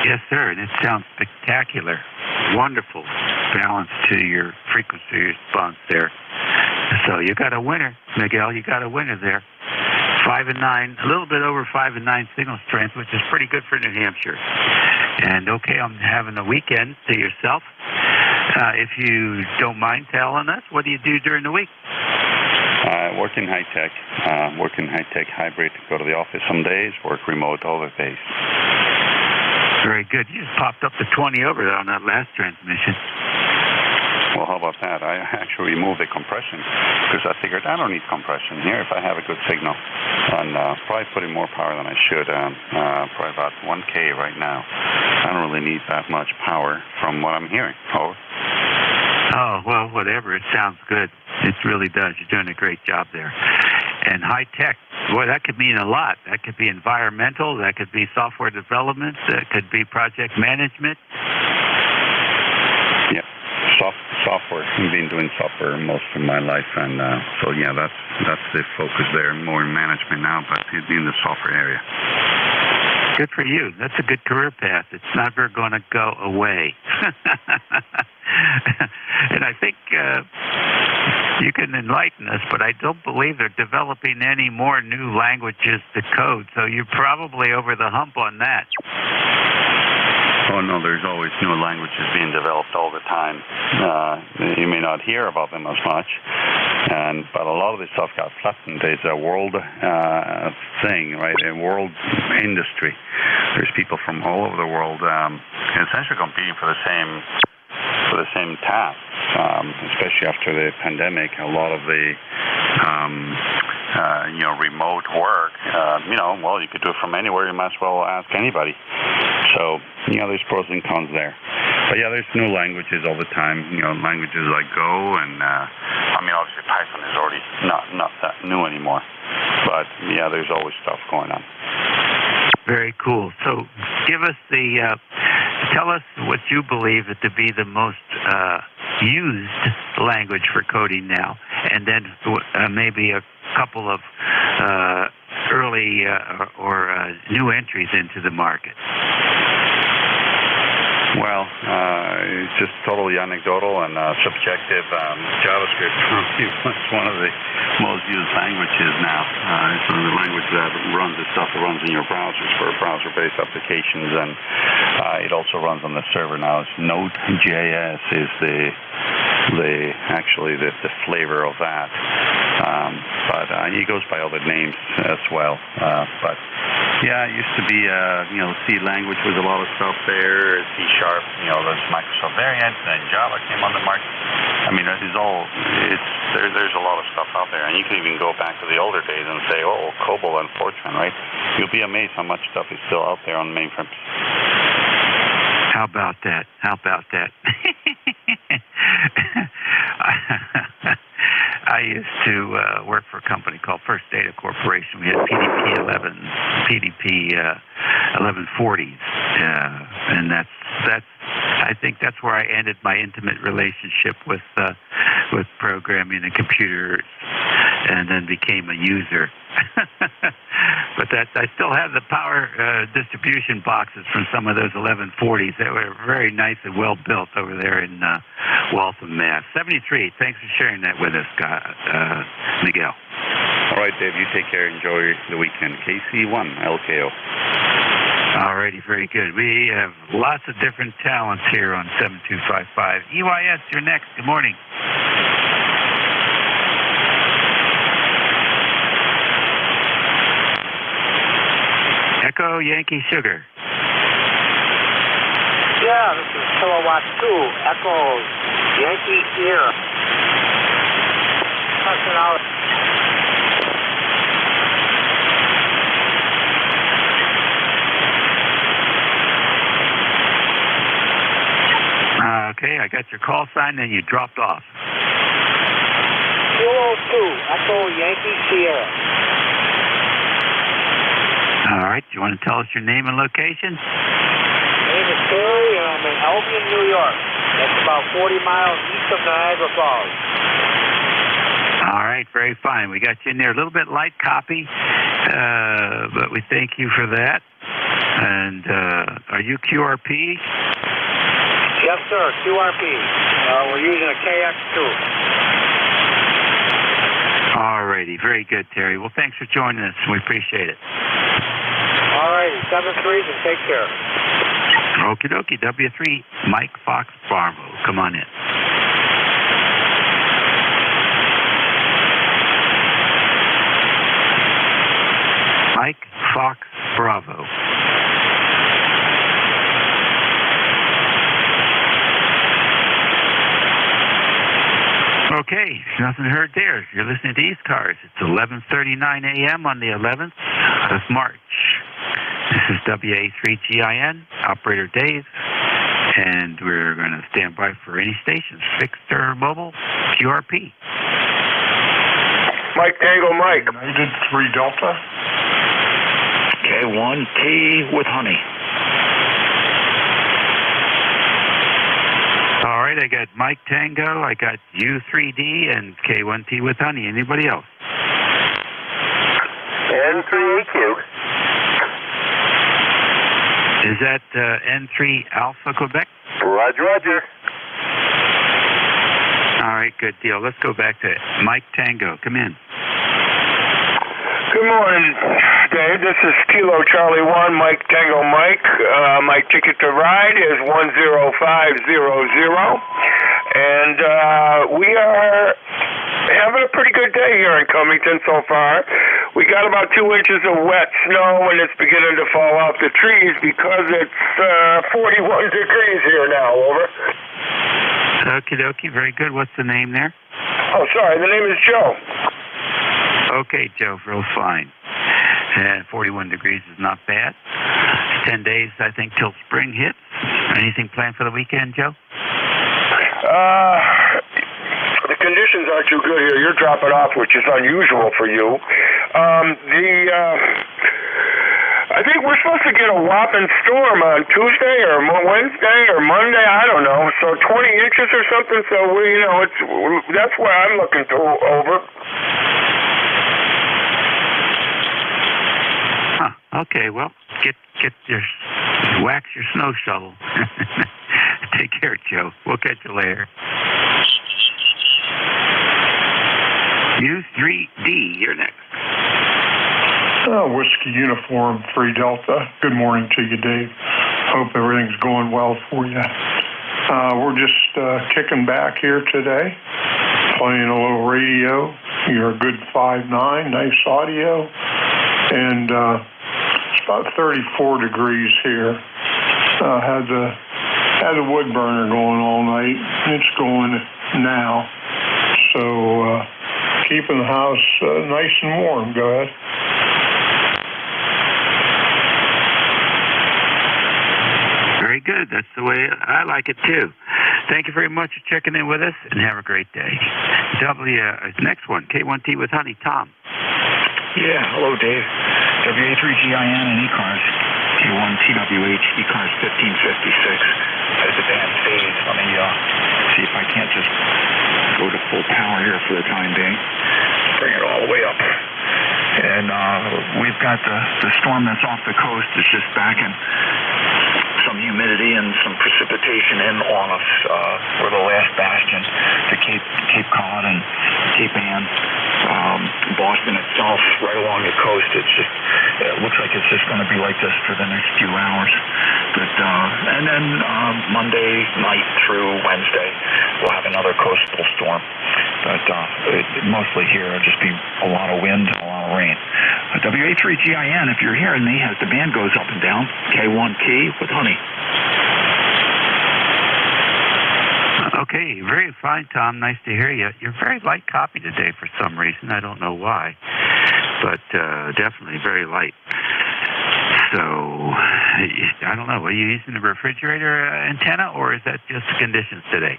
Yes, sir, and it sounds spectacular. Wonderful balance to your frequency response there. So you got a winner, Miguel. You got a winner there. 5 and 9, a little bit over 5 and 9 signal strength, which is pretty good for New Hampshire. And okay, I'm having a weekend to yourself. If you don't mind telling us, what do you do during the week? Work in high tech. Work in high tech hybrid. Go to the office some days. Work remote other days. Very good. You just popped up to 20 over there on that last transmission. Well, how about that? I actually removed the compression because I figured I don't need compression here if I have a good signal. And probably putting more power than I should. Probably about 1K right now. I don't really need that much power from what I'm hearing. Over. Oh, well, whatever. It sounds good. It really does. You're doing a great job there. And high tech, boy, that could mean a lot. That could be environmental. That could be software development. That could be project management. Yeah. Software. I've been doing software most of my life, and so yeah, that's the focus there. More in management now, but in the software area. Good for you. That's a good career path. It's never going to go away. And I think you can enlighten us, but I don't believe they're developing any more new languages to code. So you're probably over the hump on that. Oh, no, there's always new languages being developed all the time. You may not hear about them as much, but a lot of this stuff got flattened. It's a world thing, right? A world industry. There's people from all over the world essentially competing for the same task, especially after the pandemic. A lot of the remote work, well, you could do it from anywhere. You might as well ask anybody. So, there's pros and cons there. But yeah, there's new languages all the time. Languages like Go, and obviously Python is already not that new anymore. But yeah, there's always stuff going on. Very cool. So, tell us what you believe to be the most used language for coding now, and then maybe a couple of early or new entries into the market. Well, it's just totally anecdotal and subjective. JavaScript is one of the most used languages now. It's the language that runs the stuff that runs in your browsers for browser-based applications, and it also runs on the server now. It's Node.js is the flavor of that. But it goes by other names as well. But yeah, it used to be C language was a lot of stuff there. C#, those Microsoft variants, and then Java came on the market. There's a lot of stuff out there, and you can even go back to the older days and say, oh, COBOL and Fortran, right? You'll be amazed how much stuff is still out there on mainframes. How about that? I used to work for a company called First Data Corporation. We had PDP 1140s, and I think that's where I ended my intimate relationship with programming and computers, and then became a user. But I still have the power distribution boxes from some of those 1140s that were very nice and well built over there in Waltham, Mass. 73. Thanks for sharing that with us, Miguel. All right, Dave. You take care. Enjoy the weekend. KC1 LKO. All righty, very good. We have lots of different talents here on 7255. EYS, you're next. Good morning. Echo Yankee Sugar. Yeah, this is Kilowatt 2, Echo Yankee Sierra. Testing out. Okay, I got your call sign, then you dropped off. Kilo 2, Echo Yankee Sierra. All right, you want to tell us your name and location? My name is Terry, and I'm in Albion, New York. That's about 40 miles east of Niagara Falls. All right, very fine. We got you in there. A little bit light copy, but we thank you for that. And are you QRP? Yes, sir, QRP. We're using a KX2. All righty, very good, Terry. Well, thanks for joining us. We appreciate it. All righty, 7-3, and take care. Okie dokie, W3, Mike Fox Bravo. Come on in. Mike Fox Bravo. Okay, nothing heard there. You're listening to ECARS. It's 11:39 a.m. on the 11th of March. This is WA3GIN, Operator Dave, and we're going to stand by for any stations, fixed or mobile, QRP. Mike Tango Mike. United 3 Delta. K1T with honey. All right, I got Mike Tango, I got U3D, and K1T with honey. Anybody else? N3AQ. Is that N3 Alpha Quebec? Roger, roger. All right, good deal. Let's go back to Mike Tango. Come in. Good morning, Dave. This is Kilo Charlie 1, Mike Tango Mike. My ticket to ride is 10500. And we are having a pretty good day here in Cummington so far. We got about 2 inches of wet snow, and it's beginning to fall off the trees because it's 41 degrees here now. Over. Okie dokie. Very good. What's the name there? Oh, sorry. The name is Joe. Okay, Joe. Real fine. And 41 degrees is not bad. 10 days, I think, till spring hits. Anything planned for the weekend, Joe? The conditions aren't too good here. You're dropping off, which is unusual for you. I think we're supposed to get a whopping storm on Tuesday or Wednesday or Monday. I don't know. So 20 inches or something. So that's where I'm looking to over. Huh. Okay. Well, get wax your snow shovel. Take care, Joe. We'll catch you later. U3D, you're next. Whiskey Uniform 3 Delta. Good morning to you, Dave. Hope everything's going well for you. We're just kicking back here today, playing a little radio. You're a good 5.9, nice audio. And it's about 34 degrees here. Had the wood burner going all night. It's going now. So keeping the house nice and warm. Go ahead. Very good. That's the way I like it, too. Thank you very much for checking in with us, and have a great day. Next one, K1T with honey, Tom. Yeah, hello, Dave. WA3GIN and ECARS. K1TWH, ECARS 1556. As a band phase, let me see if I can't just go to full power here for the time being. Bring it all the way up. And we've got the storm that's off the coast. It's just backing some humidity and some precipitation in on us. We're the last bastion to Cape Cod and Cape Ann. Boston itself, right along the coast, it looks like it's just going to be like this for the next few hours. But and then Monday night through Wednesday, we'll have another coastal storm. But mostly here, it'll just be a lot of wind, a lot of rain. WA3GIN, if you're hearing me, as the band goes up and down, K1T with honey. Okay, very fine, Tom. Nice to hear you. You're very light copy today for some reason. I don't know why, but definitely very light. So, I don't know. Are you using the refrigerator antenna, or is that just the conditions today?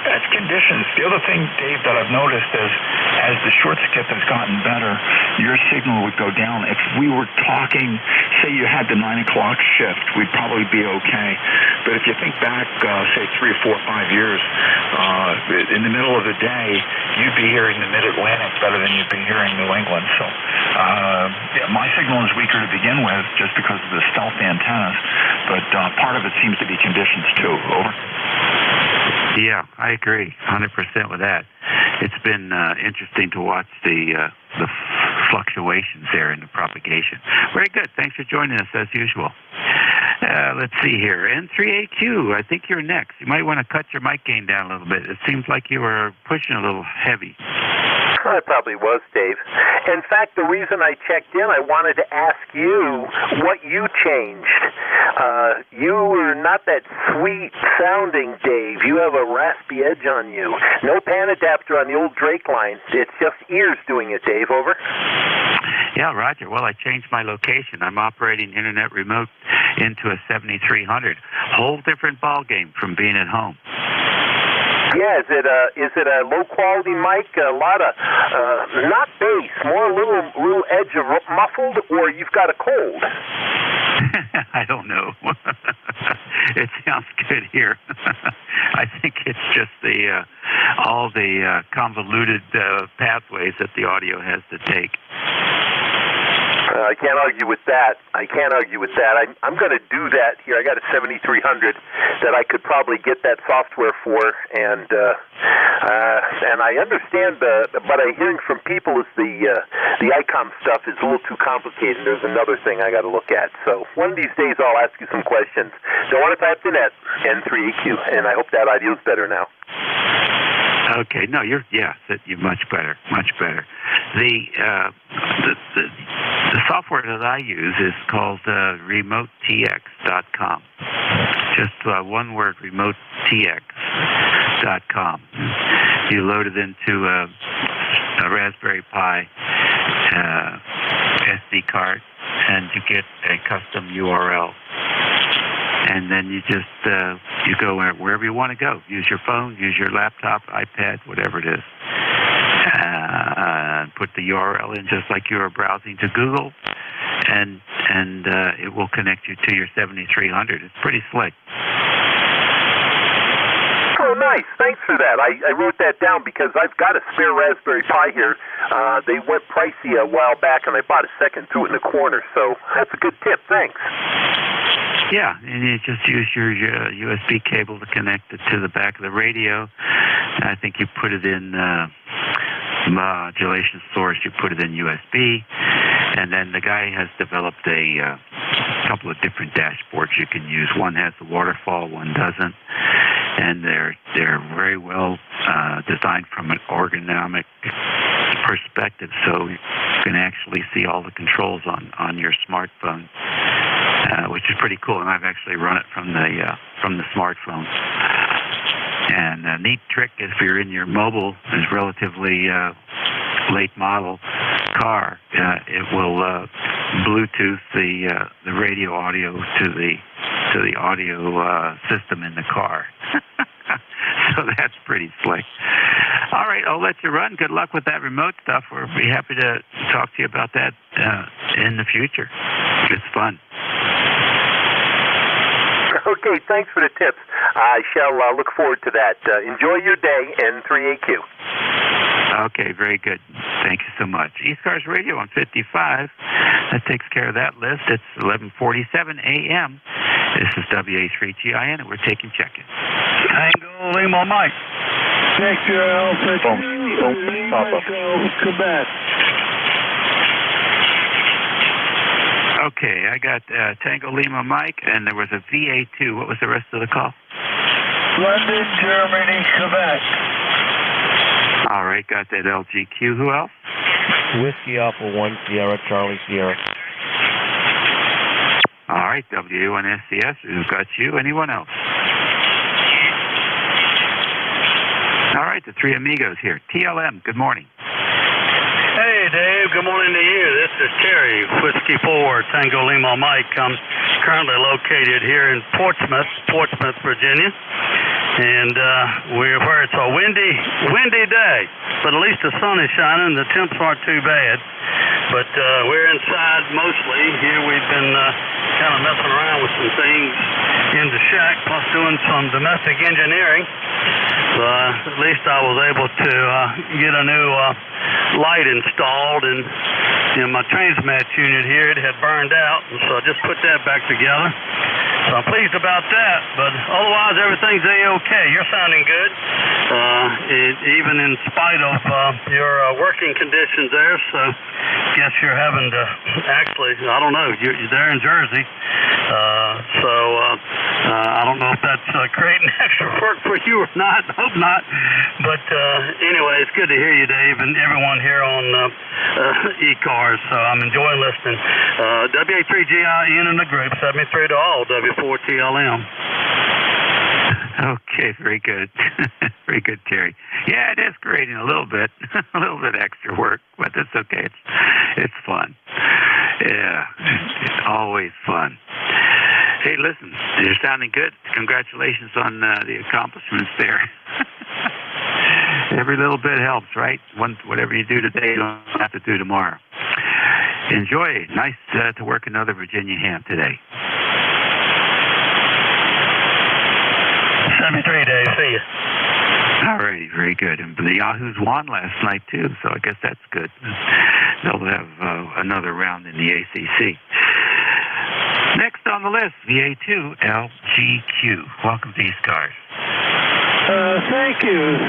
That's conditions. The other thing, Dave, that I've noticed is as the short skip has gotten better, your signal would go down. If we were talking, say you had the 9 o'clock shift, we'd probably be okay. But if you think back, say 3 or 4 or 5 years, in the middle of the day, you'd be hearing the Mid-Atlantic better than you'd be hearing New England. So my signal is weaker to begin with just because of the stealth antennas, but part of it seems to be conditions too. Over. Yeah, I agree 100% with that. It's been interesting to watch the fluctuations there in the propagation. Very good. Thanks for joining us as usual. Let's see here. N3AQ, I think you're next. You might want to cut your mic gain down a little bit. It seems like you were pushing a little heavy. I probably was, Dave. In fact, the reason I checked in, I wanted to ask you what you changed. You are not that sweet-sounding, Dave. You have a raspy edge on you. No pan adapter on the old Drake line. It's just ears doing it, Dave. Over. Yeah, Roger. Well, I changed my location. I'm operating internet remote into a 7300. Whole different ball game from being at home. Yeah, is it a low quality mic? A lot of not bass, more little edge of muffled, or you've got a cold? I don't know. It sounds good here. I think it's just all the convoluted pathways that the audio has to take. I can't argue with that. I'm going to do that here. I got a 7300 that I could probably get that software for, and I understand but I'm hearing from people is the ICOM stuff is a little too complicated. There's another thing I got to look at. So one of these days I'll ask you some questions. Don't want to type the net N3EQ, and I hope that audio is better now. Okay, no, you're much better. The software that I use is called RemoteTX.com. Just one word, RemoteTX.com. You load it into a Raspberry Pi SD card, and you get a custom URL. And then you just you go wherever you want to go. Use your phone, use your laptop, iPad, whatever it is. Put the URL in just like you were browsing to Google, and it will connect you to your 7300. It's pretty slick. Oh, nice. Thanks for that. I wrote that down because I've got a spare Raspberry Pi here. They went pricey a while back, and I bought a second to it in the corner. So that's a good tip. Thanks. Yeah, and you just use your USB cable to connect it to the back of the radio. I think you put it in modulation source, you put it in USB, and then the guy has developed a couple of different dashboards you can use. One has the waterfall, one doesn't, and they're very well designed from an ergonomic perspective, so you can actually see all the controls on your smartphone. Which is pretty cool, and I've actually run it from the smartphone. And a neat trick if you're in your mobile, is relatively late model car, it will Bluetooth the radio audio to the audio system in the car. So that's pretty slick. All right, I'll let you run. Good luck with that remote stuff. We'll be happy to talk to you about that in the future. It's fun. Okay, thanks for the tips. I shall look forward to that. Enjoy your day, N3AQ. Okay, very good. Thank you so much. ECARS Radio on 55. That takes care of that list. It's 11:47 a.m. This is WA3GIN, and we're taking check-in. Tango Lima Mike. Check your Alpha. Quebec. Okay, I got Tango Lima Mike, and there was a VA2. What was the rest of the call? London, Germany, Quebec. All right, got that LGQ. Who else? Whiskey Alpha 1 Sierra, Charlie Sierra. All right, W1SCS. Who's got you? Anyone else? All right, the three amigos here. TLM, good morning. Hey, Dave. Good morning to you. This is Terry, Whiskey 4, Tango Lima Mike. I'm currently located here in Portsmouth, Virginia. And we're where it's a windy day, but at least the sun is shining. The temps aren't too bad. But we're inside mostly. Here we've been kind of messing around with some things in the shack, plus doing some domestic engineering. At least I was able to get a new light installed, and in my transmat unit here, it had burned out, and so I just put that back together. So I'm pleased about that. But otherwise, everything's A-okay. You're sounding good, even in spite of your working conditions there. So guess you're having to actually, I don't know, you're there in Jersey. I don't know if that's creating extra work for you or not. Hope not. But anyway, it's good to hear you, Dave, and everyone here on ECARS. So I'm enjoying listening. WA3GIN in the group, 73 to all, W4TLM. Okay, very good. Very good, Terry. Yeah, it is creating a little bit extra work, but that's okay. It's fun. Yeah, it's always fun. Hey, listen, you're sounding good. Congratulations on the accomplishments there. Every little bit helps, right? Whatever you do today, you don't have to do tomorrow. Enjoy. Nice to work another Virginia ham today. 73, Dave. See you. All righty, very good. And the Yahoos won last night, too, so I guess that's good. They'll have another round in the ACC. Next on the list, VA2LGQ. Welcome to ECARS. Thank you.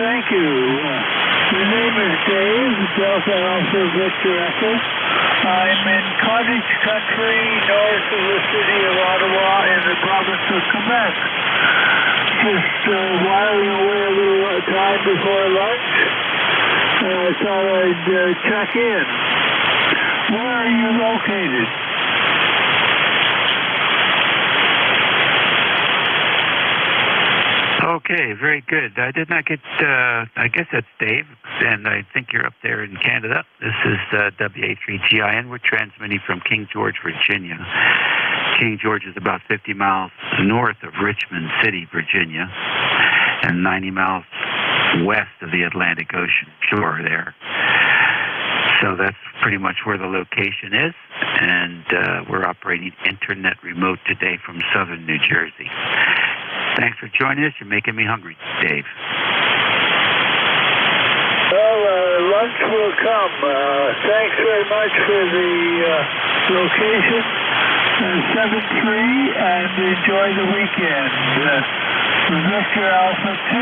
My name is Dave, Delta Alpha Victor Echo. I'm in cottage country north of the city of Ottawa in the province of Quebec. Just whiling away a little time before lunch. I thought I'd check in. Where are you located? Okay, very good. I did not get, I guess that's Dave, and I think you're up there in Canada. This is WA3GIN. We're transmitting from King George, Virginia. King George is about 50 miles north of Richmond City, Virginia, and 90 miles west of the Atlantic Ocean shore there. So that's pretty much where the location is, and we're operating internet remote today from southern New Jersey. Thanks for joining us. You're making me hungry, Dave. Well, lunch will come. Thanks very much for the location. 7-3, and enjoy the weekend. Victor Alpha 2,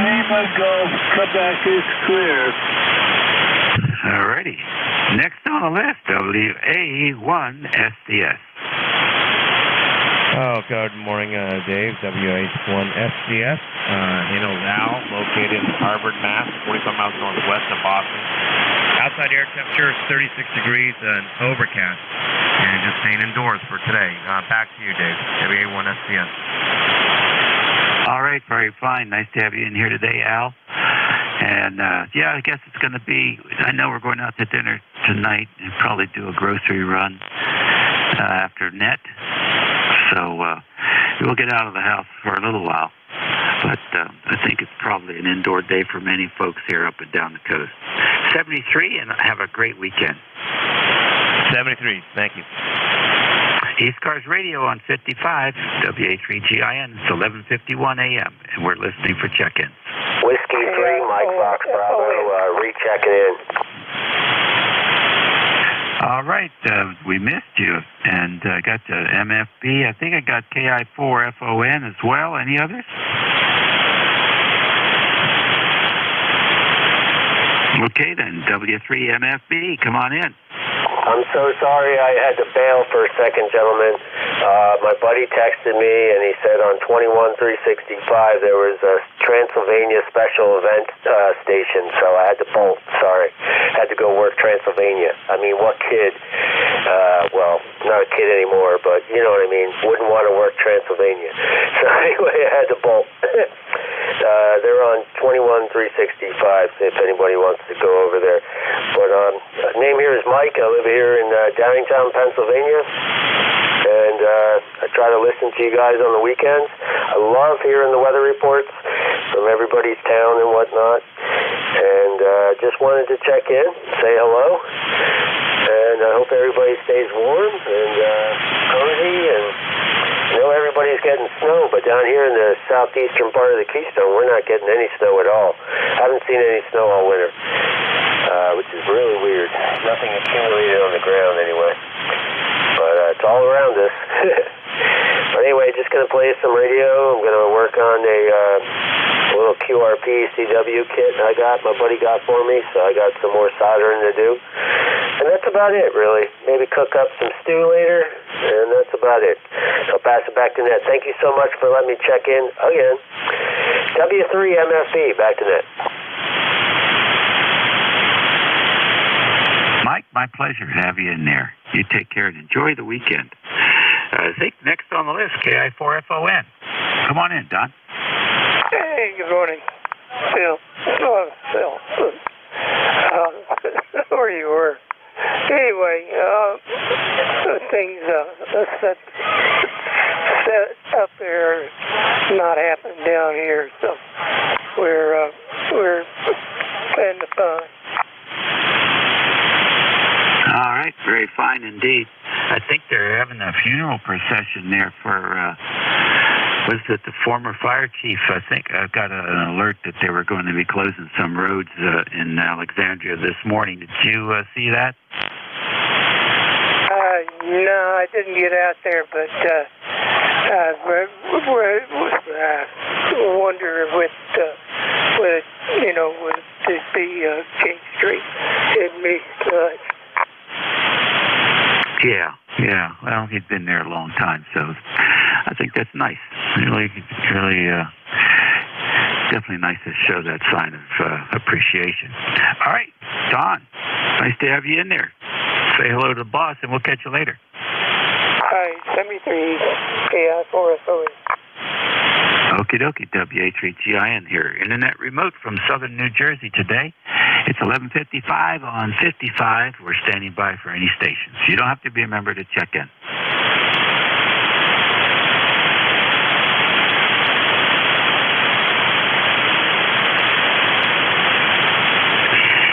Lima Golf, Quebec is clear. All righty. Next on the list, WA1SDS. Oh, good morning, Dave. WH1SDS. Handles Al, located in Harvard, Mass., 45 miles northwest of Boston. Outside air temperature is 36 degrees and overcast. And just staying indoors for today. Back to you, Dave. WA1SDS. All right, very fine. Nice to have you in here today, Al. And, yeah, I guess it's going to be, I know we're going out to dinner tonight and probably do a grocery run after net. So we'll get out of the house for a little while. But I think it's probably an indoor day for many folks here up and down the coast. 73, and have a great weekend. 73, thank you. ECARS Radio on 55, WA3GIN. It's 11:51 a.m., and we're listening for check-ins. Whiskey 3, Mike Fox Bravo, rechecking in. All right, we missed you, and I got the MFB. I think I got KI4FON as well. Any others? Okay, then, W3MFB, come on in. I'm so sorry I had to bail for a second, gentlemen. My buddy texted me, and he said on 21365 there was a Transylvania special event station, so I had to bolt. Sorry. Had to go work Transylvania. I mean, what kid, well, not a kid anymore, but you know what I mean, wouldn't want to work Transylvania. So anyway, I had to bolt. They're on 21365, so if anybody wants to go over there. But name here is Mike. I live here in Downingtown, Pennsylvania. And I try to listen to you guys on the weekends. I love hearing the weather reports from everybody's town and whatnot. And just wanted to check in, say hello. And I hope everybody stays warm and cozy. And I know everybody's getting snow, but down here in the southeastern part of the Keystone, we're not getting any snow at all. Haven't seen any snow all winter, which is really weird. Nothing accumulated on the ground anyway. But it's all around us. anyway, just going to play some radio. I'm going to work on a little QRP CW kit my buddy got for me, so I got some more soldering to do. And that's about it, really. Maybe cook up some stew later, and that's about it. I'll pass it back to Ned. Thank you so much for letting me check in again. W3MFB, back to Ned. Mike, my pleasure to have you in there. You take care and enjoy the weekend. I think next on the list, KI4FON. Come on in, Don. Hey, good morning, Phil. Phil. Where you were. Anyway, things set up there, not happening down here, so we're having fun. All right, very fine indeed. I think they're having a funeral procession there for, was it the former fire chief? I think I got an alert that they were going to be closing some roads in Alexandria this morning. Did you see that? No, I didn't get out there, but I wonder would it be King Street? It'd be Yeah. Well, he'd been there a long time, so I think that's nice. Really, definitely nice to show that sign of appreciation. All right, Don, nice to have you in there. Say hello to the boss, and we'll catch you later. Hi, 73 KI4FON. Okie dokie, WA3GIN here. Internet remote from southern New Jersey today. It's 11:55 on 55. We're standing by for any stations. You don't have to be a member to check in.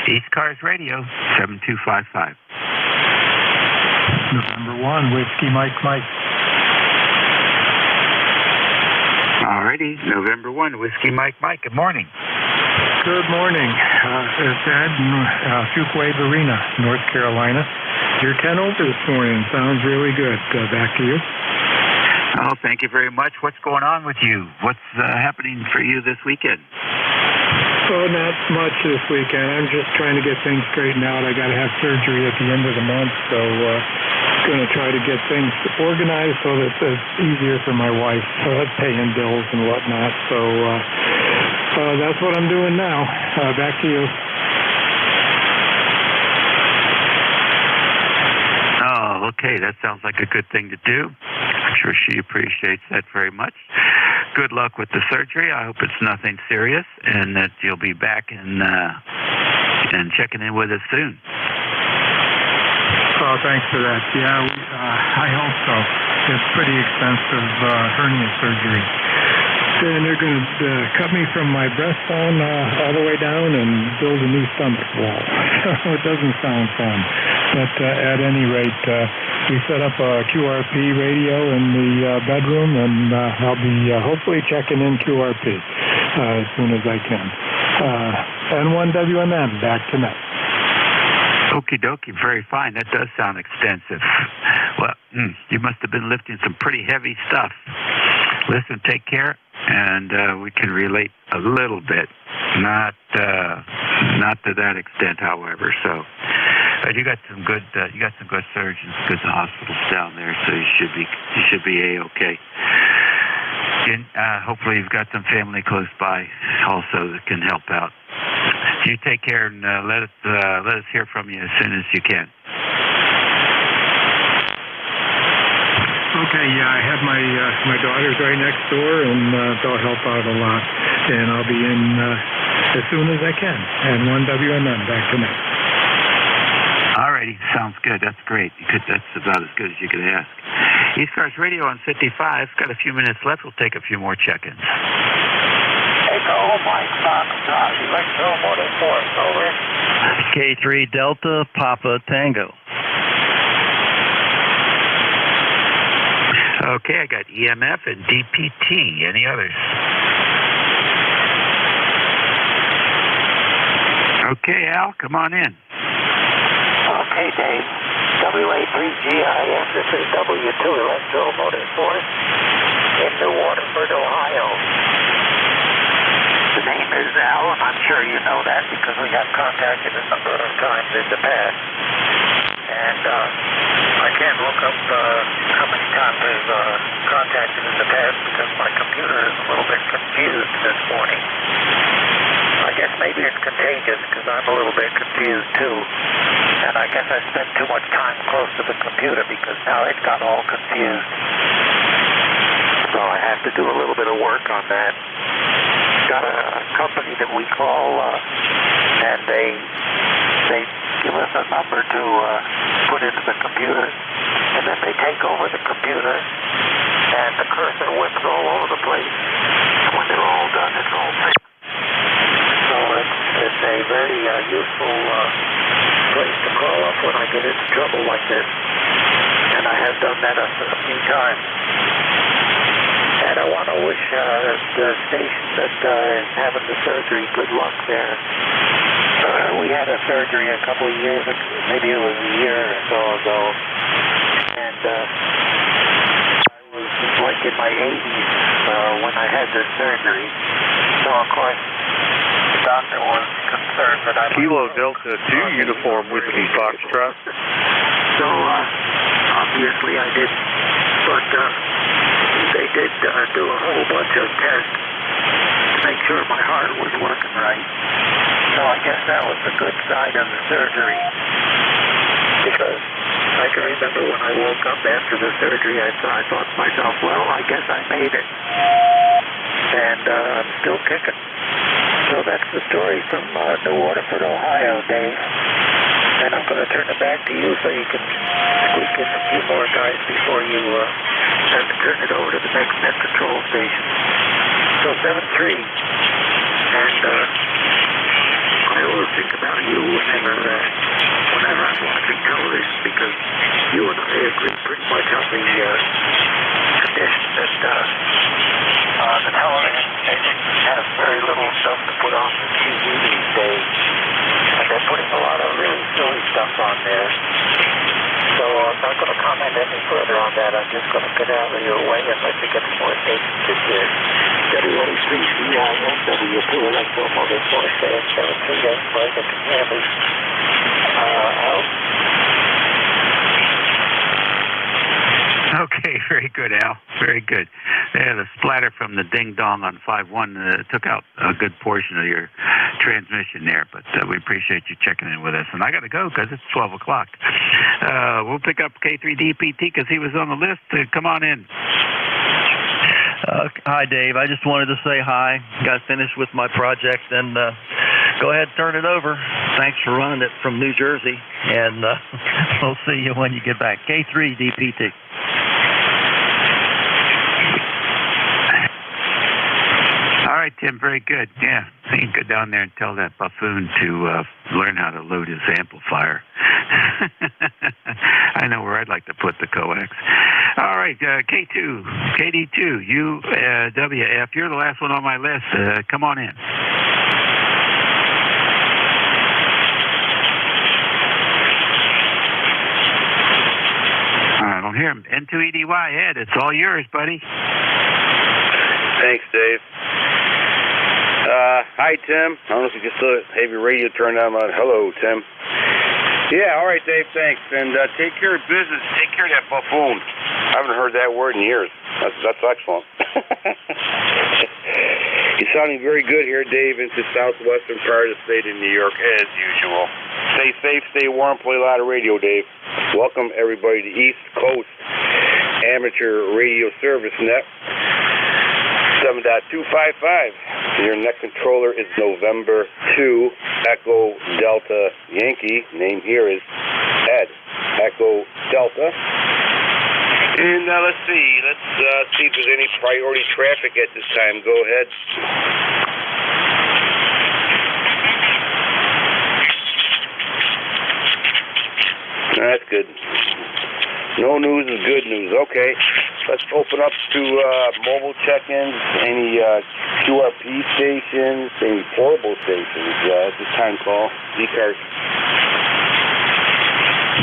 ECARS Radio, 7255. November 1, Whiskey Mike. Alrighty, November 1, Whiskey Mike. Good morning. Good morning. It's Ed in Fuquay Arena, North Carolina. You're 10 over this morning. Sounds really good. Back to you. Oh, thank you very much. What's going on with you? What's happening for you this weekend? Oh, not much this weekend. I'm just trying to get things straightened out. I got to have surgery at the end of the month, so going to try to get things organized so that it's easier for my wife paying bills and whatnot. So that's what I'm doing now. Back to you. Oh, okay. That sounds like a good thing to do. I'm sure she appreciates that very much. Good luck with the surgery. I hope it's nothing serious and that you'll be back and checking in with us soon. Oh, thanks for that. Yeah, I hope so. It's pretty expensive hernia surgery. And they're going to cut me from my breastbone all the way down and build a new stomach wall. It doesn't sound fun. But at any rate, we set up a QRP radio in the bedroom, and I'll be hopefully checking in QRP as soon as I can. N1WMM, back to net. Okie dokie, very fine. That does sound extensive. Well, you must have been lifting some pretty heavy stuff. Listen, take care, and we can relate a little bit. Not to that extent, however. So, you got some good surgeons, good hospitals down there. So you should be a-okay. And hopefully you've got some family close by also that can help out. You take care and let us hear from you as soon as you can. Okay, yeah, I have my daughters right next door, and they'll help out a lot. And I'll be in as soon as I can. And 1WMM, back to net. Alrighty, sounds good. That's great. That's about as good as you could ask. ECARS Radio on 55. Got a few minutes left. We'll take a few more check-ins. Echo Mike Fox, Electro Motor Force, over. K3 Delta Papa Tango. Okay, I got EMF and DPT. Any others? Okay, Al, come on in. Okay, Dave. WA3GIS, this is W2 Electro Motorsports in New Waterford, Ohio. The name is Al, and I'm sure you know that because we have contacted a number of times in the past. And I can't look up how many times we've contacted in the past because my computer is a little bit confused this morning. I guess maybe it's contagious because I'm a little bit confused too. And I guess I spent too much time close to the computer because now it got all confused. So I have to do a little bit of work on that. Got a company that we call, and they give us a number to put into the computer, and then they take over the computer, and the cursor whips all over the place. And when they're all done, it's all fixed. So it's a very useful place to call up when I get into trouble like this. And I have done that a few times. And I want to wish the station that is having the surgery good luck there. We had a surgery a couple of years ago, maybe it was a year or so ago. And I was like in my 80s when I had this surgery. So of course, the doctor was concerned that I Kilo Delta 2 Uniform Whiskey Foxtrot. So obviously I did, but they did do a whole bunch of tests to make sure my heart was working right. So I guess that was the good side of the surgery. Because I can remember when I woke up after the surgery, I thought to myself, well, I guess I made it. And I'm still kicking. So that's the story from New Waterford, Ohio, Dave. And I'm going to turn it back to you so you can squeak in a few more guys before you have to turn it over to the next net control station. So 7-3. And I always think about you whenever I'm watching television because you and I agree pretty much on the condition that the television stations have very little stuff to put on the TV these days. And they're putting a lot of really silly stuff on there. So I'm not going to comment any further on that. I'm just going to get out of your way and let you get some more stations this year. WA3GIS, W2 Electro Motorsports, 738, Mike, and Canvas. Out. Okay, very good, Al. Very good. Yeah, the splatter from the ding-dong on 5-1 took out a good portion of your transmission there, but we appreciate you checking in with us. And I got to go because it's 12 o'clock. We'll pick up K3DPT because he was on the list. Come on in. Hi, Dave. I just wanted to say hi. Got finished with my project, and go ahead and turn it over. Thanks for running it from New Jersey, and we'll see you when you get back. K3DPT. All right, Tim, very good. Yeah, you can go down there and tell that buffoon to learn how to load his amplifier. I know where I'd like to put the coax. All right, K2, KD2, UWF, you're the last one on my list. Come on in. I don't hear him. N2EDY, Ed, it's all yours, buddy. Thanks, Dave. Hi, Tim. I don't know if you can still have your radio turned on. Hello, Tim. Yeah, all right, Dave, thanks. And take care of business. Take care of that buffoon. I haven't heard that word in years. That's excellent. You're sounding very good here, Dave, into southwestern part of the state of New York, as usual. Stay safe, stay warm, play a lot of radio, Dave. Welcome, everybody, to East Coast Amateur Radio Service Net. 7.255. Your net controller is November 2, Echo Delta Yankee. Name here is Ed, Echo Delta. And let's see if there's any priority traffic at this time. Go ahead. That's good. No news is good news. Okay, let's open up to mobile check-ins, any QRP stations, any portable stations at this time call. ECARS.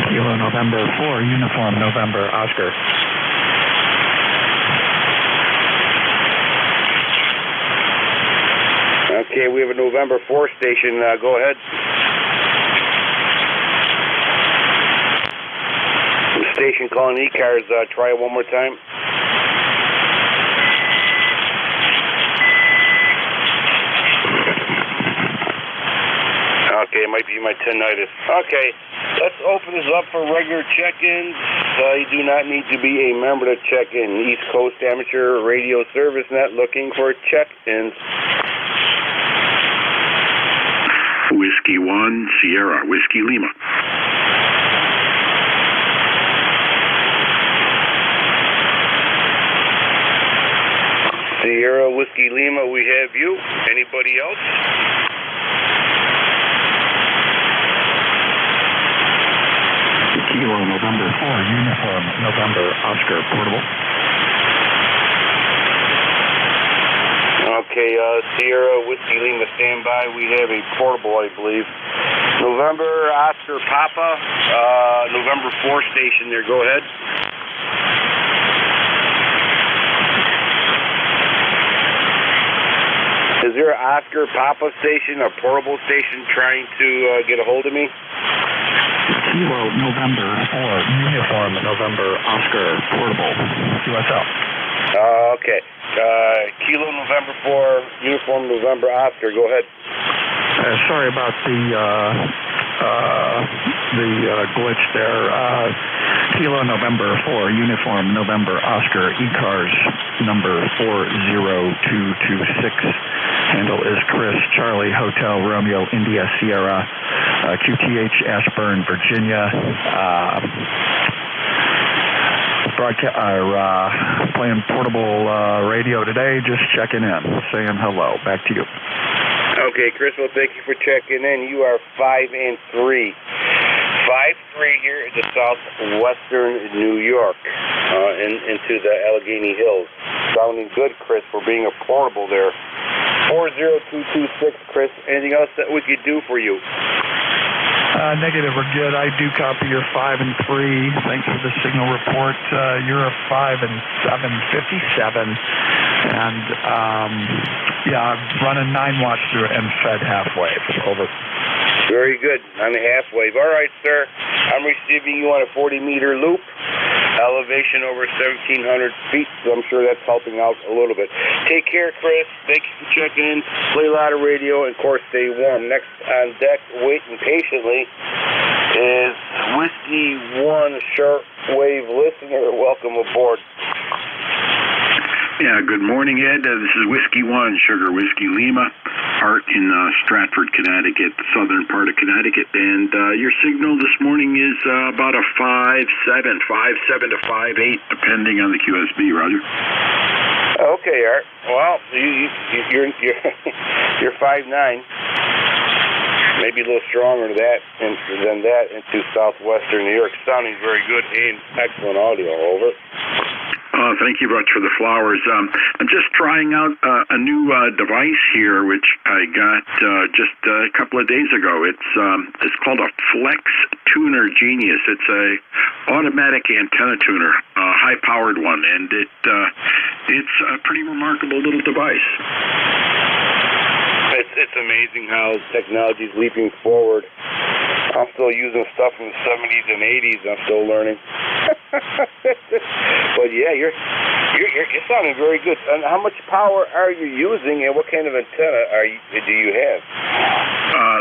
Kilo November 4, Uniform November, Oscar. Okay, we have a November 4 station. Go ahead. Station calling ECARS. Try it one more time. Okay, it might be my tinnitus. Okay, let's open this up for regular check-ins. You do not need to be a member to check in. East Coast Amateur Radio Service Net looking for check-ins. Whiskey 1, Sierra, Whiskey Lima. Sierra, Whiskey Lima, we have you. Anybody else? Kilo November 4, Uniform November, Oscar, portable. Okay, Sierra, Whiskey Lima, stand by. We have a portable, I believe. November, Oscar, Papa, November 4 station there. Go ahead. Is there an Oscar, Papa station, a portable station trying to get a hold of me? Kilo November 4, Uniform November, Oscar, portable, USL. Okay. Kilo November 4, Uniform November, Oscar. Go ahead. Sorry about the glitch there. Kilo November 4, Uniform November, Oscar, ECARS number 40226. Handle is Chris, Charlie, Hotel, Romeo, India, Sierra, QTH, Ashburn, Virginia. Playing portable radio today, just checking in, saying hello. Back to you. Okay, Chris, well, thank you for checking in. You are 5 and 3. 5-3 here in the southwestern New York, into the Allegheny Hills. Sounding good, Chris, for being a portable there. 40226, Chris. Anything else that we could do for you? Negative or good. I do copy your 5 and 3. Thanks for the signal report. You're a 5 and 757. And, yeah, I'm running 9 watts through and fed half wave. Over. Very good. On the half wave. All right, sir. I'm receiving you on a 40-meter loop. Elevation over 1,700 feet, so I'm sure that's helping out a little bit. Take care, Chris. Thank you for checking in. Play a lot of radio, and, of course, stay warm. Next on deck, waiting patiently, is Whiskey 1 shortwave listener. Welcome aboard. Yeah, good morning, Ed. This is Whiskey 1, Sugar Whiskey Lima, Art in Stratford, Connecticut, the southern part of Connecticut. And your signal this morning is about a 5.7 to 5.8, depending on the QSB, Roger. Okay, Art. Well, you're 5'9". Maybe a little stronger than that into southwestern New York. Sounding very good and excellent audio. Over. Thank you much for the flowers. I'm just trying out a new device here, which I got just a couple of days ago. It's called a Flex Tuner Genius. It's a automatic antenna tuner, a high-powered one, and it's a pretty remarkable little device. It's amazing how technology is leaping forward. I'm still using stuff from the 70s and 80s. I'm still learning. But yeah, you're sounding very good. And how much power are you using, and what kind of antenna do you have?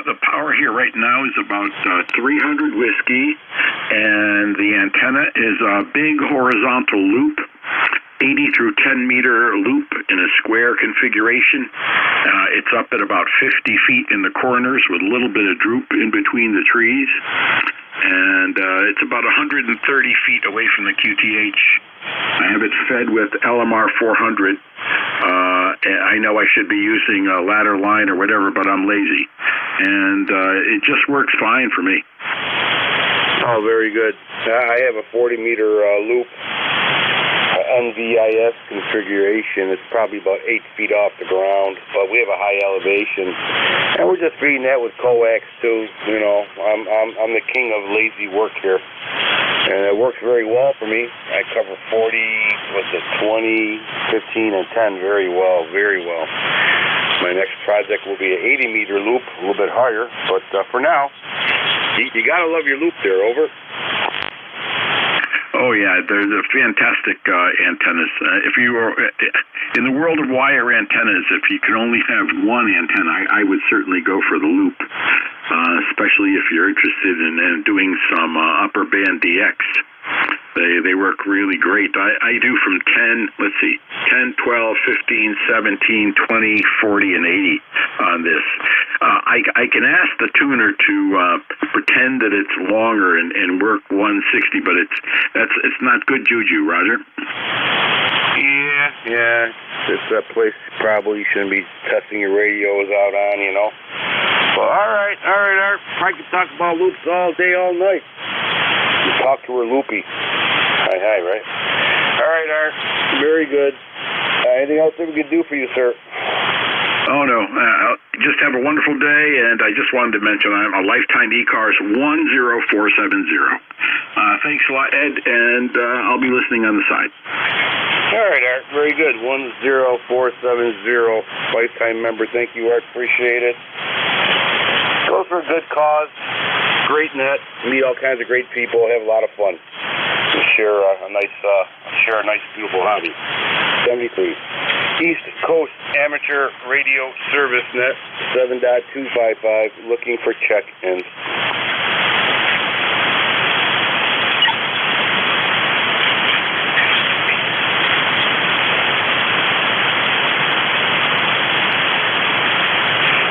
The power here right now is about 300 whiskey, and the antenna is a big horizontal loop. 80 through 10 meter loop in a square configuration. It's up at about 50 feet in the corners with a little bit of droop in between the trees. And it's about 130 feet away from the QTH. I have it fed with LMR 400. I know I should be using a ladder line or whatever, but I'm lazy. And it just works fine for me. Oh, very good. I have a 40-meter loop. NVIS configuration. It's probably about 8 feet off the ground, but we have a high elevation, and we're just feeding that with coax too. You know, I'm the king of lazy work here, and it works very well for me. I cover 20, 15, and 10 very well, very well. My next project will be an 80-meter loop, a little bit higher, but for now, you gotta love your loop there. Over. Oh yeah, they're fantastic antennas. If you are in the world of wire antennas, if you can only have one antenna, I would certainly go for the loop, especially if you're interested in doing some upper band DX. They work really great. I do from 10, 10, 12, 15, 17, 20, 40, and 80 on this. I can ask the tuner to pretend that it's longer and work 160, but it's not good juju, Roger. Yeah. It's a place probably you shouldn't be testing your radios out on, you know. Well, all right, Art. I could talk about loops all day, all night. You talk to her loopy. Hi, right? All right, Art. Very good. Anything else that we could do for you, sir? Oh, no. Just have a wonderful day, and I just wanted to mention I'm a lifetime ECARS 10470. Thanks a lot, Ed, and I'll be listening on the side. All right, Art. Very good. 10470. Lifetime member. Thank you, Art. Appreciate it. Goes for a good cause. Great net. Meet all kinds of great people. Have a lot of fun. Share a nice, beautiful hobby. 73. East Coast Amateur Radio Service Net 7.255. Looking for check-ins.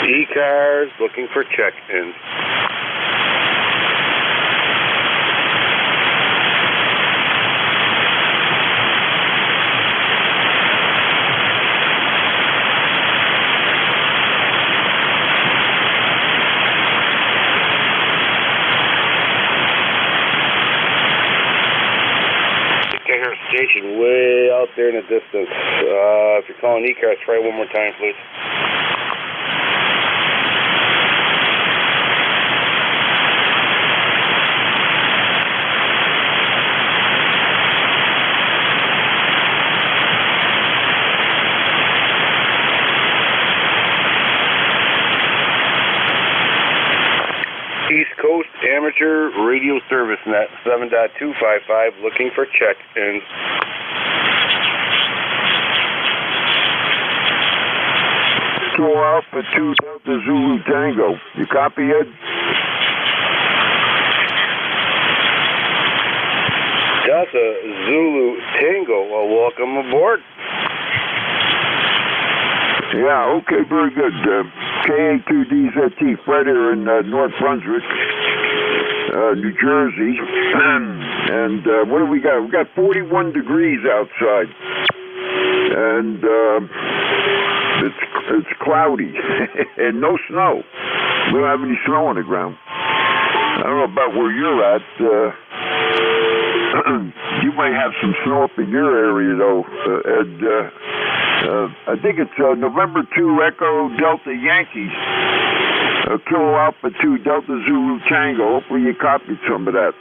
ECARS looking for check-ins. Station way out there in the distance. If you're calling ECARS, try one more time, please. East Coast Amateur Radio Service Net 7.255, looking for check-ins. Control Alpha 2 Delta Zulu Tango. You copy, Ed? Delta Zulu Tango. Well, welcome aboard. Yeah, okay, very good. KA2DZT, Fred here in North Brunswick, New Jersey. And what do we got? We got 41 degrees outside. And it's cloudy and no snow. We don't have any snow on the ground. I don't know about where you're at. You may have some snow up in your area, though, Ed. I think it's November 2 Echo Delta Yankee, Kilo Alpha 2 Delta Zulu Tango. Hopefully you copied some of that.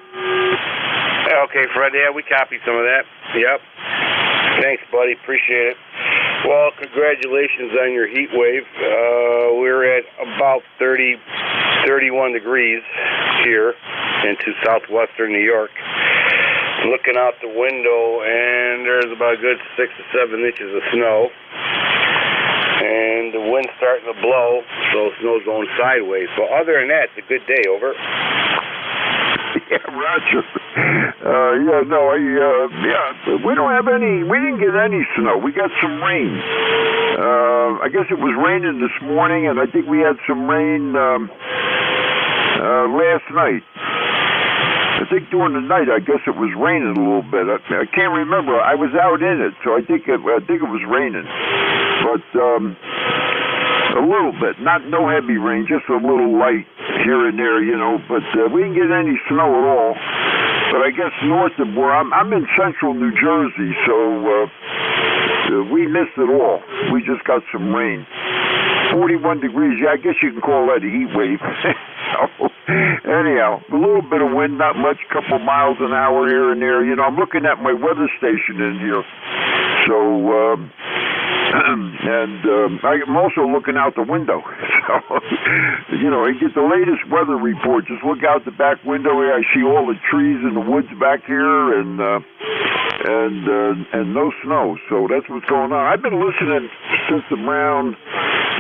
Okay, Fred, yeah, we copied some of that. Yep. Thanks, buddy. Appreciate it. Well, congratulations on your heat wave. We're at about 31 degrees here into southwestern New York. Looking out the window, and there's about a good 6 to 7 inches of snow. And the wind's starting to blow, so snow's going sideways. But other than that, it's a good day. Over. Yeah, Roger. We don't have any. We didn't get any snow. We got some rain. I guess it was raining this morning, and I think we had some rain last night. I think during the night, I guess it was raining a little bit. I can't remember. I was out in it, so I think it was raining, but a little bit. No heavy rain, just a little light here and there, you know. But we didn't get any snow at all. but I guess north of where I'm in central New Jersey, so we missed it all. We just got some rain. 41 degrees, yeah, I guess you can call that a heat wave. So, anyhow, a little bit of wind, not much, couple miles an hour here and there. You know, I'm looking at my weather station in here. So, I'm also looking out the window. So, you know, I get the latest weather report. Just look out the back window here. I see all the trees in the woods back here, and no snow. So that's what's going on. I've been listening since around,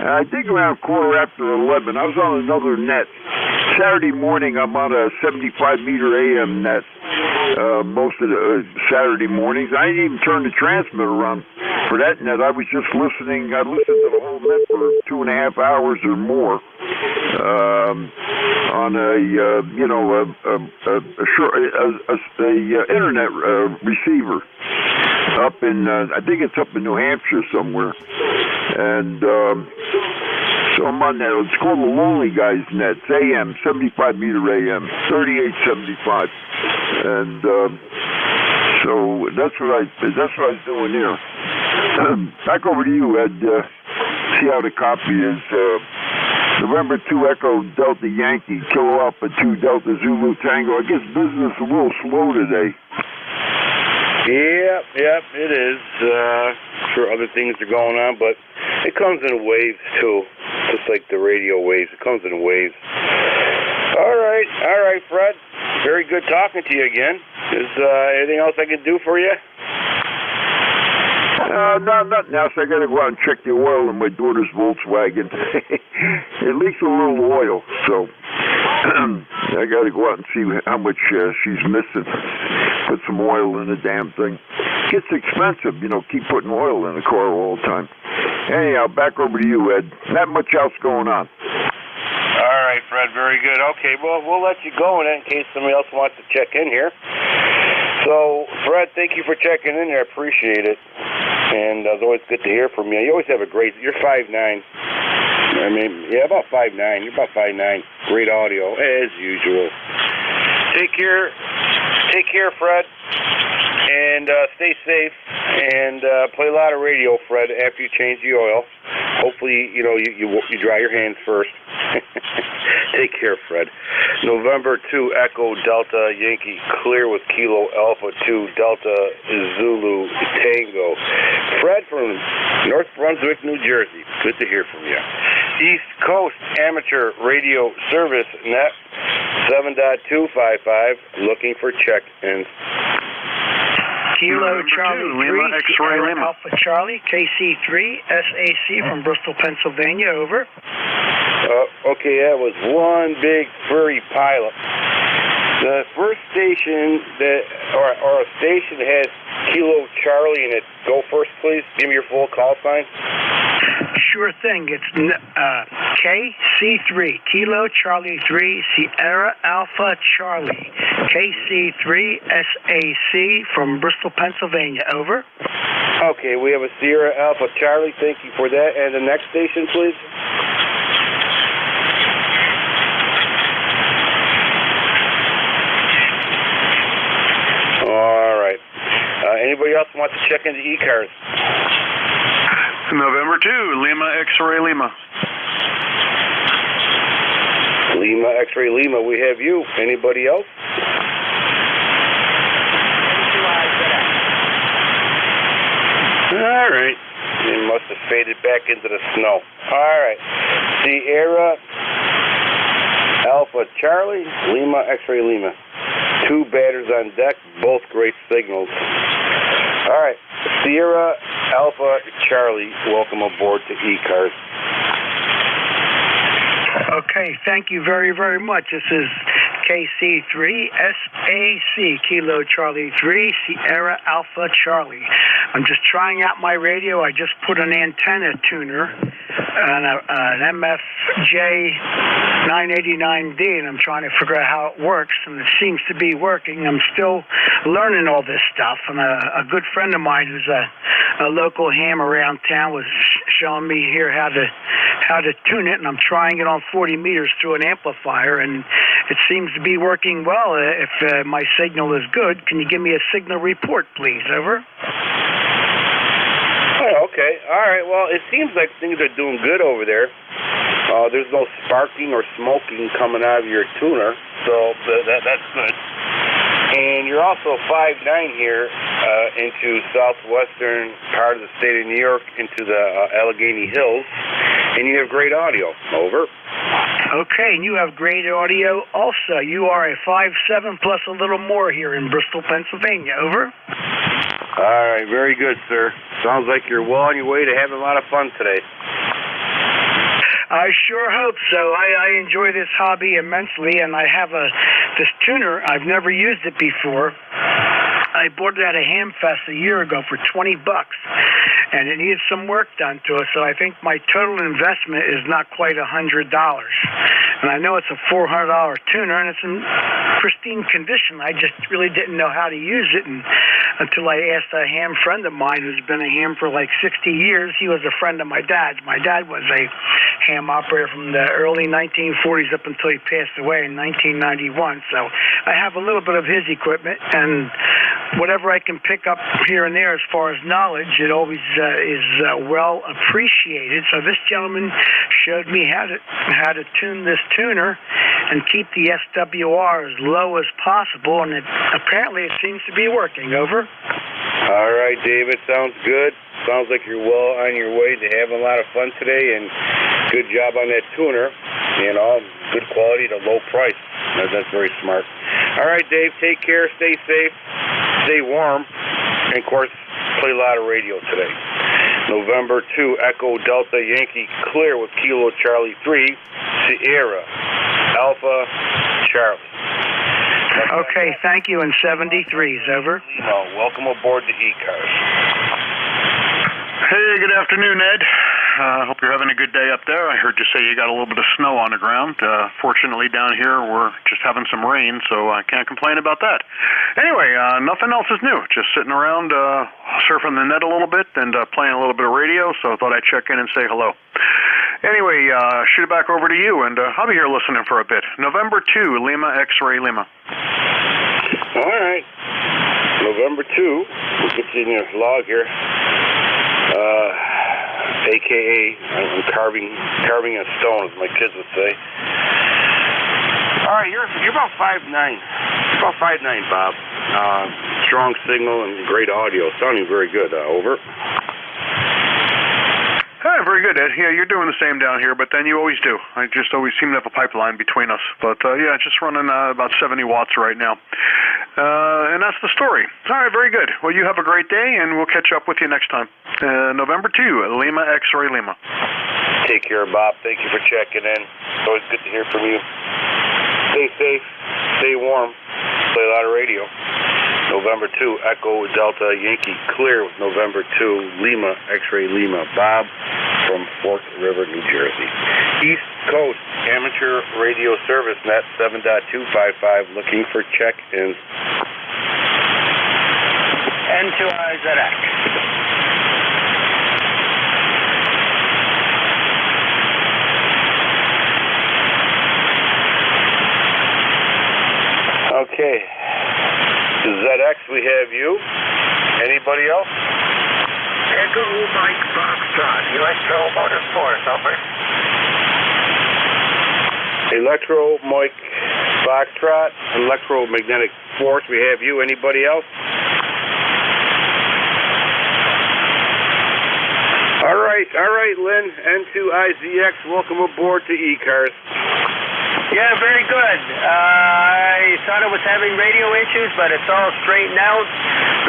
I think around 11:15. I was on another net. Saturday morning, I'm on a 75-meter AM net most of the Saturday mornings. I didn't even turn the transmitter on for that net. I was just listening. I listened to the whole net for 2.5 hours or more on a internet receiver up in I think it's up in New Hampshire somewhere, and so I'm on that. It's called the Lonely Guys Net. It's AM, 75-meter AM, 3875, and so that's what I was doing here. Back over to you, Ed. See how the copy is. November 2 Echo Delta Yankee, Kilo Alpha 2 Delta Zulu Tango. I guess business is a little slow today. Yep, it is. Sure, other things are going on, but it comes in waves too, just like the radio waves. It comes in waves. All right, Fred. Very good talking to you again. Is anything else I can do for you? No, nothing else. I got to go out and check the oil in my daughter's Volkswagen. It leaks a little oil, so I got to go out and see how much she's missing. Put some oil in the damn thing. Gets expensive, you know, keep putting oil in the car all the time. Anyhow, back over to you, Ed. Not much else going on. All right, Fred, very good. Okay, well, we'll let you go in case somebody else wants to check in here. So, Fred, thank you for checking in there. I appreciate it. And it's always good to hear from you. You always have a great... You're 5'9". I mean, yeah, about 5'9". You're about 5'9". Great audio, as usual. Take care, Fred. And stay safe. And play a lot of radio, Fred, after you change the oil. Hopefully, you know, you dry your hands first. Take care, Fred. November 2 Echo Delta Yankee clear with Kilo Alpha 2 Delta Zulu Tango. Fred from North Brunswick, New Jersey. Good to hear from you. East Coast Amateur Radio Service Net 7.255 looking for check-ins. Kilo Charlie 3, Sierra Alpha Charlie, KC3, SAC from Bristol, Pennsylvania, over. Okay, that was one big furry pilot. The first station or a station that has Kilo Charlie in it, go first, please. Give me your full call sign. Sure thing. It's KC3, Kilo Charlie 3, Sierra Alpha Charlie, KC3 SAC from Bristol, Pennsylvania. Over. Okay, we have a Sierra Alpha Charlie. Thank you for that. And the next station, please. All right. Anybody else want to check into ECARS? November 2, Lima X-Ray Lima. Lima X-Ray Lima, we have you. Anybody else? All right. It must have faded back into the snow. All right. Sierra Alpha Charlie, Lima X-Ray Lima. 2 batters on deck, both great signals. All right. Sierra Alpha Charlie, welcome aboard to ECARS. Okay, thank you very, very much. This is KC3 SAC, Kilo Charlie 3, Sierra Alpha Charlie. I'm just trying out my radio. I just put an antenna tuner on an MFJ 989D, and I'm trying to figure out how it works, and it seems to be working. I'm still learning all this stuff, and a good friend of mine who's a local ham around town was showing me here how to how to tune it, and I'm trying it on 40 meters through an amplifier, and it seems to be working well. If my signal is good, can you give me a signal report, please? Over. Oh, okay. All right. Well, it seems like things are doing good over there. There's no sparking or smoking coming out of your tuner, so that's good. And you're also 5'9" here into southwestern part of the state of New York, into the Allegheny Hills, and you have great audio. Over. Okay, and you have great audio also. You are a 5'7" plus a little more here in Bristol, Pennsylvania. Over. All right, very good, sir. Sounds like you're well on your way to having a lot of fun today. I sure hope so. I enjoy this hobby immensely, and I have this tuner. I've never used it before. I bought it at a Hamfest a year ago for $20, and it needed some work done to it, so I think my total investment is not quite $100. And I know it's a $400 tuner, and it's in pristine condition. I just really didn't know how to use it until I asked a ham friend of mine who's been a ham for like 60 years. He was a friend of my dad's. My dad was a ham operator from the early 1940s up until he passed away in 1991. So I have a little bit of his equipment, and whatever I can pick up here and there as far as knowledge, it always is well appreciated. So this gentleman showed me how to tune this tuner and keep the SWR as low as possible, and apparently it seems to be working. Over. All right, David, sounds good. Sounds like you're well on your way to having a lot of fun today, and good job on that tuner. You know, good quality at a low price. That's very smart. All right, Dave, take care, stay safe, stay warm, and of course, play a lot of radio today. November 2, Echo Delta Yankee, clear with Kilo Charlie 3, Sierra, Alpha Charlie. Okay, thank you, and 73s, over. Welcome aboard the ECARS. Hey, good afternoon, Ed. Hope you're having a good day up there. I heard you say you got a little bit of snow on the ground. Fortunately, down here, we're just having some rain, so I can't complain about that. Anyway, nothing else is new. Just sitting around surfing the net a little bit and playing a little bit of radio, so I thought I'd check in and say hello. Anyway, shoot it back over to you, and I'll be here listening for a bit. November 2, Lima X-Ray Lima. All right. November 2, we'll get you in your log here. AKA, I'm carving a stone, as my kids would say. All right, you're about 5'9". You're about 5'9", Bob. Strong signal and great audio. Sounding very good. Over. Hey, very good, Ed. Yeah, you're doing the same down here, but then you always do. I just always seem to have a pipeline between us. But, yeah, just running about 70 watts right now. And that's the story. All right, very good. Well, you have a great day, and we'll catch up with you next time. November 2, Lima X-Ray Lima. Take care, Bob. Thank you for checking in. It's always good to hear from you. Stay safe, stay warm, play a lot of radio. November 2, Echo Delta Yankee, clear with November 2, Lima X-Ray Lima. Bob from Fork River, New Jersey. East Coast Amateur Radio Service Net 7.255, looking for check-ins. N2ZX. Okay. ZX, we have you. Anybody else? Echo Mike Foxtrot, Electro Motorsports, over. Electro Mike Foxtrot, Electromagnetic Force, we have you. Anybody else? All right, Lynn, N2IZX, welcome aboard to ECARS. Yeah, very good. I thought it was having radio issues, but it's all straightened out.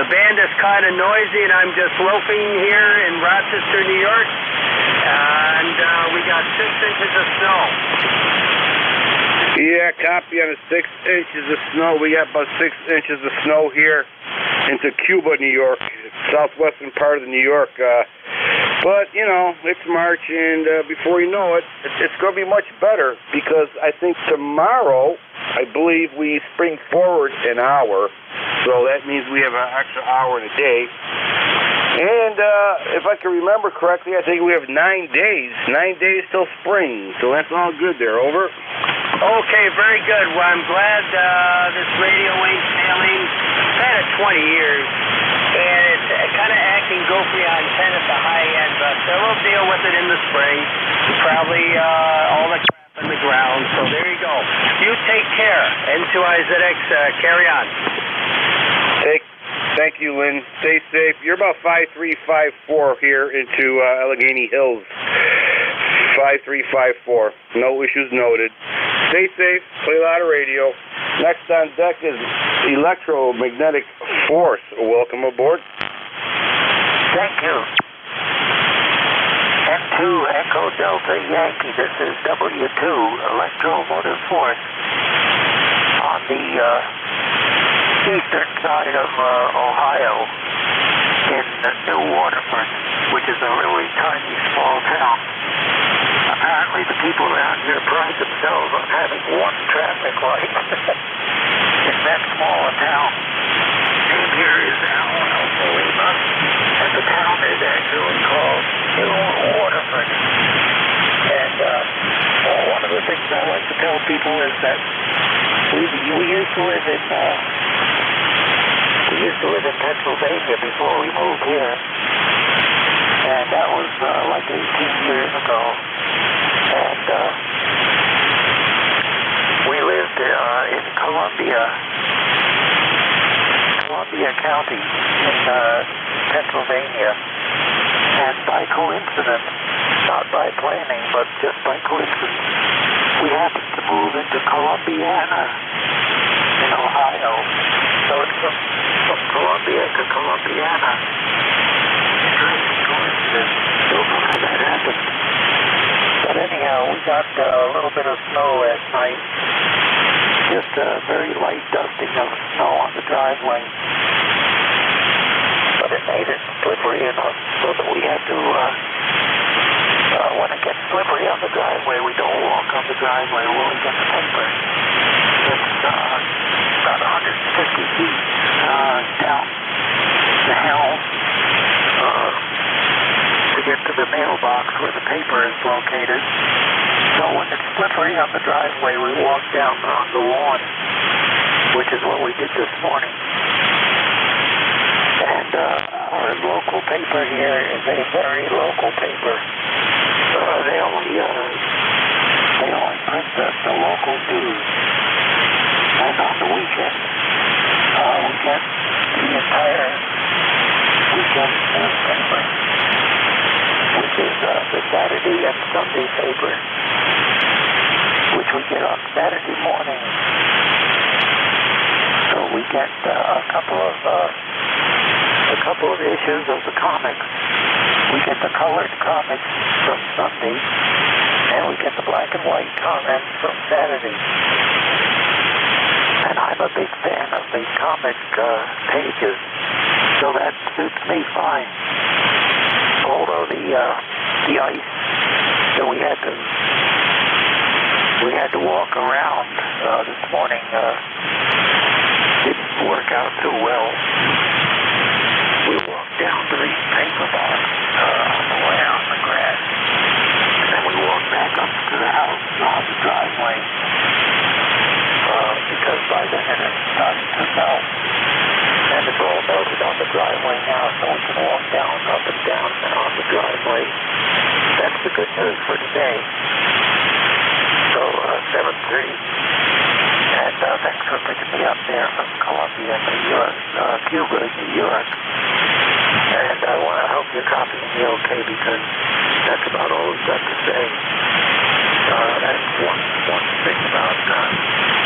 The band is kind of noisy, and I'm just loafing here in Rochester, New York, and we got 6 inches of snow. Yeah, copy on the 6 inches of snow. We got about 6 inches of snow here into Cuba, New York, southwestern part of New York. But, you know, it's March, and before you know it, it's going to be much better, because I think tomorrow, I believe we spring forward an hour, so that means we have an extra hour in a day. And if I can remember correctly, I think we have 9 days. 9 days till spring. So that's all good there. Over. Okay, very good. Well, I'm glad this radio ain't failing. I've had it 20 years, and it's kind of acting gopher on 10 at the high end, but we'll deal with it in the spring. Probably all the crap in the ground, so there you go. You take care. N2IZX, carry on. Thank you, Lynn. Stay safe. You're about 5354 here into Allegheny Hills. 5354. No issues noted. Stay safe. Play a lot of radio. Next on deck is Electromagnetic Force. Welcome aboard. Thank you. N2 Echo Delta Yankee. This is W2 Electromotive Force on the eastern side of Ohio in New Waterford, which is a really tiny, small town. Apparently the people around here pride themselves on having one traffic light in that small a town. Name here is Alan Alfolima, and the town is actually called New Waterford. And one of the things I like to tell people is that we used to live in Pennsylvania before we moved here, and that was like 18 years ago. And we lived in Columbia County in Pennsylvania, and by coincidence, not by planning, but just by coincidence, we happened to move into Columbiana in Ohio. So it's from Columbia to Columbiana. Interesting coincidence. Don't know how that happened. But anyhow, we got a little bit of snow last night. Just a very light dusting of snow on the driveway. But it made it slippery enough so that we had to, when it gets slippery on the driveway, we don't walk on the driveway when we get the paper. It's about 150 feet down the hill to get to the mailbox where the paper is located. So when it's slippery on the driveway, we walk down on the lawn, which is what we did this morning. And our local paper here is a very local paper. They only print the local news. And on the weekend, we get the entire weekend newspaper, which is the Saturday and Sunday paper, which we get on Saturday morning. So we get a couple of issues of the comics. We get the colored comics from Sunday, and we get the black and white comics from Saturday. And I'm a big fan of the comic pages, so that suits me fine. Although the ice that we had to walk around this morning didn't work out too well. We walked down to the paper box on the way out in the grass, and then we walked back up to the house on the driveway. Because by then it had started to melt, and it's all melted on the driveway now, so we can walk down, up and down on the driveway. That's the good news for today. So 7:30, and thanks for picking me up there from Columbia, New York, Cuba, New York. And I hope you're copying me okay, because that's about all we've got to say. That's one thing about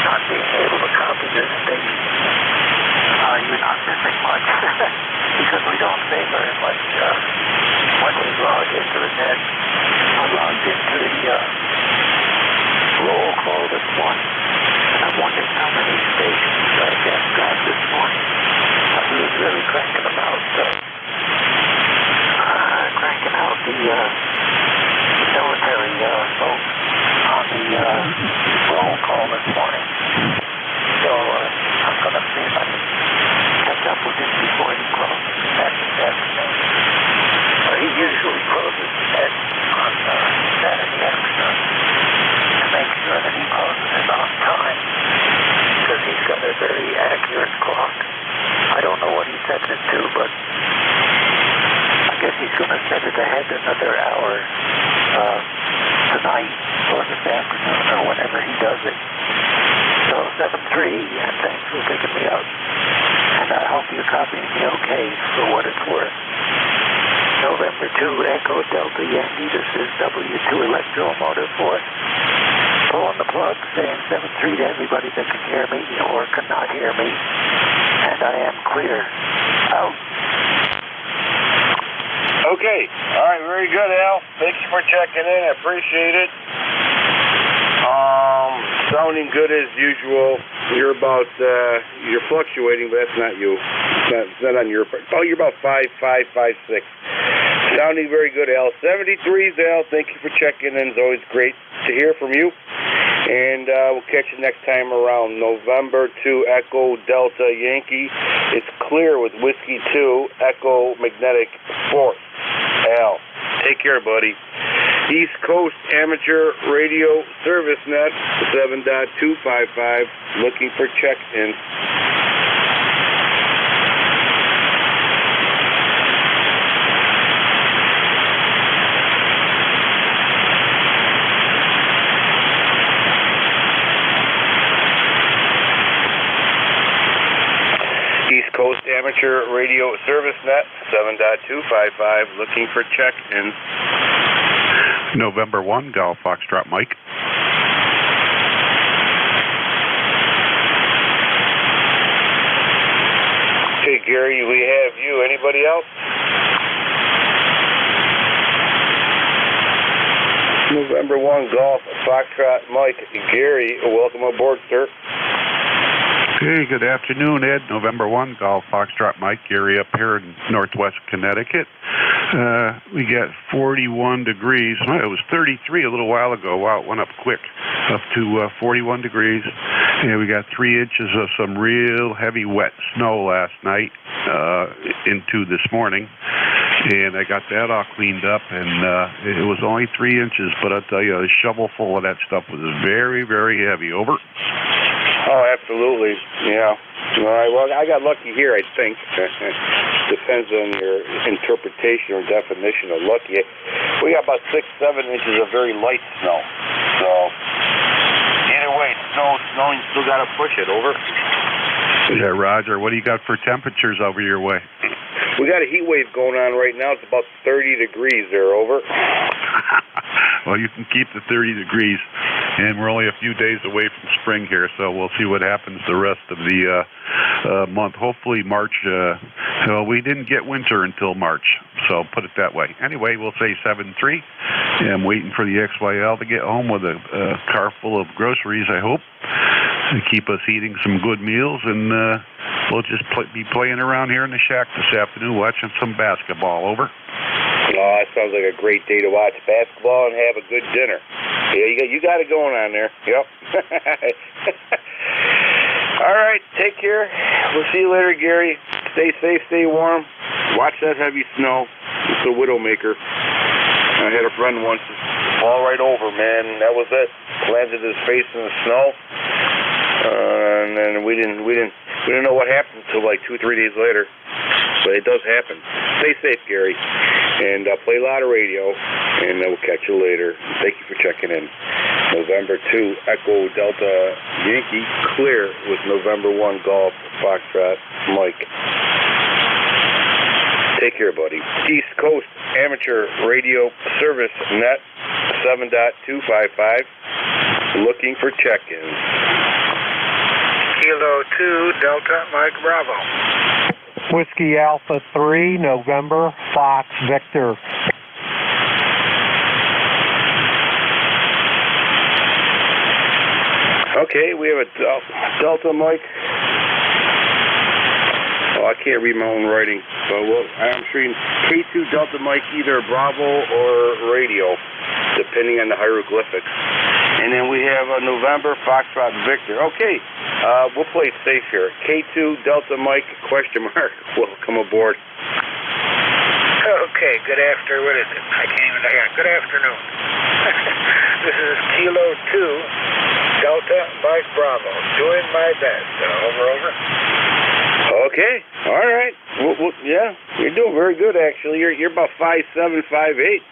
not being able to copy this station. You're not missing much, because we don't say very much when we log into the net. I logged into the roll call this morning, and I'm wondering how many stations Jeff got this morning. He was really cranking them out, the military folks on the roll call this morning. So I'm going to see if I can catch up with him before he closes this afternoon. year's clock. I don't know what he sets it to, but I guess he's going to set it ahead another hour tonight or this afternoon or whenever he does it. So 7-3, and thanks for picking me up. And I hope you're copying me okay for what it's worth. November 2, Echo Delta Yankee, this is W2 Electromotive Force. Pulling the plug, saying 7-3 to everybody that can hear me or cannot hear me. And I am clear. Out. Okay. All right. Very good, Al. Thank you for checking in. I appreciate it. Sounding good as usual. You're about, you're fluctuating, but that's not you. It's not on your part. Oh, you're about 5'5", 5'6". Sounding very good, Al. 73s, Al. Thank you for checking in. It's always great to hear from you. And we'll catch you next time around. November 2, Echo Delta Yankee. It's clear with Whiskey 2, Echo Magnetic Force. Al, take care, buddy. East Coast Amateur Radio Service Net 7.255. Looking for check-in. East Coast Amateur Radio Service Net 7.255. Looking for check-in. November 1, Golf Foxtrot Mike. Okay, Gary, we have you. Anybody else? November 1, Golf Foxtrot Mike. Gary, welcome aboard, sir. Hey, good afternoon, Ed. November 1, Golf Foxtrot Mike. Gary up here in northwest Connecticut. We got 41 degrees. Well, it was 33 a little while ago. Wow, it went up quick, up to 41 degrees. And we got 3 inches of some real heavy wet snow last night into this morning. And I got that all cleaned up, and it was only 3 inches, but I'll tell you, a shovel full of that stuff was very, very heavy. Over. Oh, absolutely. Yeah. All right. Well, I got lucky here, I think. Depends on your interpretation or definition of lucky. We got about 6-7 inches of very light snow. So, either way, snowing, still got to push it. Over. Yeah, Roger. What do you got for temperatures over your way? We got a heat wave going on right now. It's about 30 degrees there. Over. Well, you can keep the 30 degrees, and we're only a few days away from spring here, so we'll see what happens the rest of the month. Hopefully March, well, we didn't get winter until March, so put it that way. Anyway, we'll say 7-3. I'm waiting for the XYL to get home with a car full of groceries, I hope, to keep us eating some good meals, and we'll just be playing around here in the shack this afternoon, watching some basketball. Over. Oh, that sounds like a great day to watch basketball and have a good dinner. Yeah, you got it going on there. Yep. All right, take care. We'll see you later, Gary. Stay safe, stay warm. Watch that heavy snow. It's a widowmaker. I had a friend once fall right over, man. That was it. Landed his face in the snow, and then we didn't know what happened until like 2-3 days later. But it does happen. Stay safe, Gary, and play a lot of radio, and we'll catch you later. Thank you for checking in. November 2, Echo Delta Yankee, clear with November 1, Golf Foxtrot Mike. Take care, buddy. East Coast Amateur Radio Service Net 7.255. Looking for check-ins. Kilo 2, Delta Mike Bravo. Whiskey Alpha 3, November, Fox Victor. Okay, we have a Delta Mike. Oh, I can't read my own writing, so I'm sure K2 Delta Mike, either Bravo or radio, depending on the hieroglyphics. And then we have a November Foxtrot Victor. Okay, we'll play it safe here. K2 Delta Mike, question mark, welcome aboard. Okay, good afternoon. What is it? I can't even. Yeah, good afternoon. This is Kilo 2, Delta Mike Bravo. Doing my best. Over. Okay. All right. Well, yeah, you're doing very good, actually. You're about 5'7", 5'8",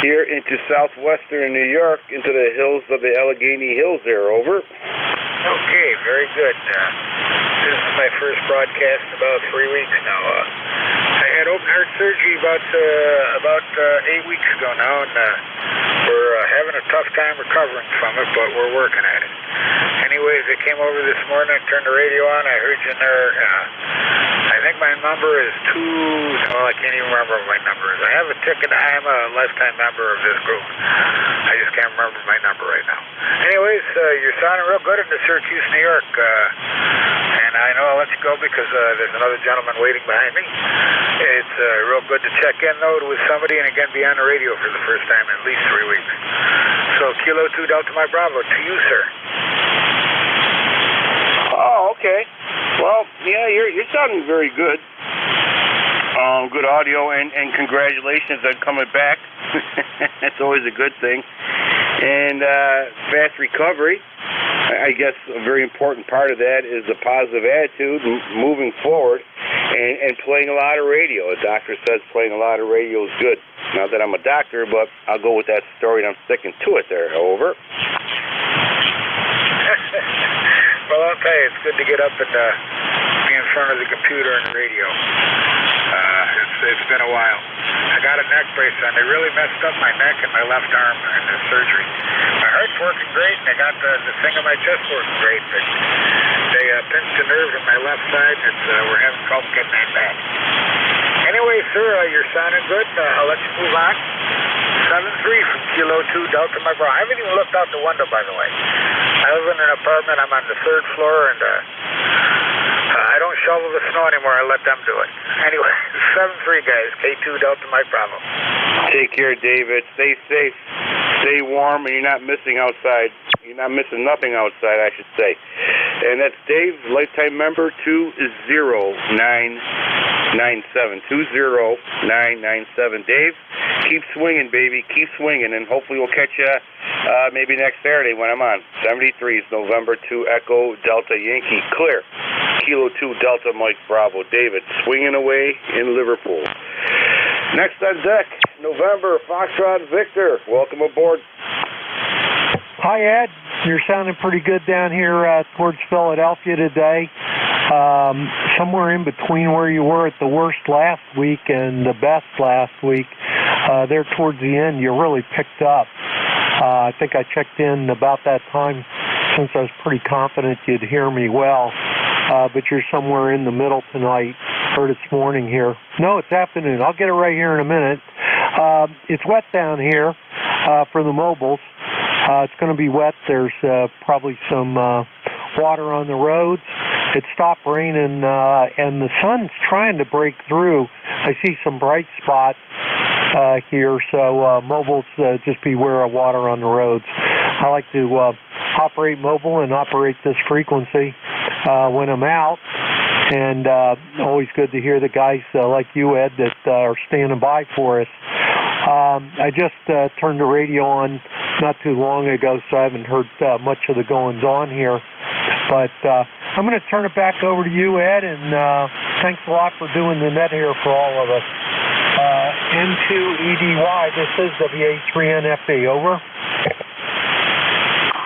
here into southwestern New York, into the hills of the Allegheny Hills there. Over. Okay, very good. This is my first broadcast in about 3 weeks now. I had open heart surgery about 8 weeks ago now, and we're having a tough time recovering from it, but we're working at it. Anyways, I came over this morning and turned the radio on. I heard you in there. I think my number is I can't even remember what my number is. I have a ticket. I am a lifetime member of this group. I just can't remember my number right now. Anyways, you're sounding real good in the Syracuse, New York. And I know I'll let you go because there's another gentleman waiting behind me. It's real good to check in, though, with somebody and again be on the radio for the first time in at least 3 weeks. So, Kilo 2 Delta Mike Bravo, to you, sir. Oh, okay. Well, yeah, you're sounding very good. Good audio, and congratulations on coming back. That's always a good thing. And fast recovery. I guess a very important part of that is the positive attitude, moving forward, and playing a lot of radio. A doctor says playing a lot of radio is good. Not that I'm a doctor, but I'll go with that story, and I'm sticking to it there. Over. Well, I'll tell you, it's good to get up and be in front of the computer and radio. It's been a while. I got a neck brace on. They really messed up my neck and my left arm in the surgery. My heart's working great, and I got the thing on my chest working great, but they pinched a nerve in my left side, and we're having trouble getting that back. Anyway, sir, you're sounding good. I'll let you move on. 7-3 from Kilo 2 Delta Mike Bravo. I haven't even looked out the window, by the way. I live in an apartment. I'm on the 3rd floor, and I don't shovel the snow anymore. I let them do it. Anyway, 7-3, guys. K2 Delta Mike Bravo. Take care, David. Stay safe. Stay warm, and you're not missing outside. You're not missing nothing outside, I should say. And that's Dave, lifetime member 20997. 20997. Dave, keep swinging, baby. Keep swinging, and hopefully we'll catch you maybe next Saturday when I'm on. 73 is November 2 Echo Delta Yankee. Clear. Kilo 2 Delta Mike Bravo. David, swinging away in Liverpool. Next on deck, November Foxtrot Victor. Welcome aboard. Hi, Ed. You're sounding pretty good down here towards Philadelphia today. Somewhere in between where you were at the worst last week and the best last week. There towards the end, you really picked up. I think I checked in about that time since I was pretty confident you'd hear me well. But you're somewhere in the middle tonight. Heard it's morning here. No, it's afternoon. I'll get it right here in a minute. It's wet down here for the mobiles. It's going to be wet. There's probably some water on the roads. It stopped raining, and the sun's trying to break through. I see some bright spots here, so mobiles, just beware of water on the roads. I like to operate mobile and operate this frequency when I'm out, and always good to hear the guys like you, Ed, that are standing by for us. I just turned the radio on not too long ago, so I haven't heard much of the goings-on here. But I'm going to turn it back over to you, Ed, and thanks a lot for doing the net here for all of us. N2EDY, this is WA3NFB, over.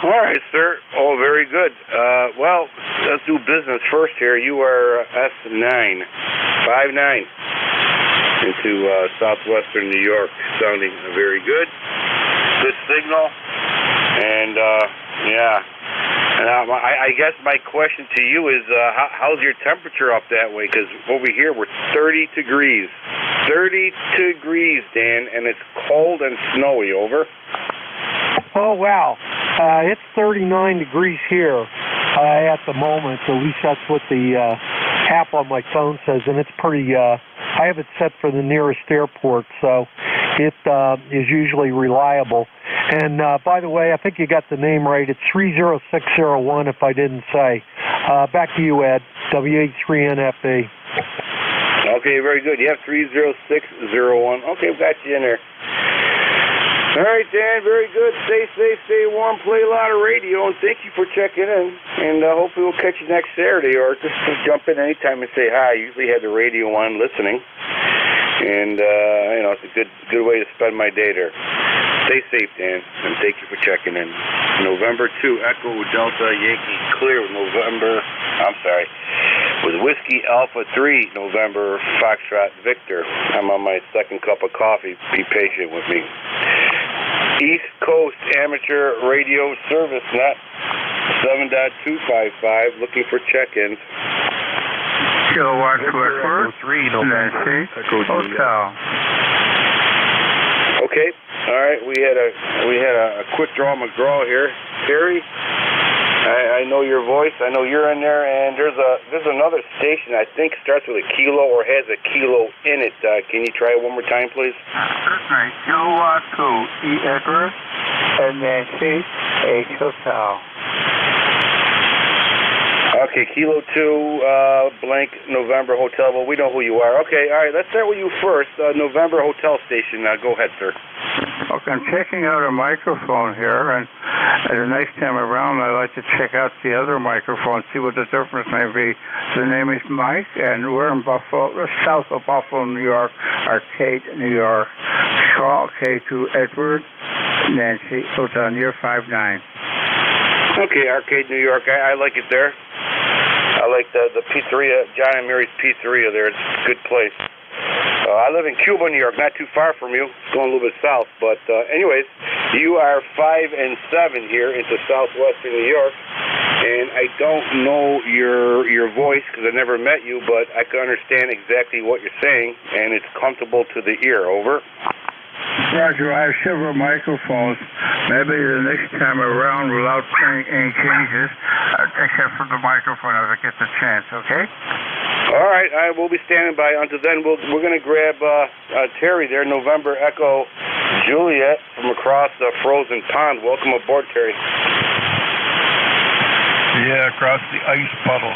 All right, sir. Oh, very good. Well, let's do business first here. You are S9, 5'9", into southwestern New York, sounding very good. Good signal. And, yeah. And I guess my question to you is, how's your temperature up that way? Because over here, we're 30 degrees. 30 degrees, Dan, and it's cold and snowy, over. Oh, wow. It's 39 degrees here at the moment. At least that's what the app on my phone says, and it's pretty, I have it set for the nearest airport, so it is usually reliable. And by the way, I think you got the name right. It's 30601 if I didn't say. Back to you, Ed, WH3NFB. Okay, very good. You have 30601. Okay, got you in there. All right, Dan, very good. Stay safe, stay warm, play a lot of radio, and thank you for checking in. And hopefully we'll catch you next Saturday, or just jump in anytime and say hi. I usually have the radio on listening. And, it's a good way to spend my day there. Stay safe, Dan, and thank you for checking in. November 2, Echo Delta Yankee Clear, with Whiskey Alpha 3, November Foxtrot Victor. I'm on my second cup of coffee. Be patient with me. East Coast Amateur Radio Service Net, 7.255, looking for check-ins. Kilowatt Echo 3, Nancy, Hotel. Okay, all right. We had a quick draw McGraw here. Terry, I know your voice. I know you're in there, and there's another station I think starts with a kilo or has a kilo in it. Can you try it one more time, please? Certainly. Kilowatt 2, ECARS, and Nancy, H Hotel. Okay, Kilo 2, blank November Hotel. Well, we know who you are. Okay, all right. Let's start with you first. November Hotel Station. Go ahead, sir. Okay, I'm checking out a microphone here, and the next time around, I'd like to check out the other microphone, see what the difference may be. The name is Mike, and we're in Buffalo, south of Buffalo, New York, Arcade, New York. Call K2 Edward, Nancy, Hotel near 59. Okay, Arcade, New York. I like it there. I like the pizzeria, John and Mary's Pizzeria there. It's a good place. I live in Cuba, New York, not too far from you. It's going a little bit south. But anyways, you are 5 and 7 here into southwestern New York. And I don't know your voice because I never met you, but I can understand exactly what you're saying, and it's comfortable to the ear. Over. Roger, I have several microphones. Maybe the next time around, without any changes, except for the microphone, if I get the chance, okay? All right, I will be standing by. Until then, we're going to grab Terry there, November Echo Juliet from across the frozen pond. Welcome aboard, Terry. Yeah, across the ice puddle.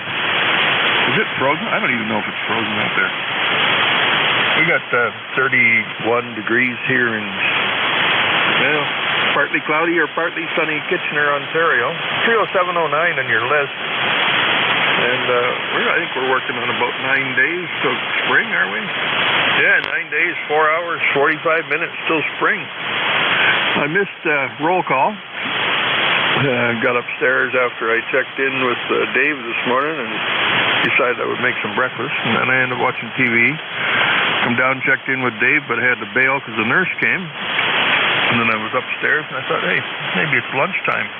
Is it frozen? I don't even know if it's frozen out there. We got 31 degrees here in, partly cloudy or partly sunny Kitchener, Ontario. 30709 on your list. And I think we're working on about 9 days till spring, are we? Yeah, 9 days, 4 hours, 45 minutes till spring. I missed roll call. Got upstairs after I checked in with Dave this morning and decided I would make some breakfast. And then I ended up watching TV. Come down, checked in with Dave, but I had to bail because the nurse came. And then I was upstairs, and I thought, hey, maybe it's lunchtime.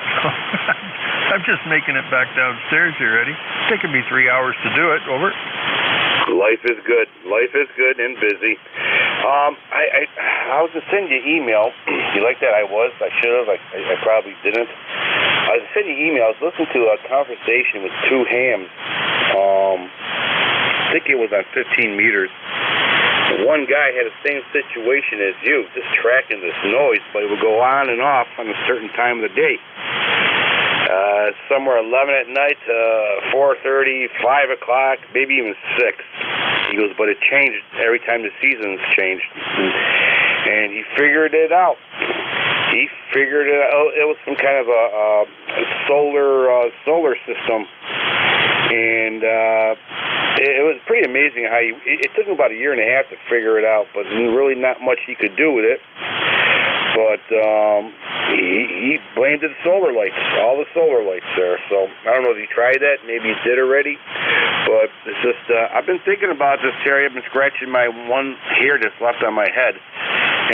I'm just making it back downstairs here, Eddie. It's taken me 3 hours to do it. Over. Life is good. Life is good and busy. I was going to send you an email. You like that? I should have. I probably didn't. I was going to send you an email. I was listening to a conversation with two hams. I think it was on 15 meters. One guy had the same situation as you, just tracking this noise, but it would go on and off on a certain time of the day. Somewhere 11 at night, 4:30, 5 o'clock, maybe even 6. He goes, but it changed every time the seasons changed. And he figured it out. It was some kind of a solar system. And it was pretty amazing how it took him about 1.5 years to figure it out, but really not much he could do with it. But he blamed the solar lights, all the solar lights there. So I don't know if you tried that. Maybe you did already. But it's just, I've been thinking about this, Terry. I've been scratching my one hair that's left on my head.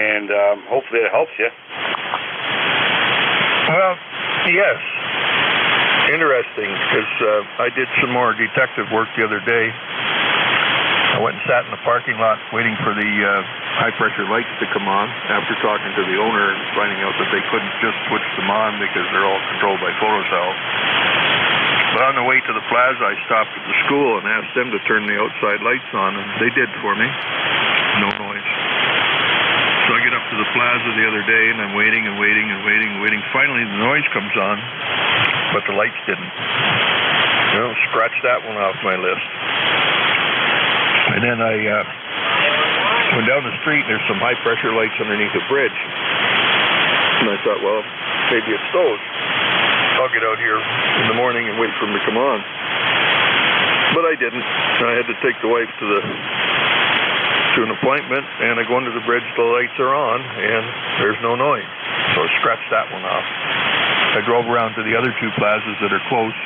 And hopefully it helps you. Well, yes. Interesting, because I did some more detective work the other day. I went and sat in the parking lot waiting for the high-pressure lights to come on after talking to the owner and finding out that they couldn't just switch them on because they're all controlled by photocells. But on the way to the plaza, I stopped at the school and asked them to turn the outside lights on, and they did for me. No noise. So I get up to the plaza the other day, and I'm waiting and waiting and waiting and waiting. Finally, the noise comes on, but the lights didn't. Scratch that one off my list. And then I went down the street, and there's some high-pressure lights underneath the bridge. And I thought, well, maybe it's those. I'll get out here in the morning and wait for them to come on. But I didn't. I had to take the wife to an appointment, and I go under the bridge, the lights are on, and there's no noise. So I scratched that one off. I drove around to the other two plazas that are close,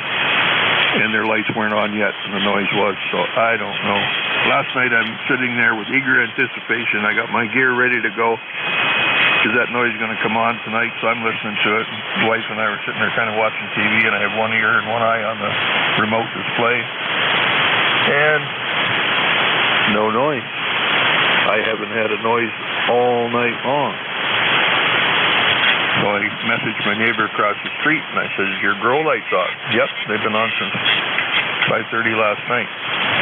and their lights weren't on yet, and the noise was. So I don't know. Last night I'm sitting there with eager anticipation. I got my gear ready to go. Is that noise going to come on tonight? So I'm listening to it. The wife and I were sitting there kind of watching TV, and I have one ear and one eye on the remote display. And no noise. I haven't had a noise all night long. So I messaged my neighbor across the street, and I said, is your grow lights on? Yep, they've been on since 5:30 last night,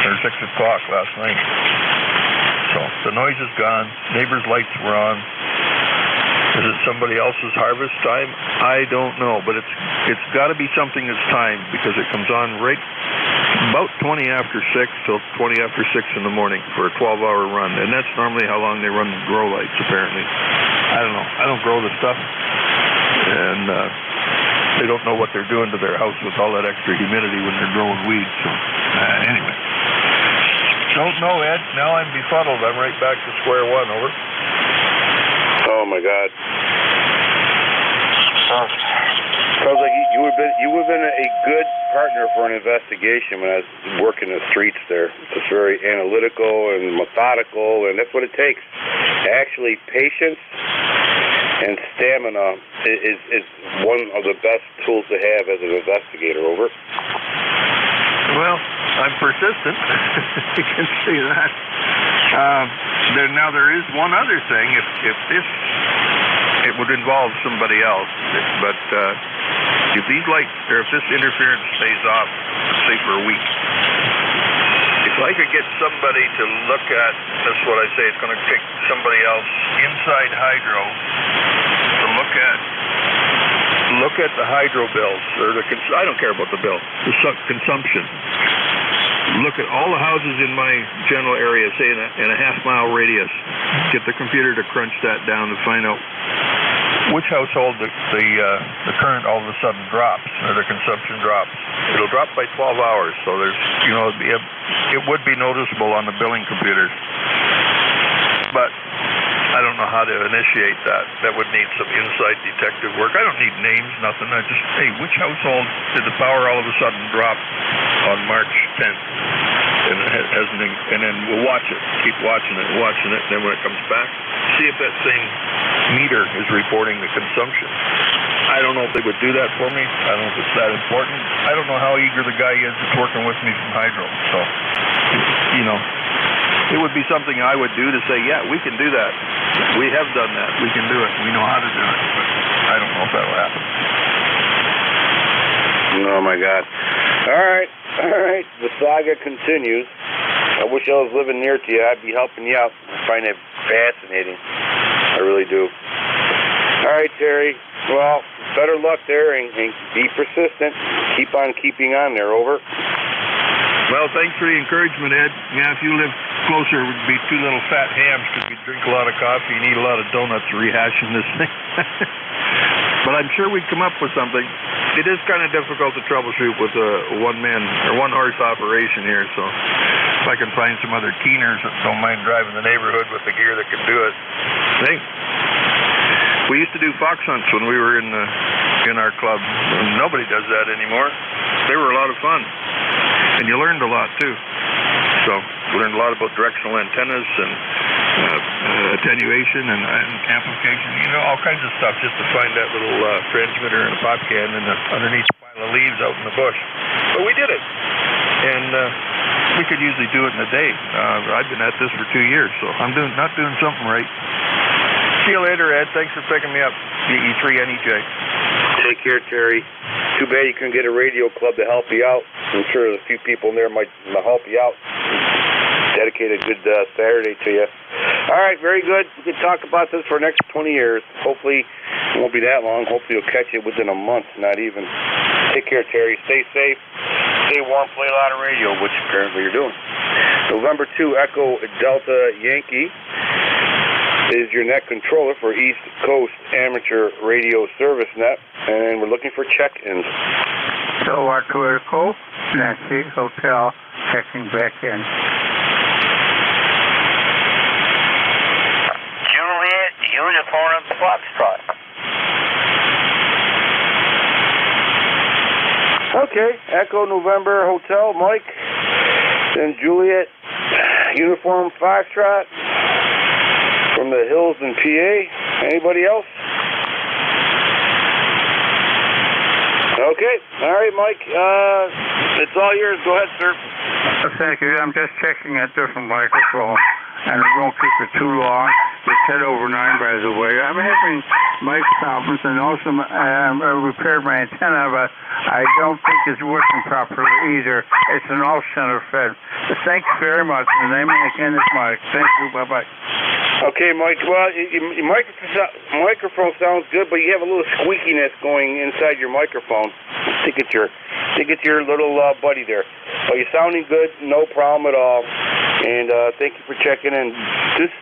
or 6 o'clock last night. So the noise is gone. Neighbor's lights were on. Is it somebody else's harvest time? I don't know, but it's got to be something that's timed, because it comes on right about 20 after 6 till 20 after 6 in the morning for a 12-hour run, and that's normally how long they run the grow lights, apparently. I don't know. I don't grow the stuff, and they don't know what they're doing to their house with all that extra humidity when they're growing weeds. So anyway, don't know, Ed. Now I'm befuddled. I'm right back to square one. Over. Oh my God! Sounds like you would have been a good partner for an investigation when I was working the streets there. It's very analytical and methodical, and that's what it takes. Actually, patience and stamina is one of the best tools to have as an investigator. Over. Well, I'm persistent. You can see that. Now there is one other thing. If this, it would involve somebody else, but if these lights, or if this interference stays off, say for a week, if I could get somebody to look at, that's what I say, it's going to take somebody else inside hydro to look at the hydro bills, or I don't care about the bill, the consumption. Look at all the houses in my general area, say in a half-mile radius. Get the computer to crunch that down to find out which household the current all of a sudden drops, or the consumption drops. It'll drop by 12 hours, so there's, it would be noticeable on the billing computers. But I don't know how to initiate that. That would need some inside detective work. I don't need names, nothing. I just, hey, which household did the power all of a sudden drop on March 10th? And then we'll watch it. Keep watching it. And then when it comes back, see if that same meter is reporting the consumption. I don't know if they would do that for me. I don't know if it's that important. I don't know how eager the guy is that's working with me from Hydro. So, it would be something I would do to say, yeah, we can do that. We have done that. We can do it. We know how to do it. But I don't know if that will happen. Oh, my God. All right. The saga continues. I wish I was living near to you. I'd be helping you out. I find it fascinating. I really do. All right, Terry. Well, better luck there, and be persistent. Keep on keeping on there. Over. Well, thanks for the encouragement, Ed. Yeah, if you live closer, it would be two little fat hams, because we drink a lot of coffee and eat a lot of donuts rehashing this thing. But I'm sure we'd come up with something. It is kind of difficult to troubleshoot with a one-man or one-horse operation here, so if I can find some other keeners that don't mind driving the neighborhood with the gear that can do it. Hey, we used to do fox hunts when we were in our club. Nobody does that anymore. They were a lot of fun. And you learned a lot, too. So we learned a lot about directional antennas and attenuation and amplification, all kinds of stuff, just to find that little transmitter in a pop can underneath a pile of leaves out in the bush. But we did it. And we could usually do it in a day. I've been at this for 2 years, so I'm not doing something right. See you later, Ed. Thanks for picking me up. E3NEJ. Take care, Terry. Too bad you couldn't get a radio club to help you out. I'm sure a few people in there might help you out. Dedicate a good Saturday to you. All right, very good. We can talk about this for the next 20 years. Hopefully, it won't be that long. Hopefully, you'll catch it within a month, not even. Take care, Terry. Stay safe. Stay warm. Play a lot of radio, which apparently you're doing. November 2, Echo Delta Yankee. is your net controller for East Coast Amateur Radio Service Net, and we're looking for check-ins. So Echo, Nancy Hotel, checking back in. Juliet Uniform Foxtrot. Okay, Echo November Hotel, Mike, then Juliet Uniform Foxtrot from the hills in PA. Anybody else? Okay, all right, Mike, it's all yours. Go ahead, sir. Thank you. I'm just checking a different microphone, and I won't keep it too long. It's 10 over 9, by the way. I'm having mic problems, and also I repaired my antenna, but I don't think it's working properly either. It's an off-center fed. Thanks very much. The name again is Mike. Thank you. Bye-bye. Okay, Mike. Well, your microphone sounds good, but you have a little squeakiness going inside your microphone. I think it's your little buddy there. But you're sounding good, no problem at all. And thank you for checking in.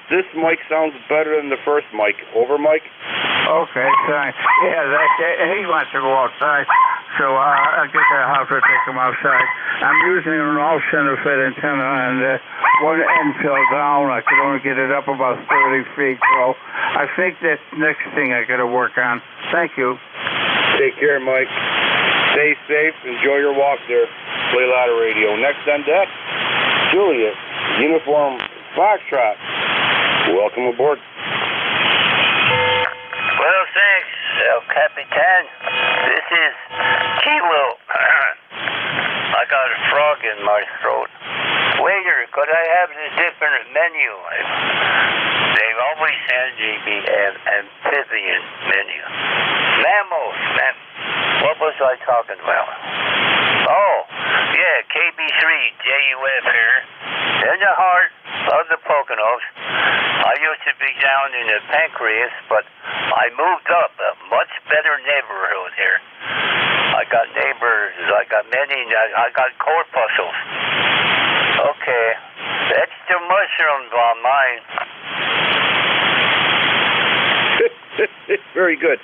This mic sounds better than the first mic. Over, Mike? Okay, thanks. Yeah, he wants to go outside, so I guess I'll have to take him outside. I'm using an off-center fed antenna, and one end fell down. I could only get it up about 30 feet, so I think that's the next thing I got to work on. Thank you. Take care, Mike. Stay safe. Enjoy your walk there. Play a lot of radio. Next on deck, Juliet, Uniform Foxtrot. Welcome aboard. Well, thanks, El Capitan. This is Kilo. I got a frog in my throat. Waiter, could I have a different menu? They've always handed me an amphibian menu. Mammals, what was I talking about? Oh, yeah, KB3JUF here. In the heart of the Poconos. I used to be down in the Pancreas, but I moved up a much better neighborhood here. I got neighbors, I got many, I got corpuscles. Okay, extra mushrooms on mine. Very good.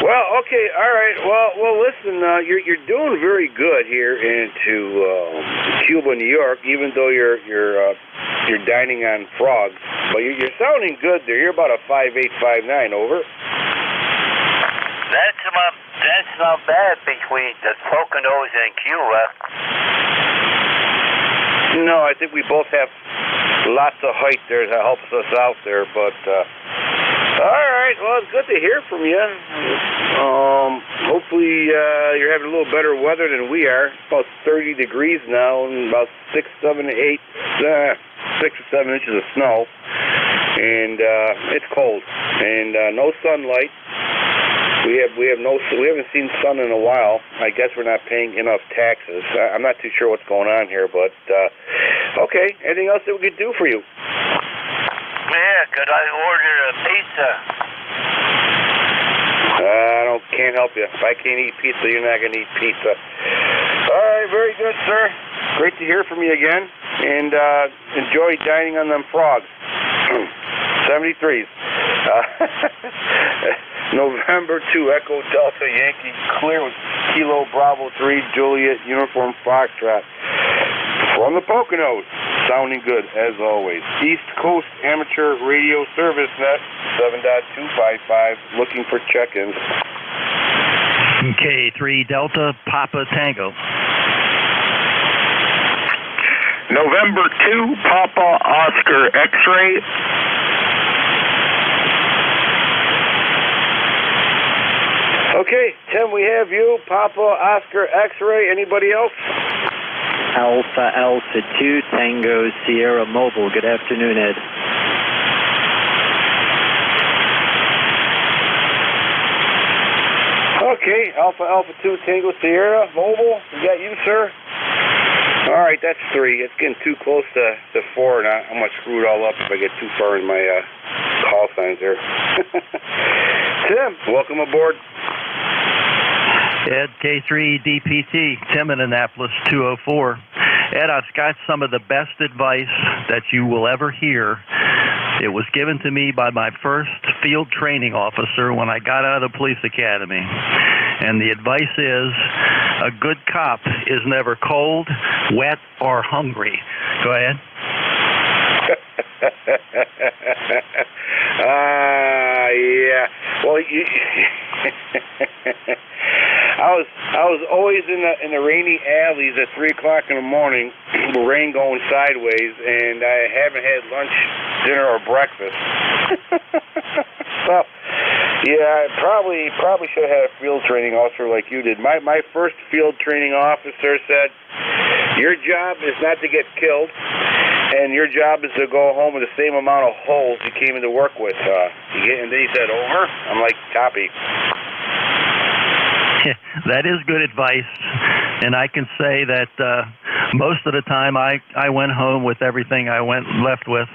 Well, okay, all right. Well, listen, you're doing very good here into Cuba, New York, even though you're dining on frogs. But you're sounding good there. You're about a 5859. Over. That's not bad between the Poconos and Cuba. No, I think we both have lots of height there that helps us out there. But all right, well, it's good to hear from you. Hopefully you're having a little better weather than we are. It's about 30 degrees now and about 6 or 7 inches of snow. And it's cold. And no sunlight. We haven't seen sun in a while. I guess we're not paying enough taxes. I'm not too sure what's going on here, but okay. Anything else that we could do for you? Yeah, could I order a pizza? Can't help you. If I can't eat pizza, you're not going to eat pizza. All right, very good, sir. Great to hear from you again. And enjoy dining on them frogs. 73s. November 2, Echo Delta Yankee, clear with Kilo Bravo 3, Juliet Uniform Foxtrot. From the Poconos, sounding good as always. East Coast Amateur Radio Service Net, 7.255, looking for check-ins. K3 Delta Papa Tango. November 2, Papa Oscar X-Ray. Okay, Tim, we have you, Papa Oscar X-Ray. Anybody else? Alpha 2 Tango Sierra Mobile. Good afternoon, Ed. Okay, Alpha 2 Tango Sierra Mobile. We got you, sir. All right, that's 3. It's getting too close to 4, and I'm going to screw it all up if I get too far in my call signs there. Tim, welcome aboard. Ed, K3 DPT, Tim in Annapolis 204. Ed, I've got some of the best advice that you will ever hear It was given to me by my first field training officer when I got out of the police academy. And the advice is, a good cop is never cold, wet, or hungry. Go ahead. Yeah. Well, I was always in the rainy alleys at 3:00 in the morning, with rain going sideways, and I haven't had lunch, dinner, or breakfast. So, yeah, I probably should have had a field training officer like you did. My first field training officer said, "Your job is not to get killed, and your job is to go home with the same amount of holes you came into work with." And then he said, "Over?" I'm like, "Copy." That is good advice, and I can say that most of the time I went home with everything I left with.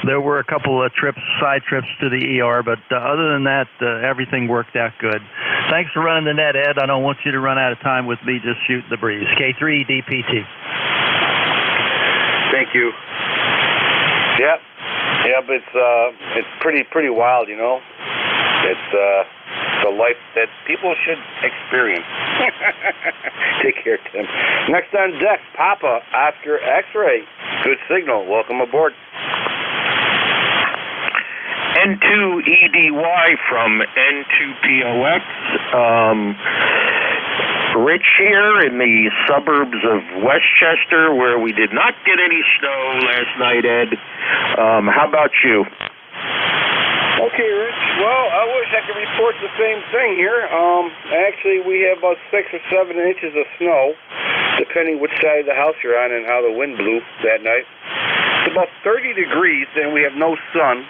There were a couple of side trips to the ER, but other than that, everything worked out good. Thanks for running the net, Ed. I don't want you to run out of time with me just shooting the breeze. K3 DPT. Thank you. Yep, it's pretty wild, you know. It's the life that people should experience. Take care, Tim. Next on deck, Papa Oscar X-Ray. Good signal. Welcome aboard. N2EDY from N2POX. Rich here in the suburbs of Westchester, where we did not get any snow last night, Ed. How about you? Okay, Rich. Well, I wish I could report the same thing here. Actually, we have about 6 or 7 inches of snow, depending which side of the house you're on and how the wind blew that night. It's about 30 degrees, and we have no sun,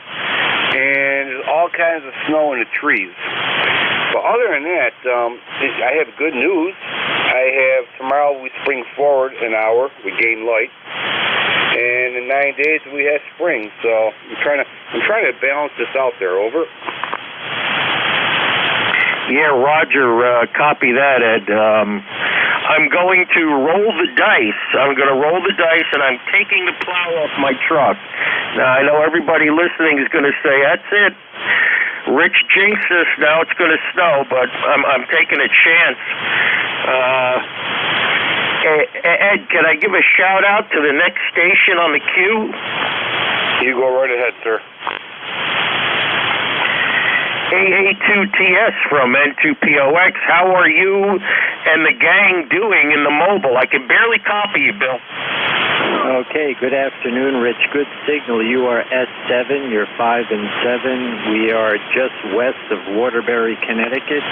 and there's all kinds of snow in the trees. But other than that, I have good news. Tomorrow we spring forward an hour, we gain light, and in 9 days we have spring. So I'm trying to balance this out there. Over. Yeah, Roger. Copy that, Ed. I'm going to roll the dice. I'm going to roll the dice, and I'm taking the plow off my truck. Now, I know everybody listening is going to say, "That's it. Rich jinxed us. Now it's going to snow," but I'm taking a chance. Ed, can I give a shout out to the next station on the queue? You go right ahead, sir. AA2TS from N2POX. How are you and the gang doing in the mobile? I can barely copy you, Bill. Okay, good afternoon, Rich. Good signal. You are S7, you're 5 and 7. We are just west of Waterbury, Connecticut,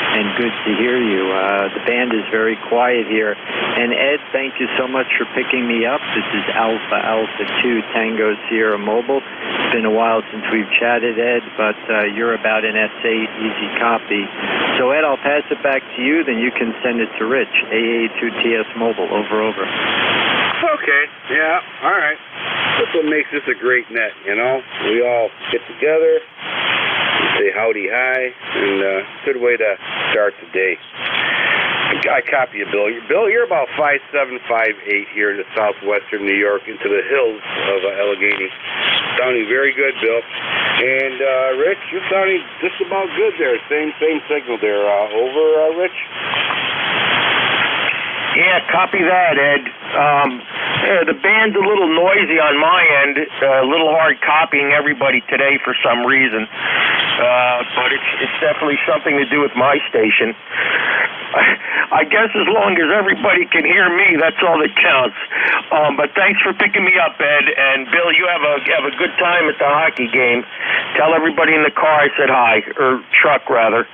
and good to hear you. The band is very quiet here. And Ed, thank you so much for picking me up. This is Alpha 2 Tango Sierra Mobile. It's been a while since we've chatted, Ed, but you're about an S8, easy copy. So, Ed, I'll pass it back to you, then you can send it to Rich, AA2TS Mobile, over. Okay, yeah, all right. That's what makes this a great net, you know? We all get together, say howdy hi, and good way to start the day. I copy you, Bill. Bill, you're about 5'7", 5'8" here in the southwestern New York into the hills of Allegheny. Sounding very good, Bill. And Rich, you're sounding just about good there. Same signal there. Over, Rich? Yeah, copy that, Ed. The band's a little noisy on my end, a little hard copying everybody today for some reason, but it's definitely something to do with my station. I guess as long as everybody can hear me, that's all that counts. But thanks for picking me up, Ed. And Bill, you have a good time at the hockey game. Tell everybody in the car I said hi, or truck rather.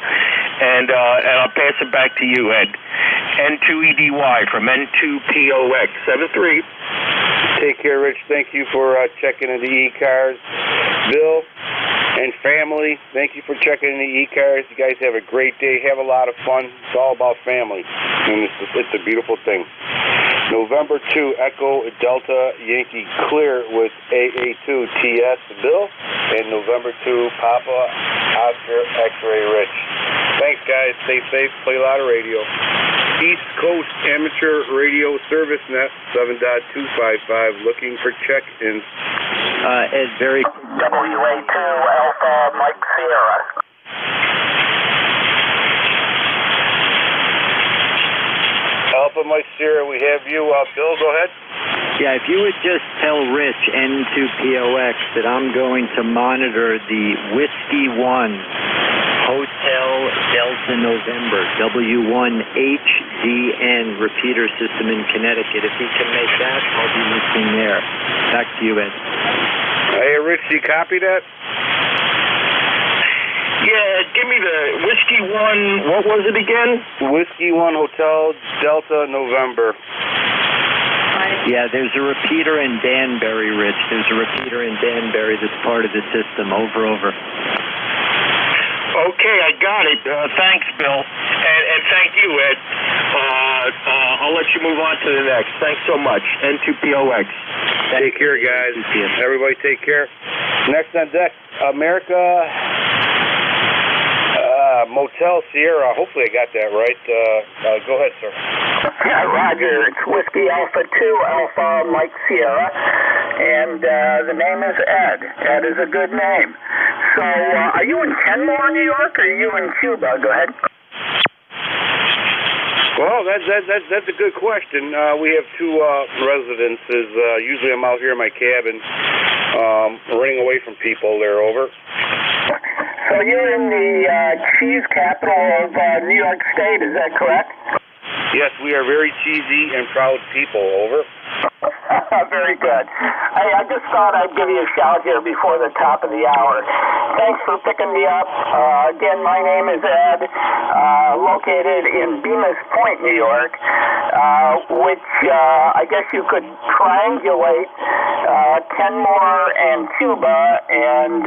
And I'll pass it back to you, Ed. N2EDY from N2POX 73. Take care, Rich. Thank you for checking into ECARS. Bill and family, thank you for checking into ECARS. You guys have a great day. Have a lot of fun. It's all about family, and it's a beautiful thing. November 2, Echo Delta Yankee clear with AA2TS Bill, and November 2, Papa Oscar X-Ray Rich. Thanks, guys. guys stay safe, play a lot of radio. East Coast Amateur Radio Service Net 7.255, looking for check-ins. Ed, very... WA2 Alpha Mike Sierra. Alpha Mike Sierra, we have you. Bill, go ahead. Yeah, if you would just tell Rich, N2POX, that I'm going to monitor the Whiskey 1 Hotel Delta November W1HDN repeater system in Connecticut. If he can make that, I'll be listening there. Back to you, Ed. Hey, Rich, you copy that? Yeah, give me the Whiskey 1, what was it again? Whiskey 1 Hotel Delta November. Yeah, there's a repeater in Danbury, Rich. There's a repeater in Danbury that's part of the system. Over. Okay, I got it. Thanks, Bill. And thank you, Ed. I'll let you move on to the next. Thanks so much. N2POX. Take care, guys. Everybody take care. Next on deck, America Motel Sierra. Hopefully I got that right. Go ahead, sir. Roger, it's Whiskey Alpha 2 Alpha Mike Sierra, and the name is Ed. Ed is a good name. So, are you in Kenmore, New York, or are you in Cuba? Go ahead. Well, that's a good question. We have two residences. Usually I'm out here in my cabin, running away from people. They're over. So you're in the cheese capital of New York State, is that correct? Yes, we are very cheesy and proud people. Over. Very good. Hey, I just thought I'd give you a shout here before the top of the hour. Thanks for picking me up. Again, my name is Ed, located in Bemis Point, New York, which I guess you could triangulate Kenmore and Cuba and,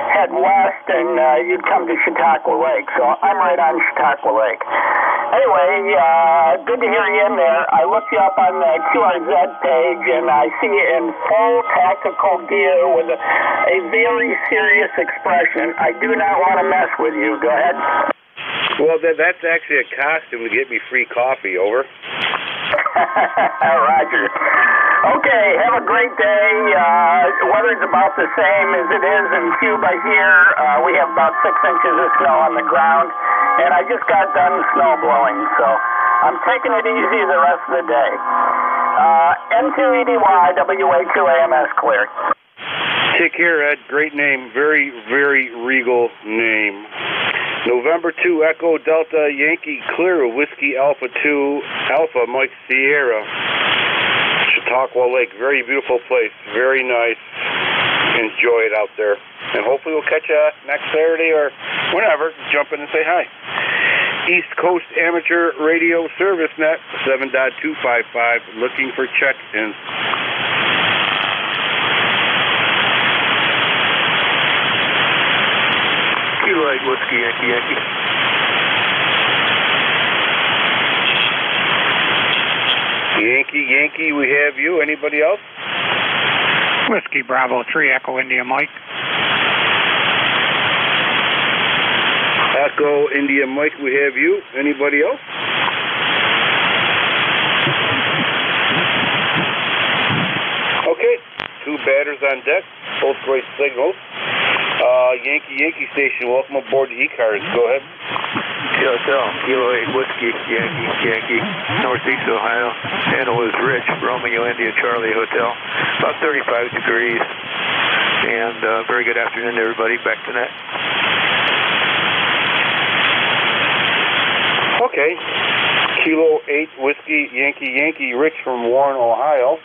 head west and you'd come to Chautauqua Lake. So I'm right on Chautauqua Lake. Anyway, good to hear you in there. I looked you up on the QRZ page, and I see you in full tactical gear with a very serious expression. I do not want to mess with you. Go ahead. Well, that's actually a costume to get me free coffee. Over. Roger. Okay, have a great day. Weather's about the same as it is in Cuba here. We have about 6 inches of snow on the ground, and I just got done snow blowing, so I'm taking it easy the rest of the day. N2EDY, WA2AMS cleared. Take care, Ed. Great name. Very, very regal name. November 2, Echo Delta Yankee clear, Whiskey Alpha 2, Alpha Mike Sierra. Chautauqua Lake, very beautiful place, very nice. Enjoy it out there. And hopefully we'll catch you next Saturday or whenever. Jump in and say hi. East Coast Amateur Radio Service Net 7.255, looking for check-ins. Kilo 8 Whiskey Yankee. Yankee, we have you. Anybody else? Whiskey Bravo 3 Echo India Mike. Echo India Mike, we have you. Anybody else? Okay, 2 batters on deck, both great signals. Yankee Station, welcome aboard the ECARS. Go ahead. Hotel, Kilo 8 Whiskey Yankee, Northeast Ohio. Handle is Rich, Romeo India Charlie Hotel. About 35 degrees. And very good afternoon, everybody. Back to net. Okay. Kilo 8 Whiskey Yankee, Rich from Warren, Ohio.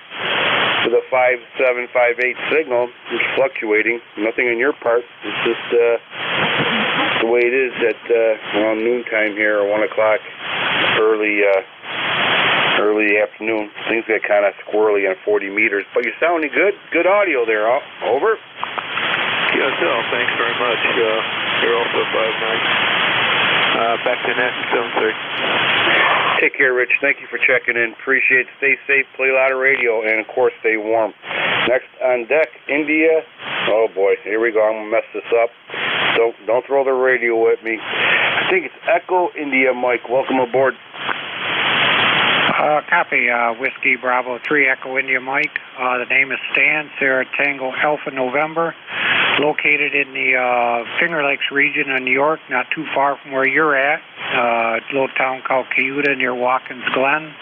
With a 5758 signal. It's fluctuating. Nothing on your part. It's just the way it is at around noontime here, or 1 o'clock, early afternoon. Things get kind of squirrely on 40 meters. But you're sounding good. Good audio there. Over. QSL, thanks very much. You're also 5-9. Back to net, 7:30. Take care, Rich. Thank you for checking in. Appreciate it. Stay safe, play a lot of radio, and, of course, stay warm. Next on deck, India. Oh, boy. Here we go. I'm going to mess this up. Don't throw the radio at me. I think it's Echo India, Mike. Welcome aboard. Copy. Whiskey Bravo 3 Echo India Mike. The name is Stan, Sarah Tango Alpha November. Located in the Finger Lakes region of New York, not too far from where you're at. A little town called Cayuta near Watkins Glen.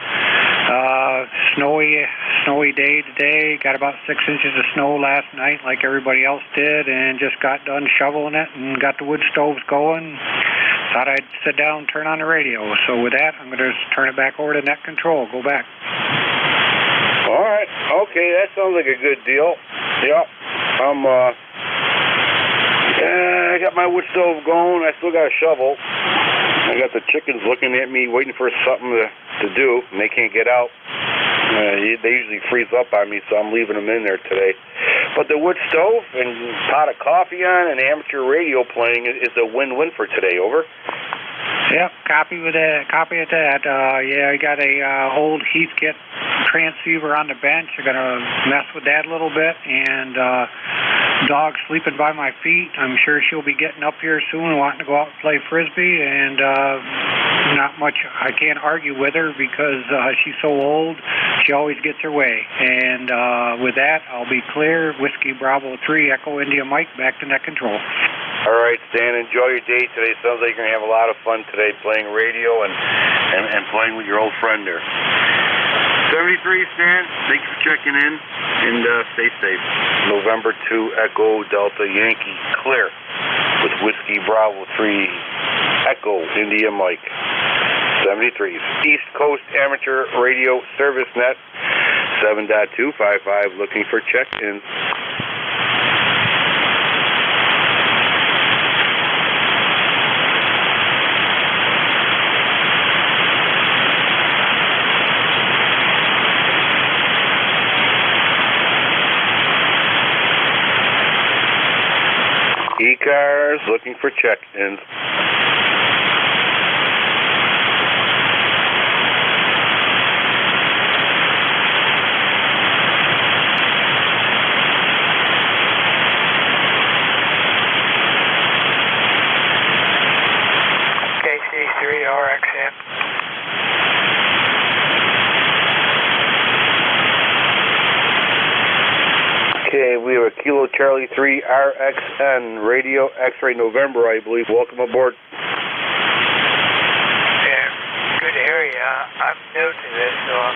Snowy day today. Got about 6 inches of snow last night like everybody else did, and just got done shoveling it and got the wood stoves going. Thought I'd sit down and turn on the radio. So with that, I'm going to turn it back over to net control. Go back. All right. Okay, that sounds like a good deal. Yep. I got my wood stove going. I still got a shovel. I got the chickens looking at me, waiting for something to do, and they can't get out. They usually freeze up on me, so I'm leaving them in there today. But the wood stove and pot of coffee on and amateur radio playing is a win-win for today. Over. Yep, copy of that. I got a old Heathkit transceiver on the bench. I'm gonna mess with that a little bit, and dog sleeping by my feet. I'm sure she'll be getting up here soon, wanting to go out and play frisbee, and not much. I can't argue with her because she's so old. She always gets her way. And with that, I'll be clear. Whiskey Bravo 3 Echo India Mike, back to net control. All right, Stan, enjoy your day today. Sounds like you're going to have a lot of fun today playing radio and playing with your old friend there. 73, Stan, thank you for checking in, and stay safe. November 2, Echo Delta Yankee, clear with Whiskey Bravo 3, Echo India Mike. 73, East Coast Amateur Radio Service Net, 7.255, looking for check-ins. ECARS looking for check-ins. KC3RXM. Okay, we have a Kilo Charlie 3 RXN Radio X-Ray November, I believe. Welcome aboard. Yeah, good to hear you. I'm new to this, so I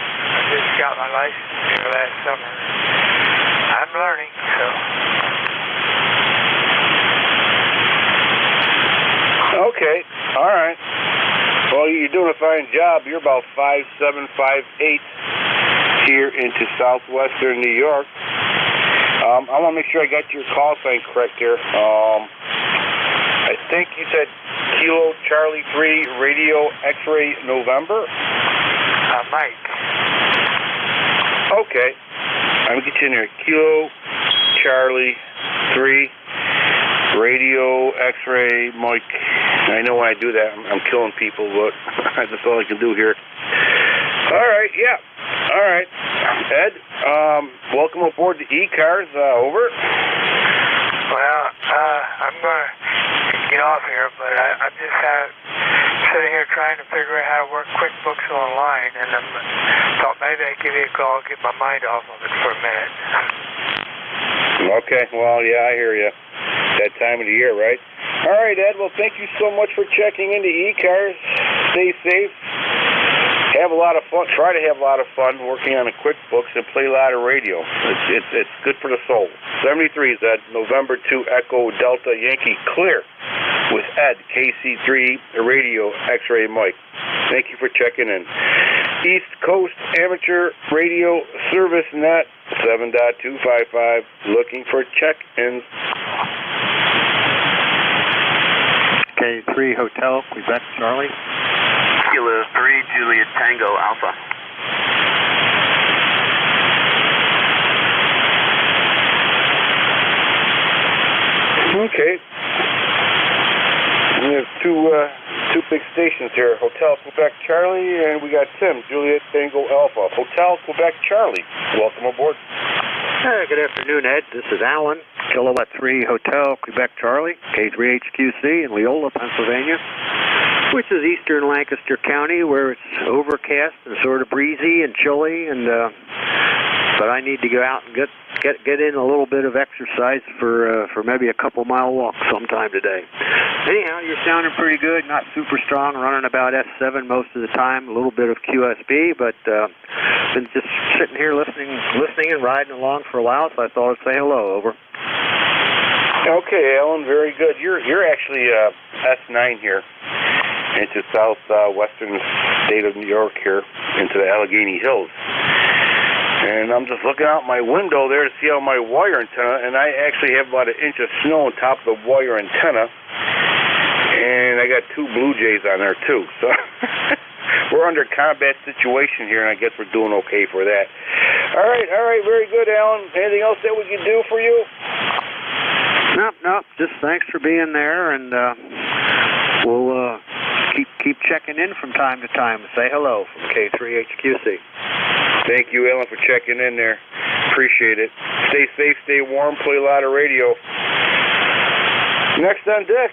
just got my license here last summer. I'm learning, so. Okay, all right. Well, you're doing a fine job. You're about 5'7", 5'8" here into southwestern New York. I want to make sure I got your call sign correct here. I think you said Kilo Charlie 3 Radio X-Ray November? Mike. Okay. I'm going to get you in here. Kilo Charlie 3 Radio X-Ray Mike. I know when I do that, I'm killing people, but that's all I can do here. All right, yeah. All right. Ed, welcome aboard the ECARS. Over. Well, I'm going to get off here, but I'm just sitting here trying to figure out how to work QuickBooks online, and I thought maybe I'd give you a call and get my mind off of it for a minute. Okay, well, yeah, I hear you. That time of the year, right? All right, Ed, well, thank you so much for checking into ECARS. Stay safe. Have a lot of fun. Try to have a lot of fun working on the QuickBooks and play a lot of radio. It's good for the soul. 73 is Ed. November 2 Echo Delta Yankee clear with Ed KC3 Radio X-Ray Mike. Thank you for checking in. East Coast Amateur Radio Service Net 7.255 looking for check-ins. K3 Hotel Quebec Charlie. Kilo 3 Juliet Tango Alpha. Okay. We have two big stations here. Hotel Quebec Charlie, and we got Tim, Juliet Tango Alpha. Hotel Quebec Charlie. Welcome aboard. Good afternoon, Ed. This is Alan, Kilowatt 3 Hotel Quebec Charlie, K3HQC in Leola, Pennsylvania, which is eastern Lancaster County, where it's overcast and sort of breezy and chilly, and but I need to go out and get in a little bit of exercise for maybe a couple-mile walk sometime today. Anyhow, you're sounding pretty good, not super strong, running about S7 most of the time, a little bit of QSB, but been just sitting here listening and riding along for a while, so I thought I'd say hello. Over. Okay, Alan, very good. You're actually S9 here into southwestern state of New York here, into the Allegheny Hills. And I'm just looking out my window there to see how my wire antenna, and I actually have about 1 inch of snow on top of the wire antenna, and I got 2 blue jays on there too. So we're under combat situation here, and I guess we're doing okay for that. All right, very good, Alan. Anything else that we can do for you? Nope. Just thanks for being there, and we'll keep checking in from time to time. Say hello from K3HQC. Thank you, Alan, for checking in there. Appreciate it. Stay safe, stay warm, play a lot of radio. Next on deck,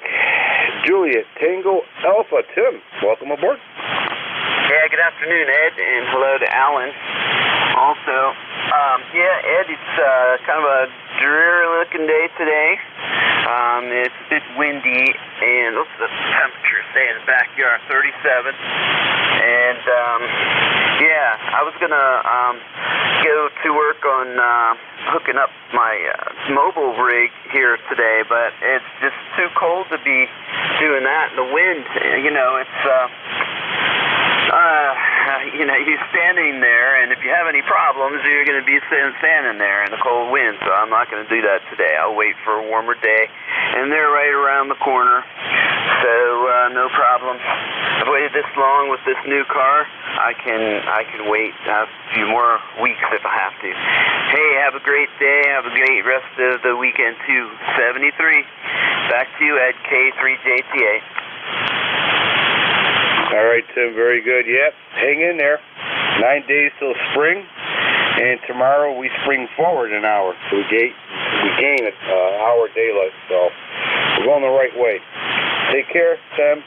Juliet Tango Alpha. Tim, welcome aboard. Yeah, good afternoon, Ed, and hello to Alan. Also, Ed, it's kind of a dreary-looking day today. It's a bit windy, and what's the temperature say in the backyard? 37. And, I was going to go to work on hooking up my mobile rig here today, but it's just too cold to be doing that. The wind, you're standing there, and if you have any problems, you're going to be standing there in the cold wind, so I'm not going to do that today. I'll wait for a warmer day, and they're right around the corner, so no problem. I've waited this long with this new car. I can wait a few more weeks if I have to. Hey, have a great day. Have a great rest of the weekend, too. 73. Back to you at K3JTA. All right, Tim, very good. Yep, hang in there. 9 days till spring, and tomorrow we spring forward an hour. So we gain an hour daylight, so we're going the right way. Take care, Tim.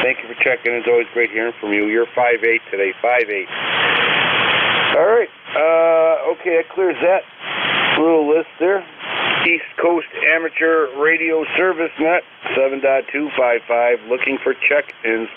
Thank you for checking. It's always great hearing from you. You're 5'8" today, 5'8". All right, okay, that clears that little list there. East Coast Amateur Radio Service Net, 7.255, looking for check-ins.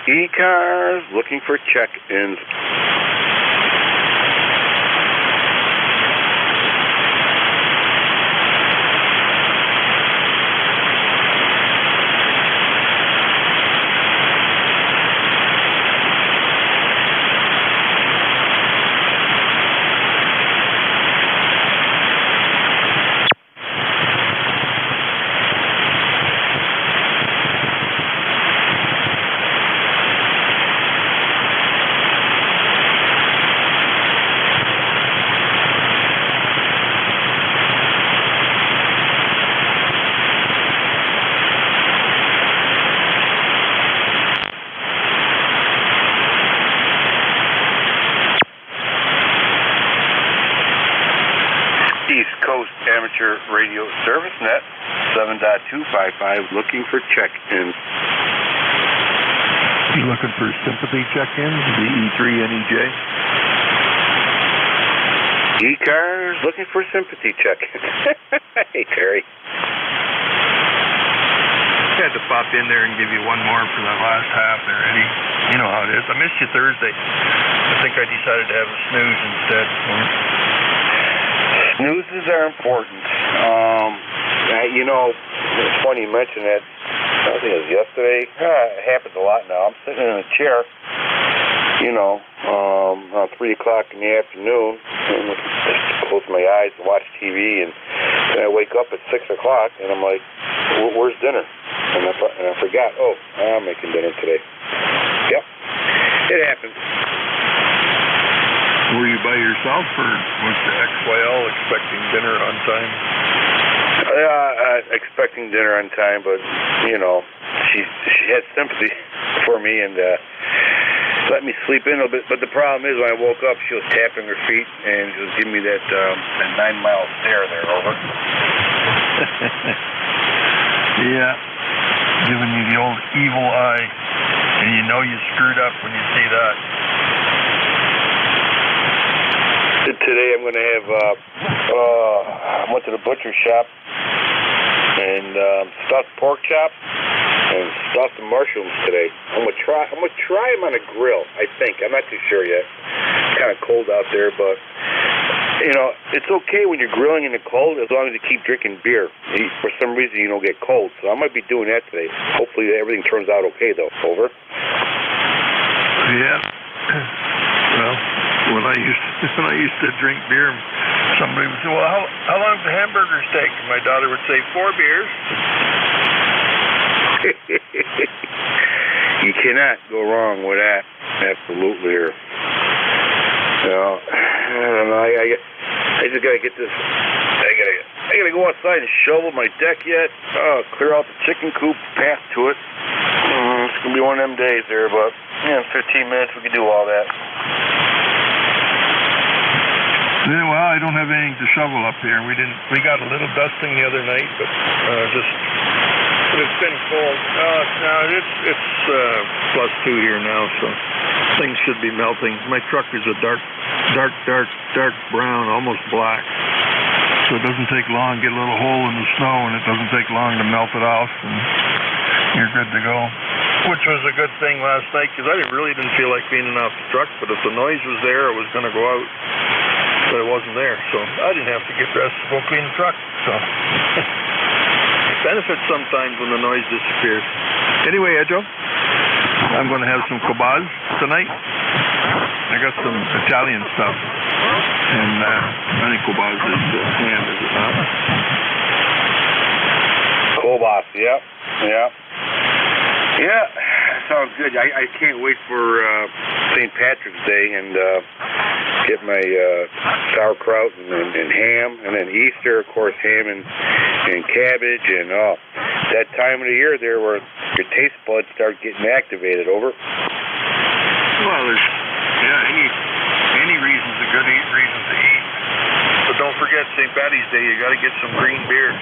ECARS, looking for check-ins. Amateur Radio Service Net, 7.255, looking for check-ins. You looking for sympathy check-ins, the E3 NEJ? ECARS, looking for sympathy check-ins. Hey, Terry. I had to pop in there and give you one more for that last half there, Eddie. You know how it is. I missed you Thursday. I think I decided to have a snooze instead. Snoozes are important. It's funny you mention that. I think it was yesterday. It happens a lot now. I'm sitting in a chair, around 3 o'clock in the afternoon, and it's close my eyes and watch TV, and then I wake up at 6 o'clock, and I'm like, where's dinner? And I forgot, I'm making dinner today. Yep, it happens. Were you by yourself, or was the XYL expecting dinner on time? Expecting dinner on time, but, she had sympathy for me and let me sleep in a bit. But the problem is, when I woke up, she was tapping her feet and she was giving me that 9-mile stare there, over. Yeah, giving you the old evil eye, and you know you screwed up when you see that. Today I'm going to have, I went to the butcher shop and stuffed pork chop and stuffed mushrooms today. I'm gonna try them on a grill, I think. I'm not too sure yet. It's kind of cold out there, but it's okay when you're grilling in the cold as long as you keep drinking beer. For some reason you don't get cold, so I might be doing that today. Hopefully everything turns out okay though. Over. Yeah. Well, when I used to drink beer, somebody would say, "Well, how long does the hamburgers take?" And my daughter would say, 4 beers. You cannot go wrong with that. Absolutely. I don't know. I just gotta get this. I gotta go outside and shovel my deck yet. Clear out the chicken coop, path to it. It's gonna be one of them days there, but in 15 minutes we can do all that. Yeah, well, I don't have anything to shovel up here. We got a little dusting the other night, but it's been cold. It's +2 here now, so things should be melting. My truck is a dark brown, almost black. So it doesn't take long to get a little hole in the snow, and it doesn't take long to melt it off, and you're good to go. Which was a good thing last night, because I really didn't feel like cleaning off the truck, but if the noise was there, I was going to go out. But it wasn't there, so I didn't have to get dressed to go clean the truck. So it benefits sometimes when the noise disappears. Anyway, Edjo, I'm going to have some kebabs tonight. I got some Italian stuff, and I think kebabs is ham, is it not? Kobas, yep. Yeah, sounds good. I can't wait for St. Patrick's Day and get my sauerkraut and ham, and then Easter, of course, ham and cabbage, and that time of the year there where your taste buds start getting activated. Over. Well, any reason's a good reason to eat. But don't forget St. Patty's Day, you got to get some green beer.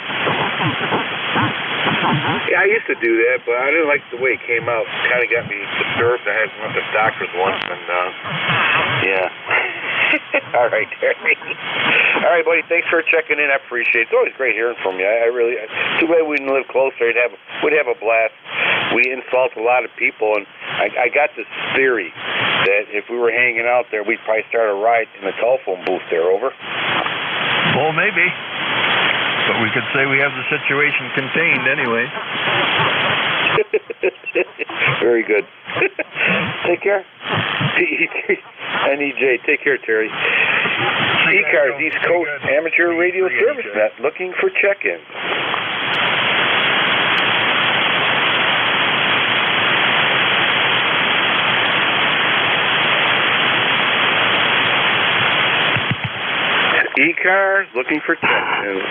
Yeah, I used to do that, but I didn't like the way it came out. It kind of got me disturbed. I had went to the doctor's once, and yeah. All right, Terry. All right, buddy. Thanks for checking in. I appreciate it. It's always great hearing from you. I really. Too bad we didn't live closer. We'd have a blast. We insult a lot of people, and I got this theory that if we were hanging out there, we'd probably start a riot in the telephone booth there. Over. Well, maybe. But we could say we have the situation contained anyway. Very good. Take care. NEJ, take care, Terry. ECARS, East Coast Amateur Radio Service Net, looking for check-in. ECARS, looking for check-in.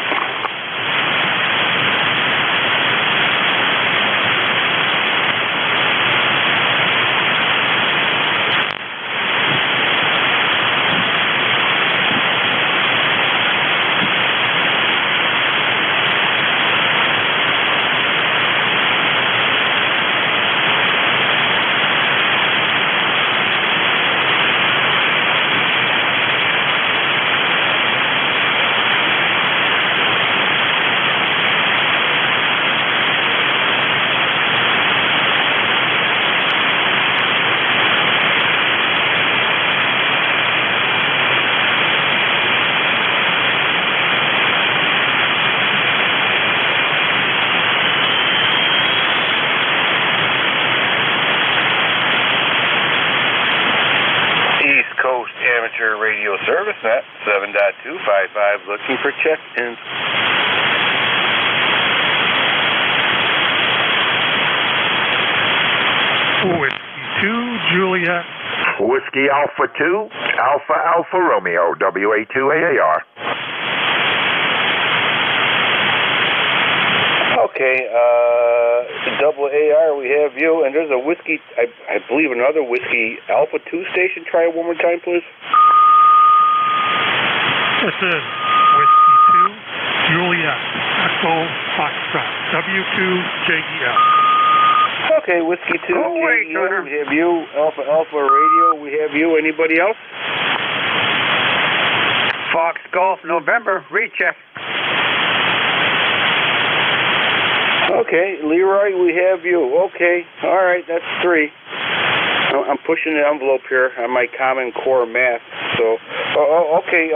7.255, looking for check-ins. Whiskey 2, Juliet. Whiskey Alpha 2, Alpha Romeo, WA2AAR. Okay, double AR, we have you, and there's a whiskey, I believe another whiskey Alpha 2 station. Try it one more time, please. This is Whiskey 2, Juliet, Echo Foxtrot, W2JEL. Okay, Whiskey 2, JEL, we have you, Alpha Radio, we have you. Anybody else? Fox Golf November, recheck. Okay, Leroy, we have you. Okay, all right, that's 3. I'm pushing the envelope here on my Common Core math. So, okay,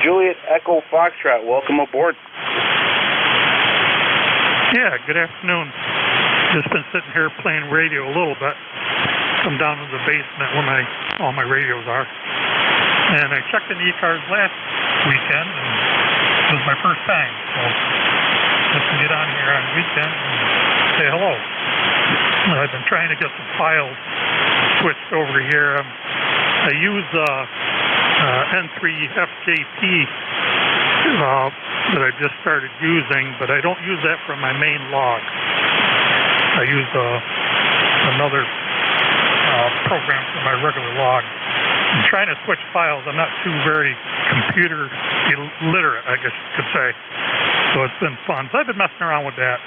Juliet Echo Foxtrot, welcome aboard. Yeah, good afternoon. Just been sitting here playing radio a little bit. Come down to the basement where all my radios are. And I checked in the ECARS last weekend, and it was my first time. So just to get on here on weekend and say hello. I've been trying to get some files switched over here. I use N3FJP that I just started using, but I don't use that for my main log. I use another program for my regular log. I'm trying to switch files. I'm not too very computer illiterate, I guess you could say. So it's been fun. So I've been messing around with that.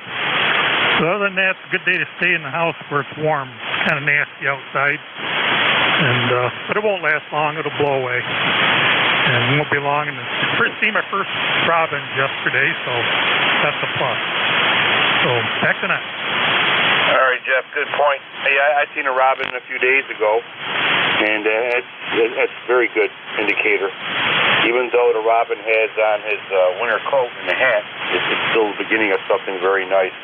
So other than that, it's a good day to stay in the house where it's warm. It's kind of nasty outside. But it won't last long. It'll blow away. And it won't be long. And seen my first robins yesterday, so that's a plus. So back to that. All right, Jeff, good point. Hey, I seen a robin a few days ago, and that's a very good indicator. Even though the robin has on his winter coat and the hat, it's still the beginning of something very nice.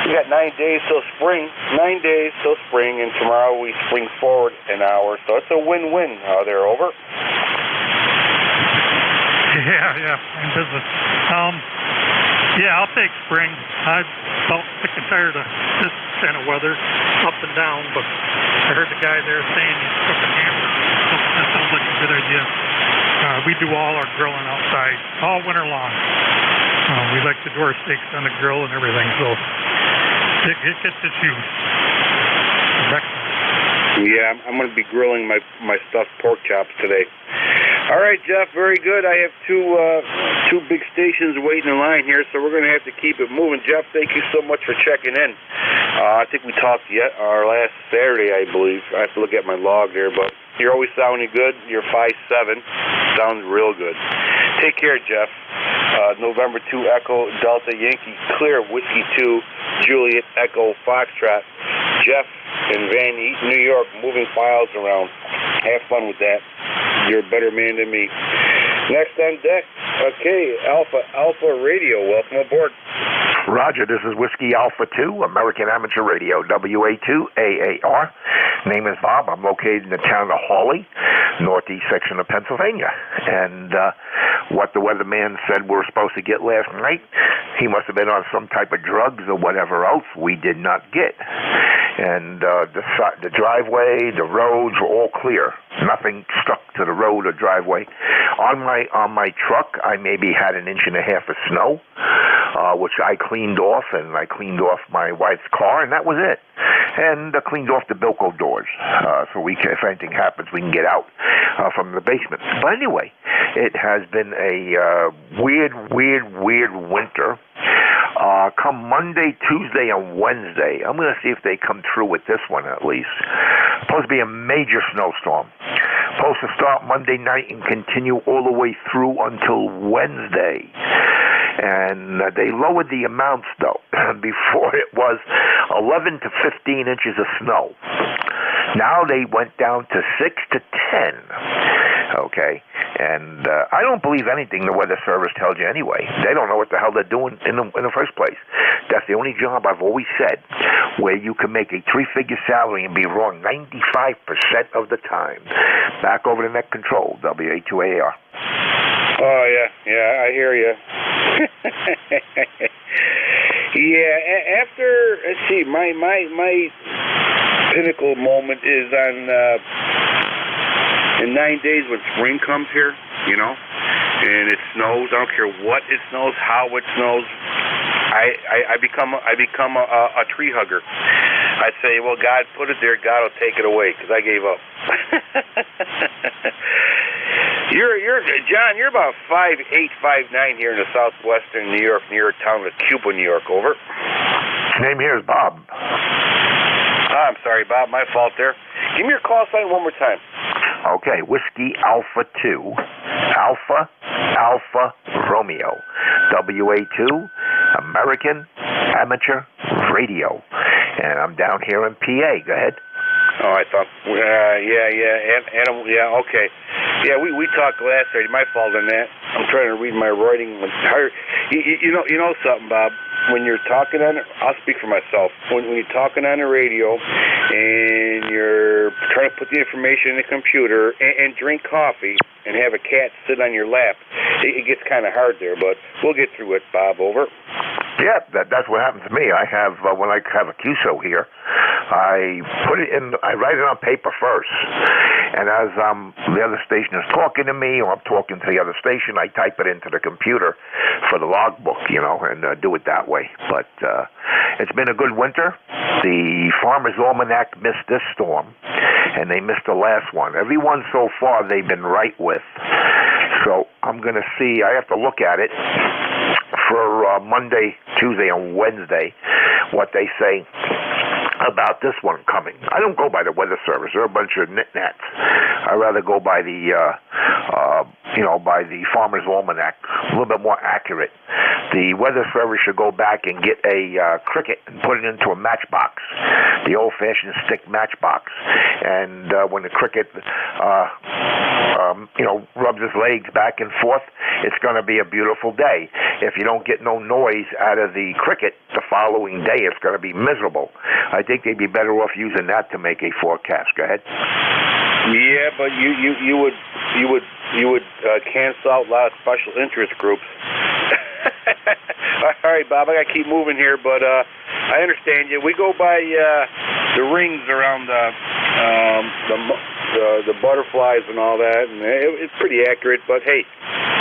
We got 9 days till spring. 9 days till spring, and tomorrow we spring forward an hour, so it's a win-win. They're over. Yeah, in business. Yeah, I'll take spring. I'm about sick and tired of this kind of weather, up and down, but I heard the guy there saying he's cooking hamburgers. That sounds like a good idea. We do all our grilling outside, all winter long. We like to do our steaks on the grill and everything, so it gets its use. Yeah, I'm going to be grilling my stuffed pork chops today. All right, Jeff, very good. I have two big stations waiting in line here, so we're going to have to keep it moving. Jeff, thank you so much for checking in. I think we talked our last Saturday, I believe. I have to look at my log there, but you're always sounding good. You're 5'7". Sounds real good. Take care, Jeff. November 2 Echo Delta Yankee Clear Whiskey 2 Juliet Echo Foxtrot. Jeff in Van Eaton, New York, moving files around. Have fun with that. You're a better man than me. Next on deck, okay, Alpha Radio. Welcome aboard. Roger, this is Whiskey Alpha 2, American Amateur Radio, WA2AAR. Name is Bob. I'm located in the town of Hawley, northeast section of Pennsylvania. And what the weatherman said we were supposed to get last night, he must have been on some type of drugs or whatever else we did not get. And the driveway, the roads were all clear. Nothing stuck to the road or driveway. On my truck, I maybe had 1.5 inches of snow, which I cleaned off, and I cleaned off my wife's car, and that was it. And I cleaned off the Bilko doors, so if anything happens, we can get out from the basement. But anyway, it has been a weird winter. Come Monday, Tuesday, and Wednesday, I'm going to see if they come through with this one at least. Supposed to be a major snowstorm. Supposed to start Monday night and continue all the way through until Wednesday. And they lowered the amounts, though. Before it was 11 to 15 inches of snow. Now they went down to 6 to 10. Okay? And I don't believe anything the Weather Service tells you anyway. They don't know what the hell they're doing in the first place. That's the only job I've always said where you can make a 3-figure salary and be wrong 95% of the time. Back over to Net Control, WA2AR. Oh, yeah, I hear you. Yeah, after, let's see, my pinnacle moment is on in 9 days when spring comes here, you know, and it snows. I don't care what it snows, how it snows. I become a tree hugger. I say, well, God put it there. God will take it away because I gave up. You're John. You're about 5'8", 5'9" here in the southwestern New York, near a town of Cuba, New York. Over. Name here is Bob. I'm sorry, Bob. My fault there. Give me your call sign one more time. Okay, Whiskey Alpha 2, Alpha Romeo, WA2, American Amateur Radio, and I'm down here in PA. Go ahead. Oh, I thought, Animal, okay. Yeah, we talked last Saturday. My fault on that. I'm trying to read my writing. You know something, Bob? When you're talking on, I'll speak for myself. When you're talking on the radio and you're trying to put the information in the computer and drink coffee and have a cat sit on your lap, it gets kind of hard there. But we'll get through it, Bob. Over. Yeah, that's what happens to me. I have when I have a QSO here, I write it on paper first, and as the other station is talking to me or I'm talking to the other station, I type it into the computer for the logbook, you know, and do it that way. But it's been a good winter. The Farmer's Almanac missed this storm, and they missed the last one. Every one so far they've been right with. So I'm going to see. I have to look at it for Monday, Tuesday, and Wednesday, what they say about this one coming. I don't go by the Weather Service. They're a bunch of nit-nats. I rather go by the, by the Farmer's Almanac, a little bit more accurate. The Weather Service should go back and get a cricket and put it into a matchbox, the old-fashioned stick matchbox. And when the cricket, rubs his legs back and forth, it's going to be a beautiful day. If you don't get no noise out of the cricket the following day, it's going to be miserable. I think they'd be better off using that to make a forecast. Go ahead. Yeah, but you would cancel out a lot of special interest groups. All right, Bob, I got to keep moving here, but I understand you. We go by the rings around the butterflies and all that, and it's pretty accurate, but hey,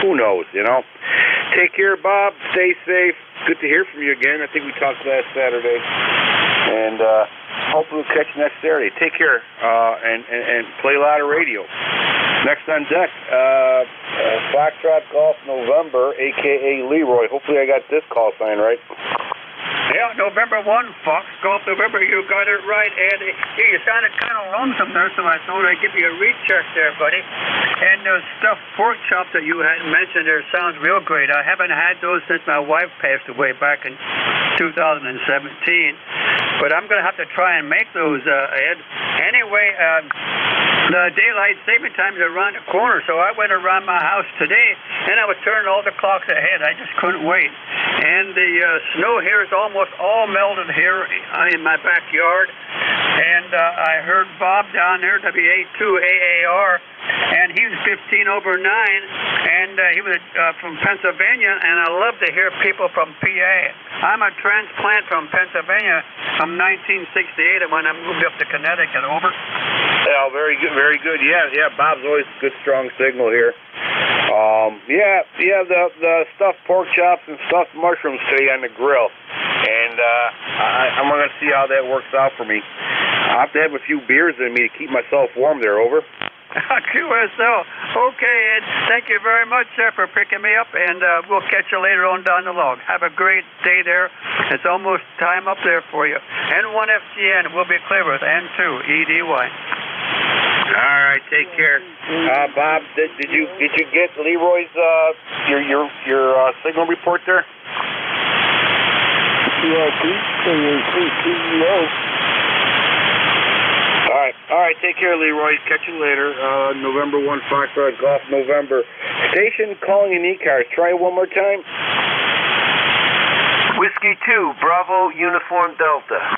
who knows, you know? Take care, Bob. Stay safe. Good to hear from you again. I think we talked last Saturday, and hopefully we'll catch you next Saturday. Take care, and play a lot of radio. Next on deck, Foxtrot Golf November, a.k.a. Leroy. Hopefully I got this call sign right. Yeah, November 1, Fox Golf November, you got it right, Ed. You sounded kind of lonesome there, so I thought I'd give you a recheck there, buddy. And those stuffed pork chops that you had mentioned there sounds real great. I haven't had those since my wife passed away back in 2017, but I'm going to have to try and make those, Ed. Anyway, the daylight saving time is around the corner, so I went around my house today, and I was turning all the clocks ahead. I just couldn't wait. And the snow here is almost all melted here in my backyard. And I heard Bob down there, WA2AAR, and he was 15 over 9, and he was from Pennsylvania, and I love to hear people from PA. I'm a transplant from Pennsylvania from 1968 when I moved up to Connecticut. Over. Yeah, very good, very good. Yeah, Bob's always a good, strong signal here. The stuffed pork chops and stuffed mushrooms today on the grill, and I'm going to see how that works out for me. I have to have a few beers in me to keep myself warm there. Over. QSL. Okay, Ed. Thank you very much for picking me up, and we'll catch you later on down the log. Have a great day there. It's almost time up there for you. N1FGN will be clear with N2EDY. All right, take care. Bob, did you get Leroy's your signal report there? All right, take care, Leroy. Catch you later. November 1, Foxtrot Golf November. Station calling in ECARS. Try it one more time. Whiskey 2, Bravo, Uniform Delta.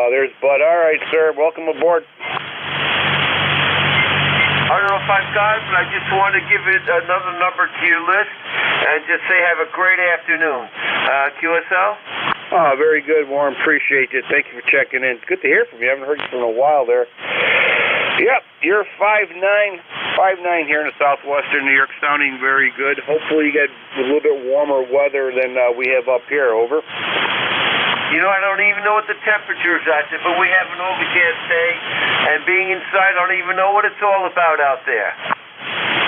There's Bud. All right, sir. Welcome aboard. I don't know if I've got it, but I just want to give it another number to your list and just say have a great afternoon. QSL? Oh, very good, Warren. Appreciate you. Thank you for checking in. It's good to hear from you. I haven't heard you from a while there. Yep, you're 5'9", 5'9" here in the southwestern New York, sounding very good. Hopefully you get a little bit warmer weather than we have up here. Over. You know, I don't even know what the temperature is out there, but we have an overcast day, and being inside, I don't even know what it's all about out there.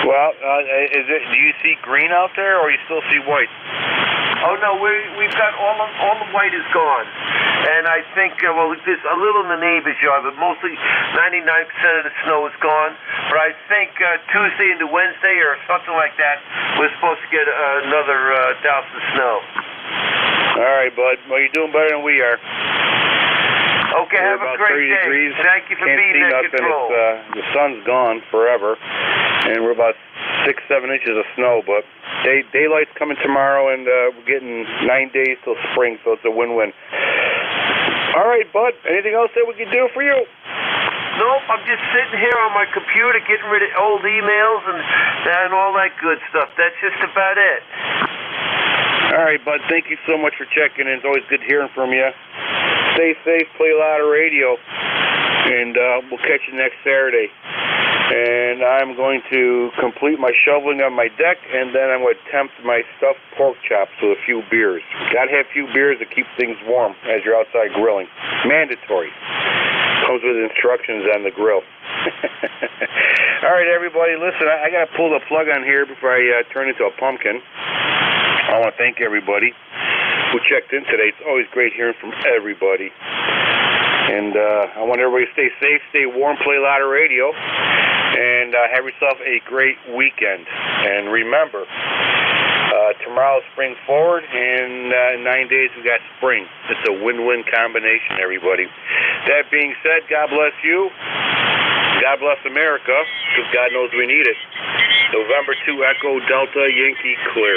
Well, do you see green out there, or you still see white? Oh, no, we've got all the white is gone. And I think, well, there's a little in the neighbor's yard, but mostly 99% of the snow is gone. But I think Tuesday into Wednesday or something like that, we're supposed to get another douse of snow. All right, bud. Well, you're doing better than we are. Okay, we're have a great day. Degrees. Thank you for Can't being see in nothing. control. The sun's gone forever, and we're about 6-7 inches of snow. But daylight's coming tomorrow, and we're getting 9 days till spring, so it's a win-win. All right, bud. Anything else that we can do for you? Nope, I'm just sitting here on my computer getting rid of old emails and all that good stuff. That's just about it. All right, bud. Thank you so much for checking in. It's always good hearing from you. Stay safe, play a lot of radio, and we'll catch you next Saturday. And I'm going to complete my shoveling on my deck, and then I'm going to tempt my stuffed pork chops with a few beers. Got to have a few beers to keep things warm as you're outside grilling. Mandatory. Comes with instructions on the grill. All right, everybody, listen, I got to pull the plug on here before I turn into a pumpkin. I want to thank everybody who checked in today. It's always great hearing from everybody. And I want everybody to stay safe, stay warm, play a lot of radio, and have yourself a great weekend. And remember, tomorrow's spring forward, and in 9 days we got spring. It's a win-win combination, everybody. That being said, God bless you. God bless America, because God knows we need it. November 2, Echo Delta Yankee clear.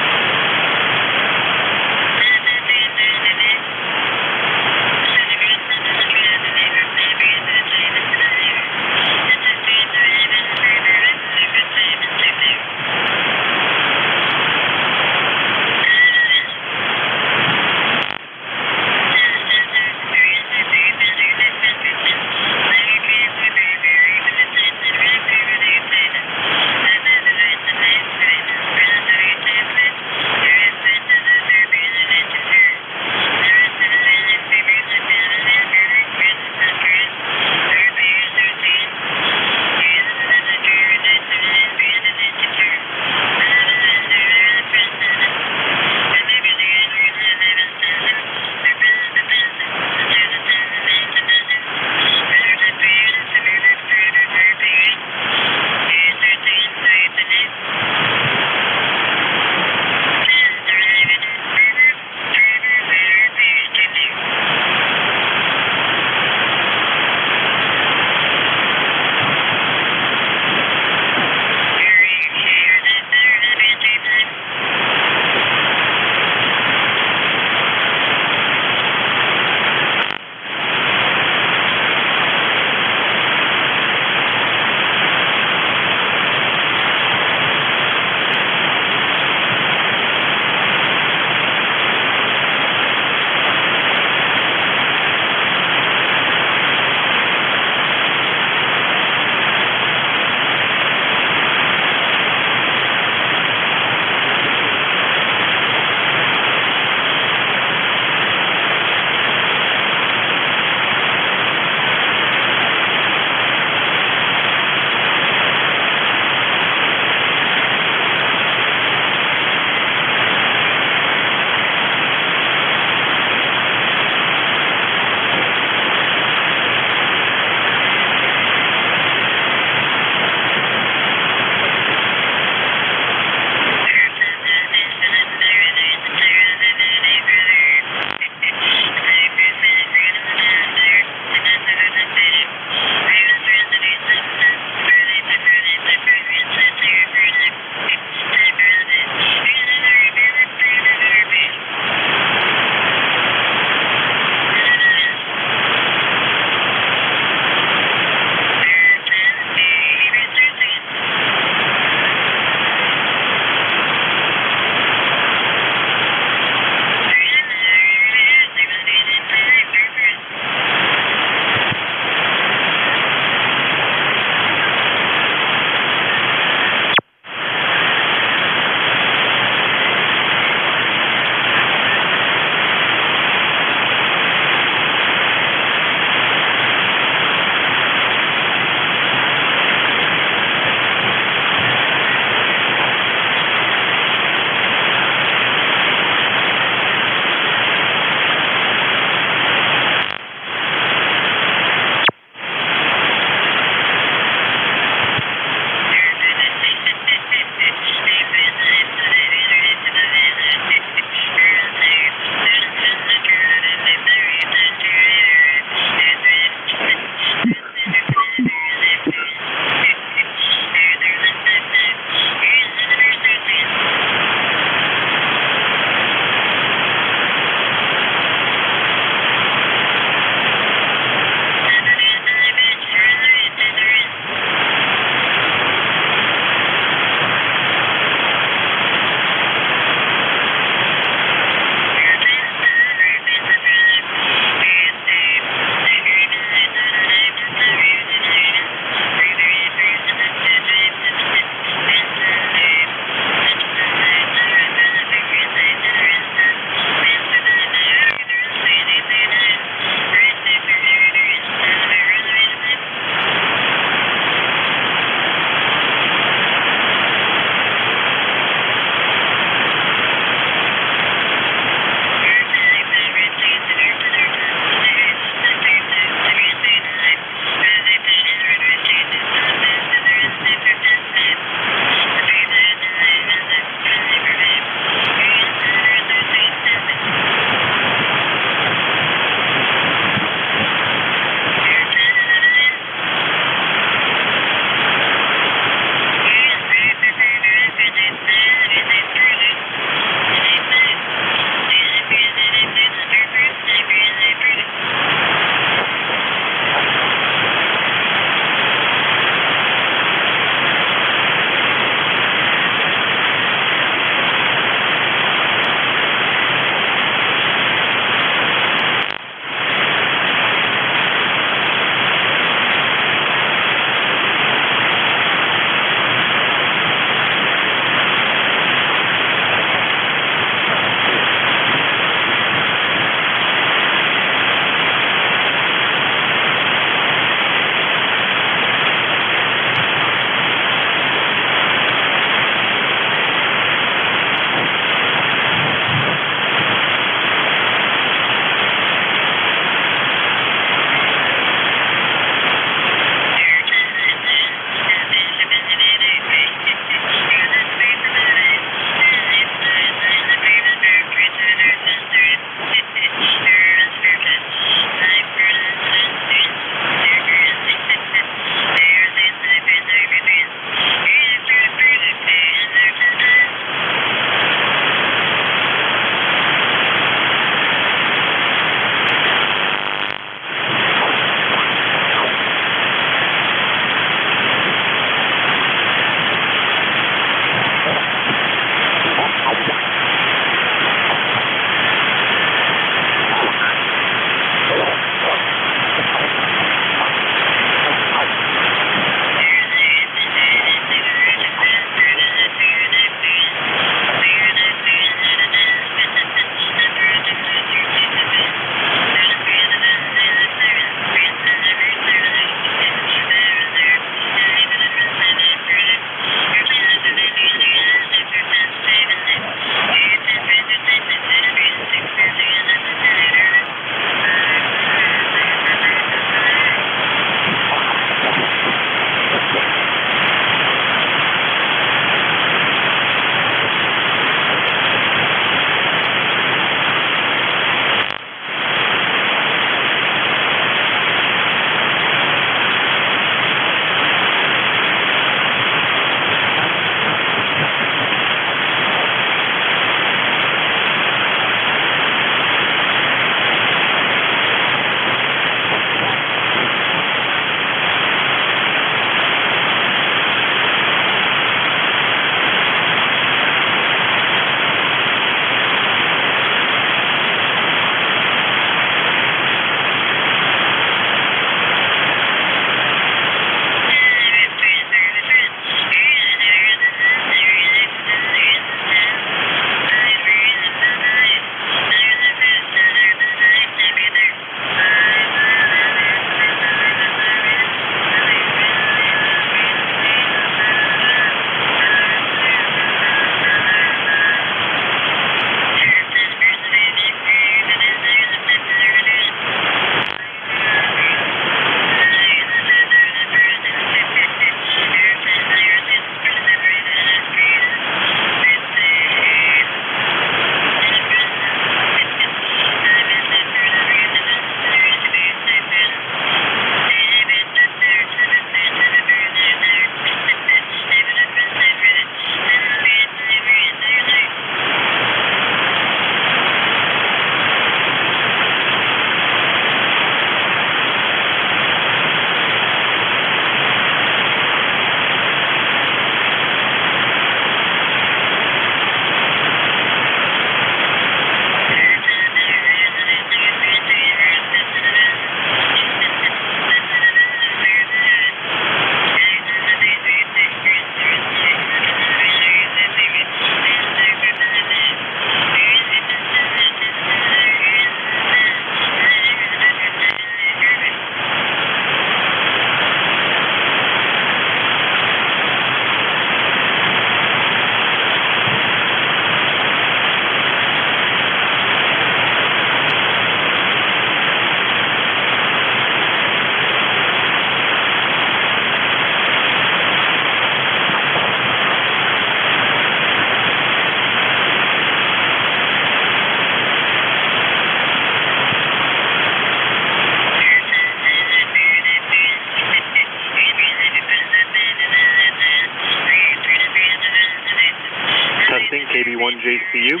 Racing, KB1JCU.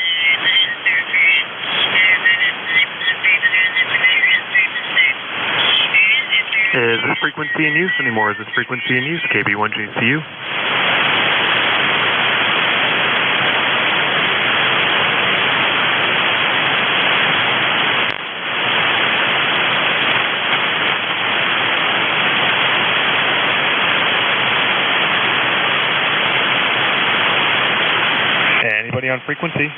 Is this frequency in use anymore? Is this frequency in use? KB1JCU. Anybody on frequency?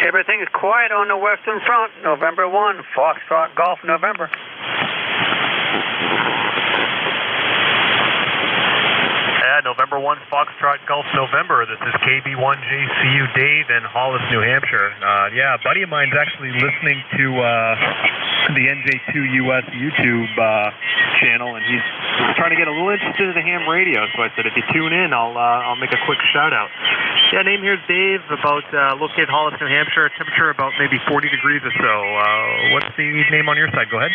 Everything is quiet on the Western Front. November 1, Foxtrot Golf November. November 1, Foxtrot Golf November. This is KB1JCU Dave in Hollis, New Hampshire. Yeah, a buddy of mine's actually listening to the NJ2US YouTube channel, and he's trying to get a little interested in the ham radio. So I said, if you tune in, I'll make a quick shout out. Yeah, name here's Dave, about located Hollis, New Hampshire. Temperature about maybe 40 degrees or so. What's the name on your side? Go ahead.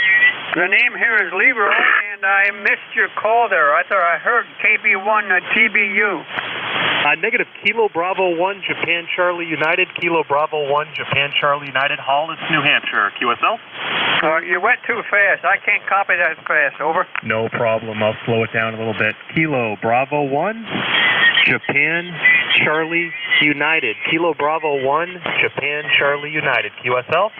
The name here is Leroy, and I missed your call there. I thought I heard KB1 TBU. Negative. Kilo Bravo 1, Japan Charlie United. Kilo Bravo 1, Japan Charlie United, Hollis, New Hampshire. QSL? You went too fast. I can't copy that fast. Over. No problem. I'll slow it down a little bit. Kilo Bravo 1, Japan Charlie United. Kilo Bravo 1, Japan Charlie United. QSL?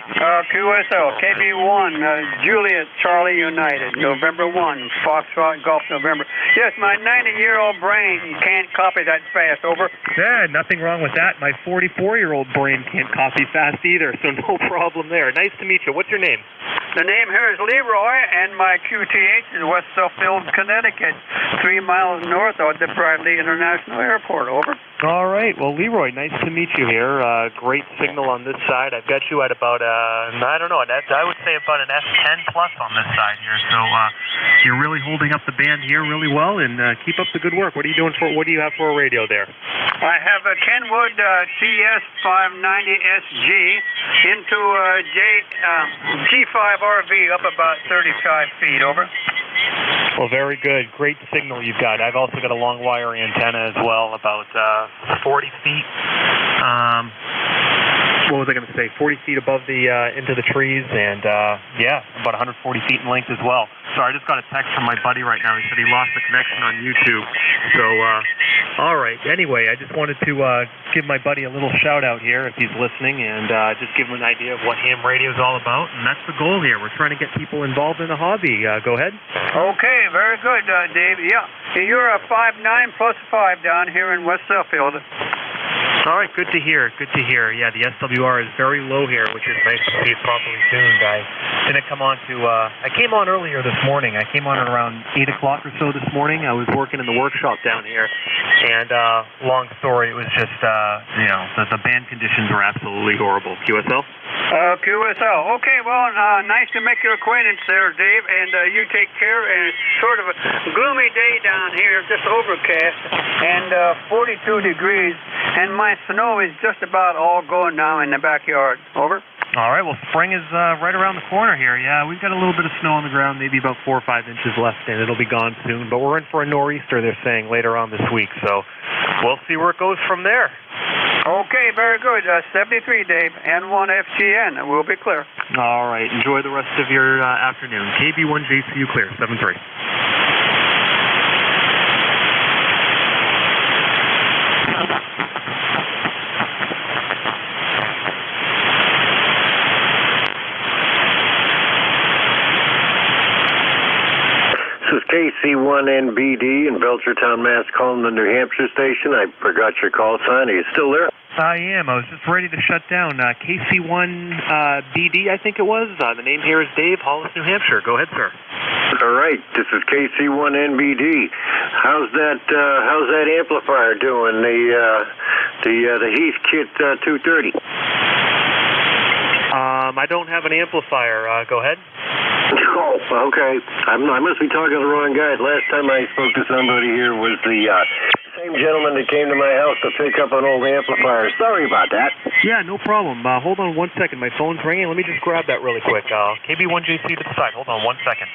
QSL. KB1, Juliet Charlie United. November 1, Foxtrot Golf November. Yes, my 90-year-old brain can't copy that fast. Over. Yeah, nothing wrong with that. My 44-year-old brain can't copy fast either, so no problem there. Nice to meet you. What's your name? The name here is Leroy, and my QTH is West Suffield, Connecticut, 3 miles north of the Bradley International Airport. Over. All right. Well, Leroy, nice to meet you here. Great signal on this side. I've got you at about, I don't know, I would say about an F10 plus on this side here. So you're really holding up the band here really well, and keep up the good work. What do you have for a radio there? I have a Kenwood CS590SG into G5RV up about 35 feet. Over. Well, very good. Great signal you've got. I've also got a long wire antenna as well, about 40 feet. What was I going to say? 40 feet above the into the trees, and yeah, about 140 feet in length as well. Sorry, I just got a text from my buddy right now. He said he lost the connection on YouTube. So, all right. Anyway, I just wanted to give my buddy a little shout out here if he's listening, and just give him an idea of what ham radio is all about. And that's the goal here. We're trying to get people involved in the hobby. Go ahead. Okay, very good, Dave. Yeah, you're a 5'9" plus 5 down here in West Suffield. All right, good to hear. Good to hear. Yeah, the SWR is very low here, which is nice to see it properly tuned. I didn't come on to. I came on earlier this morning. I came on at around 8 o'clock or so this morning. I was working in the workshop down here, and long story, it was just the band conditions were absolutely horrible. QSL? QSL. Okay, well, nice to make your acquaintance there, Dave, and you take care. And it's sort of a gloomy day down here, just overcast, and 42 degrees, and my snow is just about all going now in the backyard. Over. All right, well, spring is right around the corner here. Yeah, we've got a little bit of snow on the ground, maybe about 4 or 5 inches left, and it'll be gone soon. But we're in for a nor'easter, they're saying, later on this week. So we'll see where it goes from there. Okay, very good. 73, Dave. N1FGN. We'll be clear. All right. Enjoy the rest of your afternoon. KB1JCU clear, 73. This is KC1NBD in Belchertown, Mass, calling the New Hampshire station. I forgot your call sign. Are you still there? I am. I was just ready to shut down. KC1BD, I think it was. The name here is Dave, Hollis, New Hampshire. Go ahead, sir. All right. This is KC1NBD. How's that amplifier doing? The Heathkit 230. I don't have an amplifier. Go ahead. Oh, okay. I must be talking to the wrong guy. Last time I spoke to somebody here was the same gentleman that came to my house to pick up an old amplifier. Sorry about that. Yeah, no problem. Hold on 1 second. My phone's ringing. Let me just grab that really quick. KB1JC to the side. Hold on 1 second.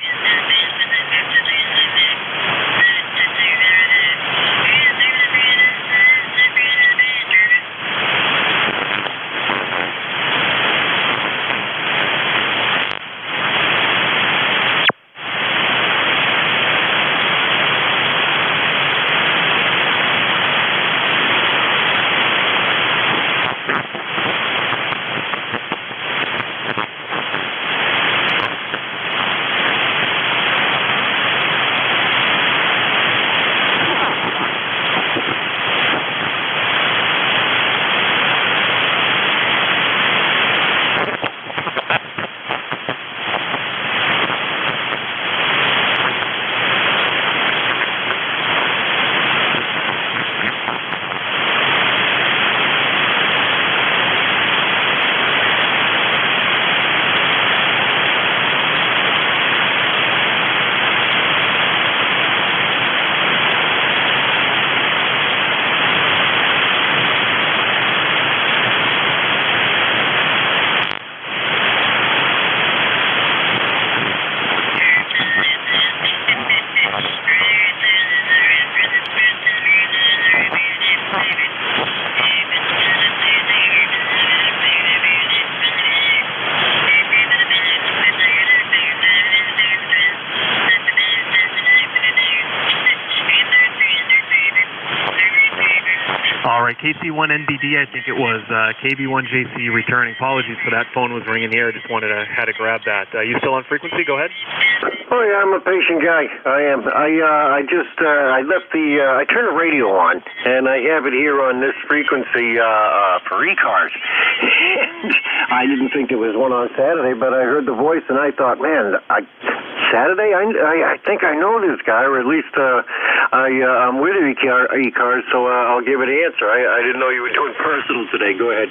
KC1NBD, I think it was KB1JC returning. Apologies for that. Phone was ringing here. I just had to grab that. You still on frequency? Go ahead. Oh yeah, I'm a patient guy. I am. I turned the radio on, and I have it here on this frequency for ECARS. I didn't think there was one on Saturday, but I heard the voice, and I thought, man, Saturday? I think I know this guy, or at least I'm with ECARS, so I'll give it an answer. I didn't know you were doing personal today. Go ahead.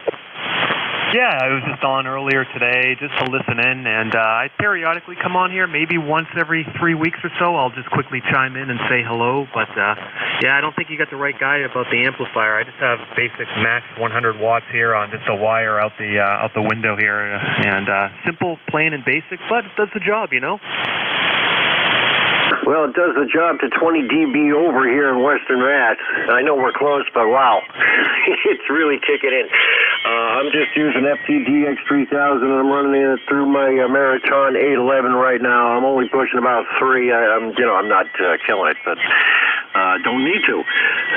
Yeah, I was just on earlier today just to listen in, and I periodically come on here, maybe once every 3 weeks or so. I'll just quickly chime in and say hello, but yeah, I don't think you got the right guy about the amplifier. I just have basic max 100 watts here on just a wire out the window here, and simple, plain, and basic, but it does the job, you know? Well, it does the job to 20 dB over here in Western Mass. I know we're close, but wow, it's really kicking in. I'm just using FTDX3000, and I'm running it through my Marathon 811 right now. I'm only pushing about 3. I'm not killing it, but don't need to.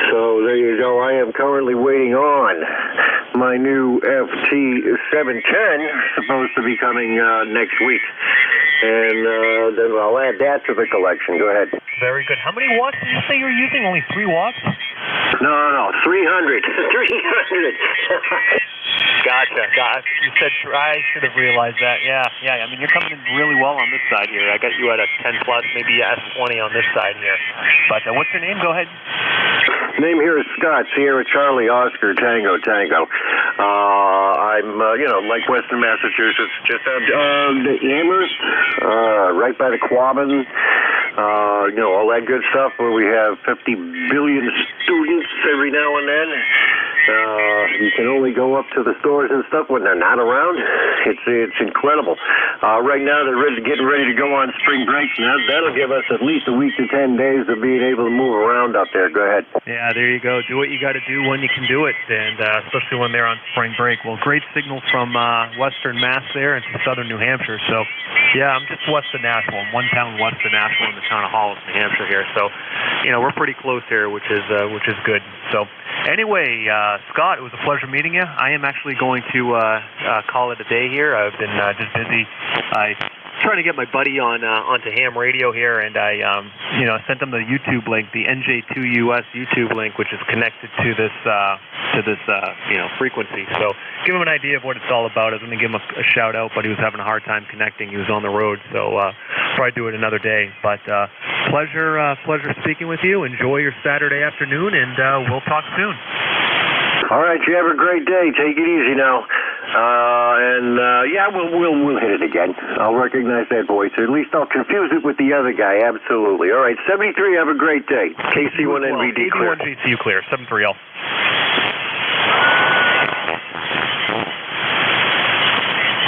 So there you go. I am currently waiting on my new FT710, supposed to be coming next week. And then I'll add that to the collection. Go ahead. Very good. How many watts did you say you were using? Only 3 watts? No, 300. 300. Gotcha. You said I should have realized that. Yeah. I mean, you're coming in really well on this side here. I got you at a 10 plus, maybe a S20 on this side here. But what's your name? Go ahead. Name here is Scott, Sierra Charlie Oscar Tango. I'm like Western Massachusetts, just the Amherst, right by the Quabbin, all that good stuff where we have 50 billion students every now and then. You can only go up to the stores and stuff when they're not around. It's incredible. Right now they're getting ready to go on spring break. Now that'll give us at least a week to 10 days of being able to move around up there. Go ahead. Yeah, there you go. Do what you got to do when you can do it, and especially when they're on spring break. Well, great signal from Western Mass there into southern New Hampshire. So, yeah, I'm just west of Nashville. I'm 1 town west of Nashville in the town of Hollis, New Hampshire here. So, we're pretty close here, which is good. So, anyway, Scott, it was a pleasure meeting you. I am actually going to call it a day here. I've been just busy. Trying to get my buddy onto ham radio here, and I sent him the YouTube link, the NJ2US YouTube link, which is connected to this frequency. So give him an idea of what it's all about. I was going to give him a shout out, but he was having a hard time connecting. He was on the road, so probably do it another day. But pleasure speaking with you. Enjoy your Saturday afternoon, and we'll talk soon. All right, you have a great day. Take it easy now. We'll hit it again. I'll recognize that voice. Or at least I'll confuse it with the other guy. Absolutely. All right, 73. Have a great day. KC1NBD clear. KC1GCU clear. 73L.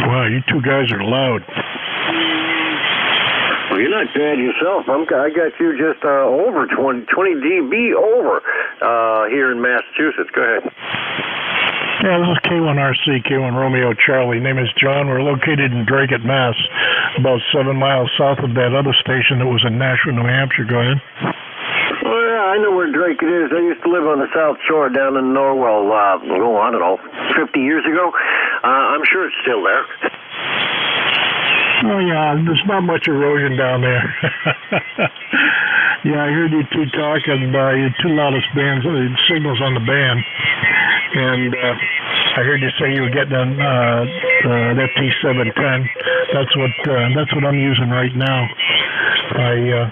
Wow, you two guys are loud. Well, you're not bad yourself. I got you just over 20 dB over here in Massachusetts. Go ahead. Yeah, this is K1RC, K1 Romeo Charlie. Name is John. We're located in Dracut, Mass, about 7 miles south of that other station that was in Nashua, New Hampshire. Go ahead. Oh, yeah, I know where Dracut is. I used to live on the South Shore down in Norwell, I don't know, 50 years ago. I'm sure it's still there. Oh, yeah, there's not much erosion down there. Yeah, I heard you two talk, and your two loudest signals on the band. And I heard you say you were getting an FT710. That's what I'm using right now. I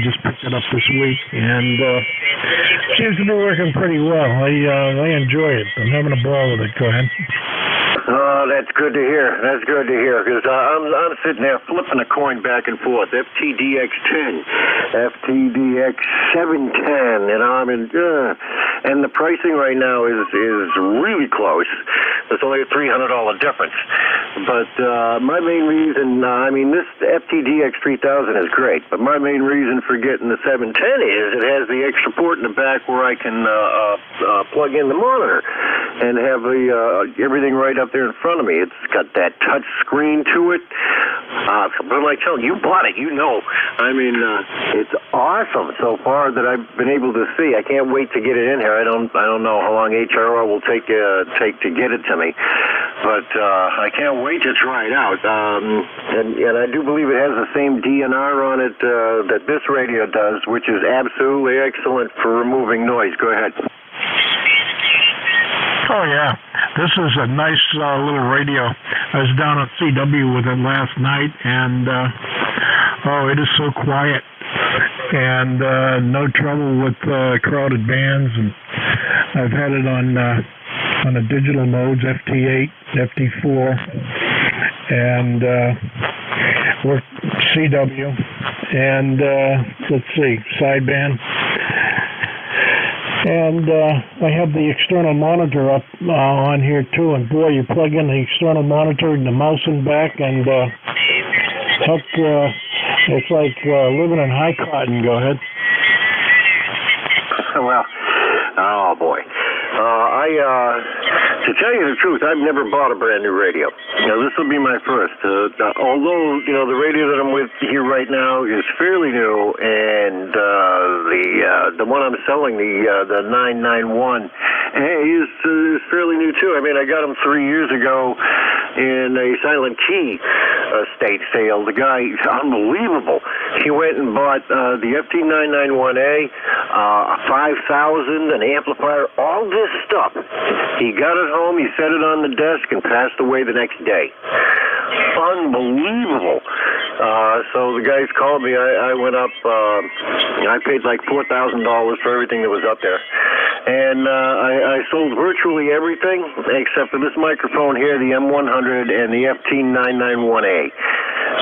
just picked it up this week, and seems to be working pretty well. I enjoy it. I'm having a ball with it. Go ahead. Oh, that's good to hear. That's good to hear, because I'm sitting there flipping a coin back and forth. FTDX10, FTDX710, and and the pricing right now is really close. There's only a $300 difference. But my main reason, this FTDX3000 is great, but my main reason for getting the 710 is it has the extra port in the back where I can plug in the monitor and have everything right up there in front of me. It's got that touch screen to it. But like telling you bought it, you know. It's awesome so far that I've been able to see. I can't wait to get it in here. I don't know how long HRO will take to get it to me, but I can't wait to try it out. And I do believe it has the same DNR on it that this radio does, which is absolutely excellent for removing noise. Go ahead. Oh, yeah. This is a nice little radio. I was down at CW with it last night, and it is so quiet. And no trouble with crowded bands. And I've had it on the digital modes, FT8, FT4, and CW. And let's see, sideband. And I have the external monitor up on here too, and boy, you plug in the external monitor and the mouse in back, and it's like living in high cotton. Go ahead. Well, oh boy. To tell you the truth, I've never bought a brand new radio. This will be my first. Although, the radio that I'm with here right now is fairly new, and the one I'm selling, the 991, is fairly new too. I got them 3 years ago in a Silent Key estate sale. The guy, unbelievable. He went and bought the FT991A, a 5000, an amplifier, all this stuff. He got it home, he set it on the desk, and passed away the next day. Unbelievable. So the guys called me. I went up, I paid like $4,000 for everything that was up there. And I sold virtually everything except for this microphone here, the M100 and the FT991A.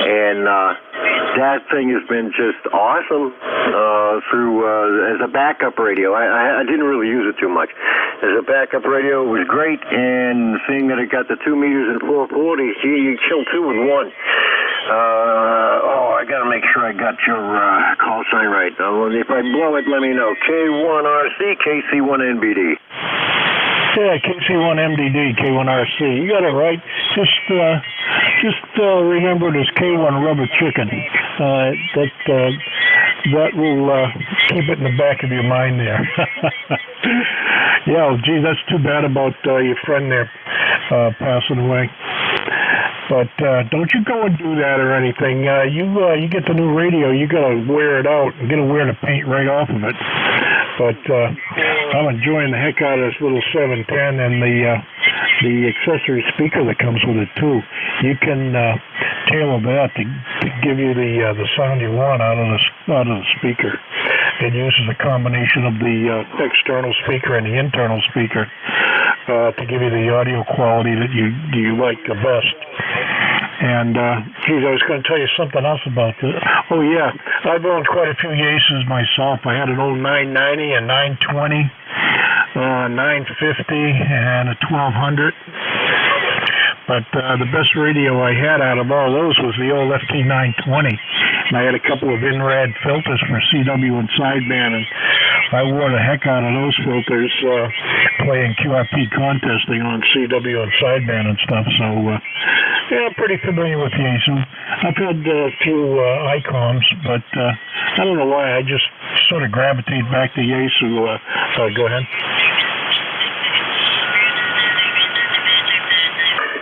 And that thing has been just awesome through as a backup radio. I didn't really use it too much. As a backup radio, it was great, and seeing that it got the 2 meters and 440, you kill two with one. I got to make sure I got your call sign right. If I blow it, let me know. K1RC, KC1NBD. Yeah, KC1MDD, K1RC. You got it right. Just remember it as K1 Rubber Chicken. That will keep it in the back of your mind there. Yeah, gee, that's too bad about your friend there passing away. But don't you go and do that or anything. You get the new radio, you got to wear it out and get to wear the paint right off of it. But I'm enjoying the heck out of this little 710 and the accessory speaker that comes with it too. You can tailor that to give you the sound you want out of the speaker. And Ed uses a combination of the external speaker and the internal speaker to give you the audio quality that you like the best. And, geez, I was going to tell you something else about this. Oh, yeah, I've owned quite a few Yaesus myself. I had an old 990, a 920, 950, and a 1200. But the best radio I had out of all those was the old FT920. And I had a couple of INRAD filters for CW and sideband, and I wore the heck out of those filters playing QRP contesting on CW and sideband and stuff. So, yeah, I'm pretty familiar with Yaesu. I've had a few ICOMs, but I don't know why. I just sort of gravitate back to Yaesu. Go ahead.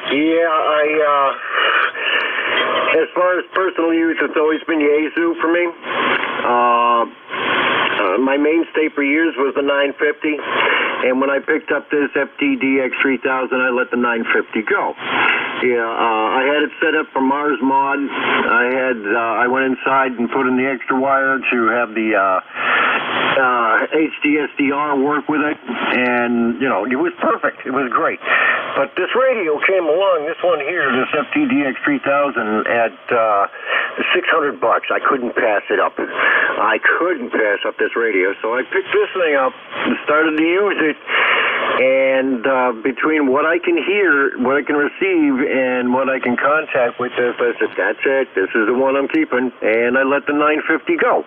Yeah, as far as personal use, it's always been Yaesu for me. My mainstay for years was the 950, and when I picked up this FTDX3000, I let the 950 go. Yeah, I had it set up for Mars Mod. I went inside and put in the extra wire to have the HDSDR work with it, and, it was perfect. It was great. But this radio came along, this one here, this FTDX3000, at $600. I couldn't pass it up. I couldn't pass up this radio, so I picked this thing up and started to use it. And between what I can hear, what I can receive, and what I can contact with this, I said, that's it. This is the one I'm keeping. And I let the 950 go.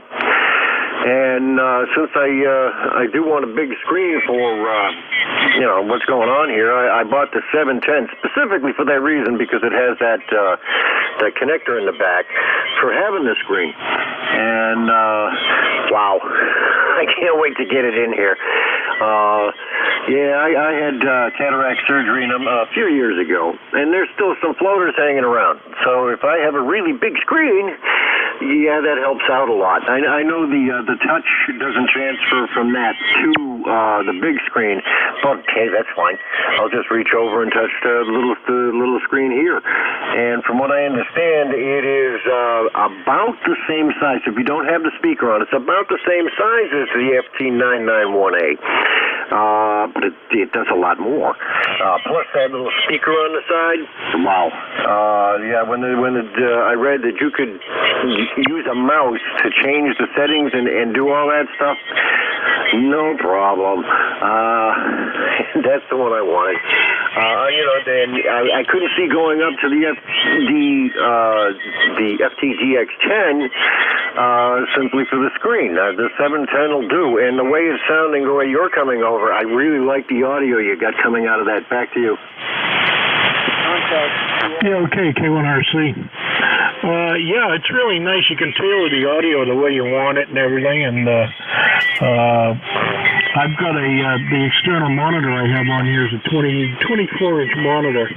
And since I do want a big screen for, what's going on here, I bought the 710 specifically for that reason, because it has that connector in the back for having the screen. And, wow, I can't wait to get it in here. I had cataract surgery a few years ago, and there's still some floaters hanging around. So if I have a really big screen, yeah, that helps out a lot. I know the touch doesn't transfer from that to the big screen, but hey, that's fine. I'll just reach over and touch the little screen here. And from what I understand, it is about the same size. If you don't have the speaker on, it's about the same size as the FT991A. But it does a lot more. Plus that little speaker on the side. Wow. When I read that you could use a mouse to change the settings and do all that stuff, no problem. That's the one I wanted. Then I couldn't see going up to the FTDX10 simply for the screen. The 710 will do. And the way it's sounding, the way you're coming over, I really like the audio you got coming out of that. Back to you. Yeah, okay, K1RC. It's really nice. You can tailor the audio the way you want it and everything. And I've got the external monitor I have on here is a 24-inch monitor.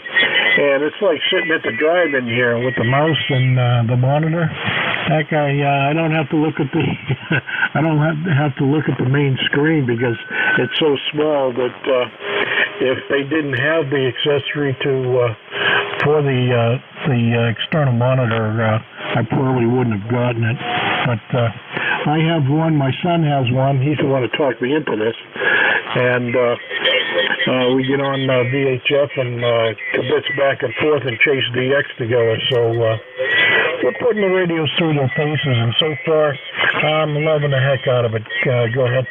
And it's like sitting at the drive-in here with the mouse and the monitor. Heck, I don't have to look at the I don't have to look at the main screen because it's so small that if they didn't have the accessory for the external monitor, I probably wouldn't have gotten it. But I have one. My son has one. He's the one who talked me into this. And we get on VHF and kibitz back and forth and chase DX together. So we're putting the radios through their paces, and so far I'm loving the heck out of it. Go ahead.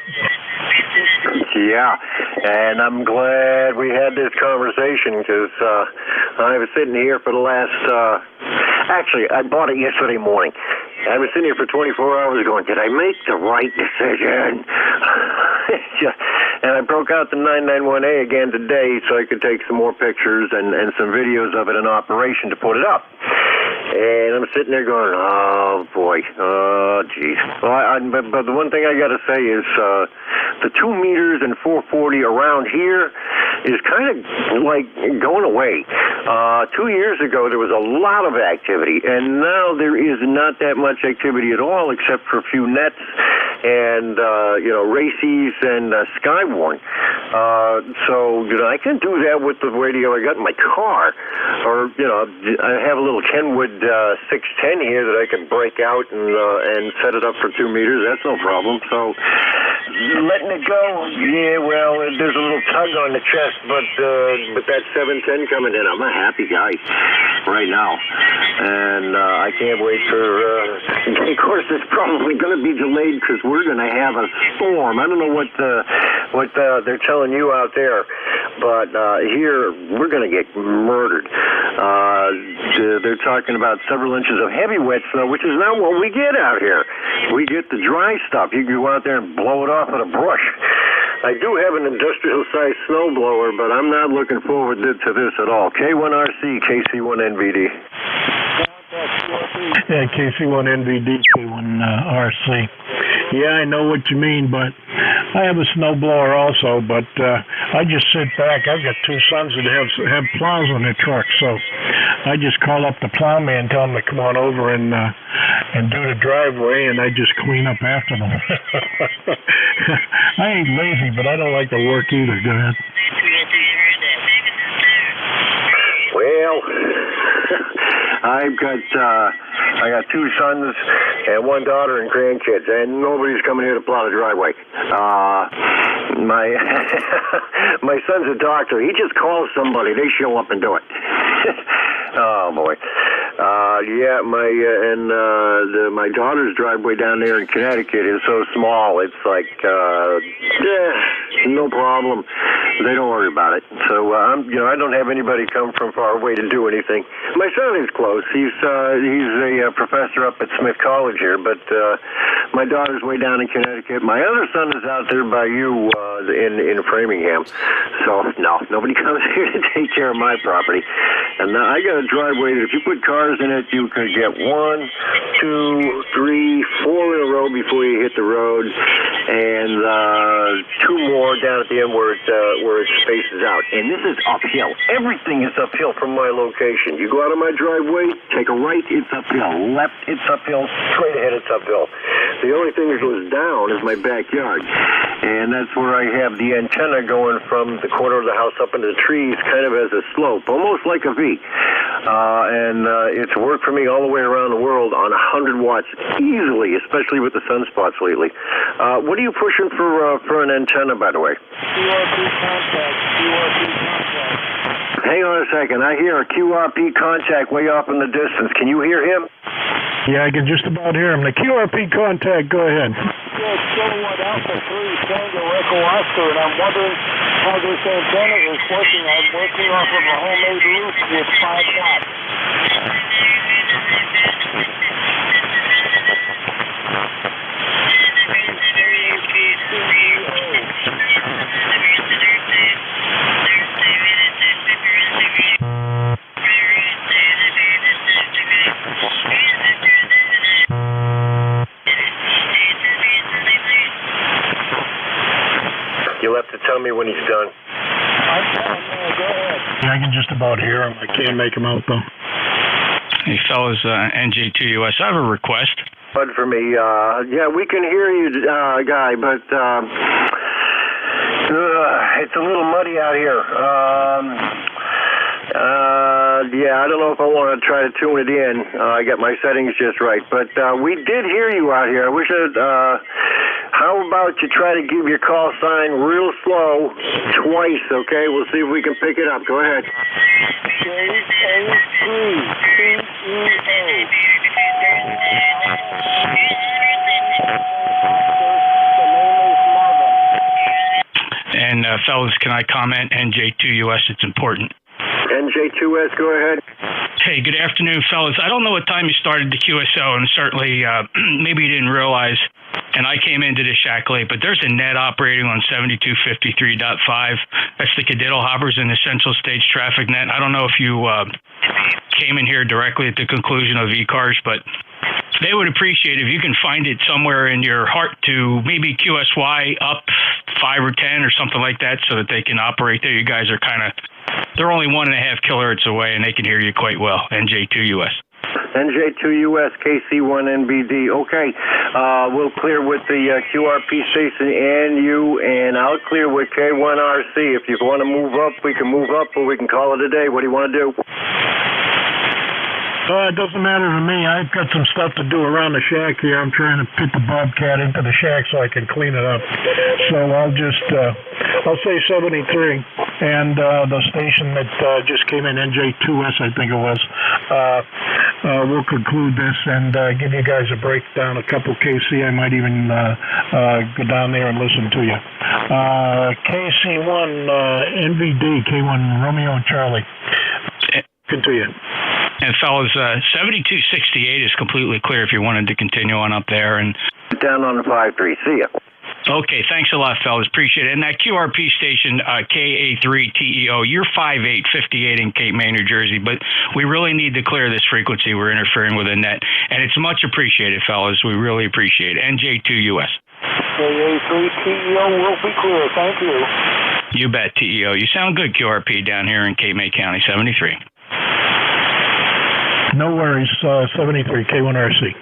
Yeah, and I'm glad we had this conversation because I was sitting here for the last, actually, I bought it yesterday morning. I was sitting here for 24 hours going, did I make the right decision? And I broke out the 991A again today so I could take some more pictures and some videos of it in operation to put it up. And I'm sitting there going, oh, boy. Oh, geez. Well, but the one thing I got to say is the 2 meters and 440 around here is kind of like going away. 2 years ago, there was a lot of activity, and now there is not that much activity at all except for a few nets and Racy's and Skywarn. So I can do that with the radio I got in my car, or I have a little Kenwood 610 here that I can break out and set it up for 2 meters. That's no problem. So letting it go, yeah. Well, there's a little tug on the chest, but with that 710 coming in, I'm a happy guy right now, and I can't wait for. Of course, it's probably going to be delayed because we're going to have a storm. I don't know what they're telling you out there, but here we're going to get murdered. They're talking about several inches of heavy wet snow, which is not what we get out here. We get the dry stuff. You can go out there and blow it off with a brush. I do have an industrial-sized snowblower, but I'm not looking forward to this at all. K1RC, KC1NVD. Yeah, KC1NVD, K1RC. Yeah, I know what you mean, but I have a snowblower also, but I just sit back. I've got 2 sons that have plows on their truck, so I just call up the plowman, tell him to come on over and do the driveway, and I just clean up after them. I ain't lazy, but I don't like to work either. Go ahead. Well, I got 2 sons and 1 daughter and grandkids, and nobody's coming here to plow the driveway. My son's a doctor. He just calls somebody. They show up and do it. Oh boy. Yeah, my daughter's driveway down there in Connecticut is so small. It's like, no problem. They don't worry about it. So I don't have anybody come from far away to do anything. My son is close. He's a professor up at Smith College here, but my daughter's way down in Connecticut. My other son is out there by you in Framingham. So no, nobody comes here to take care of my property. And I got a driveway that if you put cars in it, you could get 1, 2, 3, 4 in a row before you hit the road, and 2 more down at the end where it spaces out. And this is uphill. Everything is uphill from my location. You go out of my driveway, take a right, it's uphill. Left, it's uphill. Straight ahead, it's uphill. The only thing that goes down is my backyard. And that's where I have the antenna going from the corner of the house up into the trees, kind of as a slope, almost like a V. And it's worked for me all the way around the world on 100 watts easily, especially with the sunspots lately. What are you pushing for an antenna, by the way? QRP contact. Hang on a second. I hear a QRP contact way off in the distance. Can you hear him? Yeah, I can just about hear him. The QRP contact, go ahead. Yeah, Kilowatt Alpha 3 Tango Echo Oscar, and I'm wondering how this antenna is working. I'm working off of a homemade roof with 5 watts. You'll have to tell me when he's done. Yeah, I can just about hear him. I can't make him out, though. Hey, fellas, NJ2US, I have a request. Fun for me. Yeah, we can hear you, guy, but it's a little muddy out here. Yeah, I don't know if I want to try to tune it in. I got my settings just right, but we did hear you out here. I wish how about you try to give your call sign real slow twice, okay? We'll see if we can pick it up. Go ahead. And fellas, can I comment? NJ2US, it's important. NJ2US, go ahead. Hey, good afternoon, fellas. I don't know what time you started the QSO, and certainly maybe you didn't realize, and I came into this shack late, but there's a net operating on 7253.5. That's the Cadiddle Hoppers and Essential Stage Traffic Net. I don't know if you came in here directly at the conclusion of ECARS, but they would appreciate if you can find it somewhere in your heart to maybe QSY up 5 or 10 or something like that so that they can operate there. You guys are they're only 1.5 kilohertz away and they can hear you quite well. NJ2US. NJ2US KC1NBD. Okay, we'll clear with the QRP station and you, and I'll clear with K1RC. If you want to move up, we can move up, or we can call it a day. What do you want to do? It doesn't matter to me. I've got some stuff to do around the shack here. I'm trying to fit the Bobcat into the shack so I can clean it up. So I'll say 73. And the station that just came in, NJ2US, I think it was, we'll conclude this and give you guys a breakdown, a couple KC. I might even go down there and listen to you. KC1, NVD, K1, Romeo and Charlie. Continue. And fellas, 7268 is completely clear if you wanted to continue on up there. And down on the 5-3. See ya. Okay, thanks a lot, fellas. Appreciate it. And that QRP station, KA3TEO, you're 5858 in Cape May, New Jersey, but we really need to clear this frequency. We're interfering with a net, and it's much appreciated, fellas. We really appreciate it. NJ2US. KA3TEO will be clear. Thank you. You bet, TEO. You sound good, QRP, down here in Cape May County, 73. No worries, 73, K1RC.